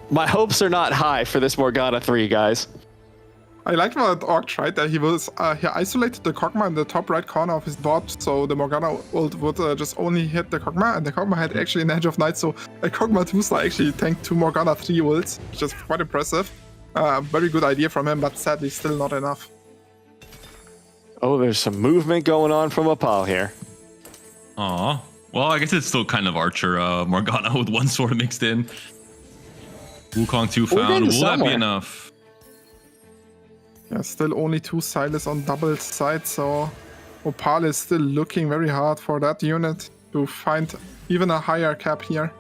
my hopes are not high for this Morgana 3, guys. I liked what Orc tried there. He isolated the Kog'Maw in the top right corner of his board, so the Morgana ult would just only hit the Kog'Maw, and the Kog'Maw had actually an Edge of Night, so a Kog'Maw 2-star actually tanked 2 Morgana 3 ults, which is quite impressive. Very good idea from him, but sadly still not enough. Oh, there's some movement going on from Opal here. Aw. Well, I guess it's still kind of Archer Morgana with 1 sword mixed in. Wukong 2 found. Will that be enough? Yeah, still only 2 Silas on double side, so Opal is still looking very hard for that unit to find even a higher cap here.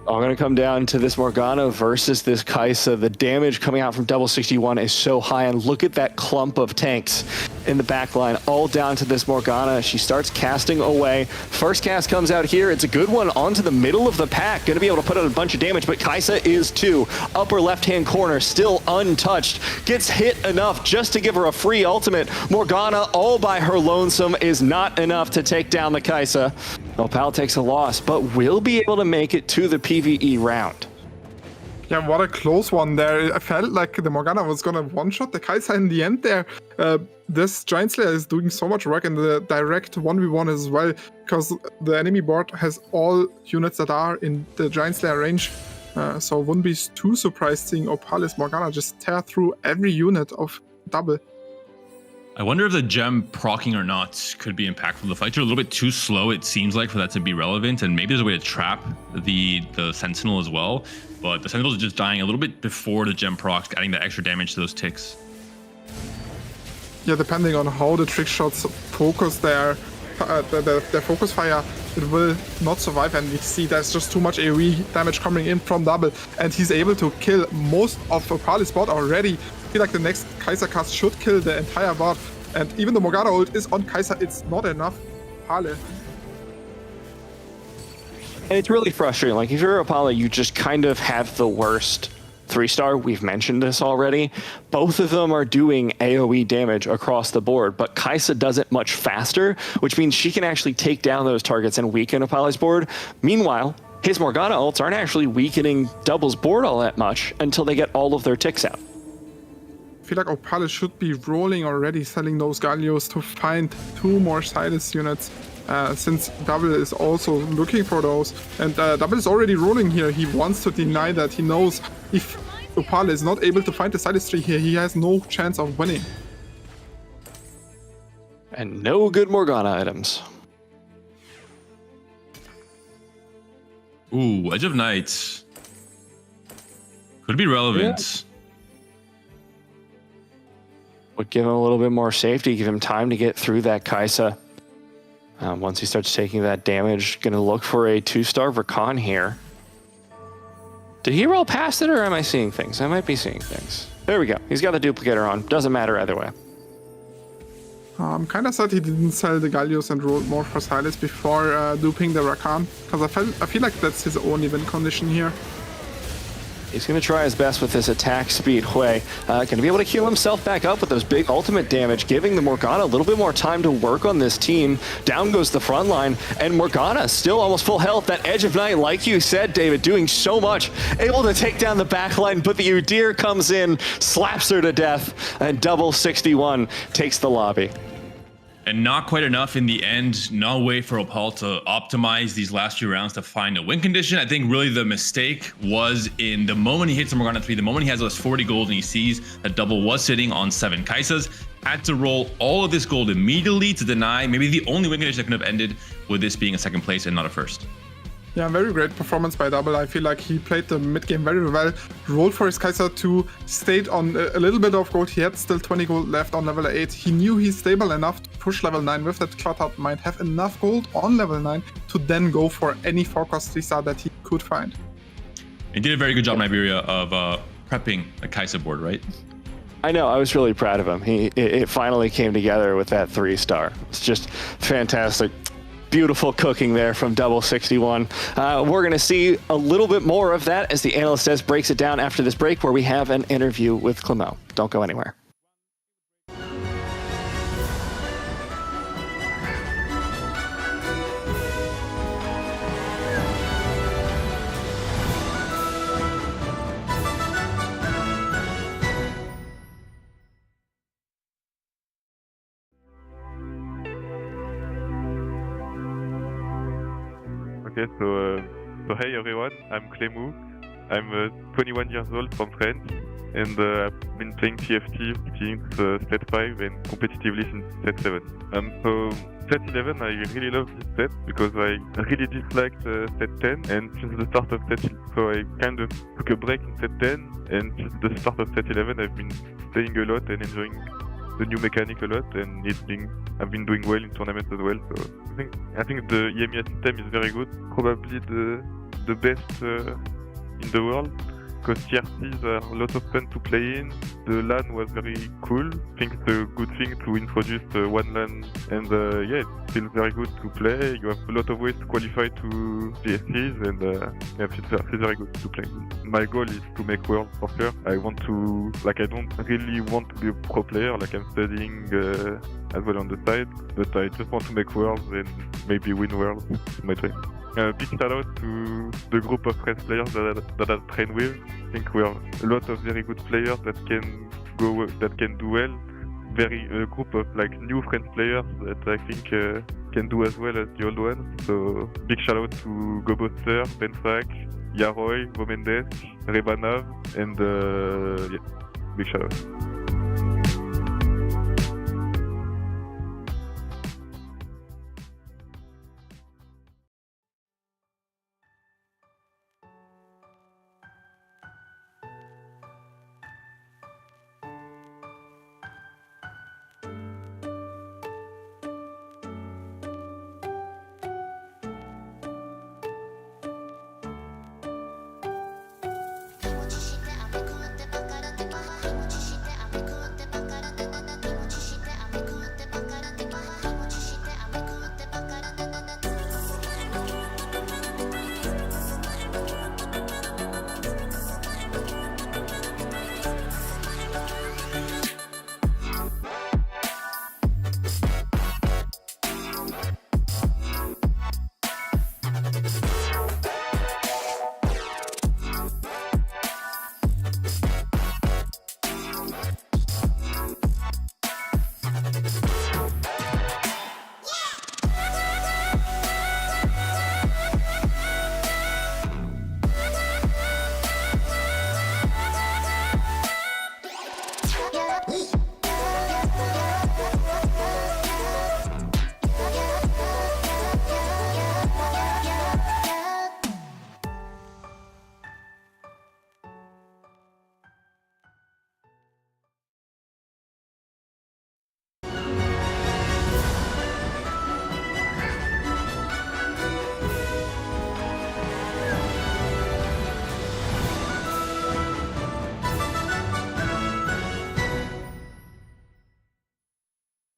All going to come down to this Morgana versus this Kai'Sa. The damage coming out from Double 61 is so high, and look at that clump of tanks in the back line, all down to this Morgana. She starts casting away. First cast comes out here. It's a good one onto the middle of the pack. Going to be able to put out a bunch of damage, but Kai'Sa is too. Upper left-hand corner, still untouched. Gets hit enough just to give her a free ultimate. Morgana, all by her lonesome, is not enough to take down the Kai'Sa. Opal takes a loss, but will be able to make it to the PvE round. Yeah, what a close one there. I felt like the Morgana was gonna one-shot the Kai'Sa in the end there. This Giant Slayer is doing so much work in the direct 1v1 as well, because the enemy board has all units that are in the Giant Slayer range. So wouldn't be too surprised seeing Opal's Morgana just tear through every unit of double. I wonder if the gem proccing or not could be impactful. The fights are a little bit too slow, it seems like, for that to be relevant, and maybe there's a way to trap the Sentinel as well, but the Sentinel is just dying a little bit before the gem procs, adding that extra damage to those ticks. Yeah, depending on how the trick shots focus their focus fire, it will not survive, and we see there's just too much AoE damage coming in from double, and he's able to kill most of Opal's board already. I feel like the next Kai'Sa cast should kill the entire board, and even the Morgana ult is on Kai'Sa, it's not enough. Opal. And it's really frustrating. Like, if you're Opal, you just kind of have the worst 3-star. We've mentioned this already. Both of them are doing AoE damage across the board, but Kai'Sa does it much faster, which means she can actually take down those targets and weaken Opal's board. Meanwhile, his Morgana ults aren't actually weakening Double's board all that much until they get all of their ticks out. I feel like Opal should be rolling already, selling those Gallios to find 2 more Silas units, since Double is also looking for those. And Double is already rolling here. He wants to deny that. He knows if Opal is not able to find the Silas tree here, he has no chance of winning. And no good Morgana items. Ooh, Edge of Night. Could be relevant. Yeah. Would give him a little bit more safety, give him time to get through that Kai'Sa. Once he starts taking that damage, gonna look for a 2-star Rakan here. Did he roll past it, or am I seeing things? I might be seeing things. There we go. He's got the duplicator on. Doesn't matter either way. I'm kind of sad he didn't sell the Gallios and rolled more for Silas before duping the Rakan, because I feel like that's his only win condition here. He's going to try his best with this attack speed. Hui going to be able to heal himself back up with those big ultimate damage, giving the Morgana a little bit more time to work on this team. Down goes the front line, and Morgana still almost full health. That Edge of Night, like you said, David, doing so much. Able to take down the back line, but the Udyr comes in, slaps her to death, and Double 61 takes the lobby. And not quite enough in the end. No way for Opal to optimize these last few rounds to find a win condition. I think really the mistake was in the moment he hits the Morgana 3, the moment he has those 40 gold and he sees that Double was sitting on 7 Kai'Sas, had to roll all of this gold immediately to deny maybe the only win condition that could have ended with this being a 2nd place and not a 1st. Yeah, very great performance by Double. I feel like he played the mid game very well, rolled for his Kai'Sa 2, stayed on a little bit of gold. He had still 20 gold left on level 8. He knew he's stable enough to push level 9 with that Cloud might have enough gold on level 9 to then go for any 4-cost 3-star that he could find. He did a very good job in Iberia of prepping the Kai'Sa board, right? I know, I was really proud of him. It finally came together with that 3-star. It's just fantastic. Beautiful cooking there from Double 61. We're going to see a little bit more of that as the analyst desk breaks it down after this break, where we have an interview with Clémo. Don't go anywhere. Okay, so hey everyone, I'm Clémou. I'm 21 years old from France, and I've been playing TFT since set 5 and competitively since set 7. So set 11, I really love this set because I really disliked set 10, and since the start of set, so I kind of took a break in set 10, and since the start of set 11, I've been playing a lot and enjoying the new mechanic a lot, and I've been doing well in tournaments as well. So I think the EMEA system is very good, probably the best in the world, because TRCs are a lot of fun to play in. The LAN was very cool. I think it's a good thing to introduce one LAN, and yeah, it feels very good to play. You have a lot of ways to qualify to GSCs, and yeah, it feels very good to play. My goal is to make Worlds for sure. I don't really want to be a pro player, like I'm studying as well on the side, but I just want to make Worlds and maybe win Worlds. It's my dream. Big shout out to the group of French players that I train with. I think we are a lot of very good players that can do well. A group of like new French players that I think can do as well as the old ones. So big shout out to Goboster, Penfac, Yaroy, Vomendes, Rebanav, and yeah, big shout out.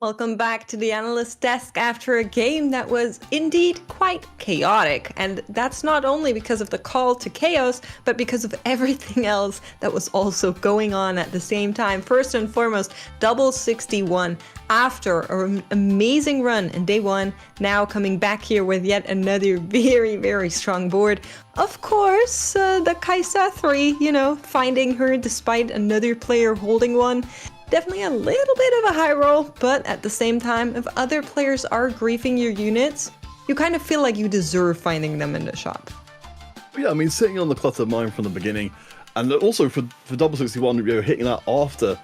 Welcome back to the analyst desk after a game that was indeed quite chaotic. And that's not only because of the call to chaos, but because of everything else that was also going on at the same time. First and foremost, double 61 after an amazing run in day one, now coming back here with yet another very, very strong board. Of course, the Kaisa 3, finding her despite another player holding one. Definitely a little bit of a high roll, but at the same time, if other players are griefing your units, you kind of feel like you deserve finding them in the shop. Yeah, I mean, sitting on the clutter mine from the beginning, and also for double 61, hitting that after,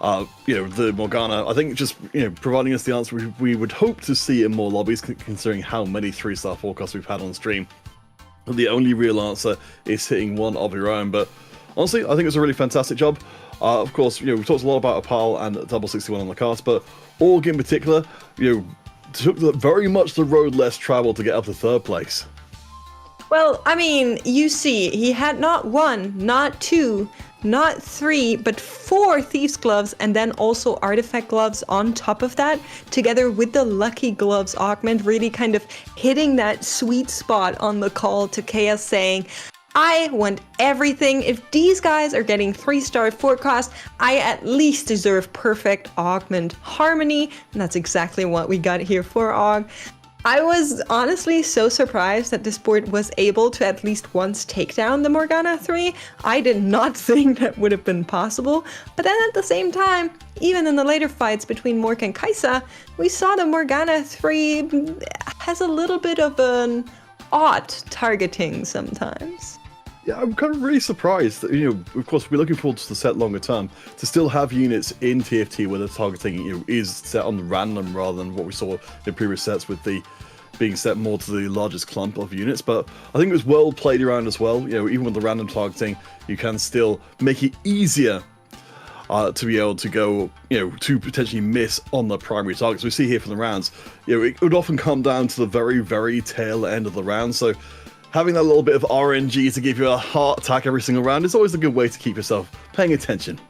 the Morgana, I think just, providing us the answer we would hope to see in more lobbies, considering how many 3-star forecasts we've had on stream. The only real answer is hitting one of your own, but honestly, I think it's a really fantastic job. Of course, we've talked a lot about Opal and double 61 on the cards, but Org in particular, took very much the road less traveled to get up to third place. Well, I mean, you see, he had not one, not two, not three, but 4 Thieves Gloves, and then also Artifact Gloves on top of that, together with the Lucky Gloves augment, really kind of hitting that sweet spot on the call to Chaos, saying, I want everything. If these guys are getting 3-star forecast, I at least deserve perfect augment harmony. And that's exactly what we got here for Aug. I was honestly so surprised that this board was able to at least once take down the Morgana 3. I did not think that would have been possible. But then at the same time, even in the later fights between Mork and Kaisa, we saw the Morgana 3 has a little bit of an odd targeting sometimes. Yeah, I'm kind of really surprised that, of course, we're looking forward to the set longer term, to still have units in TFT where the targeting, is set on random rather than what we saw in previous sets with the being set more to the largest clump of units. But I think it was well played around as well. Even with the random targeting, you can still make it easier to be able to go, to potentially miss on the primary targets. We see here from the rounds, it would often come down to the very, very tail end of the round. So having that little bit of RNG to give you a heart attack every single round is always a good way to keep yourself paying attention.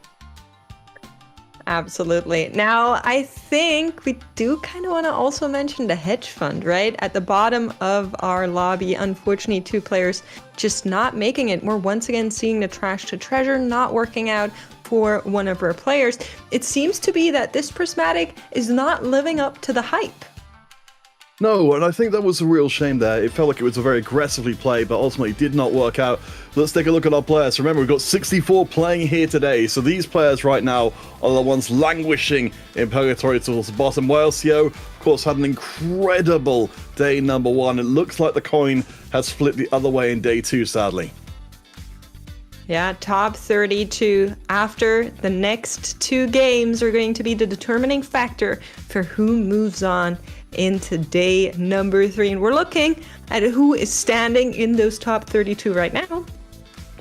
Absolutely. Now, I think we do kind of want to also mention the hedge fund, right? At the bottom of our lobby, unfortunately, 2 players just not making it. We're once again seeing the trash to treasure not working out for one of our players. It seems to be that this prismatic is not living up to the hype. No, and I think that was a real shame there. It felt like it was a very aggressively played, but ultimately did not work out. Let's take a look at our players. Remember, we've got 64 playing here today, so these players right now are the ones languishing in purgatory towards the bottom. YLCO, of course, had an incredible day number 1. It looks like the coin has flipped the other way in day 2, sadly. Yeah, top 32 after the next 2 games are going to be the determining factor for who moves on into day number 3. And we're looking at who is standing in those top 32 right now.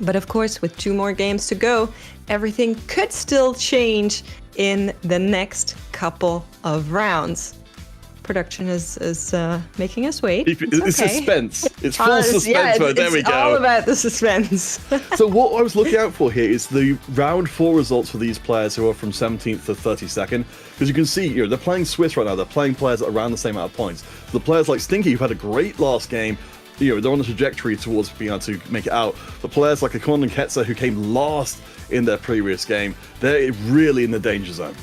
But of course, with 2 more games to go, everything could still change in the next couple of rounds. Production is making us wait. It's okay. suspense. It's full suspense mode. There we go. It's all about the suspense. So what I was looking out for here is the round 4 results for these players who are from 17th to 32nd. Because you can see, they're playing Swiss right now. They're playing players at around the same amount of points. The players like Stinky, who've had a great last game, they're on the trajectory towards being able to make it out. The players like Akon and Ketzer, who came last in their previous game, they're really in the danger zone.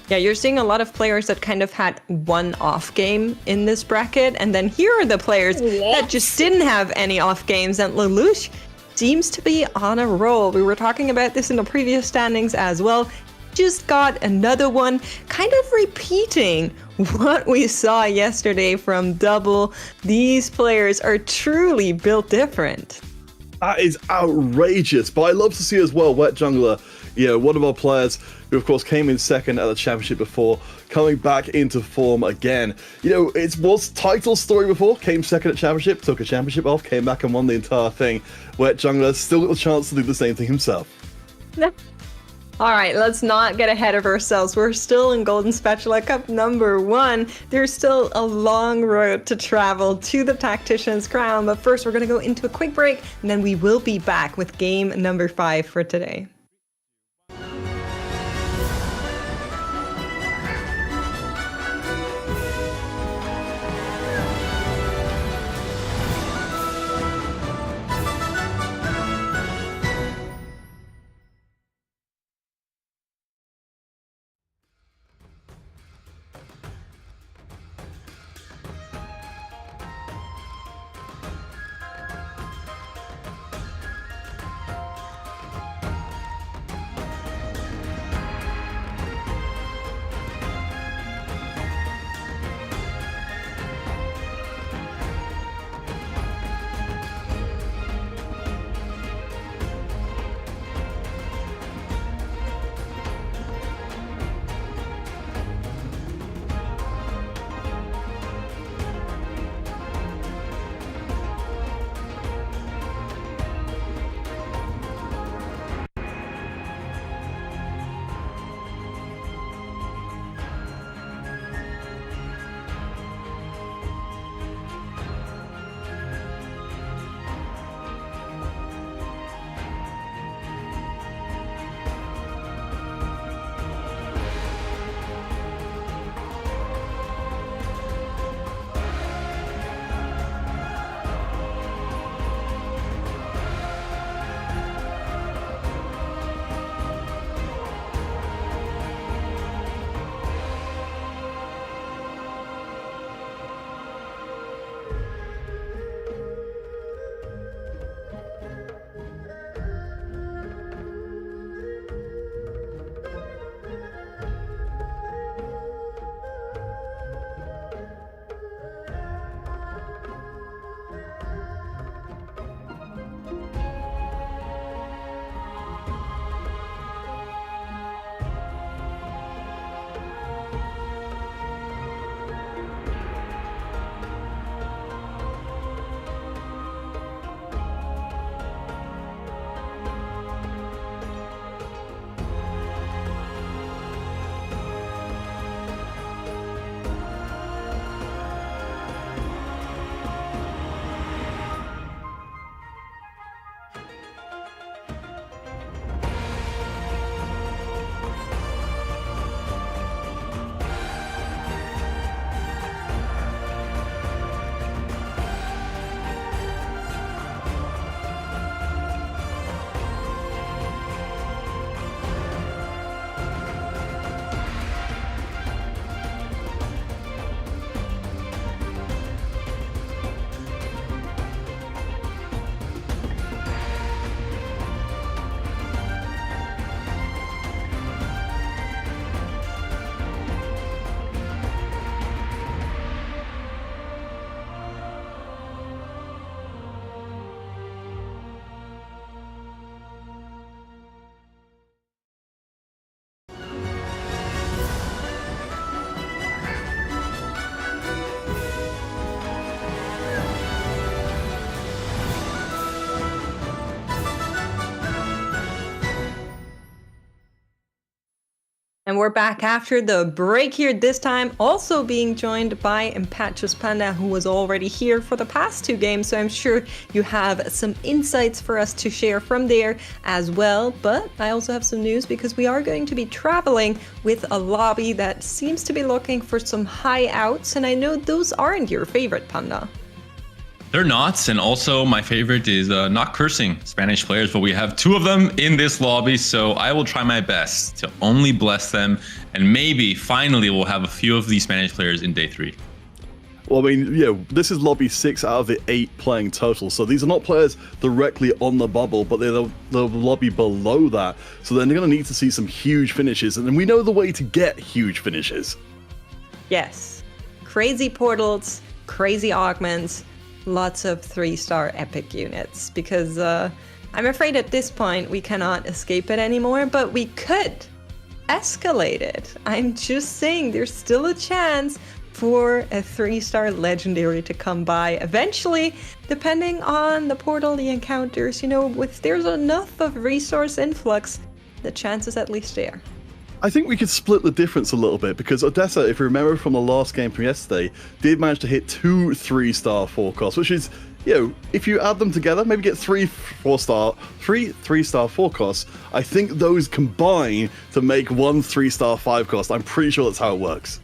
Yeah, you're seeing a lot of players that kind of had one off game in this bracket, and then here are the players that just didn't have any off games, and Lelouch seems to be on a roll. We were talking about this in the previous standings as well. Just got another one, kind of repeating what we saw yesterday from Double. These players are truly built different. That is outrageous, but I love to see as well Wet Jungler, one of our players who of course came in second at the championship before, coming back into form again. It was title story before, came second at championship, took a championship off, came back and won the entire thing. Wet Jungler still got the chance to do the same thing himself. All right, let's not get ahead of ourselves. We're still in Golden Spatula Cup number 1. There's still a long road to travel to the Tactician's Crown, but first we're going to go into a quick break, and then we will be back with game number 5 for today. And we're back after the break here, this time also being joined by Impetuous Panda, who was already here for the past 2 games, so I'm sure you have some insights for us to share from there as well. But I also have some news because we are going to be traveling with a lobby that seems to be looking for some high outs, and I know those aren't your favorite, Panda. They're not, and also my favorite is not cursing Spanish players, but we have 2 of them in this lobby, so I will try my best to only bless them, and maybe finally we'll have a few of these Spanish players in day 3. Well, I mean, this is lobby 6 out of the 8 playing total, so these are not players directly on the bubble, but they're the lobby below that, so then they're going to need to see some huge finishes, and we know the way to get huge finishes. Yes, crazy portals, crazy augments, lots of 3-star epic units, because I'm afraid at this point we cannot escape it anymore, but we could escalate it. I'm just saying there's still a chance for a 3-star legendary to come by eventually, depending on the portal, the encounters. If there's enough of resource influx, the chance is at least there. I think we could split the difference a little bit, because Odessa, if you remember from the last game from yesterday, did manage to hit 2 3-star forecasts, which is, if you add them together, maybe get 3 3-star forecasts. I think those combine to make 1 3-star 5-cost. I'm pretty sure that's how it works.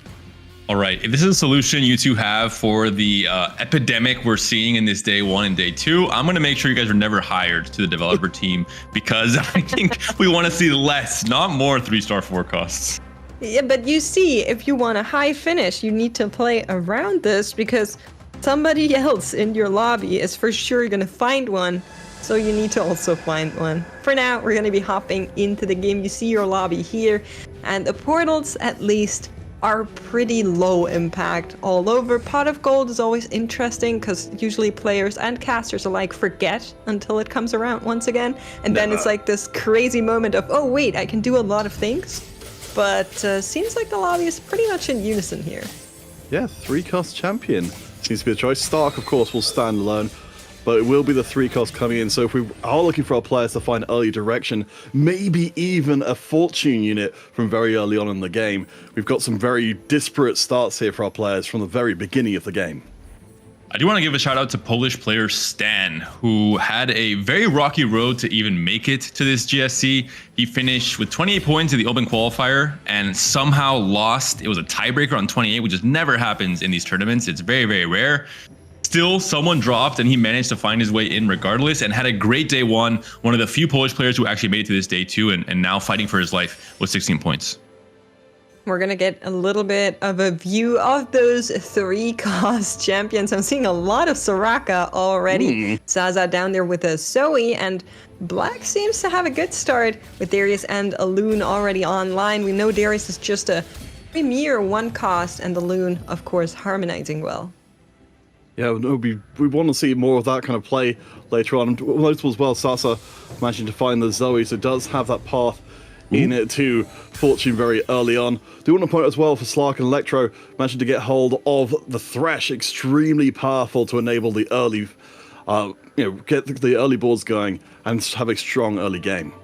All right, if this is a solution you 2 have for the epidemic we're seeing in this day 1 and day 2, I'm going to make sure you guys are never hired to the developer team, because I think we want to see less, not more 3-star forecasts. Yeah, but you see, if you want a high finish, you need to play around this, because somebody else in your lobby is for sure going to find one, so you need to also find one. For now, we're going to be hopping into the game. You see your lobby here, and the portals, at least, are pretty low impact all over. Pot of Gold is always interesting because usually players and casters alike forget until it comes around once again, and then it's like this crazy moment of, oh wait, I can do a lot of things. But seems like the lobby is pretty much in unison here. Yeah, 3-cost champion seems to be a choice. Stark, of course, will stand alone, but it will be the 3-cost coming in. So if we are looking for our players to find early direction, maybe even a fortune unit from very early on in the game, we've got some very disparate starts here for our players from the very beginning of the game. I do want to give a shout out to Polish player Stan, who had a very rocky road to even make it to this GSC. He finished with 28 points in the open qualifier and somehow lost. It was a tiebreaker on 28, which just never happens in these tournaments. It's very, very rare. Still, someone dropped and he managed to find his way in regardless, and had a great day 1. One of the few Polish players who actually made it to this day 2, and now fighting for his life with 16 points. We're going to get a little bit of a view of those 3-cost champions. I'm seeing a lot of Soraka already. Zaza down there with a Zoe, and Black seems to have a good start with Darius and Alun already online. We know Darius is just a mere 1-cost, and Alun, of course, harmonizing well. Yeah, no, we want to see more of that kind of play later on. Notable as well, Sasa managing to find the Zoe, so does have that path in it to fortune very early on. Do want to point out as well for Slark and Electro, managing to get hold of the Thresh, extremely powerful to enable the early, get the early boards going and have a strong early game.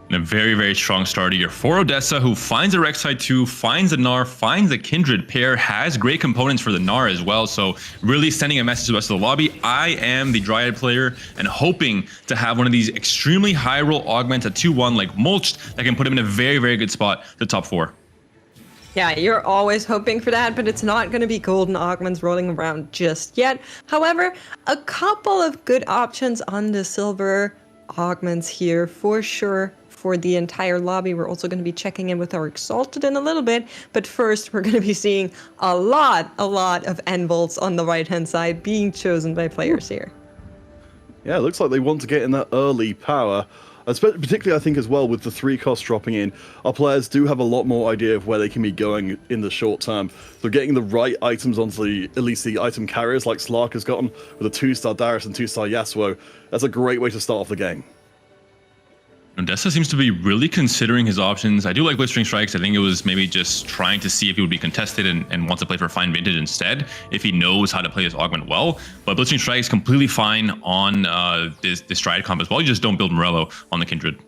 And a very, very strong start here for Odessa, who finds a Rek'Sai 2, finds a Gnar, finds a Kindred pair, has great components for the Gnar as well. So really sending a message to the rest of the lobby. I am the Dryad player and hoping to have one of these extremely high roll augments at 2-1 like Mulched that can put him in a very, very good spot to top 4. Yeah, you're always hoping for that, but it's not going to be golden augments rolling around just yet. However, a couple of good options on the silver augments here for sure. For the entire lobby, we're also going to be checking in with our Exalted in a little bit, but first we're going to be seeing a lot of N-Volts on the right-hand side being chosen by players here. Yeah, it looks like they want to get in that early power, particularly I think as well with the 3-cost dropping in. Our players do have a lot more idea of where they can be going in the short term. So getting the right items onto at least the item carriers like Slark has gotten with a 2-star Darius and 2-star Yasuo, that's a great way to start off the game. Odessa seems to be really considering his options. I do like Blistering Strikes. I think it was maybe just trying to see if he would be contested and wants to play for Fine Vintage instead, if he knows how to play his augment well. But Blistering Strikes completely fine on this Dryad comp as well. You just don't build Morello on the Kindred.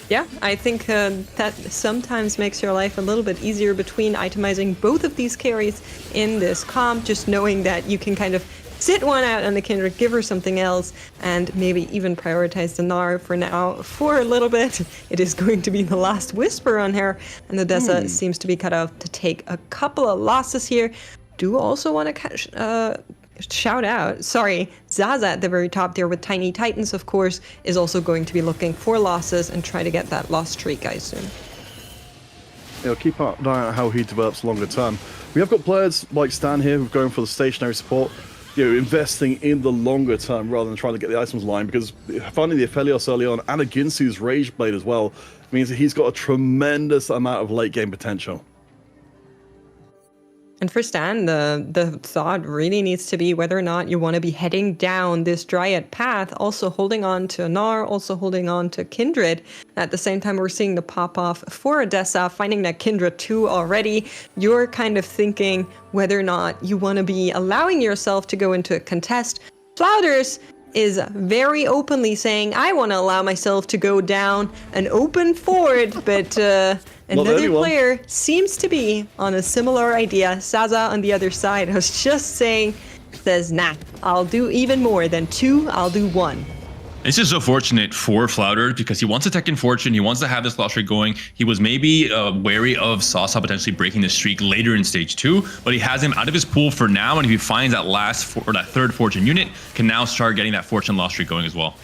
Yeah, I think that sometimes makes your life a little bit easier between itemizing both of these carries in this comp, just knowing that you can kind of sit one out on the Kindred, give her something else, and maybe even prioritize the Gnar for now for a little bit. It is going to be the last Whisper on her, and Odessa seems to be cut off to take a couple of losses here. Do also want to shout out, Zaza at the very top there with Tiny Titans, of course, is also going to be looking for losses and try to get that loss streak, I assume. Keep an eye on how he develops longer term. We have got players like Stan here who are going for the stationary support, investing in the longer term rather than trying to get the items line, because finding the Aphelios early on and a Ginsu's Rage Blade as well means that he's got a tremendous amount of late game potential. And for Stan, the thought really needs to be whether or not you want to be heading down this Dryad path, also holding on to Gnar, also holding on to Kindred. At the same time, we're seeing the pop-off for Odessa, finding that Kindred 2 already. You're kind of thinking whether or not you want to be allowing yourself to go into a contest. Flowders is very openly saying, I want to allow myself to go down an open ford, but another player seems to be on a similar idea. Zaza on the other side was just says, nah, I'll do even more than 2, I'll do 1. This is so fortunate for Flowders because he wants to tech in Fortune. He wants to have this loss streak going. He was maybe wary of Sasa potentially breaking the streak later in stage 2, but he has him out of his pool for now. And if he finds that that third Fortune unit, can now start getting that Fortune loss streak going as well.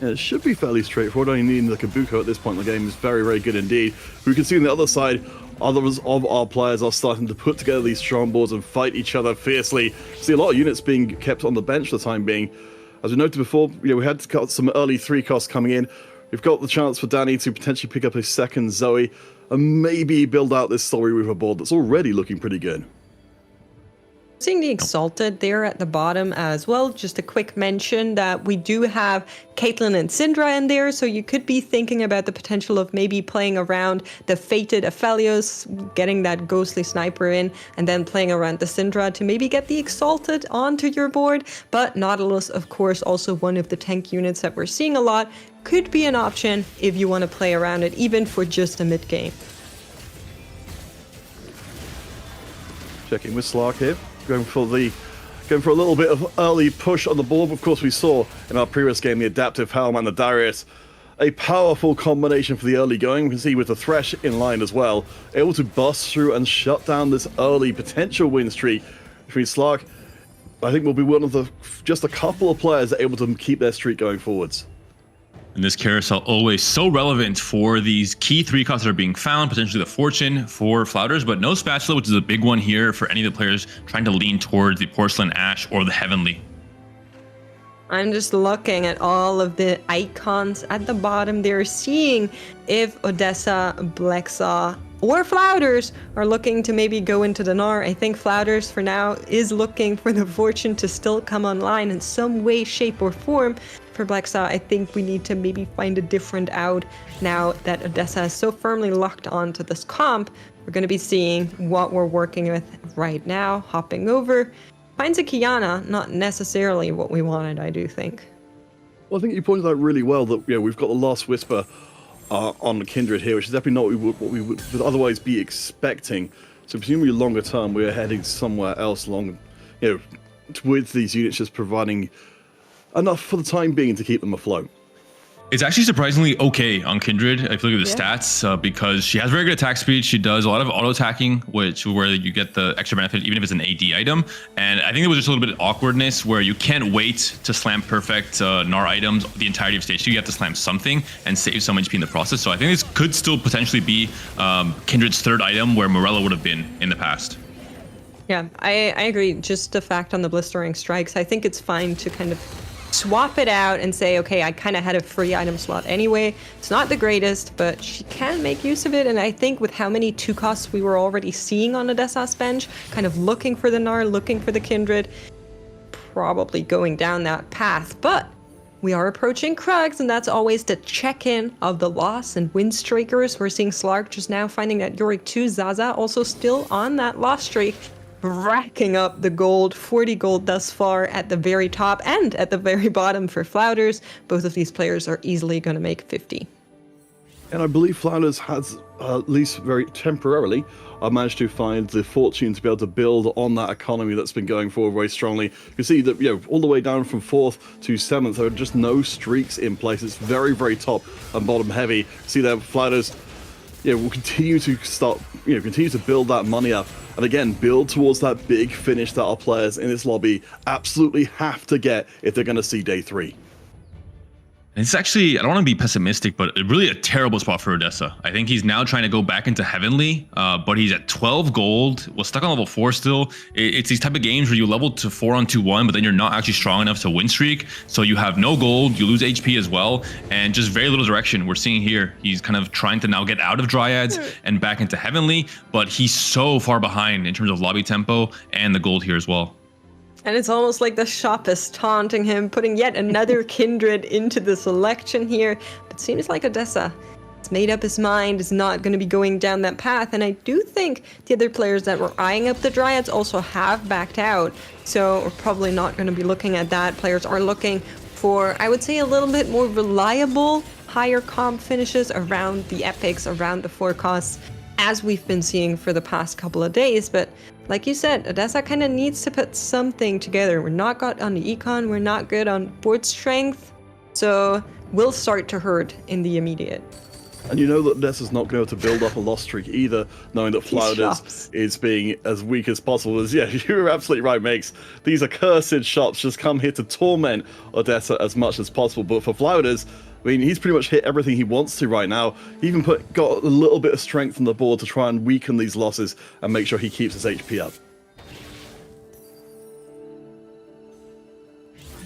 Yeah, it should be fairly straightforward. Only needing the Kabuko at this point in the game is very, very good indeed. We can see on the other side, others of our players are starting to put together these strong boards and fight each other fiercely. See a lot of units being kept on the bench for the time being. As we noted before, we had got some early 3 costs coming in. We've got the chance for Danny to potentially pick up a second Zoe and maybe build out this Soul Reaver board that's already looking pretty good. Seeing the Exalted there at the bottom as well. Just a quick mention that we do have Caitlyn and Syndra in there, so you could be thinking about the potential of maybe playing around the Fated Aphelios, getting that Ghostly Sniper in, and then playing around the Syndra to maybe get the Exalted onto your board. But Nautilus, of course, also one of the tank units that we're seeing a lot, could be an option if you want to play around it, even for just a mid game. Checking with Slark here. Going for a little bit of early push on the board. Of course, we saw in our previous game the Adaptive Helm and the Darius. A powerful combination for the early going. We can see with the Thresh in line as well, able to bust through and shut down this early potential win streak between Slark. I think will be one of just a couple of players that are able to keep their streak going forwards. And this carousel always so relevant for these key 3 costs that are being found, potentially the Fortune for Flowders, but no Spatula, which is a big one here for any of the players trying to lean towards the Porcelain Ash or the Heavenly. I'm just looking at all of the icons at the bottom there, seeing if Odessa, Blacksaw, or Flowders are looking to maybe go into the Gnar. I think Flowders for now is looking for the Fortune to still come online in some way, shape, or form. For Blacksaw, I think we need to maybe find a different out now that Odessa is so firmly locked onto this comp. We're going to be seeing what we're working with right now. Hopping over. Finds a Kiana, not necessarily what we wanted, I do think. Well, I think you pointed out really well that we've got the Last Whisper on Kindred here, which is definitely not what we would otherwise be expecting. So presumably longer term, we're heading somewhere else with these units just providing enough for the time being to keep them afloat. It's actually surprisingly okay on Kindred if you look at the stats, because she has very good attack speed. She does a lot of auto attacking, where you get the extra benefit even if it's an AD item. And I think there was just a little bit of awkwardness where you can't wait to slam perfect Gnar items the entirety of stage 2. You have to slam something and save some HP in the process. So I think this could still potentially be Kindred's 3rd item where Morella would have been in the past. Yeah, I agree. Just the fact on the Blistering Strikes, I think it's fine to kind of swap it out and say, okay, I kind of had a free item slot anyway. It's not the greatest, but she can make use of it. And I think with how many 2 costs we were already seeing on Odessa's bench, kind of looking for the Gnar, looking for the Kindred, probably going down that path. But we are approaching Krugs, and that's always the check-in of the loss and win streakers. We're seeing Slark just now finding that Yorick 2, Zaza also still on that loss streak, racking up the gold, 40 gold thus far at the very top and at the very bottom for Flowders. Both of these players are easily going to make 50. And I believe Flowders has, at least very temporarily, managed to find the fortune to be able to build on that economy that's been going forward very strongly. You can see that, all the way down from 4th to 7th, there are just no streaks in place. It's very, very top and bottom heavy. See there, Flowders, will continue to continue to build that money up. And again, build towards that big finish that our players in this lobby absolutely have to get if they're going to see day 3. It's actually, I don't want to be pessimistic, but really a terrible spot for Odessa. I think he's now trying to go back into Heavenly, but he's at 12 gold, was stuck on level 4 still. It's these type of games where you level to 4 on 2-1, but then you're not actually strong enough to win streak. So you have no gold, you lose HP as well, and just very little direction. We're seeing here, he's kind of trying to now get out of Dryads and back into Heavenly, but he's so far behind in terms of lobby tempo and the gold here as well. And it's almost like the shop is taunting him, putting yet another kindred into the selection here. But seems like Odessa has made up his mind, is not going to be going down that path. And I do think the other players that were eyeing up the Dryads also have backed out. So we're probably not going to be looking at that. Players are looking for, I would say, a little bit more reliable, higher comp finishes around the epics, around the forecasts, as we've been seeing for the past couple of days. But like you said, Odessa kind of needs to put something together. We're not good on the econ, we're not good on board strength, so we'll start to hurt in the immediate. And you know that Odessa's not going to be able to build up a loss streak either, knowing that Flowders is being as weak as possible. As you're absolutely right, Makes. These accursed shops just come here to torment Odessa as much as possible. But for Flowders, I mean, he's pretty much hit everything he wants to right now. He even got a little bit of strength on the board to try and weaken these losses and make sure he keeps his HP up.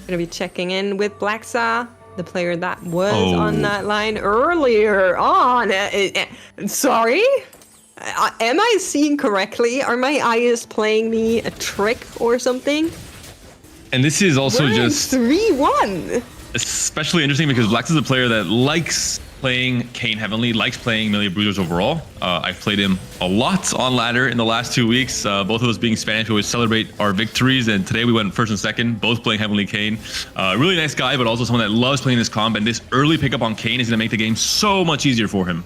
Gonna be checking in with Blacksaw, the player that was on that line earlier on. Sorry? Am I seeing correctly? Are my eyes playing me a trick or something? And this is also We're just 3-1. especially interesting because Blax is a player that likes playing Kane Heavenly, likes playing Melee Bruisers overall. I've played him a lot on ladder in the last 2 weeks. Both of us being Spanish, we always celebrate our victories, and today we went first and second, both playing Heavenly Kane. Really nice guy, but also someone that loves playing this comp, and this early pickup on Kane is going to make the game so much easier for him.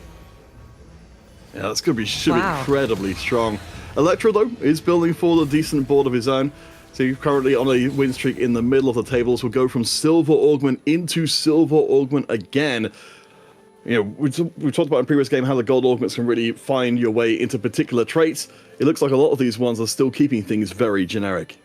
Yeah, that's going to be incredibly strong. Electro, though, is building for a decent board of his own. So you're currently on a win streak in the middle of the tables. We'll go from Silver Augment into Silver Augment again. We talked about in previous game how the Gold Augments can really find your way into particular traits. It looks like a lot of these ones are still keeping things very generic.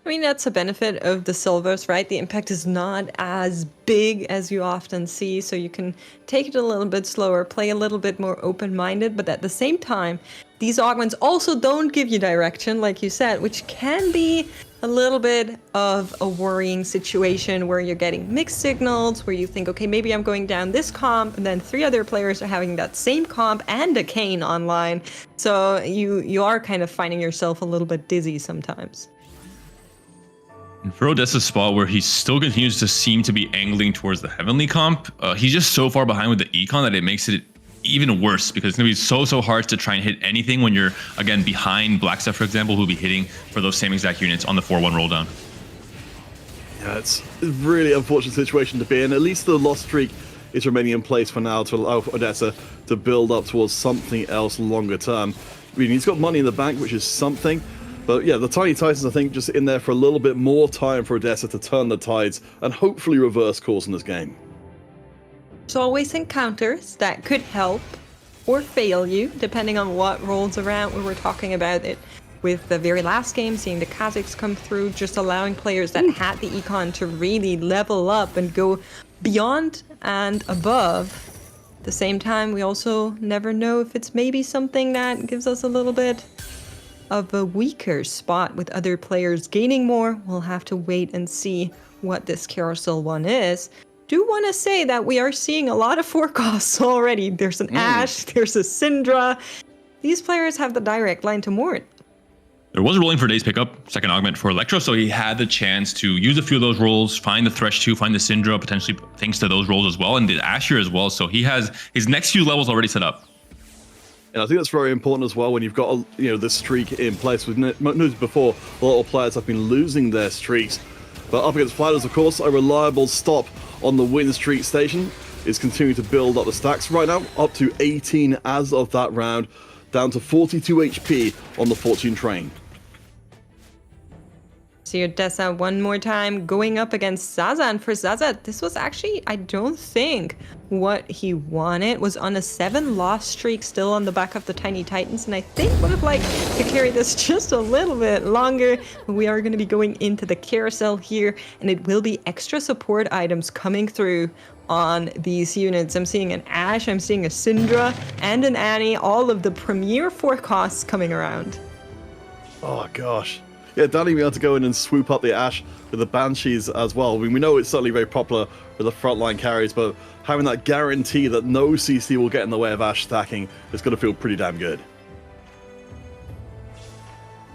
I mean, that's a benefit of the silvers, right? The impact is not as big as you often see, so you can take it a little bit slower, play a little bit more open-minded, but at the same time, these augments also don't give you direction, like you said, which can be a little bit of a worrying situation where you're getting mixed signals, where you think, okay, maybe I'm going down this comp, and then 3 other players are having that same comp and a Kane online. So you are kind of finding yourself a little bit dizzy sometimes. And for Odessa's spot where he still continues to seem to be angling towards the Heavenly comp, he's just so far behind with the econ that it makes it even worse, because it's going to be so hard to try and hit anything when you're, again, behind Blackstep, for example, who'll be hitting for those same exact units on the 4-1 roll down. Yeah, it's a really unfortunate situation to be in. At least the loss streak is remaining in place for now to allow Odessa to build up towards something else longer term. I mean, he's got money in the bank, which is something. But yeah, the Tiny Titans, I think, just in there for a little bit more time for Odessa to turn the tides and hopefully reverse course in this game. There's always encounters that could help or fail you, depending on what rolls around. We were talking about it with the very last game, seeing the Kazakhs come through, just allowing players that had the econ to really level up and go beyond and above. At the same time, we also never know if it's maybe something that gives us a little bit of a weaker spot with other players gaining more. We'll have to wait and see what this Carousel one is. Do want to say that we are seeing a lot of forecasts already. There's an Ashe, there's a Syndra. These players have the direct line to Mort. There was a rolling for days pickup, second augment for Electro, so he had the chance to use a few of those rolls, find the Thresh 2, find the Syndra, potentially thanks to those rolls as well, and the Asher as well, so he has his next few levels already set up. And I think that's very important as well when you've got this streak in place. We've noticed before, a lot of players have been losing their streaks. But up against Flowders, of course, a reliable stop on the win streak station. is continuing to build up the stacks right now, up to 18 as of that round, down to 42 HP on the Fortune Train. See Odessa one more time going up against Zaza, and for Zaza, this was actually, I don't think, what he wanted. Was on a 7-loss streak still on the back of the Tiny Titans, and I think would have liked to carry this just a little bit longer. We are going to be going into the carousel here, and it will be extra support items coming through on these units. I'm seeing an Ashe, I'm seeing a Syndra, and an Annie, all of the premier forecasts coming around. Oh gosh. Yeah, Danny being able to go in and swoop up the Ashe with the Banshees as well. I mean, we know it's certainly very popular with the frontline carries, but having that guarantee that no CC will get in the way of Ashe stacking is going to feel pretty damn good.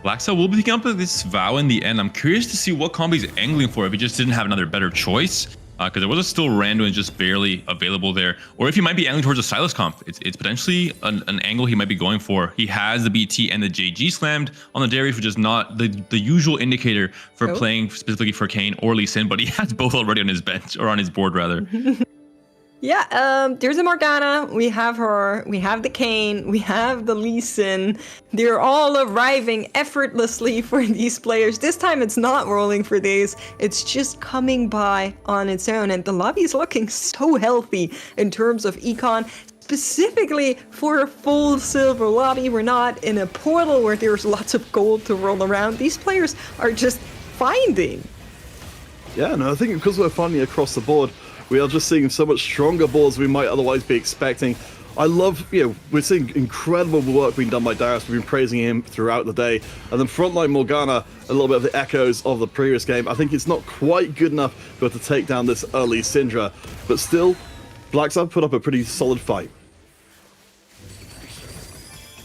Blackcell will be picking up this Vow in the end. I'm curious to see what combo he's angling for if he just didn't have another better choice. Because there was a still random and just barely available there. Or if he might be angling towards a Silas comp. It's potentially an angle he might be going for. He has the BT and the JG slammed on the Darius, which is not the usual indicator for playing specifically for Kayn or Lee Sin, but he has both already on his bench, or on his board rather. Yeah, there's a Morgana, we have her, we have the Kayn, we have the Lee Sin. They're all arriving effortlessly for these players. This time it's not rolling for days, it's just coming by on its own. And the lobby is looking so healthy in terms of econ, specifically for a full silver lobby. We're not in a portal where there's lots of gold to roll around. These players are just finding. Yeah, no, I think because we're finding across the board, we are just seeing so much stronger boards we might otherwise be expecting. I love, we're seeing incredible work being done by Darius. We've been praising him throughout the day. And then frontline Morgana, a little bit of the echoes of the previous game. I think it's not quite good enough to take down this early Syndra. But still, Blackcell put up a pretty solid fight.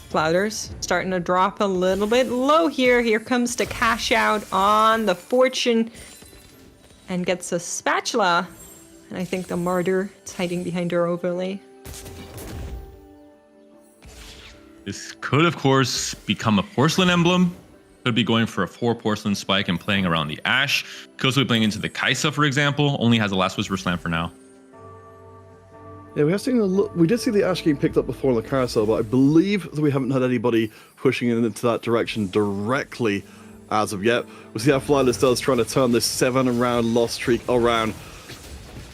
Flowders starting to drop a little bit low here. Here comes the cash out on the Fortune. And gets a Spatula. And I think the Martyr is hiding behind her overlay. This could, of course, become a Porcelain emblem. Could be going for a 4 Porcelain spike and playing around the Ashe. Could also be playing into the Kaisa, for example. Only has a Last Whisper Slam for now. Yeah, we did see the Ashe getting picked up before on the carousel, but I believe that we haven't had anybody pushing into that direction directly as of yet. We'll see how Flowders does trying to turn this 7-round loss streak around.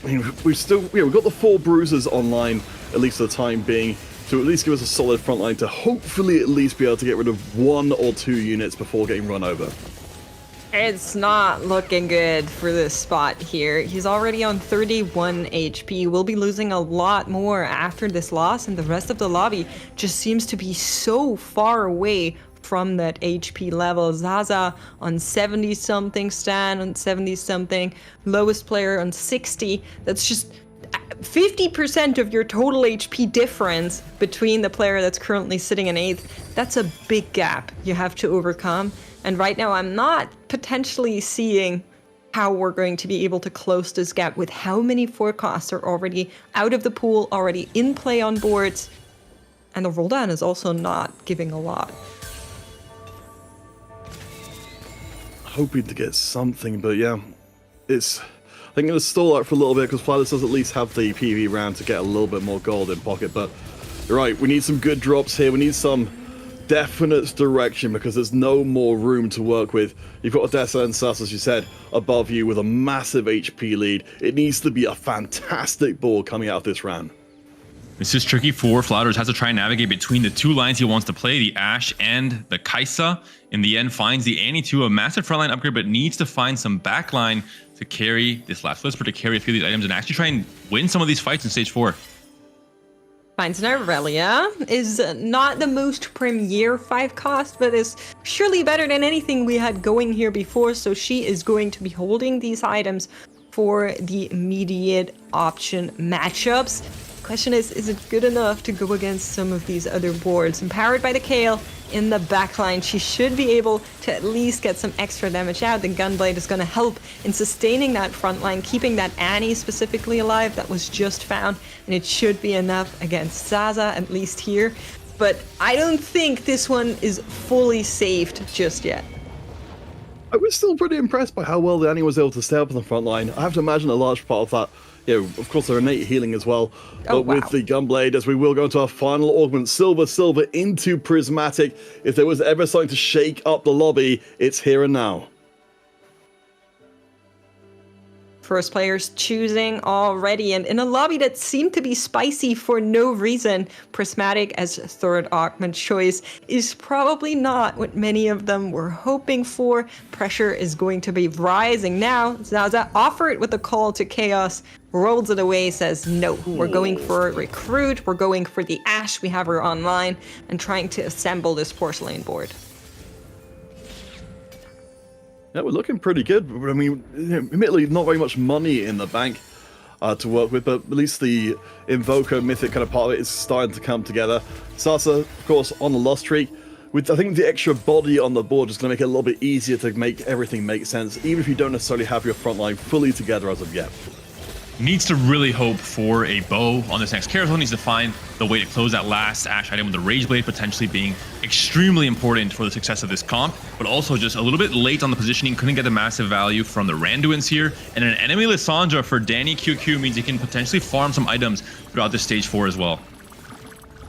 I mean, we've got the 4 bruisers online, at least for the time being, to at least give us a solid front line to hopefully at least be able to get rid of 1 or 2 units before getting run over. It's not looking good for this spot here. He's already on 31 HP. We'll be losing a lot more after this loss, and the rest of the lobby just seems to be so far away from that HP level. Zaza on 70-something, Stan on 70-something, lowest player on 60. That's just 50% of your total HP difference between the player that's currently sitting in 8th. That's a big gap you have to overcome. And right now I'm not potentially seeing how we're going to be able to close this gap with how many forecasts are already out of the pool, already in play on boards. And the rolldown is also not giving a lot. Hoping to get something, but yeah, I think I'm going to stall out for a little bit because Flowders does at least have the PV round to get a little bit more gold in pocket. But you're right, we need some good drops here. We need some definite direction because there's no more room to work with. You've got Odessa and Sus, as you said, above you with a massive HP lead. It needs to be a fantastic board coming out of this round. This is tricky for Flowders. Has to try and navigate between the 2 lines he wants to play, the Ashe and the Kaisa. In the end, finds the Annie 2, a massive frontline upgrade, but needs to find some backline to carry this Last Whisper, to carry a few of these items, and actually try and win some of these fights in stage 4. Finds an Aurelia, is not the most premier 5 cost, but is surely better than anything we had going here before, so she is going to be holding these items for the immediate option matchups. Question is it good enough to go against some of these other boards? Empowered by the Kale in the backline, she should be able to at least get some extra damage out. The Gunblade is going to help in sustaining that front line, keeping that Annie specifically alive that was just found, and it should be enough against Zaza, at least here. But I don't think this one is fully saved just yet. I was still pretty impressed by how well the Annie was able to stay up on the front line. I have to imagine a large part of that of course, their innate healing as well. Oh, But with wow. the Gunblade, as we will go into our final augment, Silver into Prismatic. If there was ever something to shake up the lobby, it's here and now. First players choosing already, and in a lobby that seemed to be spicy for no reason, Prismatic as third augment choice is probably not what many of them were hoping for. Pressure is going to be rising now. Zaza offered with a call to chaos, rolls it away, says no, we're going for a recruit, we're going for the Ashe, we have her online, and trying to assemble this porcelain board. Yeah, we're looking pretty good. I mean, admittedly, not very much money in the bank to work with, but at least the Invoker Mythic kind of part of it is starting to come together. Sasa, of course, on the loss streak. With, I think, the extra body on the board is going to make it a little bit easier to make everything make sense, even if you don't necessarily have your front line fully together as of yet. Needs to really hope for a bow on this next carousel. Needs to find the way to close that last Ashe item with the Rage Blade potentially being extremely important for the success of this comp, but also just a little bit late on the positioning. Couldn't get the massive value from the Randuins here, and an enemy Lissandra for Danny QQ means he can potentially farm some items throughout this stage 4 as well.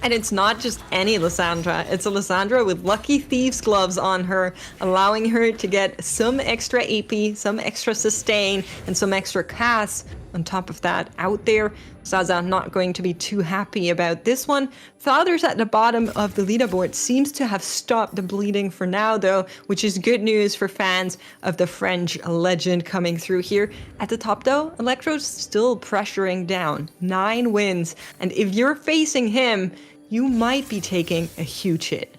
And it's not just any Lissandra, it's a Lissandra with Lucky Thieves gloves on her, allowing her to get some extra AP, some extra sustain, and some extra cast. On top of that, out there, Zaza not going to be too happy about this one. Flowders at the bottom of the leaderboard seems to have stopped the bleeding for now, though, which is good news for fans of the French legend coming through here. At the top, though, Electro's still pressuring down. 9 wins, and if you're facing him, you might be taking a huge hit.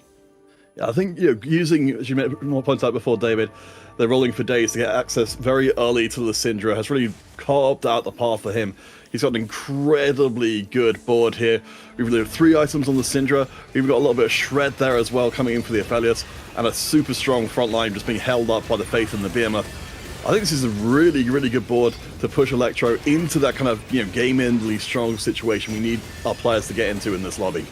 Yeah, I think using, as you pointed out before, David, they're rolling for days to get access very early to the Syndra has really carved out the path for him. He's got an incredibly good board here. We've got 3 items on the Syndra. We've got a little bit of shred there as well coming in for the Aphelios, and a super strong front line just being held up by the Faith and the Behemoth. I think this is a really, really good board to push Electro into that kind of game-endly strong situation we need our players to get into in this lobby.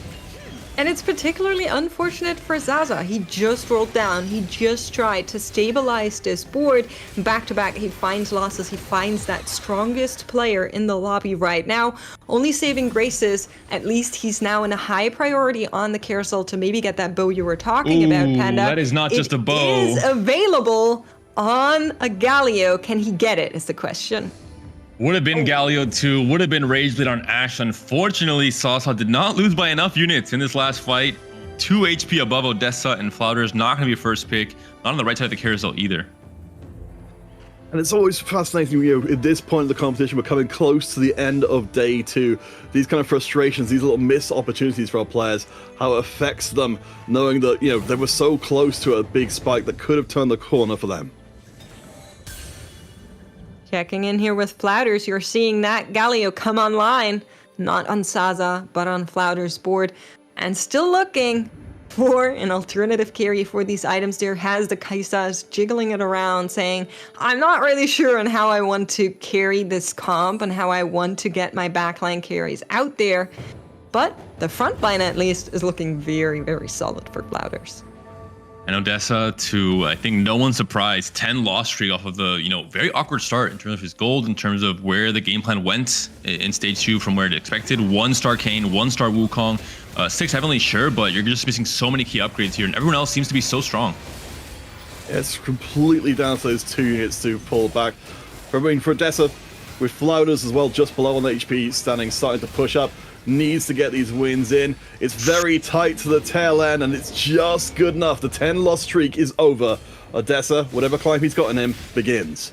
And it's particularly unfortunate for Zaza. He just rolled down. He just tried to stabilize this board. Back to back, he finds losses. He finds that strongest player in the lobby right now. Only saving graces. At least he's now in a high priority on the carousel to maybe get that bow you were talking about, Panda. That is not just a bow. It is available on a Galio. Can he get it is the question. Would have been Galio 2, would have been Rage Blade on Ashe. Unfortunately, Sasa did not lose by enough units in this last fight. 2 HP above Odessa, and Flowders not going to be first pick. Not on the right side of the carousel either. And it's always fascinating, at this point of the competition, we're coming close to the end of day 2. These kind of frustrations, these little missed opportunities for our players, how it affects them, knowing that, they were so close to a big spike that could have turned the corner for them. Checking in here with Flowders, you're seeing that Galio come online, not on Zaza, but on Flowders' board, and still looking for an alternative carry for these items. There has the Kaisas jiggling it around, saying, I'm not really sure on how I want to carry this comp and how I want to get my backline carries out there, but the front line at least is looking very, very solid for Flowders. And Odessa, to, I think, no one's surprised, 10 loss streak off of the, very awkward start in terms of his gold, in terms of where the game plan went in stage 2 from where it expected. 1-star Kayn, 1-star Wukong, 6 Heavenly, sure, but you're just missing so many key upgrades here, and everyone else seems to be so strong. It's completely down to those 2 units to pull back. For Odessa, with Flowders as well, just below on the HP, starting to push up. Needs to get these wins in. It's very tight to the tail end, and it's just good enough. The 10-loss streak is over. Odessa, whatever climb he's got in him, begins.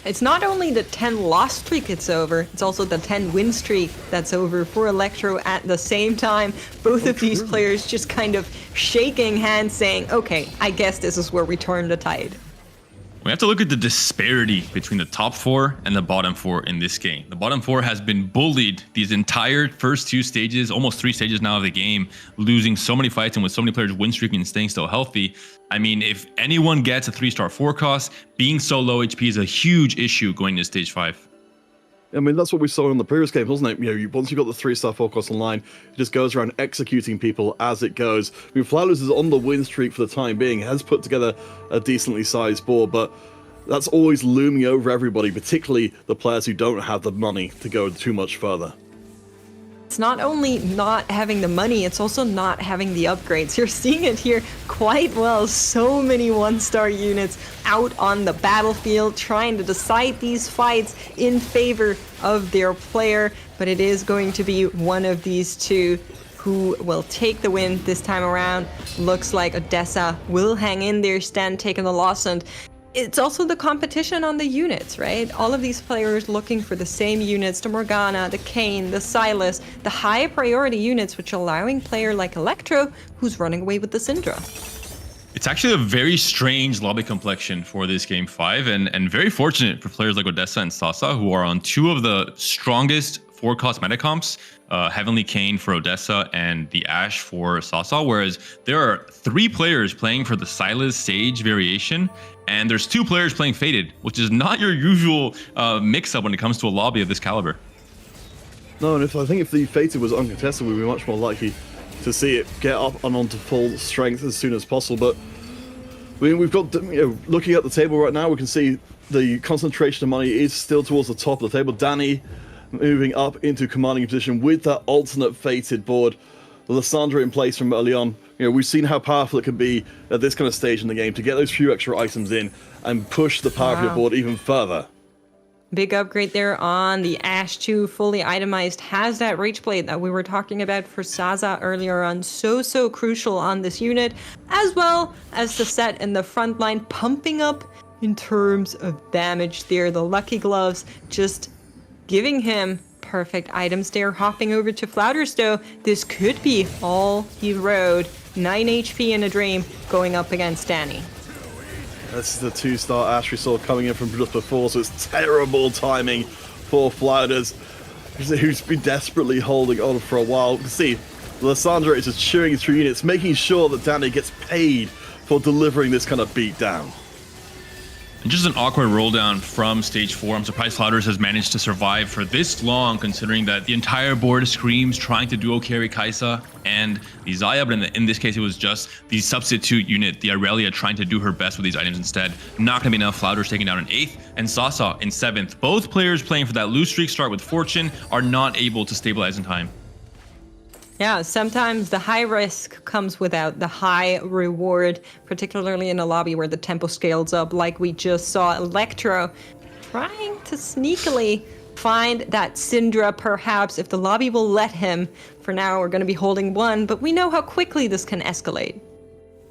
It's not only the 10-loss streak it's over, it's also the 10-win streak that's over for Electro at the same time. Both of these players just kind of shaking hands saying, okay, I guess this is where we turn the tide. We have to look at the disparity between the top 4 and the bottom 4 in this game. The bottom 4 has been bullied these entire first 2 stages, almost 3 stages now of the game, losing so many fights and with so many players win streaking and staying still healthy. I mean, if anyone gets a 3-star forecast, being so low HP is a huge issue going into stage 5. I mean, that's what we saw in the previous game, wasn't it? Once you've got the 3-star forecast online, it just goes around executing people as it goes. I mean, Flowders is on the win streak for the time being, has put together a decently sized board, but that's always looming over everybody, particularly the players who don't have the money to go too much further. It's not only not having the money, it's also not having the upgrades. You're seeing it here quite well. So many 1-star units out on the battlefield trying to decide these fights in favor of their player. But it is going to be one of these two who will take the win this time around. Looks like Odessa will hang in there, stand taking the loss, and it's also the competition on the units, right? All of these players looking for the same units, the Morgana, the Kayn, the Sylas, the high priority units, which allowing player like Electro, who's running away with the Syndra. It's actually a very strange lobby complexion for this Game 5, and very fortunate for players like Odessa and Sasa, who are on two of the strongest 4-cost meta comps, Heavenly Kayn for Odessa and the Ashe for Sasa, whereas there are 3 players playing for the Sylas Sage variation, and there's 2 players playing Fated, which is not your usual mix-up when it comes to a lobby of this caliber. No, and I think if the Fated was uncontested, we'd be much more likely to see it get up and onto full strength as soon as possible. But I mean, we've got, looking at the table right now, we can see the concentration of money is still towards the top of the table. Danny moving up into commanding position with that alternate Fated board. Lysandra in place from early on. We've seen how powerful it can be at this kind of stage in the game to get those few extra items in and push the power of your board even further. Big upgrade there on the Ashe 2, fully itemized, has that Rage Blade that we were talking about for Sasa earlier on. So crucial on this unit, as well as the set in the front line, pumping up in terms of damage there. The Lucky Gloves just giving him perfect items there. Hopping over to Flowders though, this could be all he rode. 9 HP in a dream going up against Danny. This is the 2-star Ashe we saw coming in from just before, so it's terrible timing for Flowders, who's been desperately holding on for a while. You can see Lysandra is just chewing through units, making sure that Danny gets paid for delivering this kind of beatdown. And just an awkward roll down from stage 4. I'm surprised Flowders has managed to survive for this long, considering that the entire board screams trying to duo carry Kai'Sa and the Xayah, but in this case it was just the substitute unit, the Irelia, trying to do her best with these items instead. Not going to be enough. Flowders taking down in 8th and Sasa in 7th. Both players playing for that lose streak start with Fortune are not able to stabilize in time. Yeah, sometimes the high risk comes without the high reward, particularly in a lobby where the tempo scales up, like we just saw Electro trying to sneakily find that Syndra, perhaps, if the lobby will let him. For now, we're going to be holding 1, but we know how quickly this can escalate.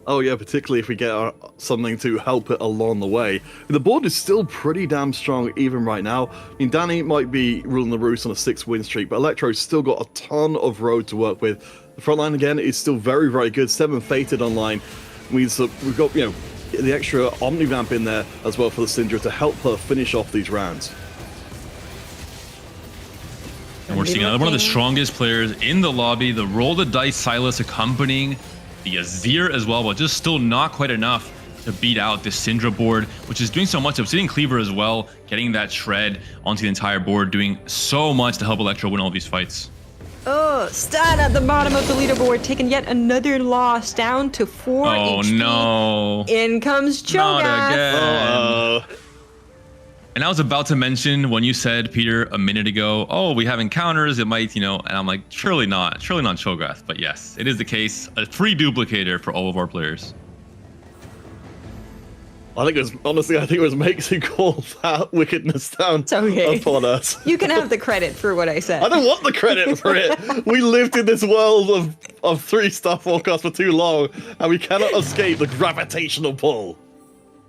Oh yeah, particularly if we get something to help it along the way. The board is still pretty damn strong even right now. I mean, Danny might be ruling the roost on a 6-win streak, but Electro's still got a ton of road to work with. The front line again is still very, very good. 7 Fated online means that we've got, the extra Omnivamp in there as well for the Syndra to help her finish off these rounds. And we're seeing another one of the strongest players in the lobby, the Roll the Dice Sylas accompanying the Azir as well, but just still not quite enough to beat out this Syndra board, which is doing so much. Obsidian Cleaver as well, getting that shred onto the entire board, doing so much to help Electro win all these fights. Oh, Stan at the bottom of the leaderboard, taking yet another loss, down to 4 Oh HP. no. In comes Cho'Gath. Not again. And I was about to mention when you said, Peter, a minute ago, oh, we have encounters, it might, and I'm like, surely not Cho'Gath. But yes, it is the case, a free duplicator for all of our players. I think it was Makes who called that wickedness down upon us. You can have the credit for what I said. I don't want the credit for it. We lived in this world of 3-star forecast for too long, and we cannot escape the gravitational pull.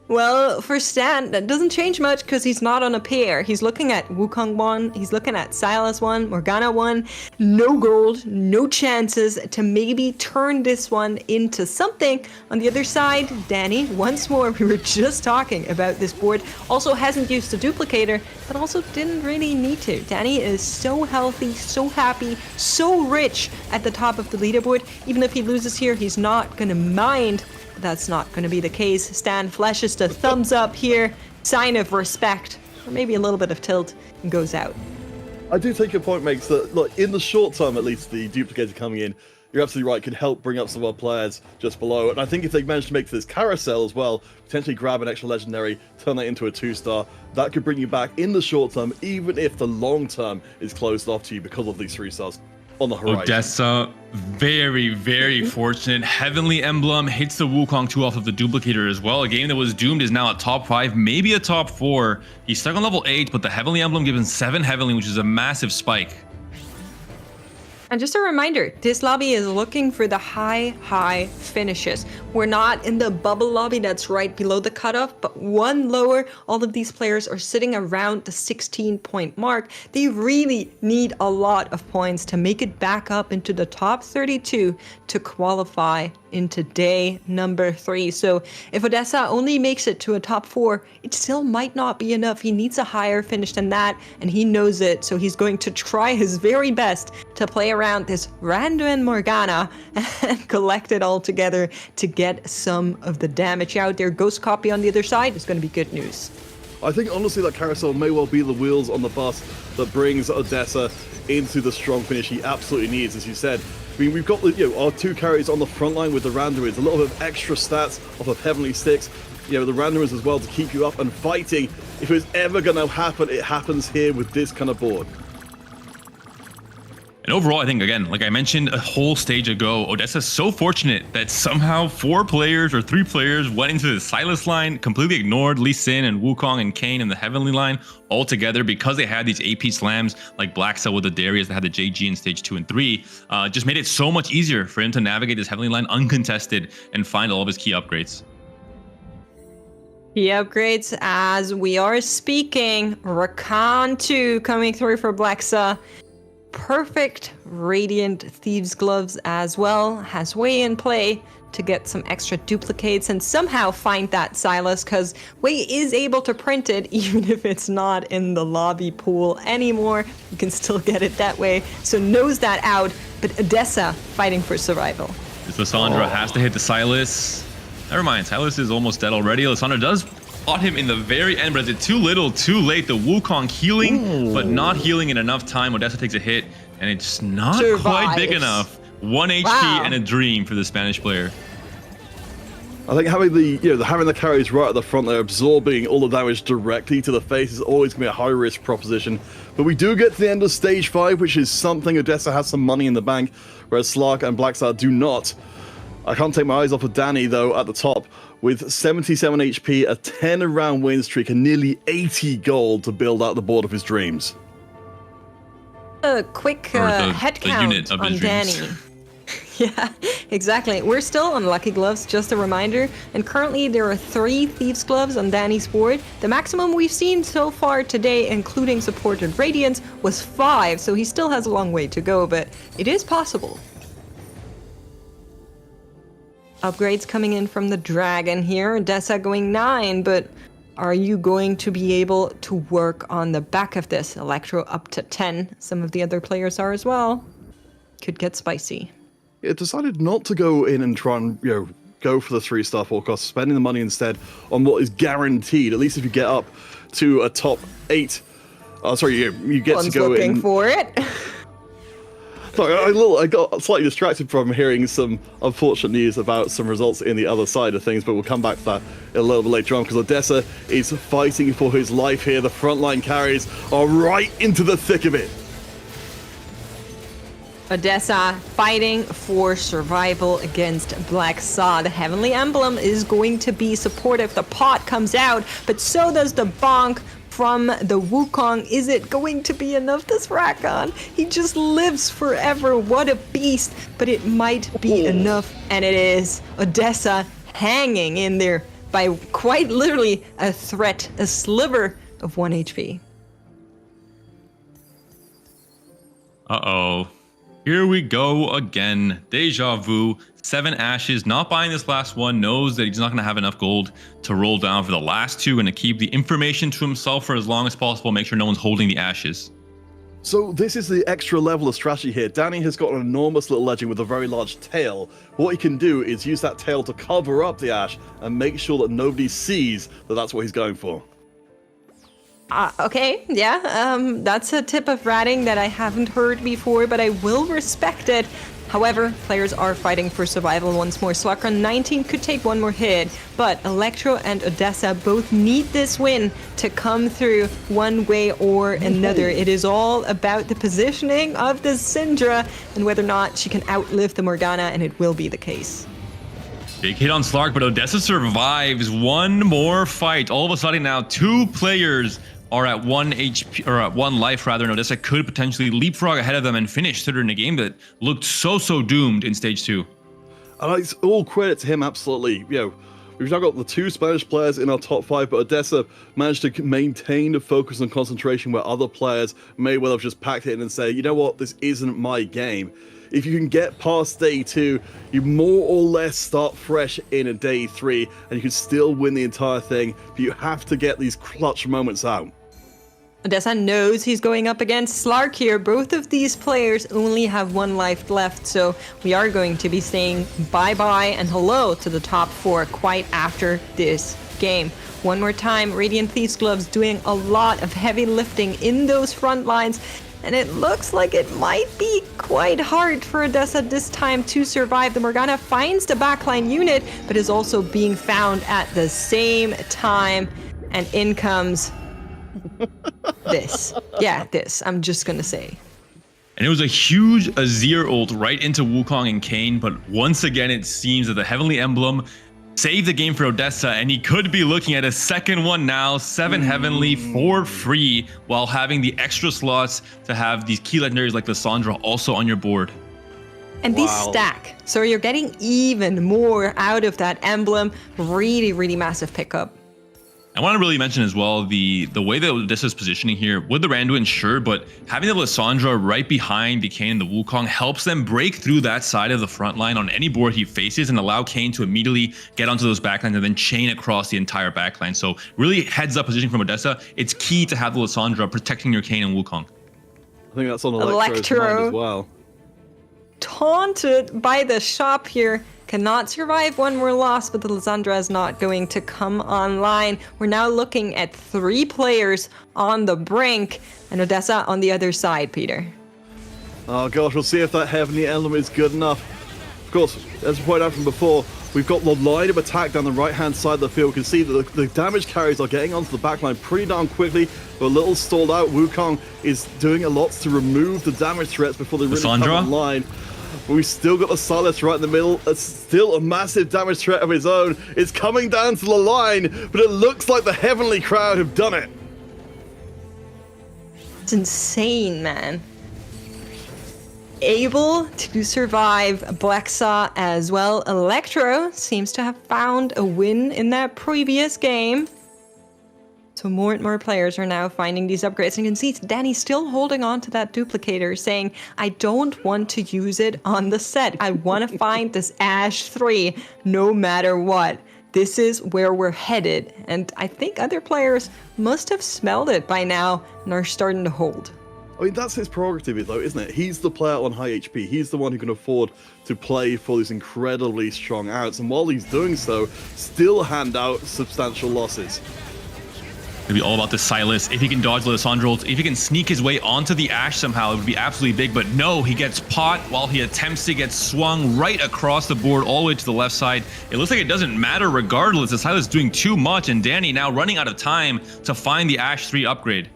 Well, for Stan, that doesn't change much because he's not on a pair. He's looking at Wukong 1, he's looking at Sylas 1, Morgana 1. No gold, no chances to maybe turn this one into something. On the other side, Danny, once more, we were just talking about this board, also hasn't used a duplicator, but also didn't really need to. Danny is so healthy, so happy, so rich at the top of the leaderboard. Even if he loses here, he's not going to mind. That's not going to be the case. Stan flashes the thumbs up here, sign of respect, or maybe a little bit of tilt, and goes out. I do take your point, Makes, that in the short term, at least, the duplicator coming in you're absolutely right, could help bring up some other players just below. And I think if they manage to make this carousel as well, potentially grab an extra legendary, turn that into a 2-star, that could bring you back in the short term, even if the long term is closed off to you because of these 3-stars on the horizon. Odessa, very, very fortunate. Heavenly Emblem hits the Wukong 2 off of the duplicator as well. A game that was doomed is now a top 5, maybe a top 4. He's stuck on level 8, but the Heavenly Emblem gives him 7 Heavenly, which is a massive spike. And just a reminder, this lobby is looking for the high finishes. We're not in the bubble lobby that's right below the cutoff, but one lower. All of these players are sitting around the 16-point mark. They really need a lot of points to make it back up into the top 32 to qualify into day number 3. So if Odessa only makes it to a top 4, it still might not be enough. He needs a higher finish than that, and he knows it. So he's going to try his very best to play around this Randuin Morgana and collect it all together to get some of the damage out there. Ghost Copy on the other side is going to be good news. I think honestly that carousel may well be the wheels on the bus that brings Odessa into the strong finish he absolutely needs, as you said. I mean, we've got our 2 carries on the front line with the Randuins, a lot of extra stats off of Heavenly Sticks, the Randuins as well to keep you up and fighting. If it's ever going to happen, it happens here with this kind of board. And overall, I think, again, like I mentioned a whole stage ago, Odessa's so fortunate that somehow 4 players or 3 players went into the Silas line, completely ignored Lee Sin and Wukong and Kane and the Heavenly line altogether because they had these AP slams like Black Cell with the Darius that had the JG in stage 2 and 3. Just made it so much easier for him to navigate this Heavenly line uncontested and find all of his key upgrades. Key upgrades as we are speaking. Rakan 2 coming through for Blaxa. Perfect Radiant Thieves Gloves as well. Has Wei in play to get some extra duplicates and somehow find that Silas, because Wei is able to print it even if it's not in the lobby pool anymore. You can still get it that way. So knows that out, but Odessa fighting for survival. This Lissandra has to hit the Silas. Never mind, Silas is almost dead already. Lissandra does spot him in the very end, but is it too little, too late? The Wukong healing, but not healing in enough time. Odessa takes a hit, and it's not quite big enough. 1 HP and a dream for the Spanish player. I think having the carries right at the front there, absorbing all the damage directly to the face is always going to be a high-risk proposition. But we do get to the end of stage 5, which is something. Odessa has some money in the bank, whereas Slark and Blackstar do not. I can't take my eyes off of Danny, though, at the top, with 77 HP, a 10-round win streak, and nearly 80 gold to build out the board of his dreams. A quick head count on Danny. Yeah, exactly. We're still on Lucky Gloves, just a reminder. And currently there are 3 Thieves Gloves on Danny's board. The maximum we've seen so far today, including supported Radiance, was 5. So he still has a long way to go, but it is possible. Upgrades coming in from the Dragon here. Odessa going 9, but are you going to be able to work on the back of this? Electro up to 10. Some of the other players are as well. Could get spicy. It decided not to go in and try and go for the 3-star forecast, spending the money instead on what is guaranteed. At least if you get up to a top 8, you get to go looking in. For it. Sorry, I got slightly distracted from hearing some unfortunate news about some results in the other side of things, but we'll come back to that a little bit later on, because Odessa is fighting for his life here. The frontline carries are right into the thick of it. Odessa fighting for survival against Black Saw. The Heavenly Emblem is going to be supportive. The pot comes out, but so does the bonk from the Wukong. Is it going to be enough? This Rakan, he just lives forever. What a beast. But it might be enough, and it is. Odessa hanging in there by quite literally a threat, a sliver of 1 HP. Uh-oh. Here we go again. Deja vu. 7 ashes. Not buying this last one. Knows that he's not going to have enough gold to roll down for the last 2. Going to keep the information to himself for as long as possible. Make sure no one's holding the ashes. So this is the extra level of strategy here. Danny has got an enormous little legend with a very large tail. What he can do is use that tail to cover up the ash and make sure that nobody sees that that's what he's going for. Okay, yeah, that's a tip of ratting that I haven't heard before, but I will respect it. However, players are fighting for survival once more. Slakra 19 could take one more hit, but Electro and Odessa both need this win to come through one way or another. It is all about the positioning of the Syndra and whether or not she can outlive the Morgana, and it will be the case. Big hit on Slark, but Odessa survives one more fight. All of a sudden now, 2 players are at 1 HP, or at 1 life rather, and Odessa could potentially leapfrog ahead of them and finish Third in a game that looked so doomed in stage 2. And it's all credit to him, absolutely. We've now got the 2 Spanish players in our top 5, but Odessa managed to maintain the focus and concentration where other players may well have just packed it in and say, you know what, this isn't my game. If you can get past day 2, you more or less start fresh in a day 3, and you can still win the entire thing, but you have to get these clutch moments out. Odessa knows he's going up against Slark here. Both of these players only have 1 life left, so we are going to be saying bye-bye and hello to the top 4 quite after this game. One more time, Radiant Thieves Gloves doing a lot of heavy lifting in those front lines, and it looks like it might be quite hard for Odessa this time to survive. The Morgana finds the backline unit, but is also being found at the same time, and in comes this. Yeah, this. I'm just gonna say. And it was a huge Azir ult right into Wukong and Kayn, but once again it seems that the Heavenly Emblem saved the game for Odessa, and he could be looking at a second one now, 7 Heavenly for free, while having the extra slots to have these key legendaries like Lissandra also on your board. And these stack, so you're getting even more out of that emblem. Really massive pickup. I want to really mention as well the way that Odessa's positioning here with the Randuin, sure, but having the Lissandra right behind the Kayn and the Wukong helps them break through that side of the front line on any board he faces and allow Kayn to immediately get onto those backlines and then chain across the entire backline. So really heads up positioning from Odessa. It's key to have the Lissandra protecting your Kayn and Wukong. I think that's on Electro's mind as well. Taunted by the shop here. Cannot survive one more loss, but the Lissandra is not going to come online. We're now looking at 3 players on the brink, and Odessa on the other side, Peter. Oh gosh, we'll see if that Heavenly Emblem is good enough. Of course, as we pointed out from before, we've got the line of attack down the right-hand side of the field. We can see that the damage carriers are getting onto the backline pretty darn quickly. They're a little stalled out. Wukong is doing a lot to remove the damage threats before they really come online. But we've still got the Silas right in the middle. It's still a massive damage threat of his own. It's coming down to the line, but it looks like the Heavenly crowd have done it. It's insane, man. Able to survive Blacksaw as well. Electro seems to have found a win in that previous game. So more and more players are now finding these upgrades. And you can see Danny's still holding on to that duplicator, saying, I don't want to use it on the set. I want to find this Ash 3 no matter what. This is where we're headed. And I think other players must have smelled it by now and are starting to hold. I mean, that's his prerogative, though, isn't it? He's the player on high HP. He's the one who can afford to play for these incredibly strong outs. And while he's doing so, still hand out substantial losses. It'll be all about the Silas. If he can dodge the Lissandra, if he can sneak his way onto the Ashe somehow, it would be absolutely big. But no, he gets pot while he attempts to get swung right across the board all the way to the left side. It looks like it doesn't matter regardless. The Silas is doing too much, and Danny now running out of time to find the Ashe 3 upgrade.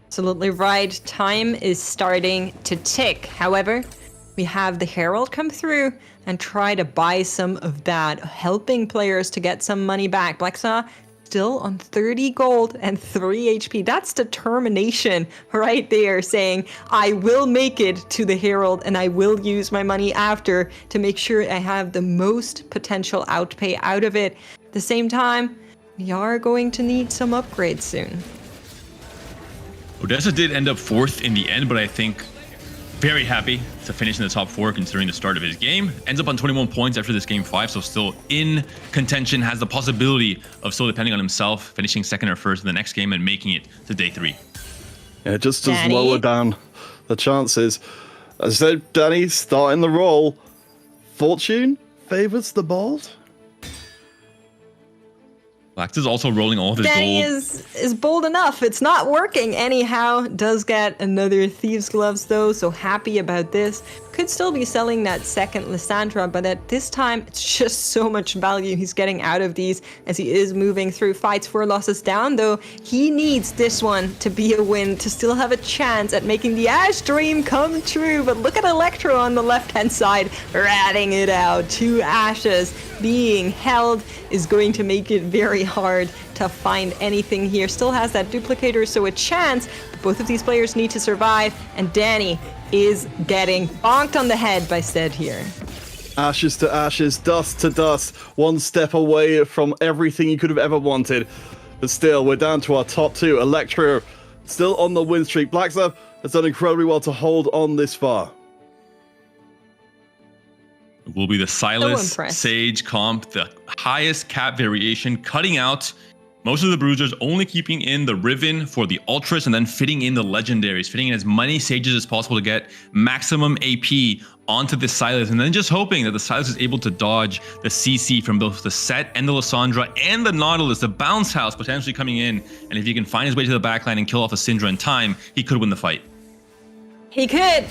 Absolutely right. Time is starting to tick. However, we have the Herald come through and try to buy some of that, helping players to get some money back. Blacksaw still on 30 gold and 3 HP. That's determination right there, saying, I will make it to the Herald and I will use my money after to make sure I have the most potential outpay out of it. At the same time, we are going to need some upgrades soon. Odessa did end up 4th in the end, but I think very happy to finish in the top 4 considering the start of his game. Ends up on 21 points after this game 5, so still in contention, has the possibility of still depending on himself, finishing 2nd or 1st in the next game and making it to day 3. Yeah, just to lower down the chances. As I said, Danny starting the roll. Fortune favors the bold. Blax is also rolling all of his Danny gold. is bold enough. It's not working anyhow. Does get another Thieves' Gloves though, so happy about this. Could still be selling that second Lysandra, but at this time, it's just so much value he's getting out of these as he is moving through fights. 4 losses down though. He needs this one to be a win to still have a chance at making the Ash dream come true. But look at Electro on the left-hand side, ratting it out. 2 Ashes being held is going to make it very hard to find anything here. Still has that duplicator, so a chance. But both of these players need to survive, and Danny is getting bonked on the head by Stead here. Ashes to ashes, dust to dust, one step away from everything you could have ever wanted. But still, we're down to our top 2. Electro still on the win streak. Blackzap has done incredibly well to hold on this far. Will be the Silas impressed. Sage comp, the highest cap variation, cutting out most of the bruisers, only keeping in the Riven for the Ultras, and then fitting in the legendaries, fitting in as many Sages as possible to get maximum AP onto the Silas, and then just hoping that the Silas is able to dodge the CC from both the Set and the Lysandra and the Nautilus, the Bounce House potentially coming in, and if he can find his way to the backline and kill off a Syndra in time, he could win the fight. He could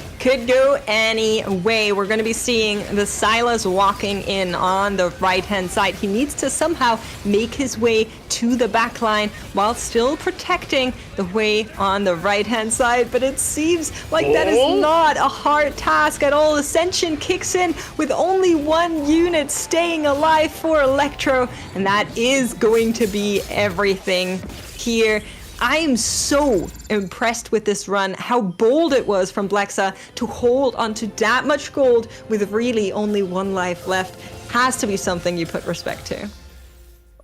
go any way. We're going to be seeing the Silas walking in on the right-hand side. He needs to somehow make his way to the backline while still protecting the way on the right-hand side. But it seems like that is not a hard task at all. Ascension kicks in with only 1 unit staying alive for Electro, and that is going to be everything here. I am so impressed with this run, how bold it was from Blexa to hold onto that much gold with really only 1 life left. Has to be something you put respect to.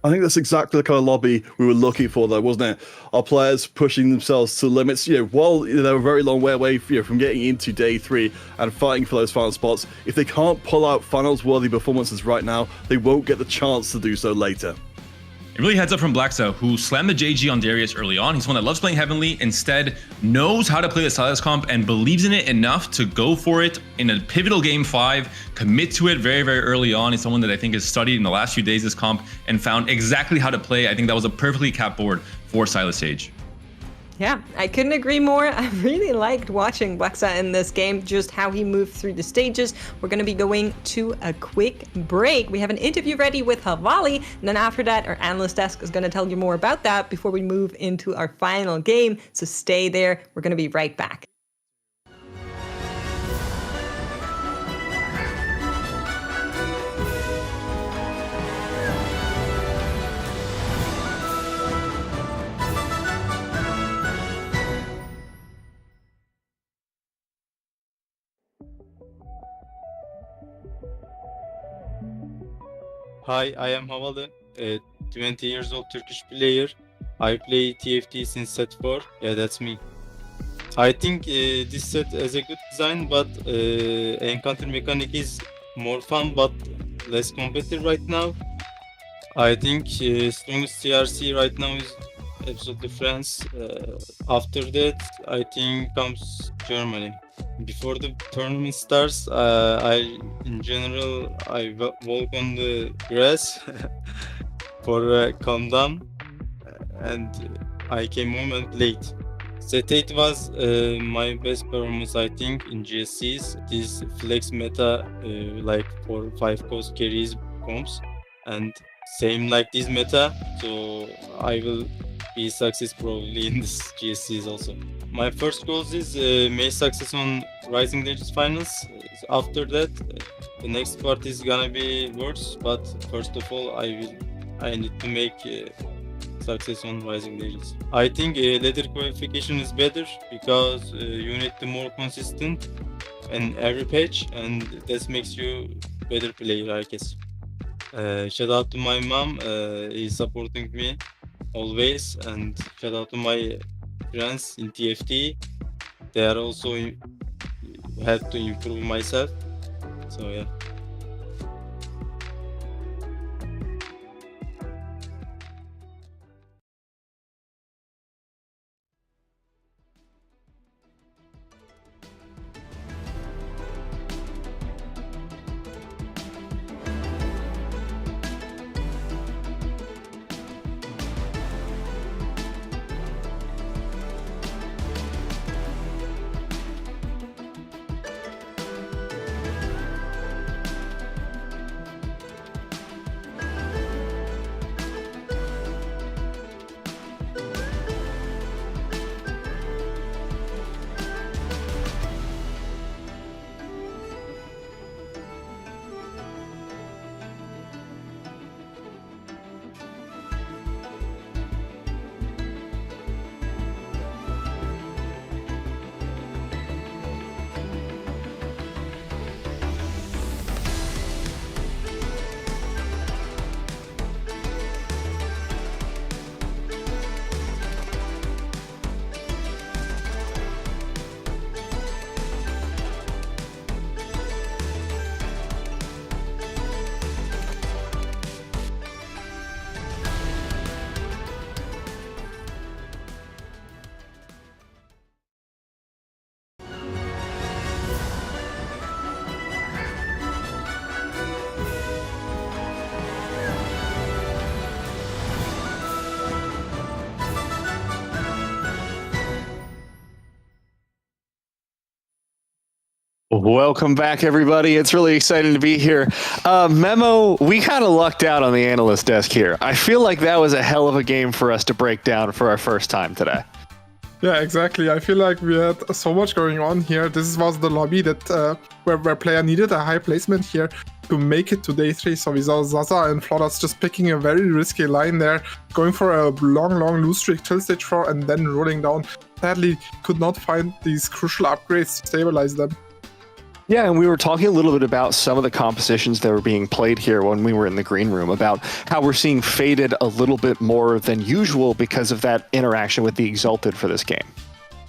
I think that's exactly the kind of lobby we were looking for, though, wasn't it? Our players pushing themselves to limits. While they're a very long way away from getting into day 3 and fighting for those final spots, if they can't pull out finals-worthy performances right now, they won't get the chance to do so later. It really heads up from Blaxa, who slammed the JG on Darius early on. He's one that loves playing Heavenly, instead knows how to play the Silas comp and believes in it enough to go for it in a pivotal game 5, commit to it very, very early on. He's someone that I think has studied in the last few days this comp and found exactly how to play. I think that was a perfectly capped board for Silas Sage. Yeah, I couldn't agree more. I really liked watching Blexa in this game, just how he moved through the stages. We're going to be going to a quick break. We have an interview ready with Havali, and then after that, our analyst desk is going to tell you more about that before we move into our final game. So stay there. We're going to be right back. Hi, I am Havali, a 20 years old Turkish player. I play TFT since set 4. Yeah, that's me. I think this set has a good design, but encounter mechanic is more fun but less competitive right now. I think strongest CRC right now is absolutely France. After that, I think comes Germany. Before the tournament starts, in general I walk on the grass for calm down, and I came home and played. Set 8 was my best performance, I think, in GSCs. This flex meta, like for 5 cost carries comps, and same like this meta, so I will be success probably in this GSCs also. My first goal is make success on Rising Legends Finals. After that, the next part is gonna be worse, but first of all, I need to make success on Rising Legends. I think ladder qualification is better because you need to more consistent in every patch, and that makes you better player, I guess. Shout out to my mom, he's supporting me always, and shout out to my friends in TFT. They are also have to improve myself. So yeah. Welcome back, everybody. It's really exciting to be here. Memo, we kind of lucked out on the analyst desk here. I feel like that was a hell of a game for us to break down for our first time today. Yeah, exactly. I feel like we had so much going on here. This was the lobby that where player needed a high placement here to make it to day 3. So we saw Zaza and Flowders just picking a very risky line there, going for a long lose streak till stage 4 and then rolling down. Sadly, could not find these crucial upgrades to stabilize them. Yeah, and we were talking a little bit about some of the compositions that were being played here when we were in the green room, about how we're seeing Faded a little bit more than usual because of that interaction with the Exalted for this game.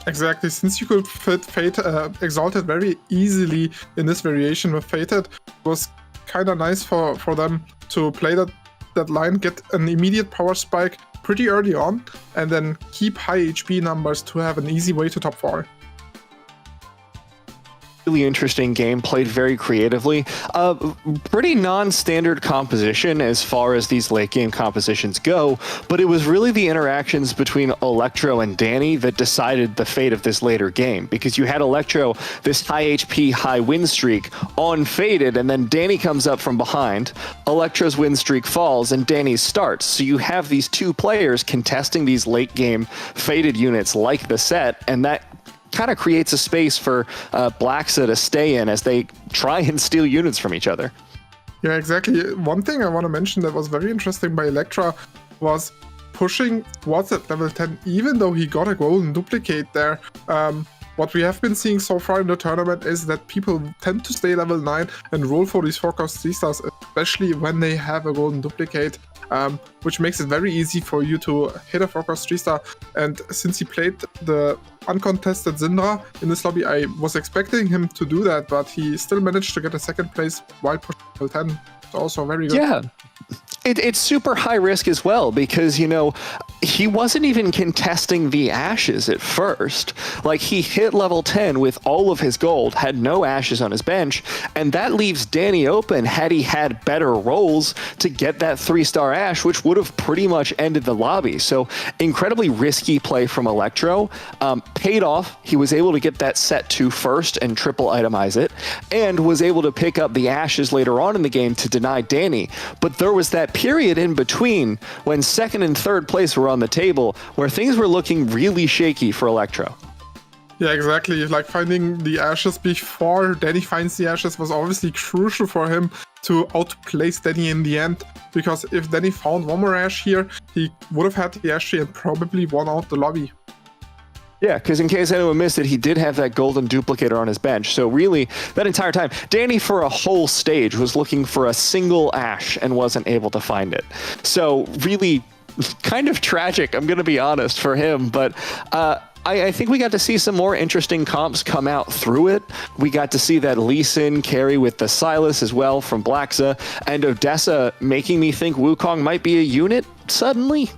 Exactly, since you could fit Fate Exalted very easily in this variation with Fated, it was kind of nice for them to play that line, get an immediate power spike pretty early on, and then keep high HP numbers to have an easy way to top 4. Really interesting game, played very creatively. Pretty non-standard composition as far as these late game compositions go, but it was really the interactions between Electro and Danny that decided the fate of this later game, because you had Electro, this high HP, high win streak on Faded, and then Danny comes up from behind, Electro's win streak falls, and Danny's starts. So you have these two players contesting these late game Faded units like the set, and that kind of creates a space for Blacksa to stay in as they try and steal units from each other. Yeah, exactly. One thing I want to mention that was very interesting by Electra was pushing Watts at level 10, even though he got a golden duplicate there. What we have been seeing so far in the tournament is that people tend to stay level 9 and roll for these 4-cost 3-stars, especially when they have a golden duplicate, which makes it very easy for you to hit a 4-cost 3-star. And since he played the uncontested Syndra in this lobby, I was expecting him to do that, but he still managed to get a second place while pushing level 10. It's also very good. Yeah. It's super high risk as well, because, you know, he wasn't even contesting the ashes at first. Like, he hit level 10 with all of his gold, had no ashes on his bench, and that leaves Danny open had he had better rolls to get that 3-star ash, which would have pretty much ended the lobby. So incredibly risky play from Electro. Paid off. He was able to get that set 2 first and triple itemize it, and was able to pick up the ashes later on in the game to deny Danny. But there was that period in between when 2nd and 3rd place were on the table where things were looking really shaky for Electro. Yeah, exactly. Like, finding the ashes before Danny finds the ashes was obviously crucial for him to outplace Danny in the end, because if Danny found one more ash here, he would have had the ash tree and probably won out the lobby. Yeah, because in case anyone missed it, he did have that golden duplicator on his bench. So really, that entire time, Danny for a whole stage was looking for a single ash and wasn't able to find it. So really kind of tragic, I'm going to be honest, for him. But I think we got to see some more interesting comps come out through it. We got to see that Lee Sin carry with the Silas as well from Blacksa, and Odessa making me think Wukong might be a unit suddenly.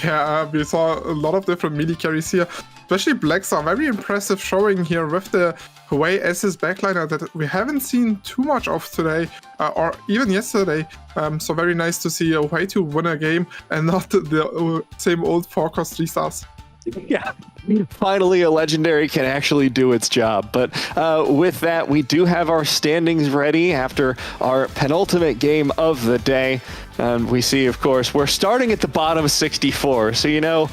Yeah, we saw a lot of different melee carries here, especially Blacksa. Very impressive showing here with the Huawei as his backliner that we haven't seen too much of today, or even yesterday. So very nice to see Huawei to win a game and not the same old 4-cost 3-stars. Yeah, finally a legendary can actually do its job. But with that, we do have our standings ready after our penultimate game of the day. And we see, of course, we're starting at the bottom 64. So, you know,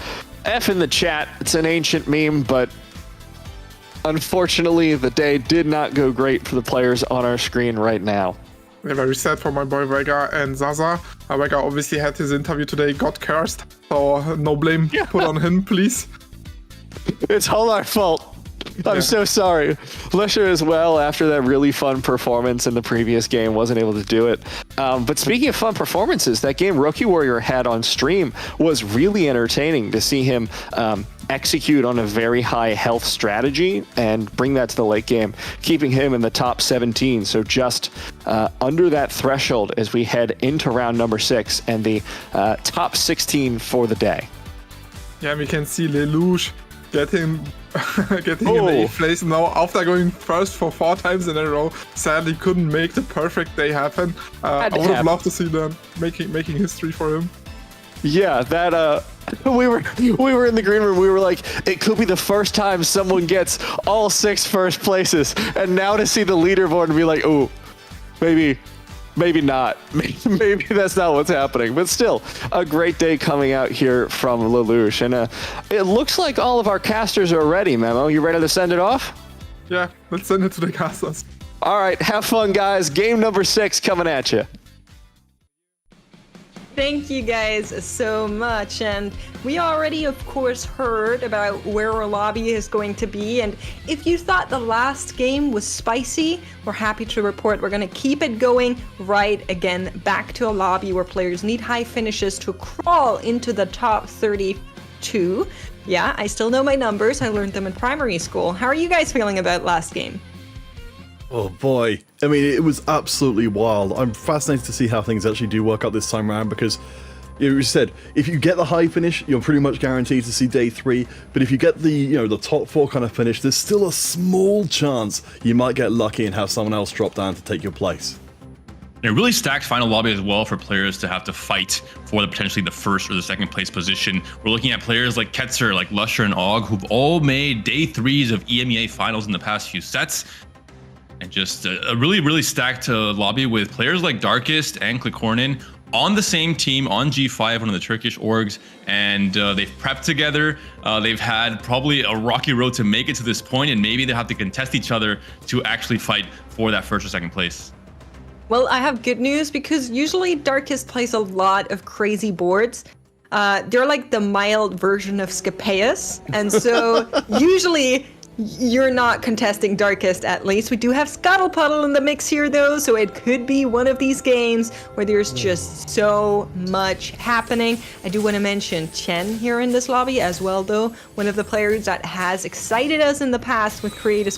F in the chat, it's an ancient meme, but unfortunately, the day did not go great for the players on our screen right now. Yeah, very sad for my boy Wägga and Zaza. Wägga obviously had his interview today, got cursed, so no blame put on him, please. It's all our fault. I'm so sorry. Lesher as well, after that really fun performance in the previous game, wasn't able to do it. But speaking of fun performances, that game Rookie Warrior had on stream was really entertaining to see him execute on a very high health strategy and bring that to the late game, keeping him in the top 17. So just under that threshold as we head into round number 6 and the top 16 for the day. Yeah, we can see Lelouch getting an 8th place now after going first for 4 times in a row. Sadly couldn't make the perfect day happen. I would have loved to see them making history for him. Yeah, that we were in the green room. We were like, it could be the first time someone gets all 6 first places. And now to see the leaderboard and be like, oh, maybe not. Maybe that's not what's happening. But still, a great day coming out here from Lelouch. And it looks like all of our casters are ready, Memo. You ready to send it off? Yeah, let's send it to the casters. All right, have fun, guys. Game number 6 coming at you. Thank you guys so much, and we already of course heard about where our lobby is going to be, and if you thought the last game was spicy, we're happy to report we're going to keep it going right again back to a lobby where players need high finishes to crawl into the top 32. Yeah, I still know my numbers, I learned them in primary school. How are you guys feeling about last game? Oh boy, I mean, it was absolutely wild. I'm fascinated to see how things actually do work out this time around, because you said if you get the high finish, you're pretty much guaranteed to see day 3. But if you get the the top 4 kind of finish, there's still a small chance you might get lucky and have someone else drop down to take your place. And a really stacked final lobby as well for players to have to fight for potentially the first or the second place position. We're looking at players like Ketzer, like Lusher, and Og, who've all made day 3s of EMEA Finals in the past few sets. And just a really stacked lobby with players like Darkest and Klikornin on the same team on G5, one of the Turkish orgs, and they've prepped together. They've had probably a rocky road to make it to this point, and maybe they'll have to contest each other to actually fight for that first or second place. Well, I have good news, because usually Darkest plays a lot of crazy boards. They're like the mild version of Scapeus, and so usually you're not contesting Darkest, at least. We do have Scuttlepuddle in the mix here, though, so it could be one of these games where there's just so much happening. I do want to mention Chen here in this lobby as well, though. One of the players that has excited us in the past with creative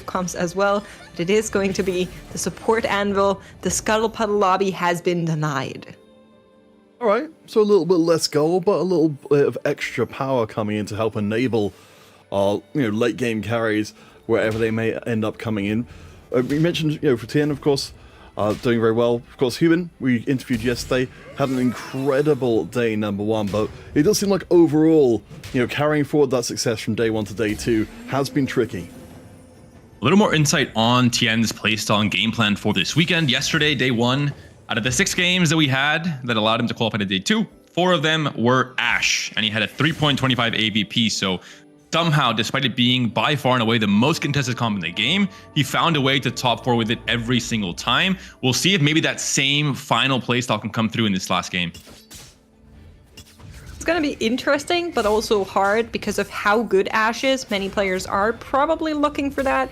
comps as well. But it is going to be the support anvil. The Scuttlepuddle lobby has been denied. All right, so a little bit less gold, but a little bit of extra power coming in to help enable our late game carries wherever they may end up coming in. We mentioned for Tien, of course, doing very well. Of course, Human, we interviewed yesterday, had an incredible day number 1, but it does seem like overall, carrying forward that success from day 1 to day 2 has been tricky. A little more insight on Tien's playstyle and game plan for this weekend. Yesterday, day 1, out of the 6 games that we had that allowed him to qualify to day 2, 4 of them were Ashe, and he had a 3.25 AVP, so somehow, despite it being by far and away the most contested comp in the game, he found a way to top 4 with it every single time. We'll see if maybe that same final playstyle can come through in this last game. It's going to be interesting, but also hard because of how good Ashe is. Many players are probably looking for that,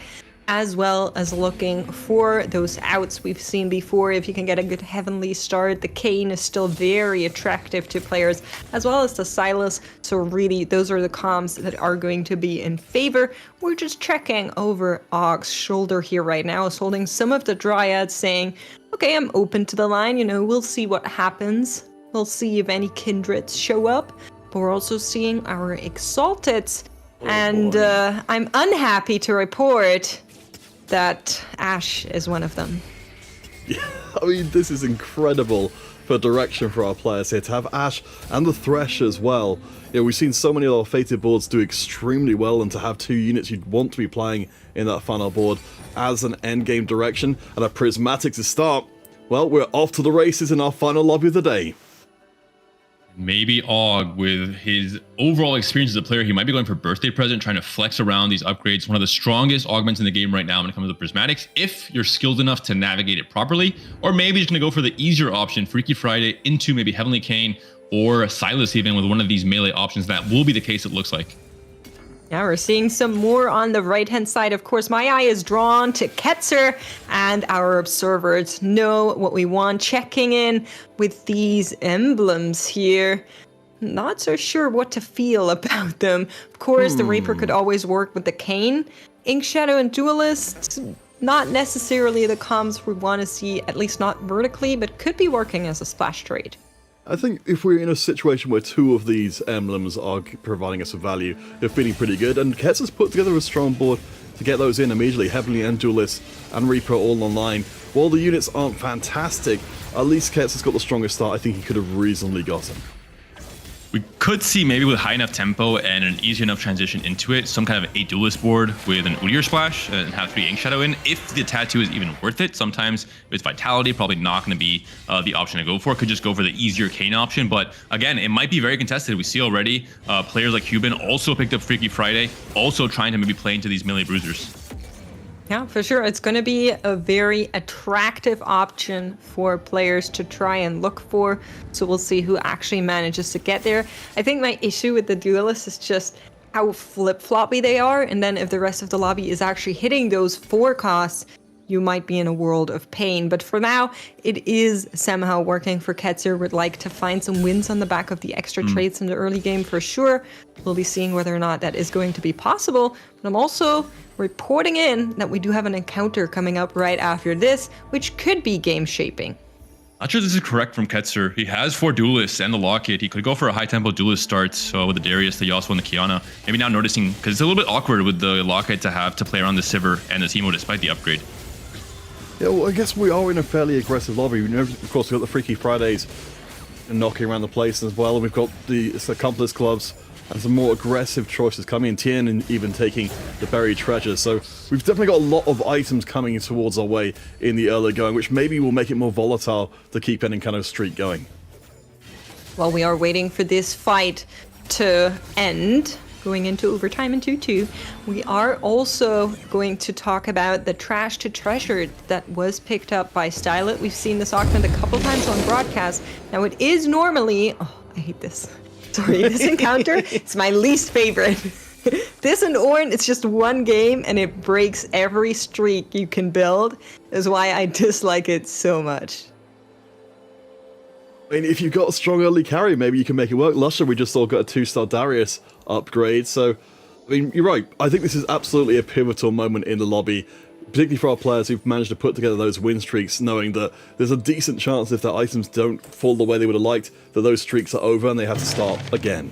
as well as looking for those outs we've seen before. If you can get a good Heavenly start, the Kayn is still very attractive to players, as well as the Silas. So really, those are the comps that are going to be in favor. We're just checking over Og's shoulder here right now, is holding some of the Dryads, saying, okay, I'm open to the line, we'll see what happens. We'll see if any Kindreds show up. But we're also seeing our Exalteds, and I'm unhappy to report that Ashe is one of them. Yeah, I mean, this is incredible for direction for our players here to have Ashe and the Thresh as well. We've seen so many of our Fated boards do extremely well, and to have 2 units you'd want to be playing in that final board as an endgame direction and a prismatic to start, well, we're off to the races in our final lobby of the day. Maybe Og, with his overall experience as a player, he might be going for birthday present, trying to flex around these upgrades. One of the strongest augments in the game right now when it comes to prismatics, if you're skilled enough to navigate it properly. Or maybe you're just going to go for the easier option, Freaky Friday, into maybe Heavenly Kayn or Silas even with one of these melee options. That will be the case, it looks like. Yeah, we're seeing some more on the right-hand side. Of course, my eye is drawn to Ketzer, and our observers know what we want. Checking in with these emblems here. Not so sure what to feel about them. Of course, the Reaper could always work with the Kayn. Ink Shadow and Duelist, not necessarily the comps we want to see, at least not vertically, but could be working as a splash trade. I think if we're in a situation where 2 of these emblems are providing us with value, they're feeling pretty good, and Ketz has put together a strong board to get those in immediately. Heavenly and Duelist and Reaper all online. While the units aren't fantastic, at least Ketz has got the strongest start I think he could have reasonably gotten. We could see maybe with high enough tempo and an easy enough transition into it, some kind of 8 duelist board with an Udyr splash and have 3 Ink Shadow in, if the tattoo is even worth it. Sometimes it's Vitality, probably not going to be the option to go for. Could just go for the easier Kane option. But again, it might be very contested. We see already players like Cuban also picked up Freaky Friday, also trying to maybe play into these melee bruisers. Yeah, for sure. It's going to be a very attractive option for players to try and look for. So we'll see who actually manages to get there. I think my issue with the duelists is just how flip-floppy they are. And then if the rest of the lobby is actually hitting those 4 costs, you might be in a world of pain. But for now, it is somehow working for Ketzer. Would like to find some wins on the back of the extra trades in the early game for sure. We'll be seeing whether or not that is going to be possible. But I'm also reporting in that we do have an encounter coming up right after this, which could be game shaping. Not sure this is correct from Ketzer. He has 4 duelists and the Locket. He could go for a high tempo duelist start with the Darius, the Yasuo, and the Kiana. Maybe now noticing, because it's a little bit awkward with the Locket to have to play around the Sivir and the Teemo despite the upgrade. Yeah, well, I guess we are in a fairly aggressive lobby. Of course, we've got the Freaky Fridays knocking around the place as well. And we've got the Accomplice Gloves and some more aggressive choices coming in. Tien and even taking the Buried Treasure. So we've definitely got a lot of items coming towards our way in the early going, which maybe will make it more volatile to keep any kind of streak going. While we are waiting for this fight to end, going into overtime in 2-2, we are also going to talk about the Trash to Treasure that was picked up by Stylet. We've seen this augment a couple times on broadcast. Now it is normally... Oh, I hate this. Sorry, this encounter, it's my least favorite. This and Ornn, it's just one game and it breaks every streak you can build. Is why I dislike it so much. I mean, if you've got a strong early carry, maybe you can make it work. Lusher, we just saw got a 2-star Darius upgrade. So, I mean, you're right. I think this is absolutely a pivotal moment in the lobby, particularly for our players who've managed to put together those win streaks, knowing that there's a decent chance if their items don't fall the way they would have liked, that those streaks are over and they have to start again.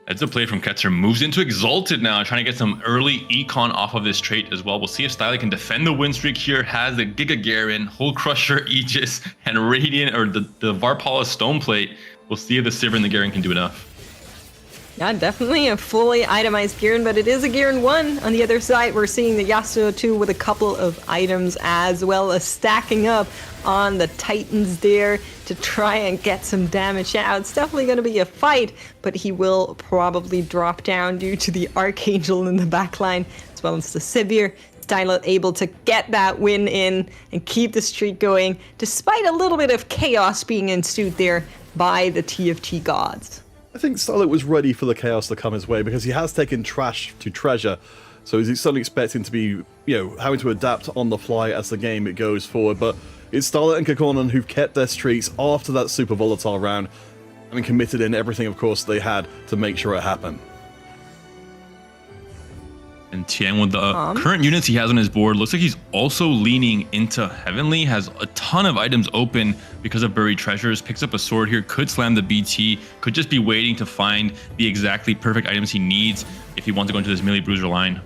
As the play from Ketzer moves into Exalted now, trying to get some early econ off of this trait as well. We'll see if Stylet can defend the win streak here. Has the Giga Garen, Hull Crusher, Aegis, and Radiant, or the Varpala Stone Plate. We'll see if the Sivir and the Garen can do enough. Yeah, definitely a fully itemized Garen, but it is a Garen 1. On the other side, we're seeing the Yasuo 2 with a couple of items as well as stacking up on the Titans there to try and get some damage out. It's definitely going to be a fight, but he will probably drop down due to the Archangel in the backline, as well as the Sivir. Stylet able to get that win in and keep the streak going, despite a little bit of chaos being ensued there by the TFT gods. I think Stylet was ready for the chaos to come his way because he has taken Trash to Treasure, so he's suddenly expecting to be, having to adapt on the fly as the game goes forward. But it's Stylet and Kikonan who've kept their streaks after that super volatile round, having committed in everything, of course, they had to make sure it happened. And Tien, with the current units he has on his board, looks like he's also leaning into Heavenly. Has a ton of items open because of Buried Treasures. Picks up a sword here, could slam the BT, could just be waiting to find the exactly perfect items he needs if he wants to go into this melee bruiser line.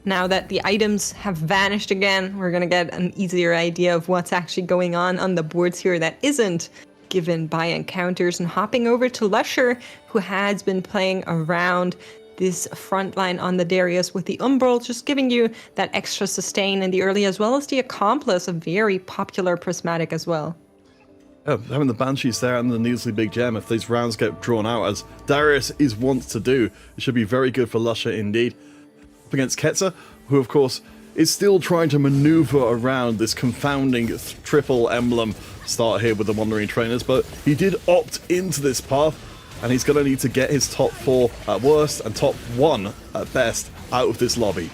Now that the items have vanished again, we're going to get an easier idea of what's actually going on the boards here that isn't given by encounters, and hopping over to Lusher, who has been playing around this front line on the Darius with the Umbral, just giving you that extra sustain in the early, as well as the Accomplice, a very popular prismatic as well. Yeah, having the Banshees there and the needlessly big gem, if these rounds get drawn out, as Darius is wont to do, it should be very good for Lusher indeed. Up against Ketzer, who of course is still trying to maneuver around this confounding triple emblem start here with the Wandering Trainers, but he did opt into this path, and he's going to need to get his top 4 at worst and top 1 at best out of this lobby.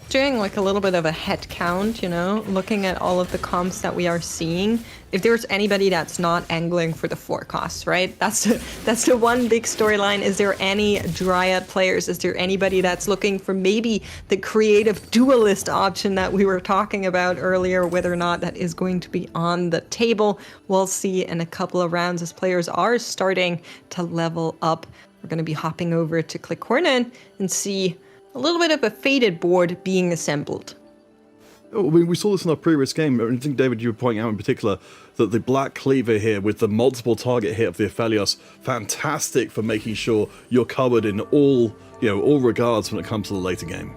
Doing like a little bit of a head count, looking at all of the comps that we are seeing. If there's anybody that's not angling for the 4 costs, right? That's the one big storyline. Is there any Dryad players? Is there anybody that's looking for maybe the creative duelist option that we were talking about earlier? Whether or not that is going to be on the table, we'll see in a couple of rounds as players are starting to level up. We're going to be hopping over to Clémoulahagra and see a little bit of a faded board being assembled. Oh, I mean, we saw this in our previous game. I think, David, you were pointing out in particular that the Black Cleaver here with the multiple target hit of the Aphelios, fantastic for making sure you're covered in all regards when it comes to the later game.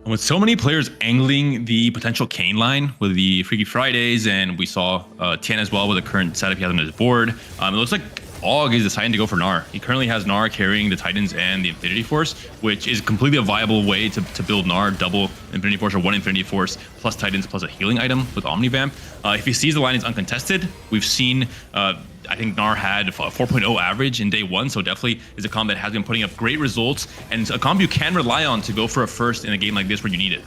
And with so many players angling the potential Kane line with the Freaky Fridays, and we saw Tien as well with the current setup he has on his board, it looks like Og is deciding to go for Gnar. He currently has Gnar carrying the Titans and the Infinity Force, which is completely a viable way to build Gnar, double Infinity Force or one Infinity Force plus Titans plus a healing item with Omnivamp. If he sees the line is uncontested, we've seen, I think Gnar had a 4.0 average in day one, so definitely is a comp that has been putting up great results, and a comp you can rely on to go for a first in a game like this where you need it.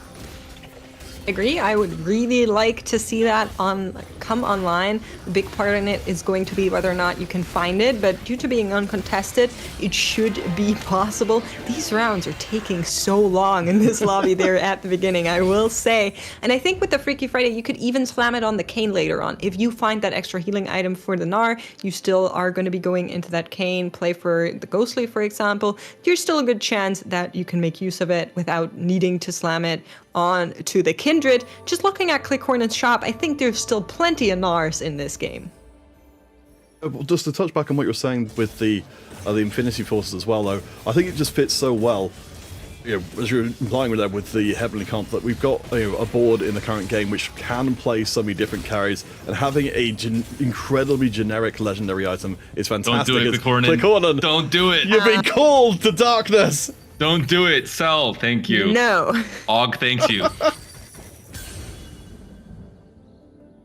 Agree. I would really like to see that come online. The big part in it is going to be whether or not you can find it, but due to being uncontested, it should be possible. These rounds are taking so long in this lobby there at the beginning, I will say. And I think with the Freaky Friday, you could even slam it on the Kane later on. If you find that extra healing item for the Gnar, you still are going to be going into that Kane, play for the Ghostly, for example. There's still a good chance that you can make use of it without needing to slam it on to the Kindred. Just looking at Clighorn's shop, I think there's still plenty of Gnars in this game. Just to touch back on what you're saying with the Infinity Forces as well, though, I think it just fits so well, as you're implying with that with the Heavenly Comp, that we've got a board in the current game which can play so many different carries, and having a incredibly generic legendary item is fantastic. Don't do it, Clighorn. Don't do it. You've been called to darkness. Don't do it. Sell. Thank you. No. Og thanks you.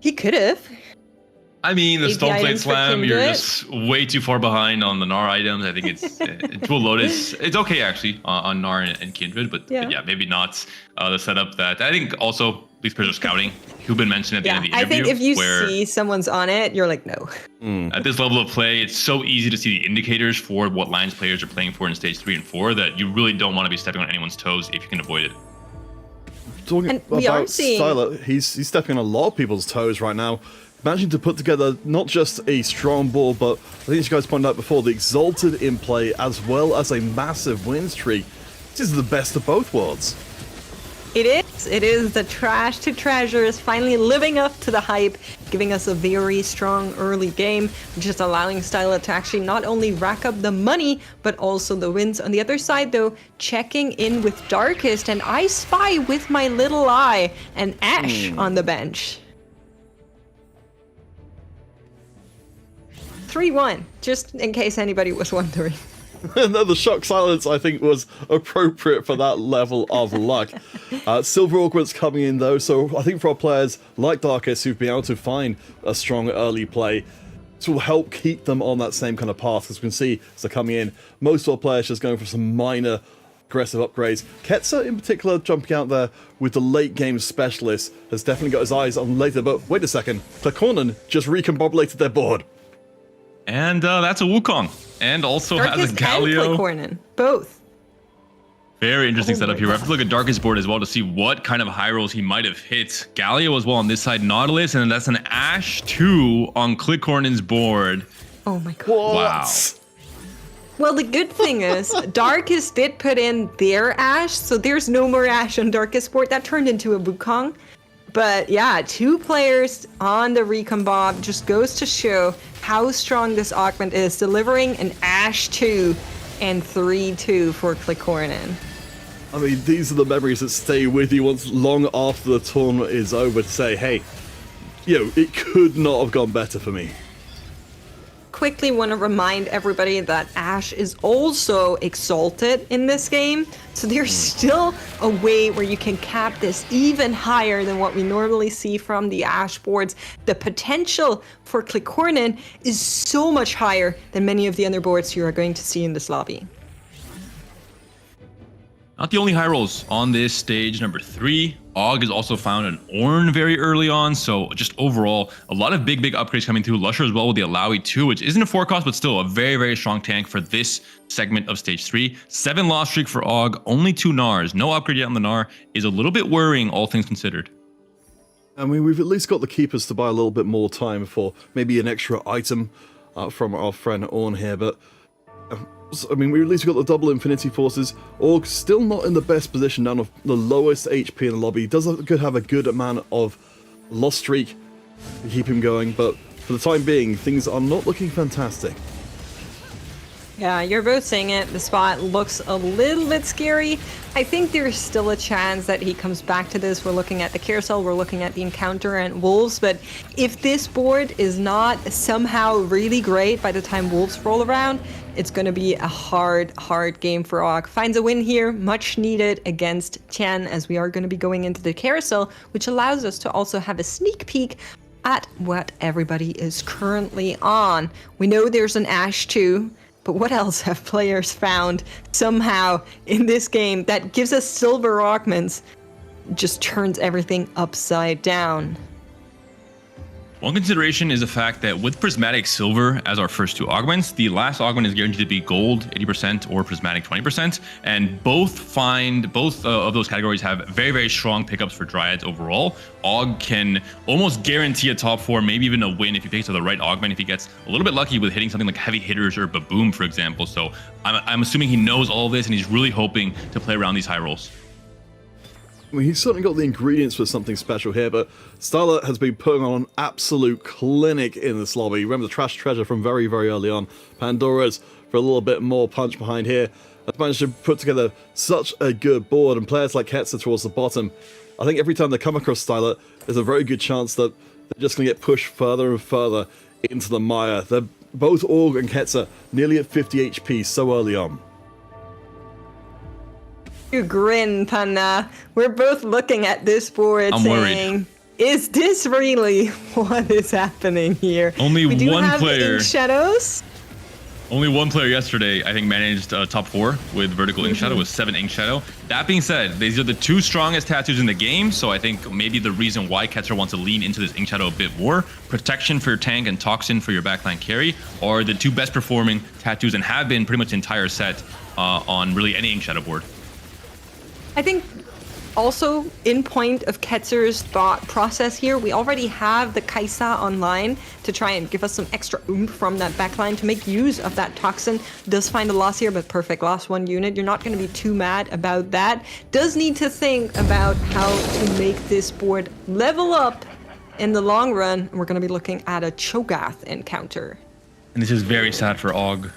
He could have. I mean, the Stoneblade Slam, you're just way too far behind on the Gnar items. I think it's Dual Lotus. It's okay, actually, on Gnar and Kindred, but yeah, maybe not the setup that I think also these players are scouting. Hubin mentioned at the end of the interview. I think if you see someone's on it, you're like, no. At this level of play, it's so easy to see the indicators for what lines players are playing for in stage 3 and 4 that you really don't want to be stepping on anyone's toes if you can avoid it. Talking about Styler, he's stepping on a lot of people's toes right now. Managing to put together not just a strong board, but I think you guys pointed out before, the Exalted in play as well as a massive win streak. This is the best of both worlds. It is. It is. The trash to treasure is finally living up to the hype, giving us a very strong early game, just allowing Styla to actually not only rack up the money, but also the wins. On the other side, though, checking in with Darkest, and I spy with my little eye an Ash on the bench. 3-1, just in case anybody was wondering. No, the shock silence, I think, was appropriate for that level of luck. Silver Augment's coming in, though, so I think for our players like Darkest who've been able to find a strong early play, this will help keep them on that same kind of path. As we can see, as they're coming in, most of our players just going for some minor aggressive upgrades. Ketzer, in particular, jumping out there with the late game specialist, has definitely got his eyes on later, but wait a second, Clighorn just recombobulated their board. And that's a Wukong. And also Darkest has a Galio. And Clighorn, both. Very interesting setup here. We have to look at Darkest board as well to see what kind of high rolls he might have hit. Galio as well on this side, Nautilus, and that's an Ash 2 on Clighorn's board. Oh my god. Wow. Well, the good thing is, Darkest did put in their Ash, so there's no more Ash on Darkest board. That turned into a Wukong. But yeah, 2 players on the Recon Bob just goes to show how strong this augment is, delivering an Ash 2 and 3-2 for Clighorn. I mean, these are the memories that stay with you once long after the tournament is over, to say, hey, it could not have gone better for me. Quickly want to remind everybody that Ash is also exalted in this game, so there's still a way where you can cap this even higher than what we normally see from the Ash boards. The potential for Clighorn is so much higher than many of the other boards you are going to see in this lobby. Not the only high rolls on this stage, number 3. Og has also found an Ornn very early on, so just overall, a lot of big upgrades coming through. Lusher as well with the Alawi 2, which isn't a 4 cost, but still a very strong tank for this segment of stage 3. 7 loss streak for Og, only 2 Gnars. No upgrade yet on the Gnar is a little bit worrying, all things considered. I mean, we've at least got the Keepers to buy a little bit more time for maybe an extra item from our friend Ornn here, but I mean, we at least got the double Infinity Forces. Org still not in the best position, down of the lowest HP in the lobby. He does have a good amount of lost streak to keep him going, but for the time being, things are not looking fantastic. Yeah, you're both saying it. The spot looks a little bit scary. I think there's still a chance that he comes back to this. We're looking at the carousel, we're looking at the encounter and wolves, but if this board is not somehow really great by the time wolves roll around, it's going to be a hard game for Og. Finds a win here, much needed against Tian, as we are going to be going into the carousel, which allows us to also have a sneak peek at what everybody is currently on. We know there's an Ashe too. But what else have players found somehow in this game that gives us silver augments, just turns everything upside down? One consideration is the fact that with Prismatic Silver as our first two augments, the last augment is guaranteed to be Gold 80% or Prismatic 20%, and both of those categories have very strong pickups for Dryads overall. Og can almost guarantee a top 4, maybe even a win if he picks up the right augment, if he gets a little bit lucky with hitting something like Heavy Hitters or Baboom, for example. So I'm assuming he knows all of this and he's really hoping to play around these high rolls. I mean, he's certainly got the ingredients for something special here, but Starlet has been putting on an absolute clinic in this lobby. Remember the Trash Treasure from very early on. Pandora's for a little bit more punch behind here. Has managed to put together such a good board, and players like Hetzer towards the bottom. I think every time they come across Starlet, there's a very good chance that they're just going to get pushed further and further into the mire. They're both Org and Hetzer nearly at 50 HP so early on. You grin, Panna. We're both looking at this board saying, is this really what is happening here? Only we do one have player. Ink Shadows. Only one player yesterday, I think, managed top 4 with Vertical Ink Shadow, with 7 Ink Shadow. That being said, these are the 2 strongest tattoos in the game, so I think maybe the reason why Ketzer wants to lean into this Ink Shadow a bit more, protection for your tank and toxin for your backline carry, are the 2 best performing tattoos and have been pretty much the entire set on really any Ink Shadow board. I think also in point of Ketzer's thought process here, we already have the Kaisa online to try and give us some extra oomph from that backline to make use of that toxin. Does find a loss here, but perfect, lost 1 unit. You're not going to be too mad about that. Does need to think about how to make this board level up in the long run. We're going to be looking at a Cho'Gath encounter. And this is very sad for Og.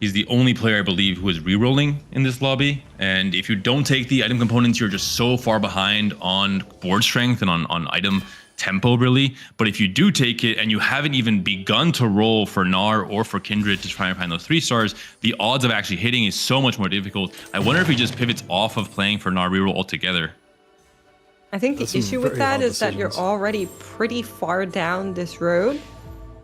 He's the only player, I believe, who is rerolling in this lobby. And if you don't take the item components, you're just so far behind on board strength and on item tempo, really. But if you do take it and you haven't even begun to roll for Gnar or for Kindred to try and find those 3 stars, the odds of actually hitting is so much more difficult. I wonder if he just pivots off of playing for Gnar reroll altogether. I think the issue with that is that you're already pretty far down this road.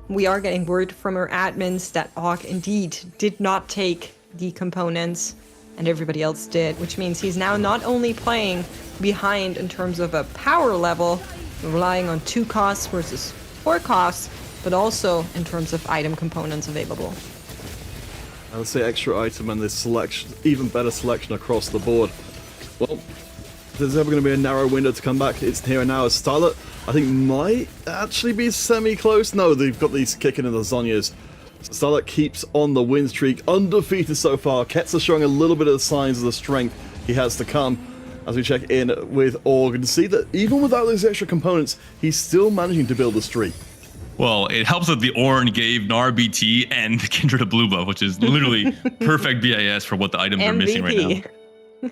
We are getting word from our admins that Og indeed did not take the components and everybody else did, which means he's now not only playing behind in terms of a power level, relying on 2 costs versus 4 costs, but also in terms of item components available. Let's say extra item and this selection, even better selection across the board. Well, if there's ever going to be a narrow window to come back, it's here and now as Starlet, I think, might actually be semi-close. No, they've got these kicking in the Zonyas. So Starlet keeps on the win streak, undefeated so far. Ketzer showing a little bit of the signs of the strength he has to come as we check in with Org and see that even without those extra components, he's still managing to build a streak. Well, it helps that the Orn gave Gnar BT and Kindred a blue buff, which is literally perfect BIS for what the items are missing right now.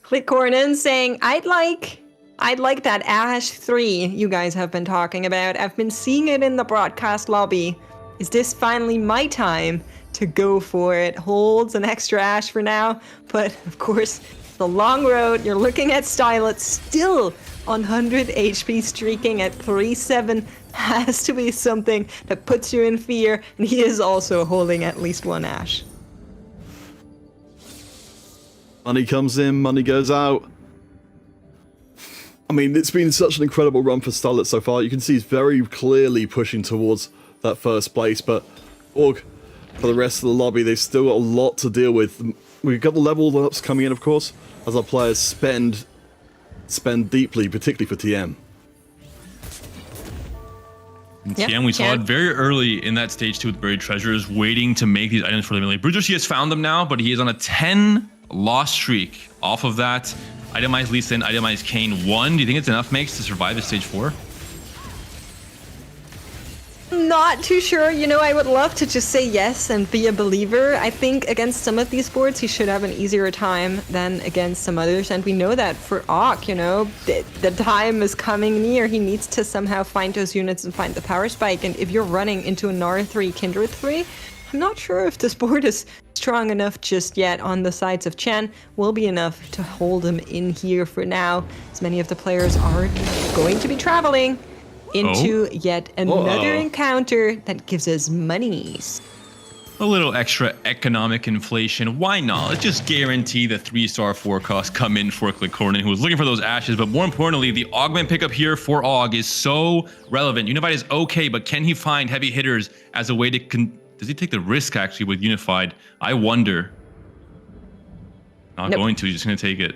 Clickcornin saying, I'd like that Ashe 3 you guys have been talking about. I've been seeing it in the broadcast lobby. Is this finally my time to go for it? Holds an extra Ashe for now, but of course, the long road. You're looking at Stylet still on 100 HP streaking at 3-7 has to be something that puts you in fear, and he is also holding at least 1 Ashe. Money comes in, money goes out. I mean, it's been such an incredible run for Starlet so far. You can see he's very clearly pushing towards that first place, but Org, for the rest of the lobby, they've still got a lot to deal with. We've got the level ups coming in, of course, as our players spend deeply, particularly for TM. Yeah, TM, we saw can. it very early in that stage 2 with Buried Treasures, waiting to make these items for the melee. Brutus, he has found them now, but he is on a 10 loss streak. Off of that, itemized Lee Sin, itemized Kayn 1. Do you think it's enough makes to survive this stage 4? Not too sure. You know, I would love to just say yes and be a believer. I think against some of these boards, he should have an easier time than against some others. And we know that for Auk, you know, the time is coming near. He needs to somehow find those units and find the power spike. And if you're running into an R3 Kindred 3, I'm not sure if this board is strong enough just yet on the sides of Chen. Will be enough to hold him in here for now, as many of the players are going to be traveling into yet another encounter that gives us monies. A little extra economic inflation. Why not? Let's just guarantee the 3-star forecast come in for Clickcorn, who was looking for those ashes. But more importantly, the augment pickup here for Og is so relevant. Unified is okay, but can he find heavy hitters as a way to... Does he take the risk actually with Unified? I wonder. Not going to. He's just going to take it.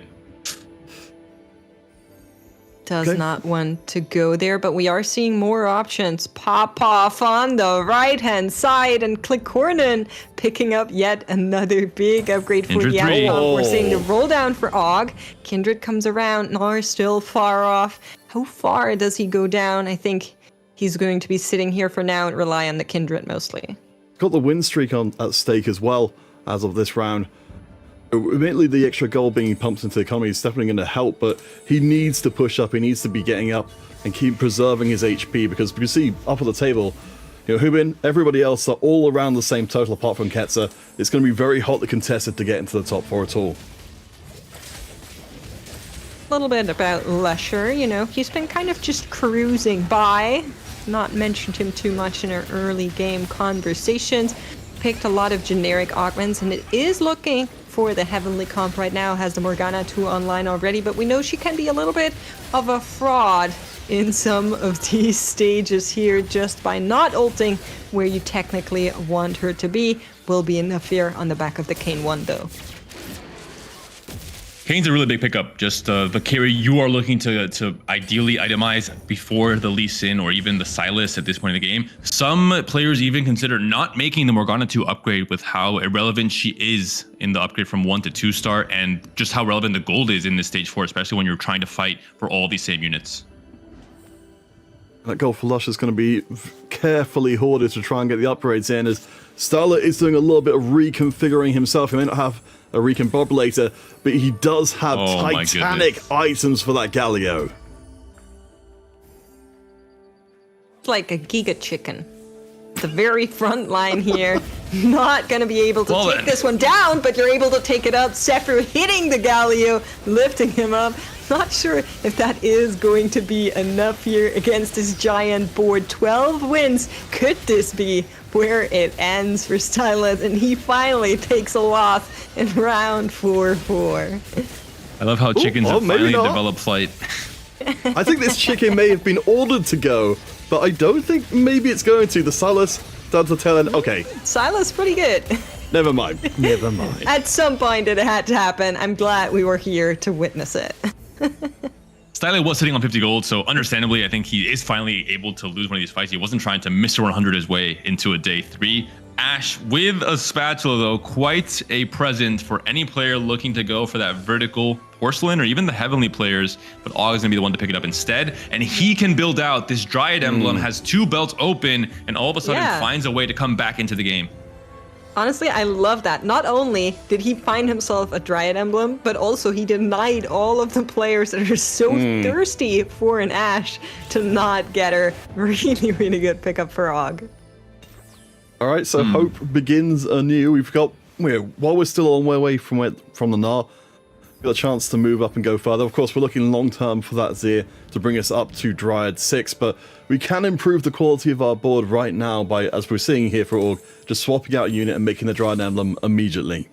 Does not want to go there, but we are seeing more options pop off on the right-hand side, and Clickcorn picking up yet another big upgrade for the outlaw. We're seeing the roll down for Og. Kindred comes around, Nar still far off. How far does he go down? I think he's going to be sitting here for now and rely on the Kindred mostly. Got the win streak at stake as well as of this round. Admittedly, the extra gold being pumped into the economy is definitely going to help, but he needs to push up. He needs to be getting up and keep preserving his HP, because you see up at the table, you know, Hubin, everybody else are all around the same total apart from Ketzer. It's going to be very hotly contested to get into the top 4 at all. A little bit about Lusher, you know, he's been kind of just cruising by. Not mentioned him too much in our early game conversations. Picked a lot of generic augments, and it is looking for the Heavenly comp right now. Has the Morgana 2 online already, but we know she can be a little bit of a fraud in some of these stages here just by not ulting where you technically want her to be. Will be enough here on the back of the Kayn 1 though. Kayn's a really big pickup. Just the carry you are looking to ideally itemize before the Lee Sin or even the Sylas at this point in the game. Some players even consider not making the Morgana 2 upgrade with how irrelevant she is in the upgrade from 1 to 2-star, and just how relevant the gold is in this stage 4, especially when you're trying to fight for all these same units. That gold for Lush is going to be carefully hoarded to try and get the upgrades in, as Starlet is doing a little bit of reconfiguring himself. He may not have a recombobulator, but he does have titanic items for that Galio. It's like a Giga Chicken. The very front line here. Not going to be able to take this one down, but you're able to take it up. Sephiroth hitting the Galio, lifting him up. Not sure if that is going to be enough here against this giant board. 12 wins. Could this be where it ends for Stylus? And he finally takes a loss in round 4-4. I love how chickens have finally developed flight. I think this chicken may have been ordered to go, but I don't think maybe it's going to. The Silas down to the tail end. Okay. Silas pretty good. Never mind. Never mind. At some point it had to happen. I'm glad we were here to witness it. Stylus was sitting on 50 gold, so understandably, I think he is finally able to lose one of these fights. He wasn't trying to Mr. 100 his way into a day 3. Ash with a spatula, though, quite a present for any player looking to go for that vertical porcelain, or even the heavenly players, but Og is going to be the one to pick it up instead. And he can build out this Dryad emblem, has 2 belts open, and all of a sudden finds a way to come back into the game. Honestly, I love that. Not only did he find himself a Dryad emblem, but also he denied all of the players that are so thirsty for an Ash to not get her. Really, really good pickup for Og. All right, so hope begins anew. We've got, while we're still on our way from the Gnar, we've got a chance to move up and go further. Of course, we're looking long term for that Zir to bring us up to Dryad 6, but we can improve the quality of our board right now by, as we're seeing here for Org, just swapping out a unit and making the Dryad emblem immediately.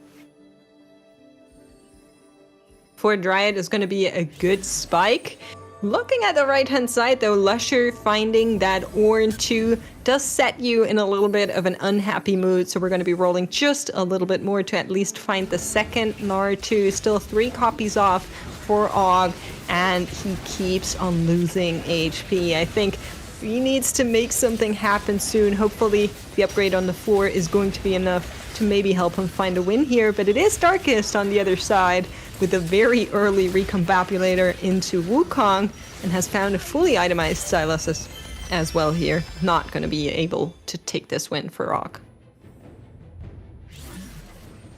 For Dryad is going to be a good spike. Looking at the right-hand side, though, Lusher finding that Ornn 2 does set you in a little bit of an unhappy mood, so we're going to be rolling just a little bit more to at least find the second Gnar 2. Still 3 copies off for Og, and he keeps on losing HP. I think He needs to make something happen soon. Hopefully the upgrade on the 4 is going to be enough to maybe help him find a win here. But it is Darkest on the other side with a very early recombobulator into Wukong and has found a fully itemized Silas as well here. Not going to be able to take this win for Og.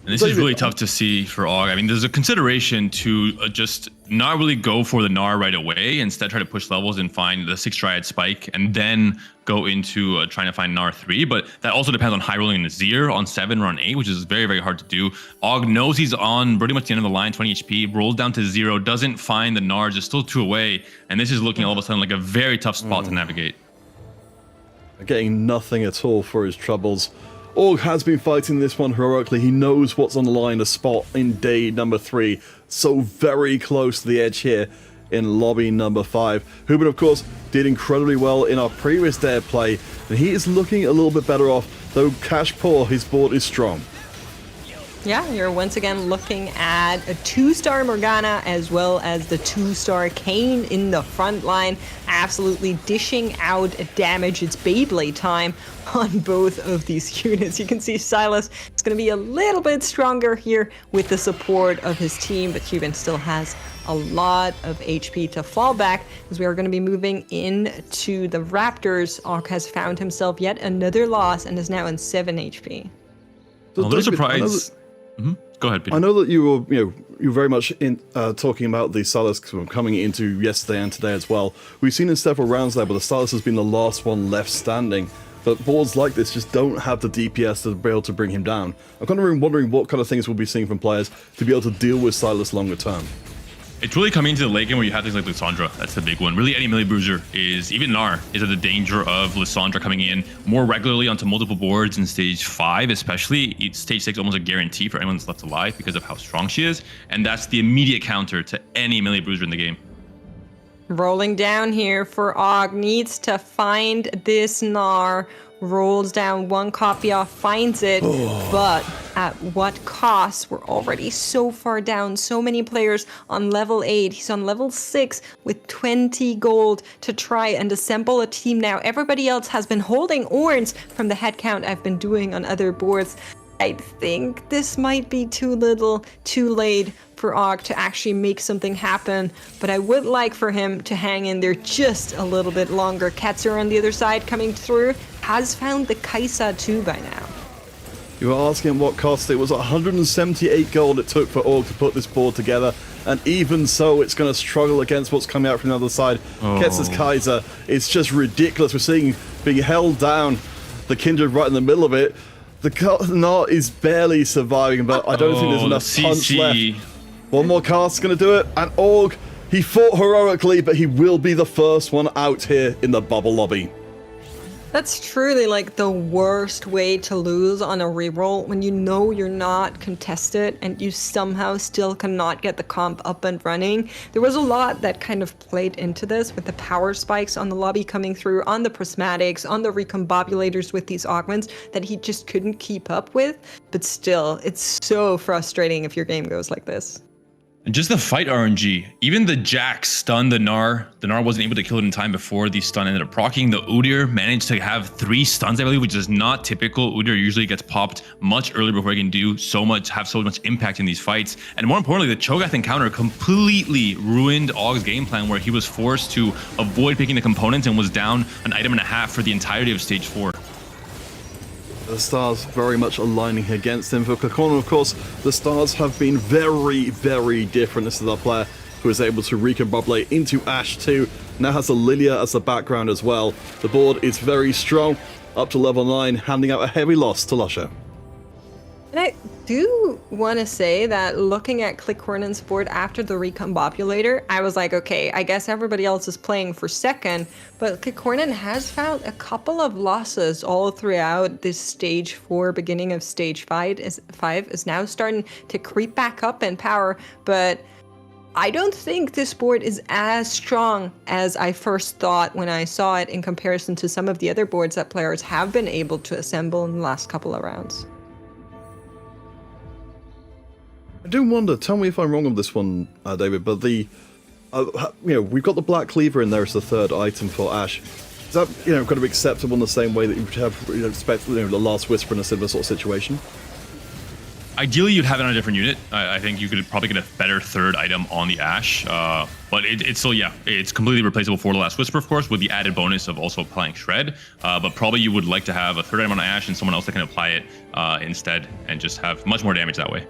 And this is really tough to see for Og. I mean, there's a consideration to just not really go for the Gnar right away. Instead, try to push levels and find the 6 Triad Spike, and then go into trying to find Gnar 3. But that also depends on high rolling in Azir on 7 or on 8, which is very, very hard to do. Og knows he's on pretty much the end of the line, 20 HP, rolls down to 0, doesn't find the Gnar, just still 2 away. And this is looking all of a sudden like a very tough spot to navigate. Getting nothing at all for his troubles. Og has been fighting this one heroically. He knows what's on the line, a spot in day number 3. So very close to the edge here in lobby number 5. Hubin, of course, did incredibly well in our previous day of play, and he is looking a little bit better off, though cash poor, his board is strong. Yeah, you're once again looking at a 2-star Morgana as well as the 2-star Kayn in the front line, absolutely dishing out damage. It's Beyblade time on both of these units. You can see Silas is going to be a little bit stronger here with the support of his team, but Hubin still has a lot of HP to fall back as we are going to be moving into the Raptors. Og has found himself yet another loss and is now on 7 HP. A little surprised. Go ahead, Peter. I know that you were, you're very much in talking about the Silas coming into yesterday and today as well. We've seen in several rounds there, but the Silas has been the last one left standing. But boards like this just don't have the DPS to be able to bring him down. I'm kind of wondering what kind of things we'll be seeing from players to be able to deal with Silas longer term. It's really coming into the late game where you have things like Lissandra. That's the big one. Really, any melee bruiser is, even Gnar, is at the danger of Lissandra coming in more regularly onto multiple boards in stage 5, especially. Stage 6 almost a guarantee for anyone that's left alive because of how strong she is. And that's the immediate counter to any melee bruiser in the game. Rolling down here for Og, needs to find this Gnar. Rolls down one copy off, finds it, but at what cost? We're already so far down. So many players on level 8. He's on level 6 with 20 gold to try and assemble a team now. Everybody else has been holding Orns from the head count I've been doing on other boards. I think this might be too little, too late for Og to actually make something happen, but I would like for him to hang in there just a little bit longer. Ketzer on the other side coming through, has found the Kaisa too by now. You were asking what cost. It was 178 gold it took for Og to put this board together, and even so, it's going to struggle against what's coming out from the other side. Ketzer's Kaiser, it's just ridiculous. We're seeing being held down, the Kindred right in the middle of it. The Gnar is barely surviving, but I don't think there's enough punch left. One more cast's going to do it, and Og, he fought heroically, but he will be the first one out here in the bubble lobby. That's truly like the worst way to lose on a reroll, when you know you're not contested and you somehow still cannot get the comp up and running. There was a lot that kind of played into this with the power spikes on the lobby coming through, on the prismatics, on the recombobulators with these augments that he just couldn't keep up with. But still, it's so frustrating if your game goes like this. And just the fight RNG, even the Jax stunned the Gnar. The Gnar wasn't able to kill it in time before the stun ended up proccing. The Udyr managed to have 3 stuns, I believe, which is not typical. Udyr usually gets popped much earlier before he can have so much impact in these fights. And more importantly, the Cho'Gath encounter completely ruined Og's game plan, where he was forced to avoid picking the components and was down an item and a half for the entirety of stage 4. The stars very much aligning against him. For Kakona, of course, the stars have been very, very different. This is our player who is able to recombobulate into Ashe 2. Now has a Lilia as the background as well. The board is very strong, up to level 9, handing out a heavy loss to Lusha. And I do want to say that looking at Clickcornen's board after the recombobulator, I was like, okay, I guess everybody else is playing for second, but Clickcornen has found a couple of losses all throughout this stage 4, beginning of stage 5 is now starting to creep back up in power, but I don't think this board is as strong as I first thought when I saw it in comparison to some of the other boards that players have been able to assemble in the last couple of rounds. I do wonder, tell me if I'm wrong on this one, David, but we've got the Black Cleaver in there as the third item for Ashe. Is that kind of acceptable in the same way that you would have expect the Last Whisper in a similar sort of situation? Ideally, you'd have it on a different unit. I think you could probably get a better third item on the Ashe, but it's still, it's completely replaceable for the Last Whisper, of course, with the added bonus of also applying Shred. But probably you would like to have a third item on Ashe and someone else that can apply it instead, and just have much more damage that way.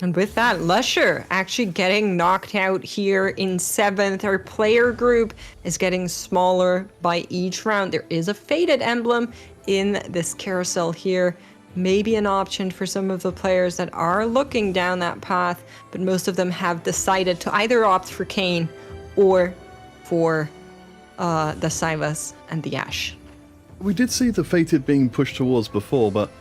And with that, Lusher actually getting knocked out here in 7th. Our player group is getting smaller by each round. There is a Faded emblem in this carousel here. Maybe an option for some of the players that are looking down that path, but most of them have decided to either opt for Kayn or for the Silas and the Ashe. We did see the Fated being pushed towards before, but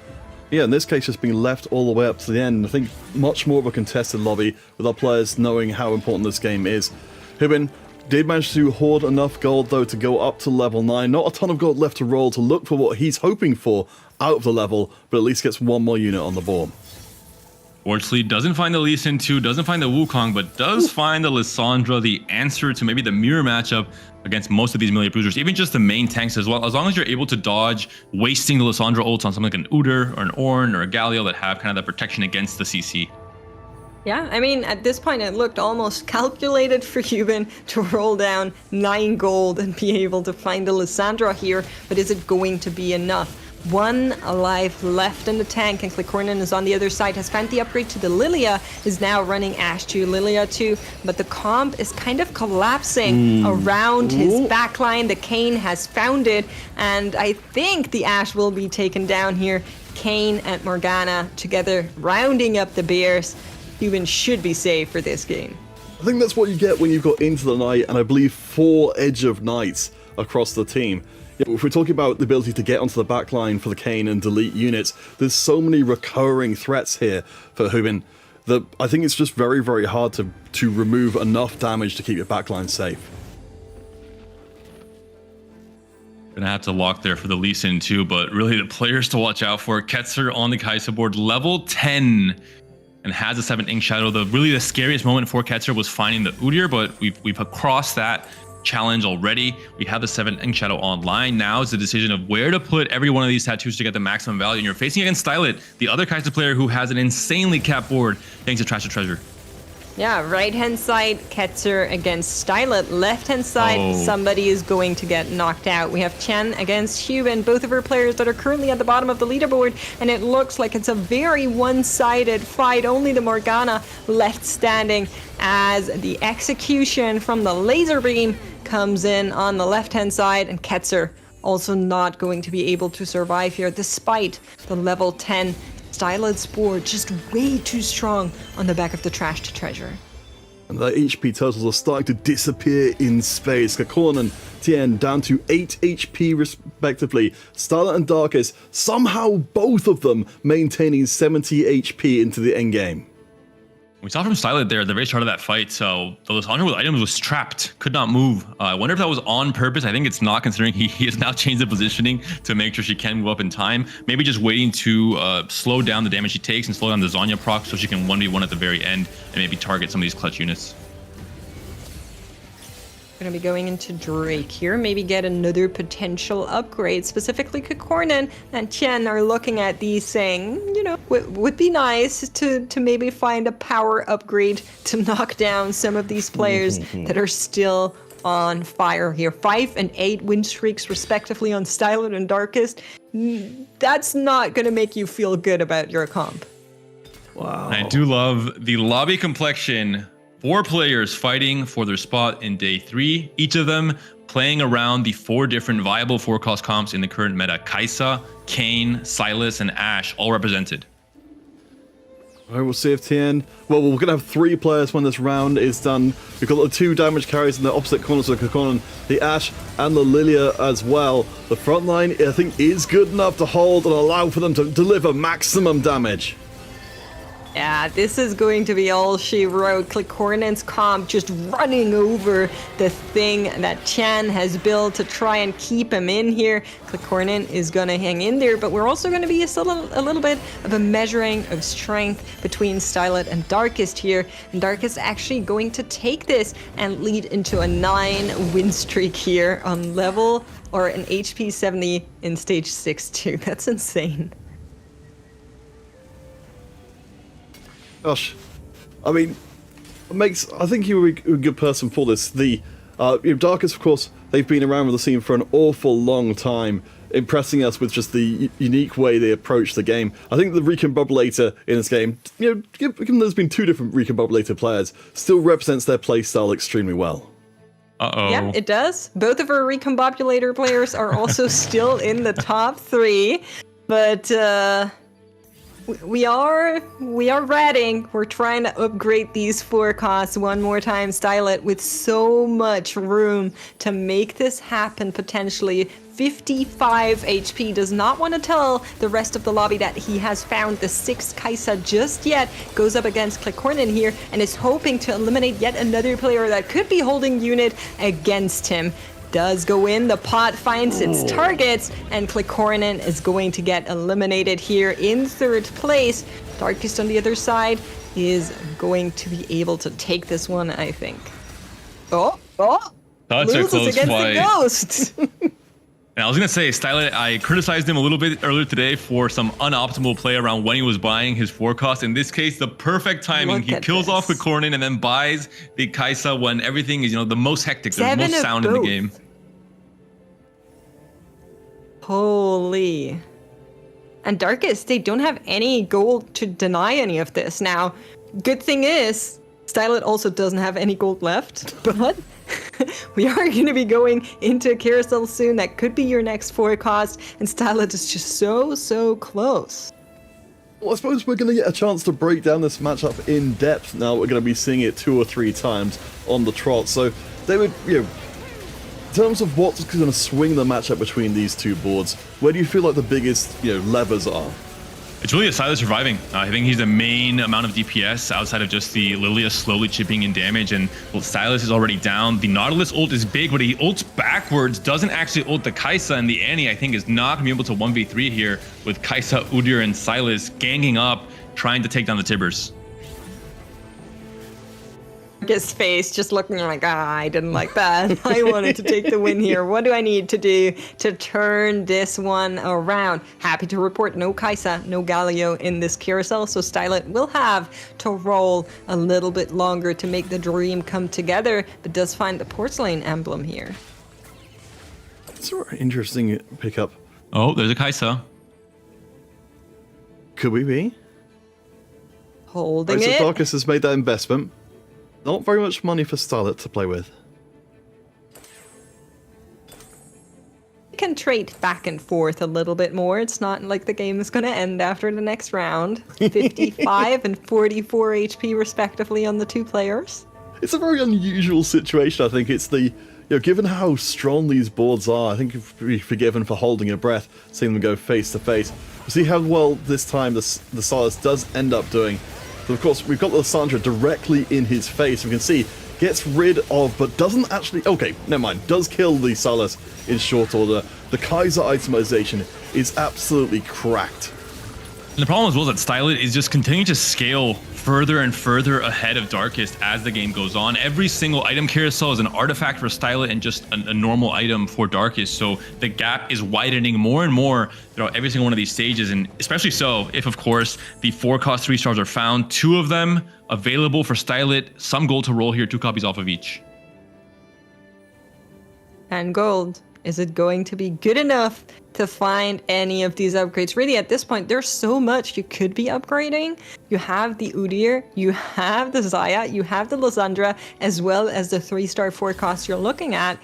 yeah, in this case, just being left all the way up to the end. I think much more of a contested lobby with our players knowing how important this game is. Hubin did manage to hoard enough gold, though, to go up to level 9. Not a ton of gold left to roll to look for what he's hoping for out of the level, but at least gets one more unit on the board. Fortunately, doesn't find the Lee Sin 2, doesn't find the Wukong, but does find the Lissandra, the answer to maybe the mirror matchup against most of these melee bruisers, even just the main tanks as well. As long as you're able to dodge wasting the Lissandra ults on something like an Udyr or an Ornn or a Galio that have kind of that protection against the CC. Yeah, I mean, at this point, it looked almost calculated for Hubin to roll down 9 gold and be able to find the Lissandra here, but is it going to be enough? 1 alive left in the tank, and Clémoulahagra is on the other side, has found the upgrade to the Lilia, is now running Ashe 2, Lilia 2, but the comp is kind of collapsing around his backline. The Kayn has found it, and I think the Ashe will be taken down here. Kayn and Morgana together rounding up the Bears. Hubin should be safe for this game. I think that's what you get when you've got Into the Night, and I believe 4 Edge of Nights across the team. Yeah, if we're talking about the ability to get onto the backline for the Kayn and delete units, there's so many recurring threats here for Hubin that I think it's just very, very hard to remove enough damage to keep your backline safe. Gonna have to lock there for the Lee Sin too, but really the players to watch out for. Ketzer on the Kai'Sa board, level 10, and has a 7 Ink Shadow. The scariest moment for Ketzer was finding the Udyr, but we've crossed that challenge already. We have the 7 Ink Shadow online. Now is the decision of where to put every one of these tattoos to get the maximum value. And you're facing against Stylet, the other Kai'Sa player who has an insanely capped board thanks to Trash to Treasure. Yeah, right-hand side, Ketzer against Stylet. Left-hand side, somebody is going to get knocked out. We have Chen against Hubin, both of our players that are currently at the bottom of the leaderboard, and it looks like it's a very one-sided fight. Only the Morgana left standing as the execution from the laser beam comes in on the left-hand side, and Ketzer also not going to be able to survive here despite the level 10 Stylet's board, just way too strong on the back of the Trash to Treasure. And the HP totals are starting to disappear in space. Kakorn and Tien down to 8 HP respectively. Stylet and Darkest, somehow both of them maintaining 70 HP into the endgame. We saw from Stylet there at the very start of that fight, so the Lissandra with items was trapped, could not move. I wonder if that was on purpose. I think it's not, considering he has now changed the positioning to make sure she can move up in time. Maybe just waiting to slow down the damage she takes and slow down the Zhonya proc so she can 1v1 at the very end and maybe target some of these clutch units. Going to be going into Drake here, maybe get another potential upgrade. Specifically, Kakorn and Chen are looking at these saying, you know, would be nice to maybe find a power upgrade to knock down some of these players that are still on fire here. 5 and 8 win streaks respectively on Stylet and Darkest. That's not going to make you feel good about your comp. Wow. I do love the lobby complexion. 4 players fighting for their spot in day 3, each of them playing around the 4 different viable 4-cost comps in the current meta. Kai'Sa, Kayn, Sylas, and Ashe, all represented. Alright, we'll see if Tien... Well, we're going to have 3 players when this round is done. We've got the 2 damage carries in the opposite corners of Kakorn, the Ashe and the Lilia as well. The front line, I think, is good enough to hold and allow for them to deliver maximum damage. Yeah, this is going to be all she wrote. Clicornan's comp just running over the thing that Chan has built to try and keep him in here. Clicornan is going to hang in there, but we're also going to be a little bit of a measuring of strength between Stylet and Darkest here. And Darkest actually going to take this and lead into a 9 win streak here on level or an HP 70 in stage 6 too. That's insane. Gosh, I mean, I think you were a good person for this. The Darkest, of course, they've been around with the scene for an awful long time, impressing us with just the unique way they approach the game. I think the Recombobulator in this game, given there's been 2 different Recombobulator players, still represents their playstyle extremely well. Uh-oh. Yeah, it does. Both of our Recombobulator players are also still in the top 3, but we are ratting. We're trying to upgrade these forecasts one more time. Stylet with so much room to make this happen potentially. 55 HP does not want to tell the rest of the lobby that he has found the 6th Kaisa just yet. Goes up against Clicornan here and is hoping to eliminate yet another player that could be holding unit against him. Does go in, the pot finds its targets, and Clicornan is going to get eliminated here in 3rd place. Darkest on the other side is going to be able to take this one, I think. That's a loses close against fight. the ghost. And I was going to say, Stylet, I criticized him a little bit earlier today for some unoptimal play around when he was buying his forecast. In this case, the perfect timing. He kills off with Cornin and then buys the Kaisa when everything is, the most hectic, the most sound in the game. Holy. And Darkest, they don't have any gold to deny any of this. Now, good thing is, Stylet also doesn't have any gold left, but we are going to be going into a carousel soon. That could be your next forecast, and Stylet is just so close. Well, I suppose we're going to get a chance to break down this matchup in depth now. We're going to be seeing it 2 or 3 times on the trot. So they would, in terms of what's going to swing the matchup between these 2 boards, where do you feel like the biggest, levers are? It's really a Silas surviving. I think he's the main amount of DPS outside of just the Lilia slowly chipping in damage, and Silas is already down. The Nautilus ult is big, but he ults backwards, doesn't actually ult the Kaisa, and the Annie, I think, is not going to be able to 1v3 here with Kaisa, Udyr, and Silas ganging up, trying to take down the Tibbers. His face just looking like, I didn't like that. I wanted to take the win here. What do I need to do to turn this one around? Happy to report no Kaisa, no Galio in this carousel, so Stylet will have to roll a little bit longer to make the dream come together, but does find the porcelain emblem here. It's an interesting pickup. Oh, there's a Kaisa. Could we be? Holding so it. Darkest has made that investment. Not very much money for Stylet to play with. Can trade back and forth a little bit more. It's not like the game is going to end after the next round. 55 and 44 HP respectively on the 2 players. It's a very unusual situation. I think it's the, given how strong these boards are, I think you'd be forgiven for holding your breath, seeing them go face to face. We'll see how well this time the Silas does end up doing. So of course, we've got Lysandra directly in his face. We can see, gets rid of, but doesn't actually... Okay, never mind. Does kill the Silas in short order. The Kaiser itemization is absolutely cracked. And the problem as well is that Stylet is just continuing to scale further and further ahead of Darkest as the game goes on. Every single item carousel is an artifact for Stylet and just a normal item for Darkest. So the gap is widening more and more throughout every single one of these stages. And especially so if, of course, the 4-cost 3 stars are found. 2 of them available for Stylet. Some gold to roll here, 2 copies off of each. And gold. Is it going to be good enough to find any of these upgrades? Really, at this point, there's so much you could be upgrading. You have the Udyr, you have the Zaya, you have the Lysandra, as well as the 3-star forecast you're looking at.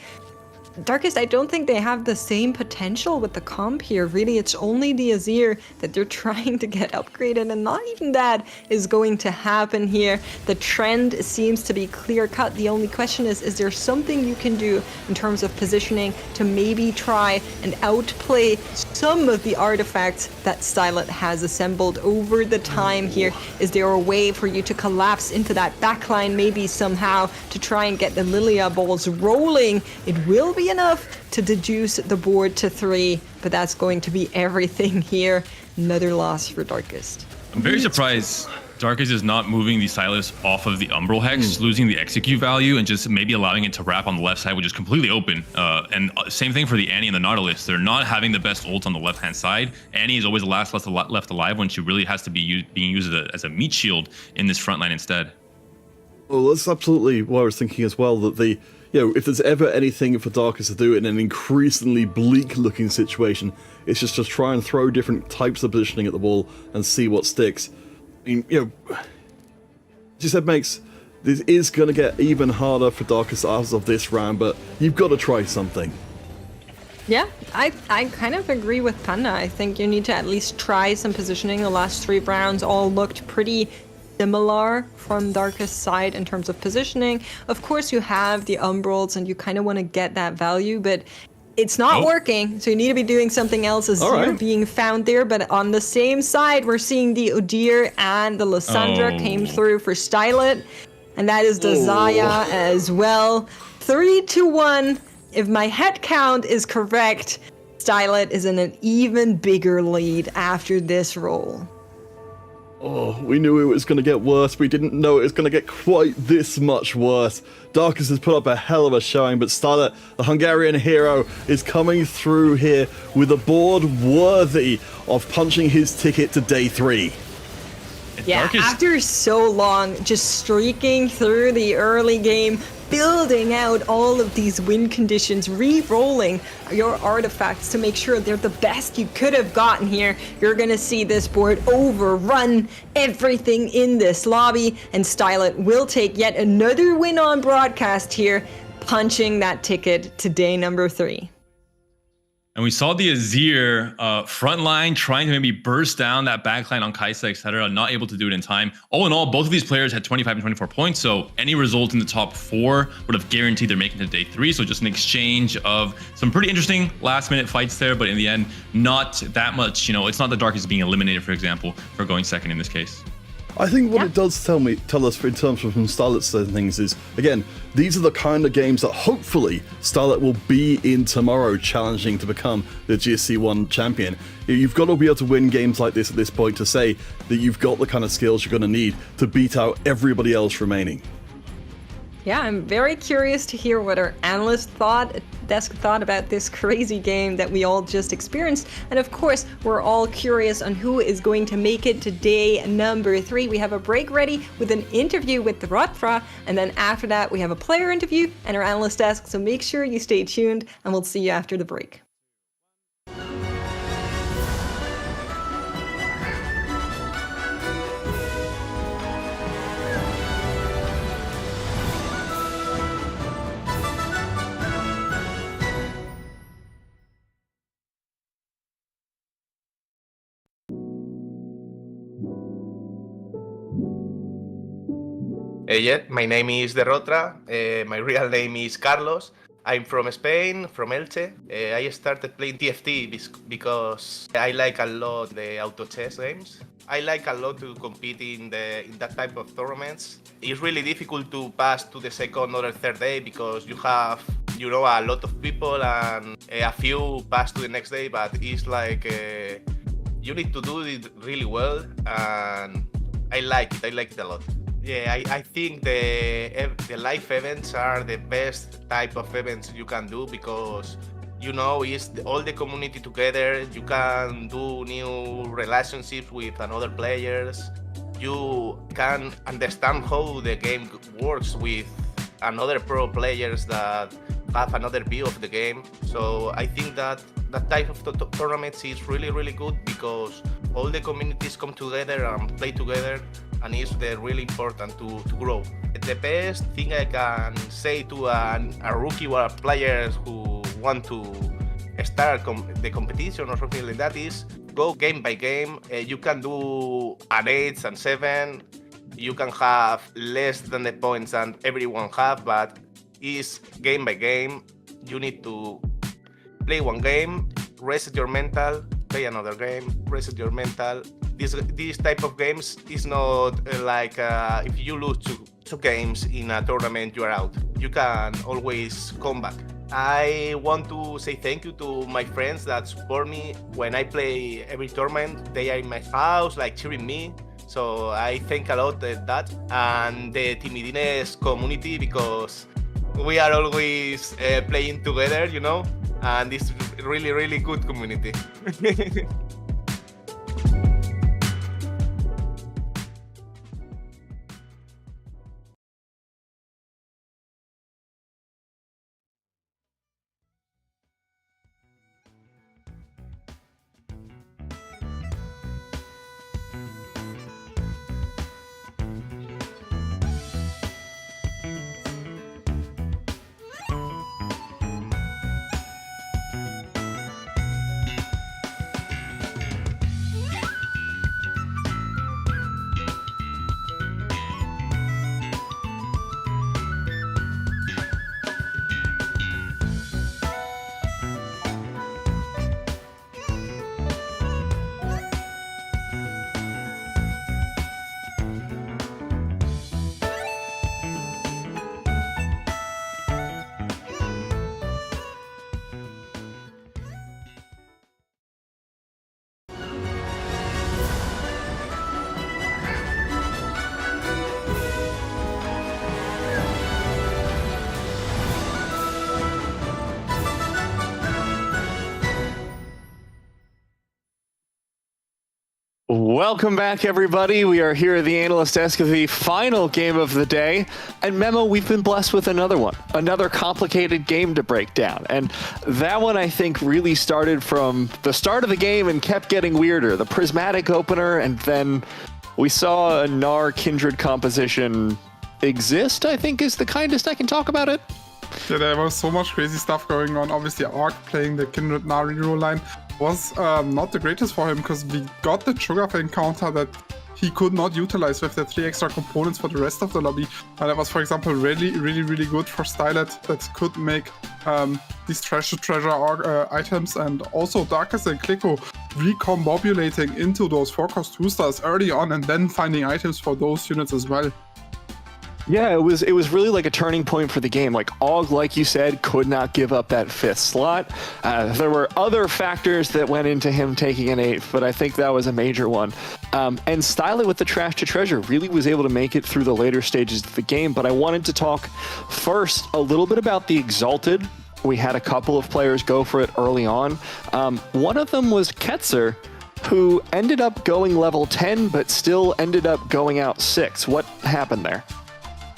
Darkest, I don't think they have the same potential with the comp here. Really, it's only the Azir that they're trying to get upgraded, and not even that is going to happen here. The trend seems to be clear-cut. The only question is there something you can do in terms of positioning to maybe try and outplay some of the artifacts that Stylet has assembled over the time here? Is there a way for you to collapse into that backline maybe somehow to try and get the Lilia balls rolling? It will be enough to deduce the board to 3, but that's going to be everything here. Another loss for Darkest. I'm very surprised Darkest is not moving the Silas off of the Umbral Hex, losing the execute value, and just maybe allowing it to wrap on the left side, which is completely open. And same thing for the Annie and the Nautilus. They're not having the best ult on the left-hand side. Annie is always the last left alive when she really has to be being used as a meat shield in this front line instead. Well, that's absolutely what I was thinking as well, that the, if there's ever anything for Darkest to do in an increasingly bleak-looking situation, it's just to try and throw different types of positioning at the wall and see what sticks. I mean, as you said, Makes, this is going to get even harder for Darkest as of this round, but you've got to try something. Yeah, I kind of agree with Panda. I think you need to at least try some positioning. The last 3 rounds all looked pretty similar from Darkest side in terms of positioning. Of course, you have the Umbrals and you kind of want to get that value, but it's not working, so you need to be doing something else. Azir being found there, but on the same side, we're seeing the Udyr and the Lissandra came through for Stylet, and that is the Xayah as well. 3-1. If my head count is correct, Stylet is in an even bigger lead after this roll. Oh, we knew it was going to get worse. We didn't know it was going to get quite this much worse. Darkest has put up a hell of a showing, but Stylet, the Hungarian hero, is coming through here with a board worthy of punching his ticket to day 3. Yeah, after so long, just streaking through the early game, building out all of these win conditions, re-rolling your artifacts to make sure they're the best you could have gotten here, you're gonna see this board overrun everything in this lobby, and Stylet will take yet another win on broadcast here, punching that ticket to day number 3. And we saw the Azir front line trying to maybe burst down that backline on Kai'Sa, etc., not able to do it in time. All in all, both of these players had 25 and 24 points, so any result in the top 4 would have guaranteed they're making it to day 3. So just an exchange of some pretty interesting last-minute fights there, but in the end, not that much. It's not the Darkest being eliminated, for example, for going second in this case. I think what it does tell us in terms of from Stylet's side of things is, again, these are the kind of games that hopefully Stylet will be in tomorrow, challenging to become the GSC1 champion. You've got to be able to win games like this at this point to say that you've got the kind of skills you're going to need to beat out everybody else remaining. Yeah, I'm very curious to hear what our analyst desk thought about this crazy game that we all just experienced. And of course, we're all curious on who is going to make it to day number 3. We have a break ready with an interview with Derrotra, and then after that, we have a player interview and our analyst desk. So make sure you stay tuned, and we'll see you after the break. My name is Derrotra. My real name is Carlos. I'm from Spain, from Elche. I started playing TFT because I like a lot the auto chess games. I like a lot to compete in that type of tournaments. It's really difficult to pass to the second or third day because you have a lot of people and a few pass to the next day, but it's like you need to do it really well, and I like it a lot. Yeah, I think the live events are the best type of events you can do because, it's all the community together. You can do new relationships with another players. You can understand how the game works with another pro players that have another view of the game. So I think that type of tournaments is really, really good because all the communities come together and play together, and it's really important to grow. The best thing I can say to a rookie or players who want to start the competition or something like that is go game by game. You can do an 8 and 7. You can have less than the points that everyone have, but it's game by game. You need to play one game, reset your mental, play another game, reset your mental. This type of games is not like if you lose two games in a tournament, you are out. You can always come back. I want to say thank you to my friends that support me when I play every tournament. They are in my house, like cheering me. So I thank a lot that, and the Timidines community, because we are always playing together, you know, and it's really, really good community. Welcome back, everybody. We are here at the Analyst Desk of the final game of the day. And Memo, we've been blessed with another one, another complicated game to break down. And that one, I think, really started from the start of the game and kept getting weirder. The prismatic opener, and then we saw a Gnar Kindred composition exist, I think is the kindest I can talk about it. Yeah, there was so much crazy stuff going on. Obviously, Arc playing the Kindred Gnar reroll line was not the greatest for him, because we got the Cho'Gath encounter that he could not utilize with the 3 extra components for the rest of the lobby. And that was, for example, really good for Stylet, that could make these treasure items, and also Darkest and Kliko recombobulating into those 4-cost 2-stars early on, and then finding items for those units as well. Yeah, it was really like a turning point for the game. Like Og, like you said, could not give up that 5th slot. There were other factors that went into him taking an 8th, but I think that was a major one. And Stylet with the Trash to Treasure really was able to make it through the later stages of the game. But I wanted to talk first a little bit about the Exalted. We had a couple of players go for it early on. One of them was Ketzer, who ended up going level 10, but still ended up going out 6. What happened there?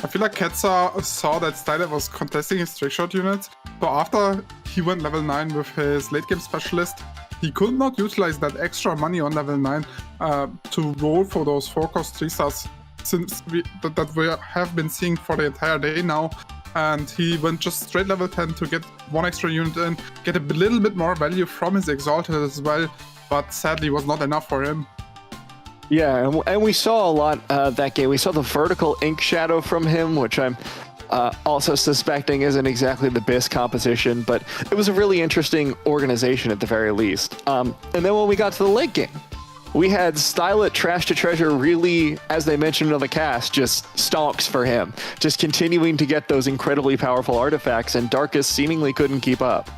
I feel like Ketzer saw that Stylet was contesting his trickshot units, so after he went level 9 with his late game specialist, he could not utilize that extra money on level 9 to roll for those 4-cost 3-stars since we have been seeing for the entire day now. And he went just straight level 10 to get 1 extra unit in, get a little bit more value from his Exalted as well, but sadly was not enough for him. Yeah, and we saw a lot that game. We saw the vertical ink shadow from him, which I'm also suspecting isn't exactly the best composition, but it was a really interesting organization at the very least. And then when we got to the late game, we had Stylet Trash to Treasure really, as they mentioned in the cast, just stonks for him, just continuing to get those incredibly powerful artifacts, and Darkest seemingly couldn't keep up.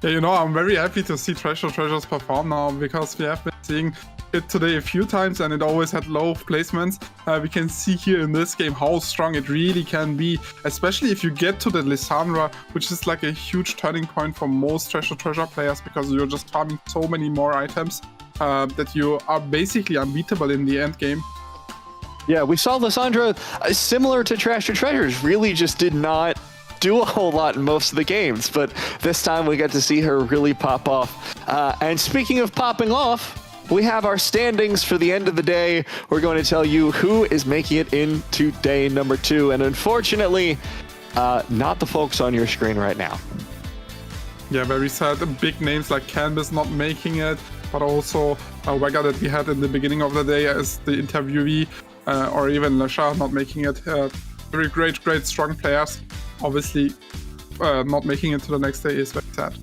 Yeah, you know, I'm very happy to see Trash to Treasures perform now, because we have been seeing it today a few times and it always had low placements. We can see here in this game how strong it really can be, especially if you get to the Lissandra, which is like a huge turning point for most Trash to Treasure players, because you're just farming so many more items that you are basically unbeatable in the end game. Yeah, we saw Lissandra, similar to Trash to Treasures, really just did not do a whole lot in most of the games, but this time we got to see her really pop off. And speaking of popping off, we have our standings for the end of the day. We're going to tell you who is making it into day number 2, and unfortunately, not the folks on your screen right now. Yeah, very sad. Big names like Canvas not making it, but also Wägga that we had in the beginning of the day as the interviewee, or even Lelouch not making it. Very great, strong players. Obviously, not making it to the next day is very sad.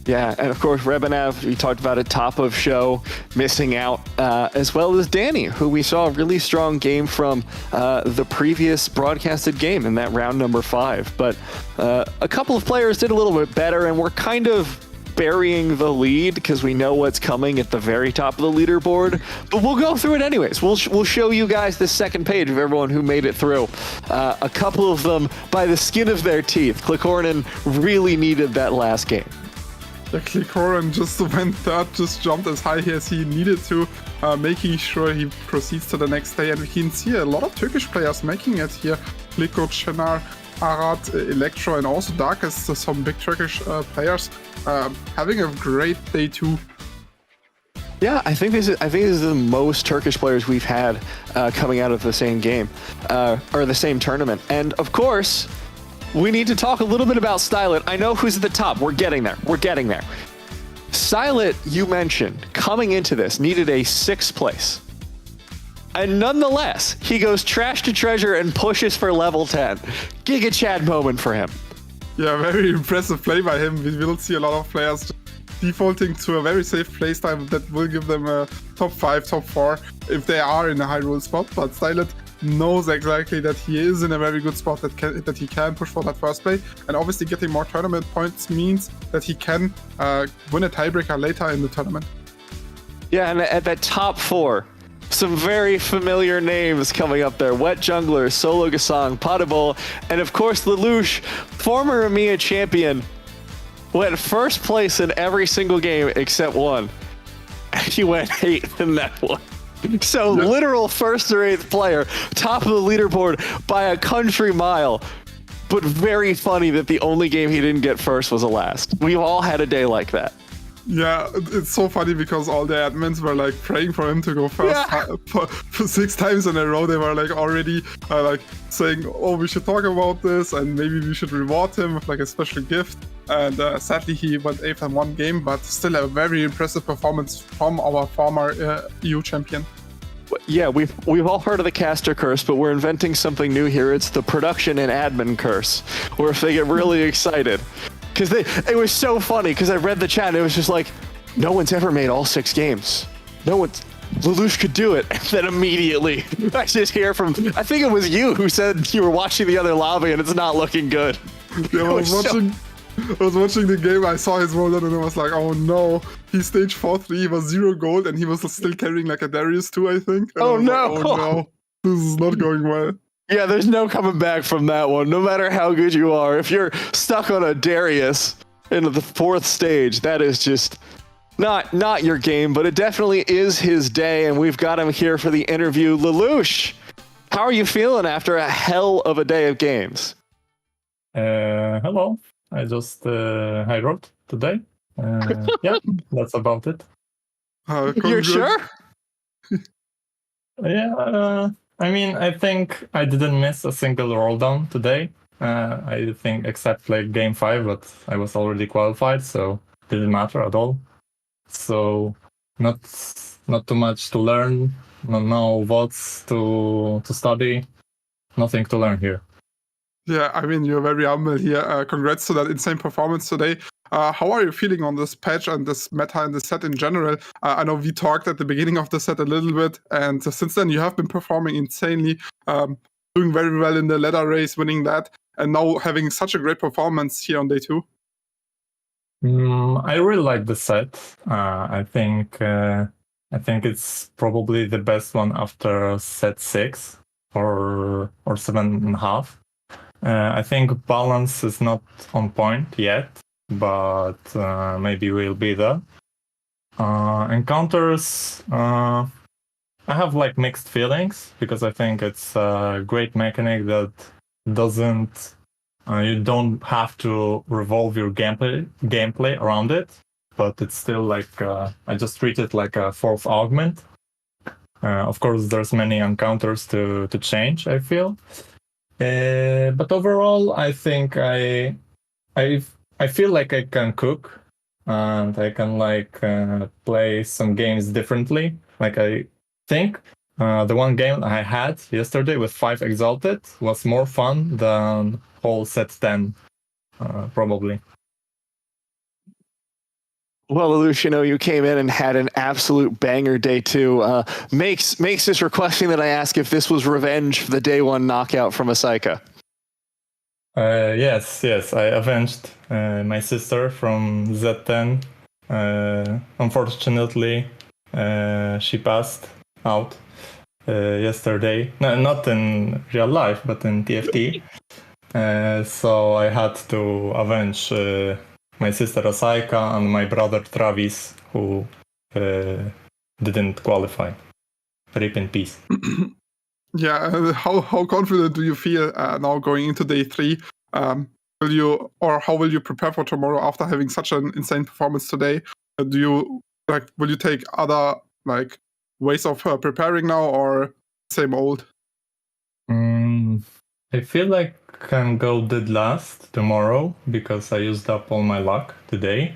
Yeah, and of course, Rebenev, we talked about at top of show, missing out, as well as Danny, who we saw a really strong game from the previous broadcasted game in that round number 5. But a couple of players did a little bit better, and we're kind of burying the lead because we know what's coming at the very top of the leaderboard. But we'll go through it anyways. We'll show you guys the second page of everyone who made it through. A couple of them by the skin of their teeth. Klikorinen really needed that last game. Yeah, Klikorinen just went third, just jumped as high as he needed to, making sure he proceeds to the next day. And we can see a lot of Turkish players making it here. Kliko, Çınar, Arad, Electro, and also Darkest, some big Turkish players having a great day too. Yeah, I think this is the most Turkish players we've had coming out of the same game, or the same tournament. And of course, we need to talk a little bit about Stylet. I know who's at the top. We're getting there. Stylet, you mentioned, coming into this, needed a 6th place. And nonetheless, he goes trash to treasure and pushes for level 10. Giga Chad moment for him. Yeah, very impressive play by him. We will see a lot of players defaulting to a very safe playstyle that will give them a top 5, top 4 if they are in a Hyrule spot. But Stylet knows exactly that he is in a very good spot that he can push for that first play, and obviously getting more tournament points means that he can win a tiebreaker later in the tournament. Yeah, and at that top 4, some very familiar names coming up there. Wet Jungler, Solo Gasang, Potable, and of course Lelouch, former EMEA champion, went first place in every single game except one. He went 8th in that one. So literal 1st or 8th player, top of the leaderboard by a country mile. But very funny that the only game he didn't get first was the last. We've all had a day like that. Yeah, it's so funny because all the admins were like praying for him to go first. Yeah. For 6 times in a row. They were like already like saying, oh, we should talk about this and maybe we should reward him with like a special gift. And sadly he went 8th in one game, but still a very impressive performance from our former EU champion. Yeah, we've all heard of the caster curse, but we're inventing something new here. It's the production and admin curse, where if they get really excited. Because it was so funny, because I read the chat and it was just like, no one's ever made all 6 games. Lelouch could do it. And then immediately, I just hear from, I think it was you who said you were watching the other lobby and it's not looking good. Yeah, I was watching the game, I saw his roll and I was like, oh no, he's stage 4-3, he was 0 gold and he was still carrying like a Darius too, I think. And oh like, no! Oh no, this is not going well. Yeah, there's no coming back from that one. No matter how good you are, if you're stuck on a Darius in the 4th stage, that is just not your game, but it definitely is his day, and we've got him here for the interview. Lelouch, how are you feeling after a hell of a day of games? Hello. I just I wrote today. Yeah, that's about it. You're sure? Yeah, I mean, I think I didn't miss a single roll down today. I think except like game 5, but I was already qualified, so it didn't matter at all. So not too much to learn, no votes to study, nothing to learn here. Yeah, I mean, you're very humble here. Congrats to that insane performance today. How are you feeling on this patch and this meta and the set in general? I know we talked at the beginning of the set a little bit, and since then you have been performing insanely, doing very well in the ladder race, winning that, and now having such a great performance here on day 2. I really like the set. I think it's probably the best one after set 6 or 7.5. I think balance is not on point yet, but maybe we'll be there. Encounters, I have like mixed feelings because I think it's a great mechanic that doesn't. You don't have to revolve your gameplay around it, but it's still like I just treat it like a 4th augment. Of course, there's many encounters to change, I feel. But overall, I think I I feel like I can cook and I can play some games differently. Like I think the one game I had yesterday with 5 Exalted was more fun than whole set 10, probably. Well, Lelouch, you came in and had an absolute banger day 2. Makes this requesting that I ask if this was revenge for the day 1 knockout from Asaika. Yes, I avenged my sister from Z10. Unfortunately, she passed out yesterday. No, not in real life, but in TFT. So I had to avenge my sister Asaika and my brother Travis, who didn't qualify. Rip in peace. Yeah, how confident do you feel now going into day 3? How will you prepare for tomorrow after having such an insane performance today? Will you take other ways of preparing now, or same old? I feel like I can go dead last tomorrow because I used up all my luck today.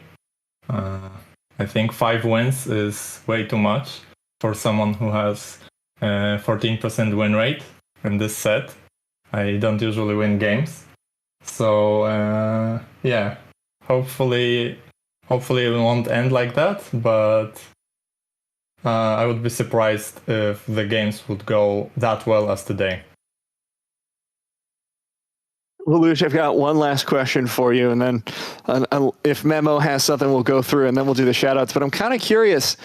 I think 5 wins is way too much for someone who has 14% win rate in this set. I don't usually win games. So yeah, hopefully it won't end like that, but I would be surprised if the games would go that well as today. Lelouch, I've got one last question for you, and then if Memo has something, we'll go through, and then we'll do the shoutouts. But I'm kind of curious,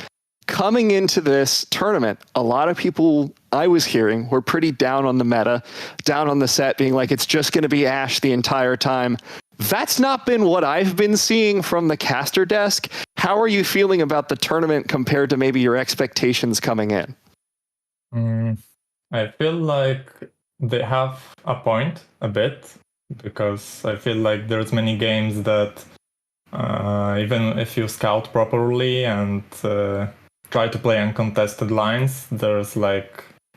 coming into this tournament, a lot of people I was hearing were pretty down on the meta, down on the set, being like, it's just going to be Ashe the entire time. That's not been what I've been seeing from the caster desk. How are you feeling about the tournament compared to maybe your expectations coming in? I feel like they have a point a bit, because I feel like there's many games that even if you scout properly and try to play uncontested lines, there's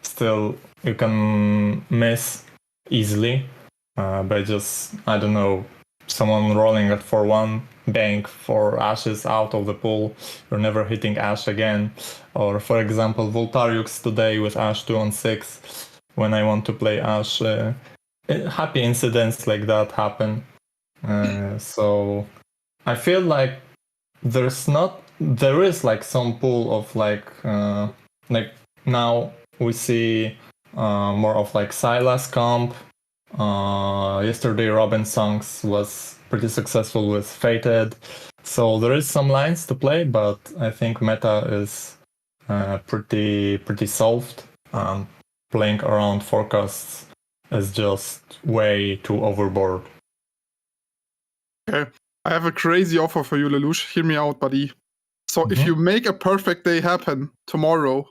still you can miss easily by just, I don't know, someone rolling at 4-1, bank 4 Ashes out of the pool, you're never hitting Ashe again. Or for example, Voltariux today with Ashe 2-on-6, when I want to play Ashe, happy incidents like that happen. So I feel like there is some pool of now we see more of Silas comp. Yesterday Robin Songs was pretty successful with Fated. So there is some lines to play, but I think meta is pretty solved. Playing around forecasts is just way too overboard. Okay, I have a crazy offer for you, Lelouch. Hear me out, buddy. So if you make a perfect day happen tomorrow,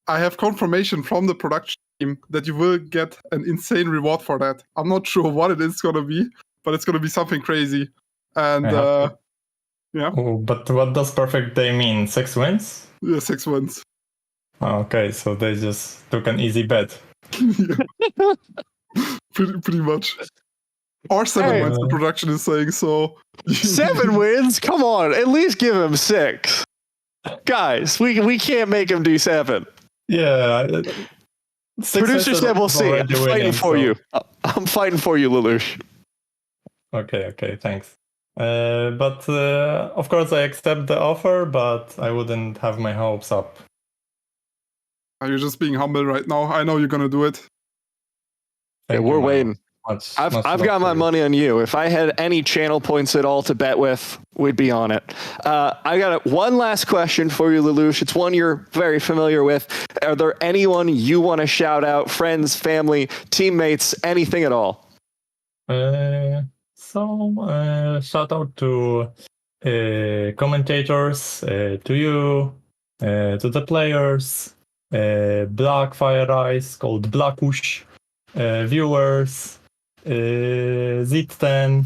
I have confirmation from the production team that you will get an insane reward for that. I'm not sure what it is going to be, but it's going to be something crazy. And yeah. Oh, but what does perfect day mean? 6 wins? Yeah, 6 wins. Okay, so they just took an easy bet. pretty much. Or 7 wins, the production is saying, so... 7 wins? Come on, at least give him 6. Guys, we can't make him do 7. Yeah. Producer said we'll see. I'm fighting for you. I'm fighting for you, Lelouch. Okay, thanks. But of course I accept the offer, but I wouldn't have my hopes up. Are you just being humble right now? I know you're gonna do it. Yeah, we're waiting. I've got my money on you. If I had any channel points at all to bet with, we'd be on it. I got one last question for you, Lelouch. It's one you're very familiar with. Are there anyone you want to shout out? Friends, family, teammates, anything at all? Shout out to commentators, to you, to the players, Black Fire Eyes called Blackush, viewers, Z10,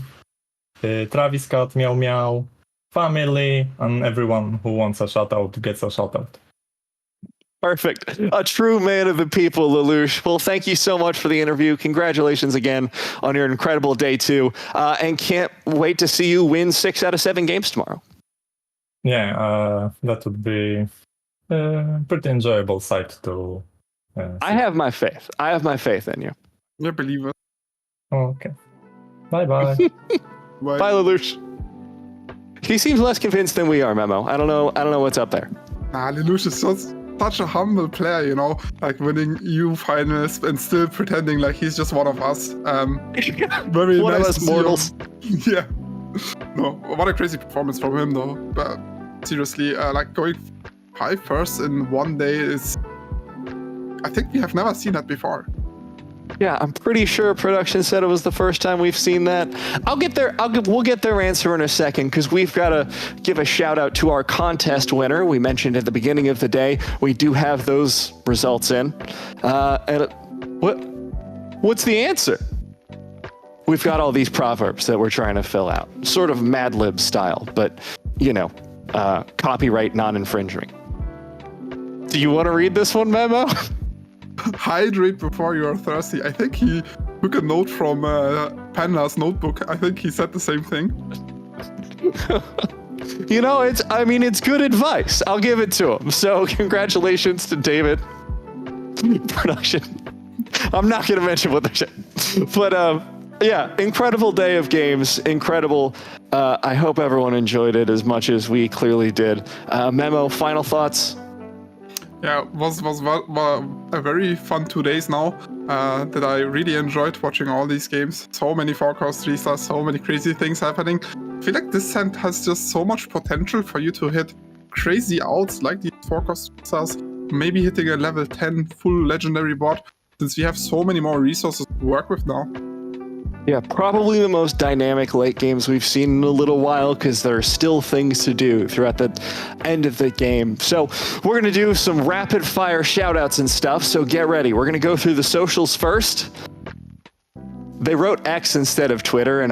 Travis Cat, Meow Meow, family, and everyone who wants a shout out gets a shout out. Perfect. A true man of the people, Lelouch. Well, thank you so much for the interview. Congratulations again on your incredible day 2. And can't wait to see you win 6 out of 7 games tomorrow. Yeah, that would be a pretty enjoyable sight to I have my faith. I have my faith in you. I believe it. Okay. Bye-bye. Bye, Lelouch. He seems less convinced than we are, Memo. I don't know what's up there. Nah, Lelouch is just such a humble player, you know, like winning EU finals and still pretending like he's just one of us. Very one nice of us mortals. Yeah. No, what a crazy performance from him, though. But seriously, like going 5 first in one day is, I think we have never seen that before. Yeah, I'm pretty sure production said it was the first time we've seen that. We'll get their answer in a second, because we've got to give a shout out to our contest winner. We mentioned at the beginning of the day, we do have those results in. What's the answer? We've got all these proverbs that we're trying to fill out, sort of Mad Lib style, but copyright non-infringing. Do you want to read this one, Memo? Hydrate before you are thirsty. I think he took a note from Panda's notebook. I think he said the same thing. It's good advice. I'll give it to him. So congratulations to David. Production. I'm not going to mention what they said. But yeah, incredible day of games. Incredible. I hope everyone enjoyed it as much as we clearly did. Memo, final thoughts? Yeah, was a very fun 2 days now that I really enjoyed watching all these games. So many 4-cost 3-stars, so many crazy things happening. I feel like this set has just so much potential for you to hit crazy outs like these 4-cost 3-stars, maybe hitting a level 10 full legendary bot, since we have so many more resources to work with now. Yeah, probably the most dynamic late games we've seen in a little while, because there are still things to do throughout the end of the game. So we're going to do some rapid fire shout outs and stuff, so get ready. We're going to go through the socials first. They wrote X instead of Twitter, and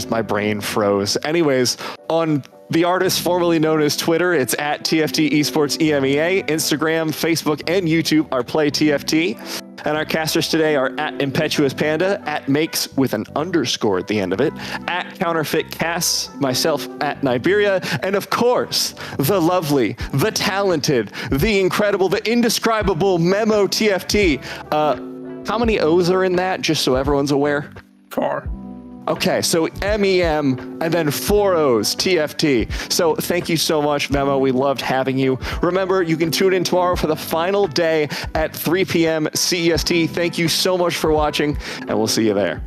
my brain froze. Anyways, on the artist formerly known as Twitter, it's at TFT Esports EMEA. Instagram, Facebook, and YouTube are PlayTFT. And our casters today are at Impetuous Panda, at Makes with an underscore at the end of it, at Counterfeit Cass, myself at Niberia, and of course, the lovely, the talented, the incredible, the indescribable Memo TFT. How many O's are in that, just so everyone's aware? 4. Okay, so MEM and then 4 O's, TFT. So thank you so much, Memo. We loved having you. Remember, you can tune in tomorrow for the final day at 3 p.m. CEST. Thank you so much for watching, and we'll see you there.